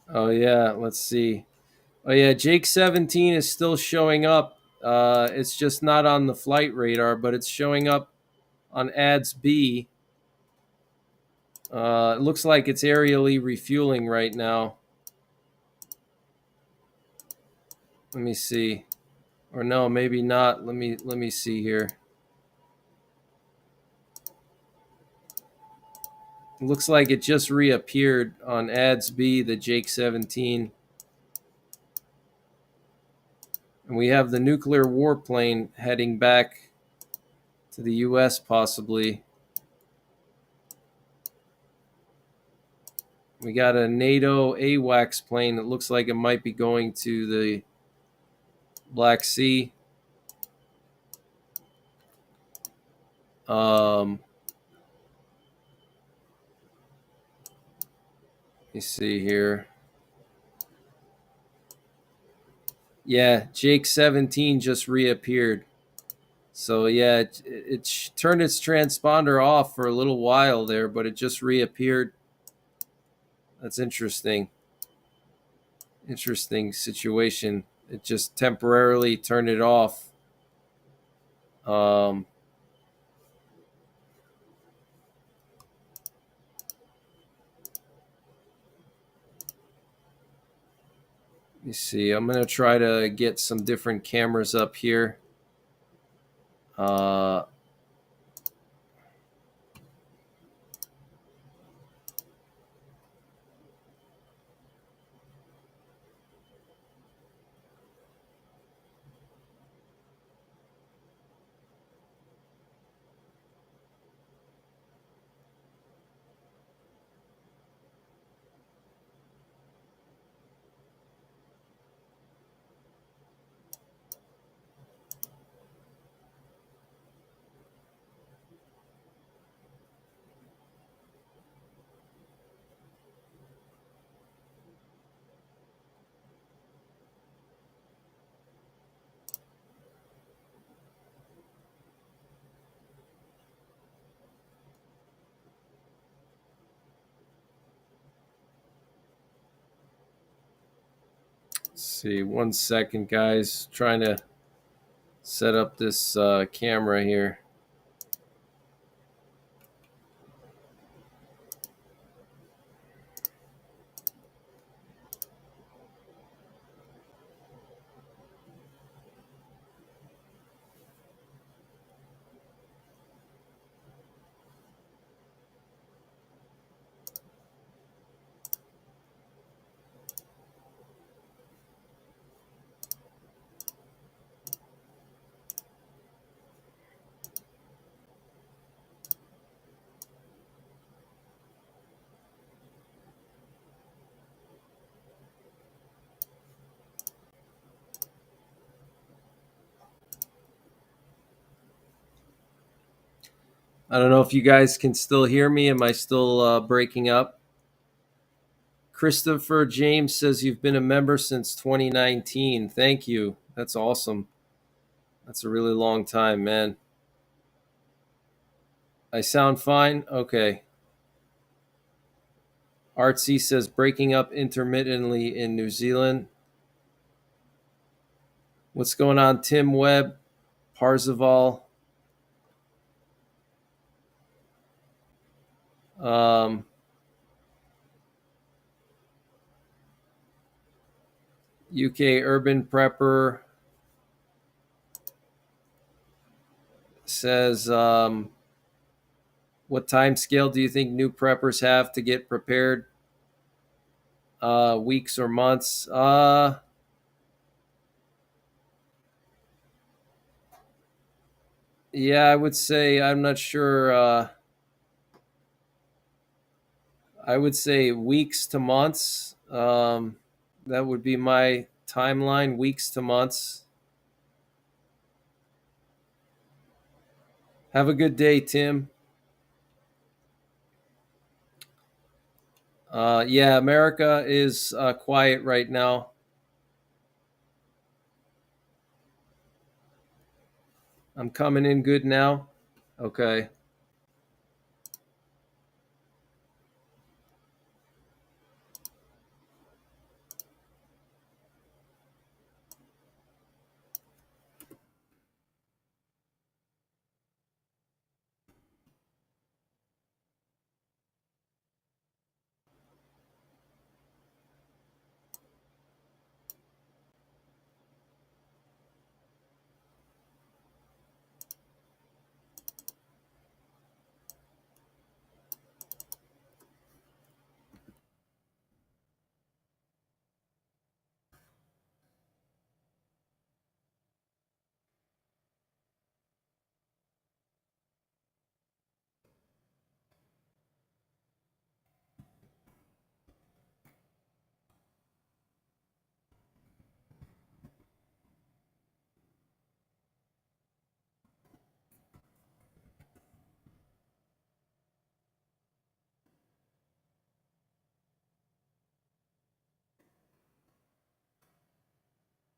S1: Oh, yeah. Let's see. Oh, yeah. Jake 17 is still showing up. It's just not on the flight radar, but it's showing up on ads B. It looks like it's aerially refueling right now. Let me see. Or no, maybe not. Let me see here. It looks like it just reappeared on ads B, the Jake 17. And we have the nuclear warplane heading back to the US possibly. We got a NATO AWACS plane that looks like it might be going to the Black Sea. Let me see here. Yeah, Jake 17 just reappeared. So yeah, it turned its transponder off for a little while there, but it just reappeared. That's interesting. Interesting situation. It just temporarily turned it off. Um, let me see. I'm gonna try to get some different cameras up here. Uh, let's see. 1 second, guys. Trying to set up this camera here. I don't know if you guys can still hear me. Am I still breaking up? Christopher James says you've been a member since 2019. Thank you. That's awesome. That's a really long time, man. I sound fine? Okay. Artsy says breaking up intermittently in New Zealand. What's going on, Tim Webb, Parzival? Um, UK Urban Prepper says, what time scale do you think new preppers have to get prepared? Weeks or months? Yeah, I would say I'm not sure. I would say weeks to months. That would be my timeline, weeks to months. Have a good day, Tim. Yeah, America is quiet right now. I'm coming in good now. Okay.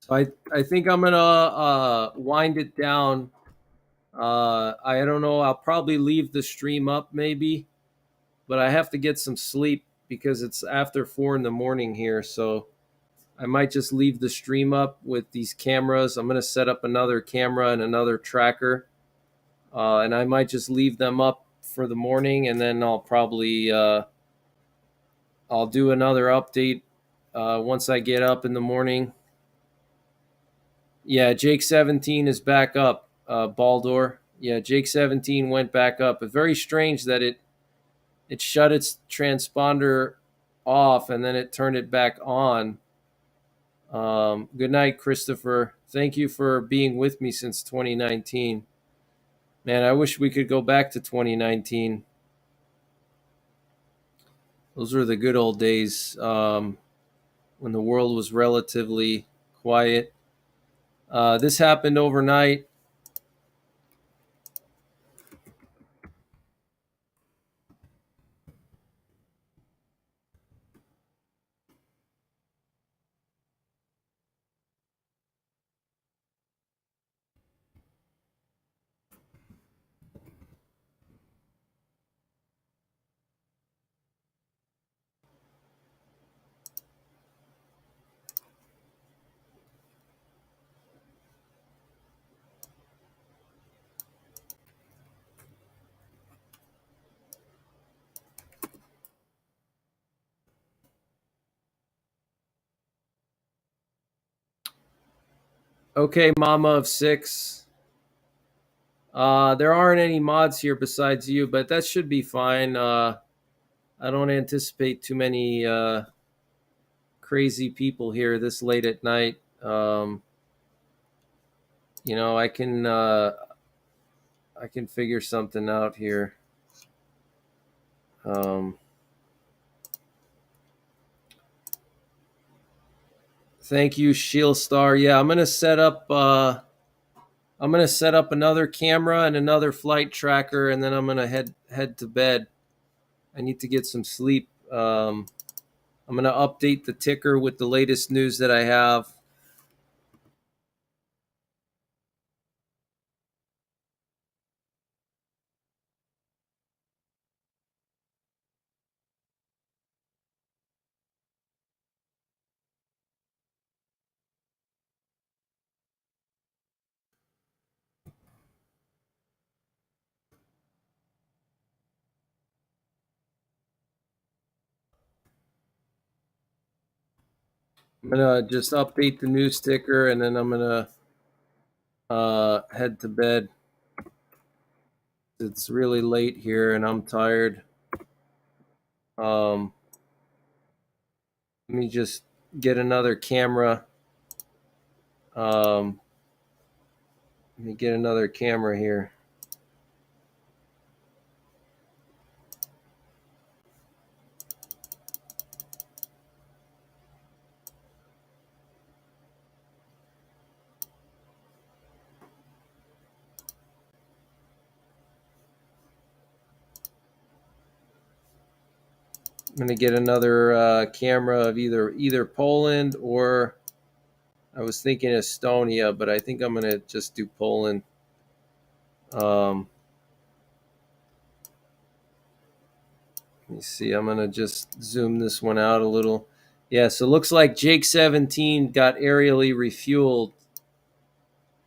S1: So I think I'm gonna wind it down. I don't know. I'll probably leave the stream up maybe, but I have to get some sleep because it's after 4 in the morning here. So I might just leave the stream up with these cameras. I'm gonna set up another camera and another tracker, and I might just leave them up for the morning, and then I'll probably I'll do another update once I get up in the morning. Yeah, Jake 17 is back up. Baldur. Yeah, Jake 17 went back up. It's very strange that it shut its transponder off and then it turned it back on. Good night, Christopher. Thank you for being with me since 2019. Man, I wish we could go back to 2019. Those were the good old days when the world was relatively quiet. This happened overnight. Okay, Mama of Six. There aren't any mods here besides you, but that should be fine. I don't anticipate too many crazy people here this late at night. I can figure something out here. Um, Thank you, Shield Star. Yeah, I'm gonna set up. I'm gonna set up another camera and another flight tracker, and then I'm gonna head to bed. I need to get some sleep. I'm gonna update the ticker with the latest news that I have. I'm gonna just update the news ticker, and then I'm gonna head to bed. It's really late here, and I'm tired. Um, Let me just get another camera. Um, Let me get another camera here. I'm gonna get another camera of either Poland, or I was thinking Estonia, but I think I'm gonna just do Poland. Um, Let me see. I'm gonna just zoom this one out a little. Yeah, so it looks like Jake 17 got aerially refueled,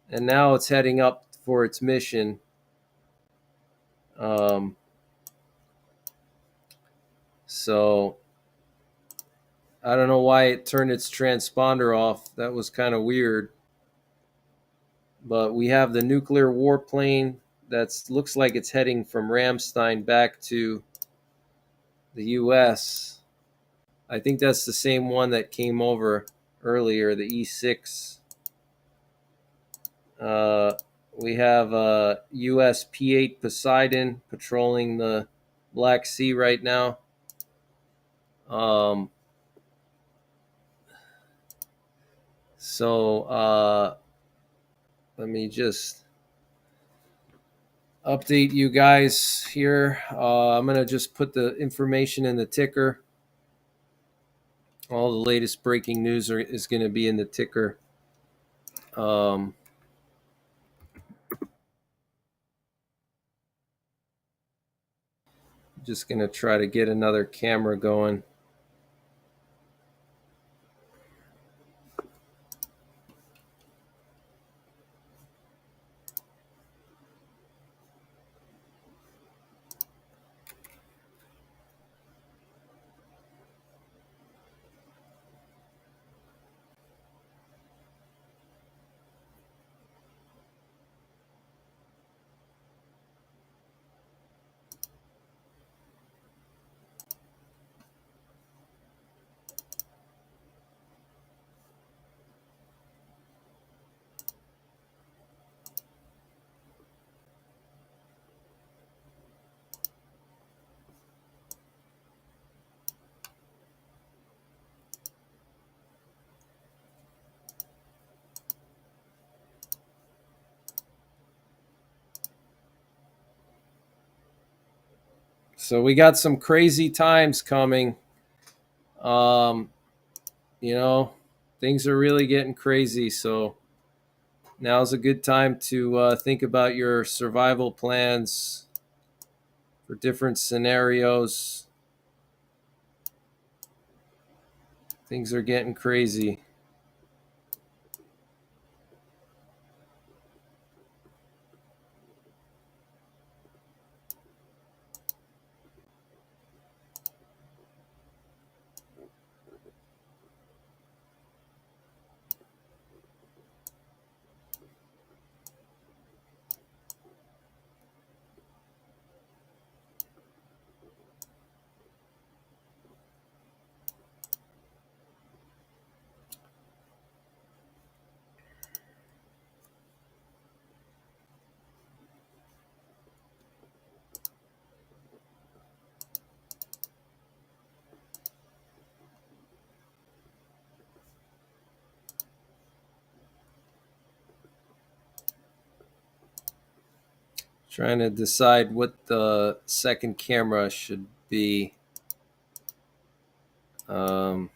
S1: and now it's heading up for its mission. Um, so I don't know why it turned its transponder off. That was kind of weird. But we have the nuclear warplane that looks like it's heading from Ramstein back to the U.S. I think that's the same one that came over earlier, the E6. Uh, we have U.S. P-8 Poseidon patrolling the Black Sea right now. Um, so let me just update you guys here. I'm going to just put the information in the ticker. All the latest breaking news is going to be in the ticker. Um, just going to try to get another camera going. So we got some crazy times coming. Um, you know, things are really getting crazy. So now's a good time to think about your survival plans for different scenarios. Things are getting crazy. Trying to decide what the second camera should be. Um,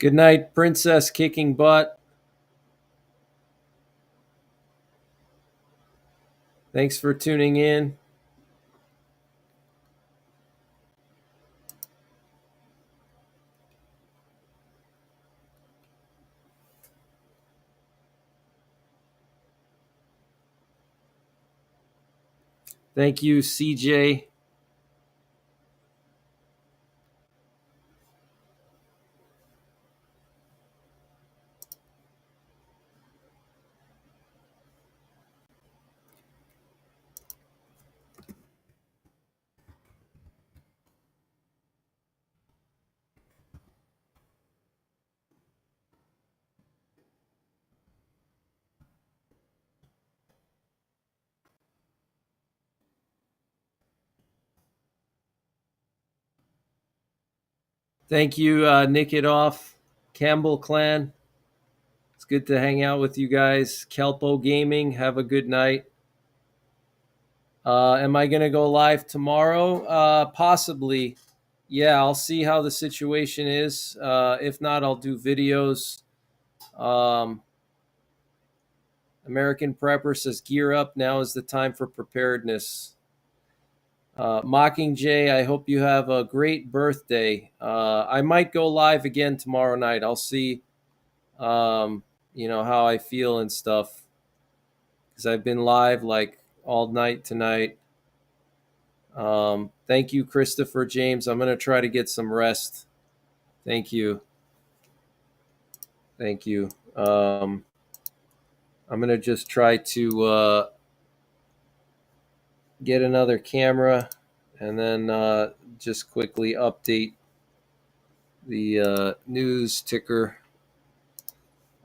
S1: Good night, Princess Kicking Butt. Thanks for tuning in. Thank you, CJ. Thank you, Nick It Off, Campbell Clan. It's good to hang out with you guys. Kelpo Gaming, have a good night. Am I going to go live tomorrow? Possibly. Yeah, I'll see how the situation is. If not, I'll do videos. Um, American Prepper says, gear up. Now is the time for preparedness. Mockingjay, I hope you have a great birthday. I might go live again tomorrow night. I'll see, how I feel and stuff. Because I've been live like all night tonight. Thank you, Christopher James. I'm going to try to get some rest. Thank you. Thank you. I'm going to just try to get another camera and then just quickly update the news ticker.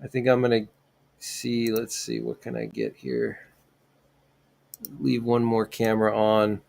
S1: I think I'm going to see. Let's see. What can I get here? Leave one more camera on.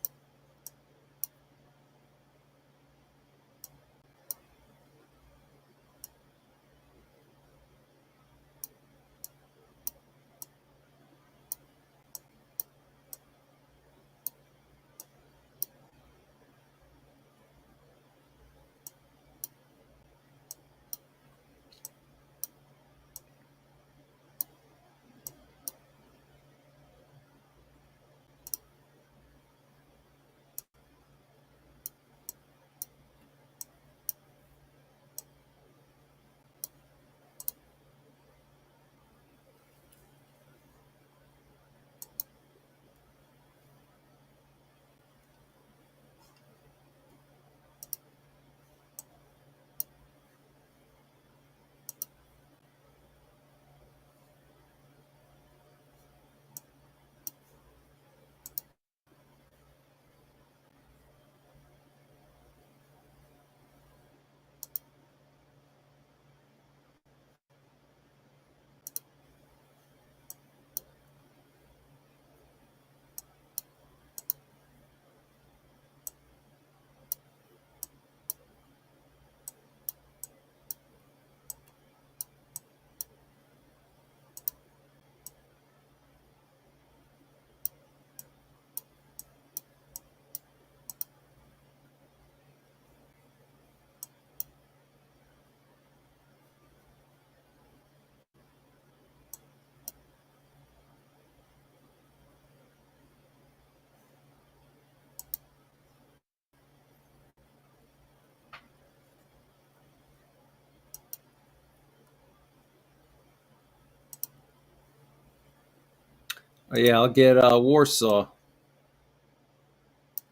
S1: Yeah, I'll get Warsaw.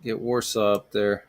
S1: Get Warsaw up there.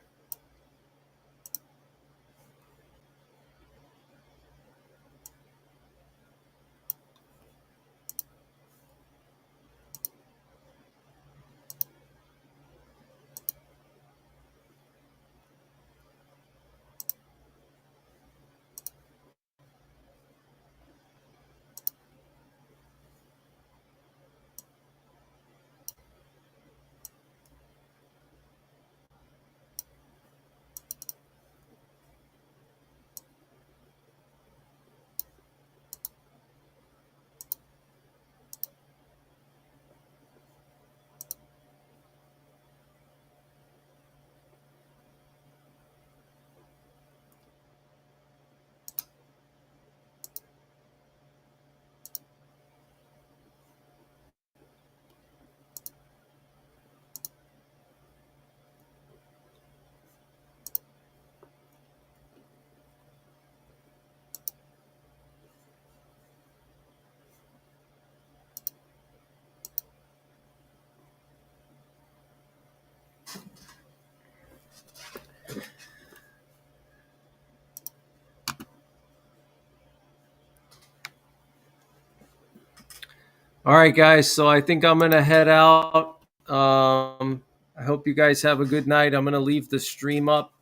S1: All right, guys. So I think I'm gonna head out. I hope you guys have a good night. I'm gonna leave the stream up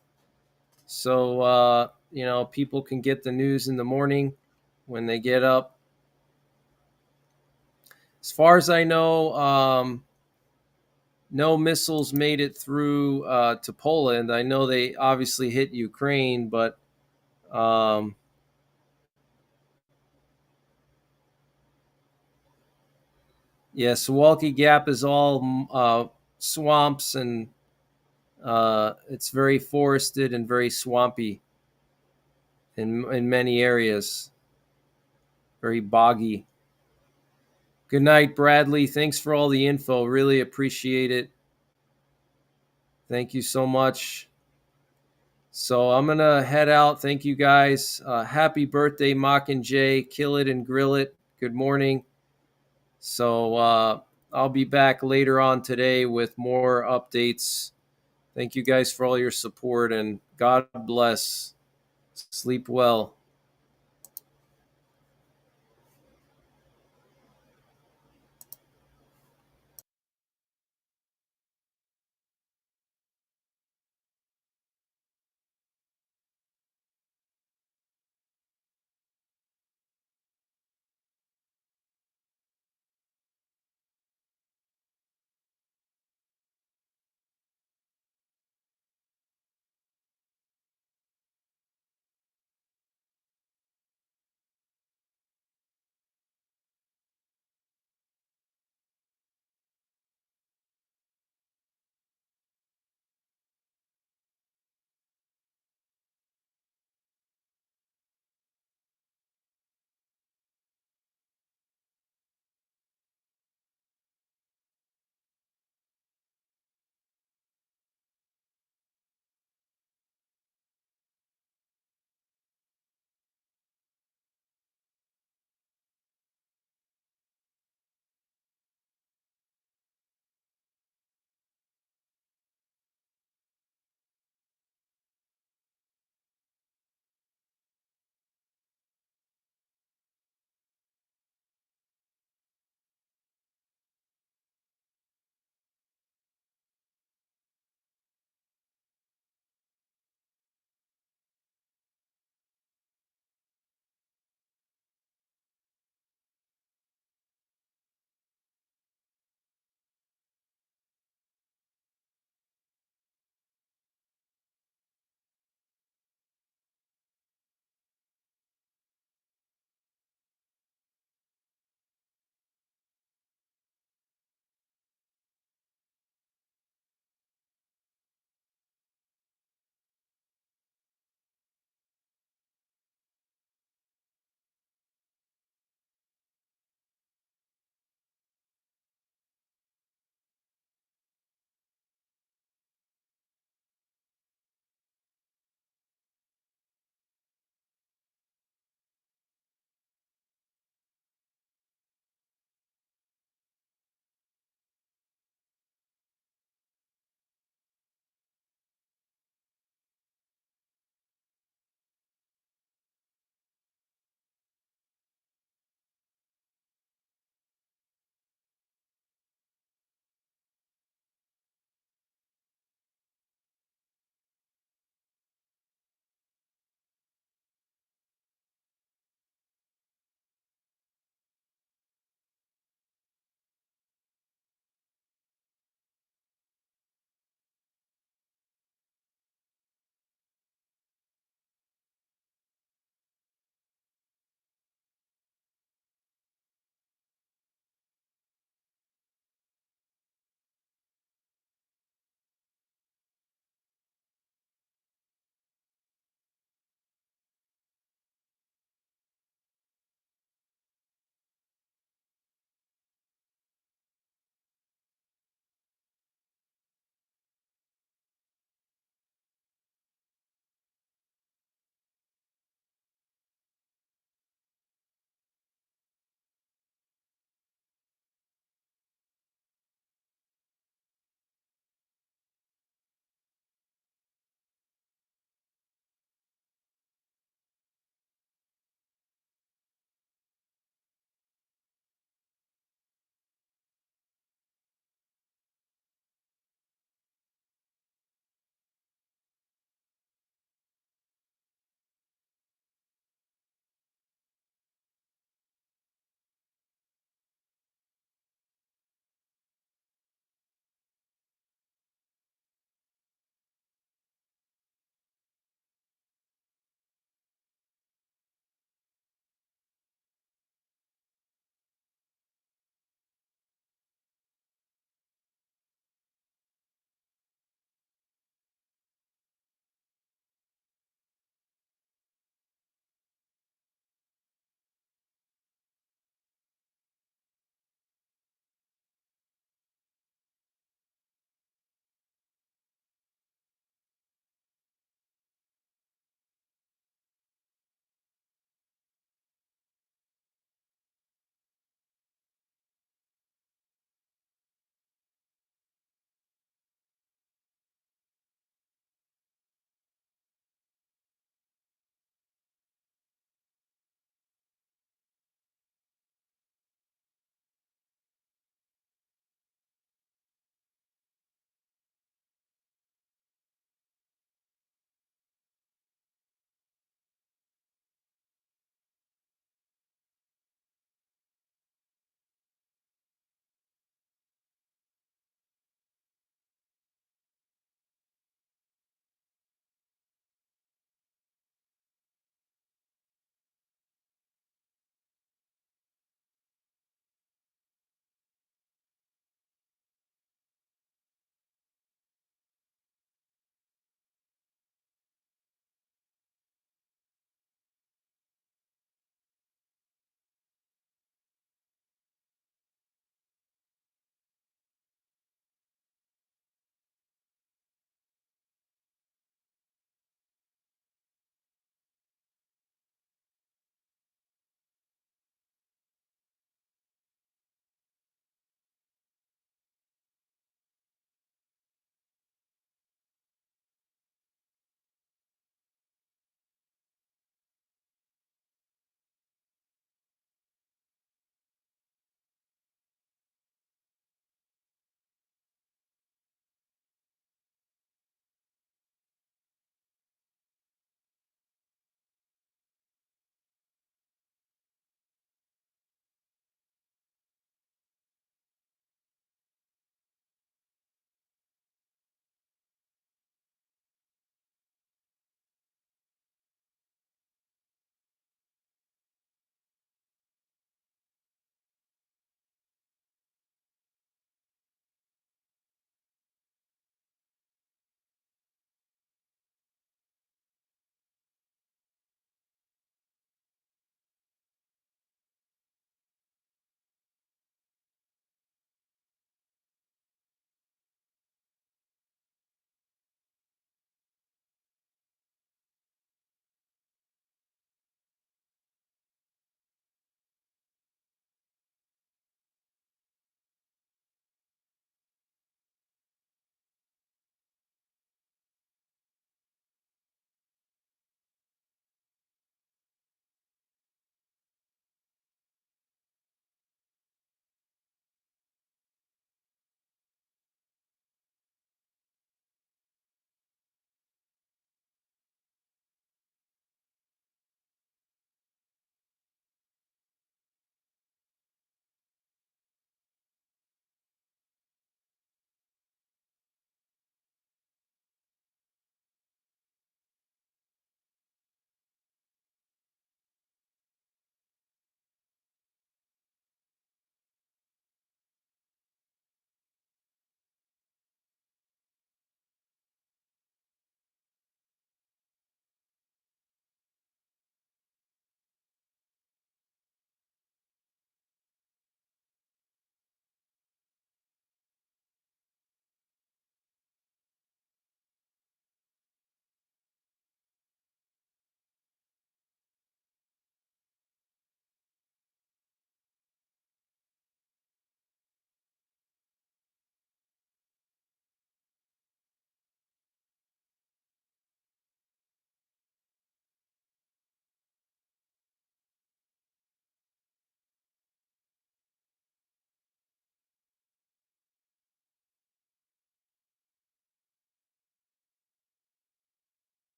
S1: so people can get the news in the morning when they get up. As far as I know, no missiles made it through to Poland. I know they obviously hit Ukraine, but um, yeah, Suwalki Gap is all swamps, and it's very forested and very swampy in many areas. Very boggy. Good night, Bradley. Thanks for all the info. Really appreciate it. Thank you so much. So I'm gonna head out. Thank you guys. Happy birthday, Mockingjay. Kill it and grill it. Good morning. So I'll be back later on today with more updates. Thank you guys for all your support, and God bless. Sleep well.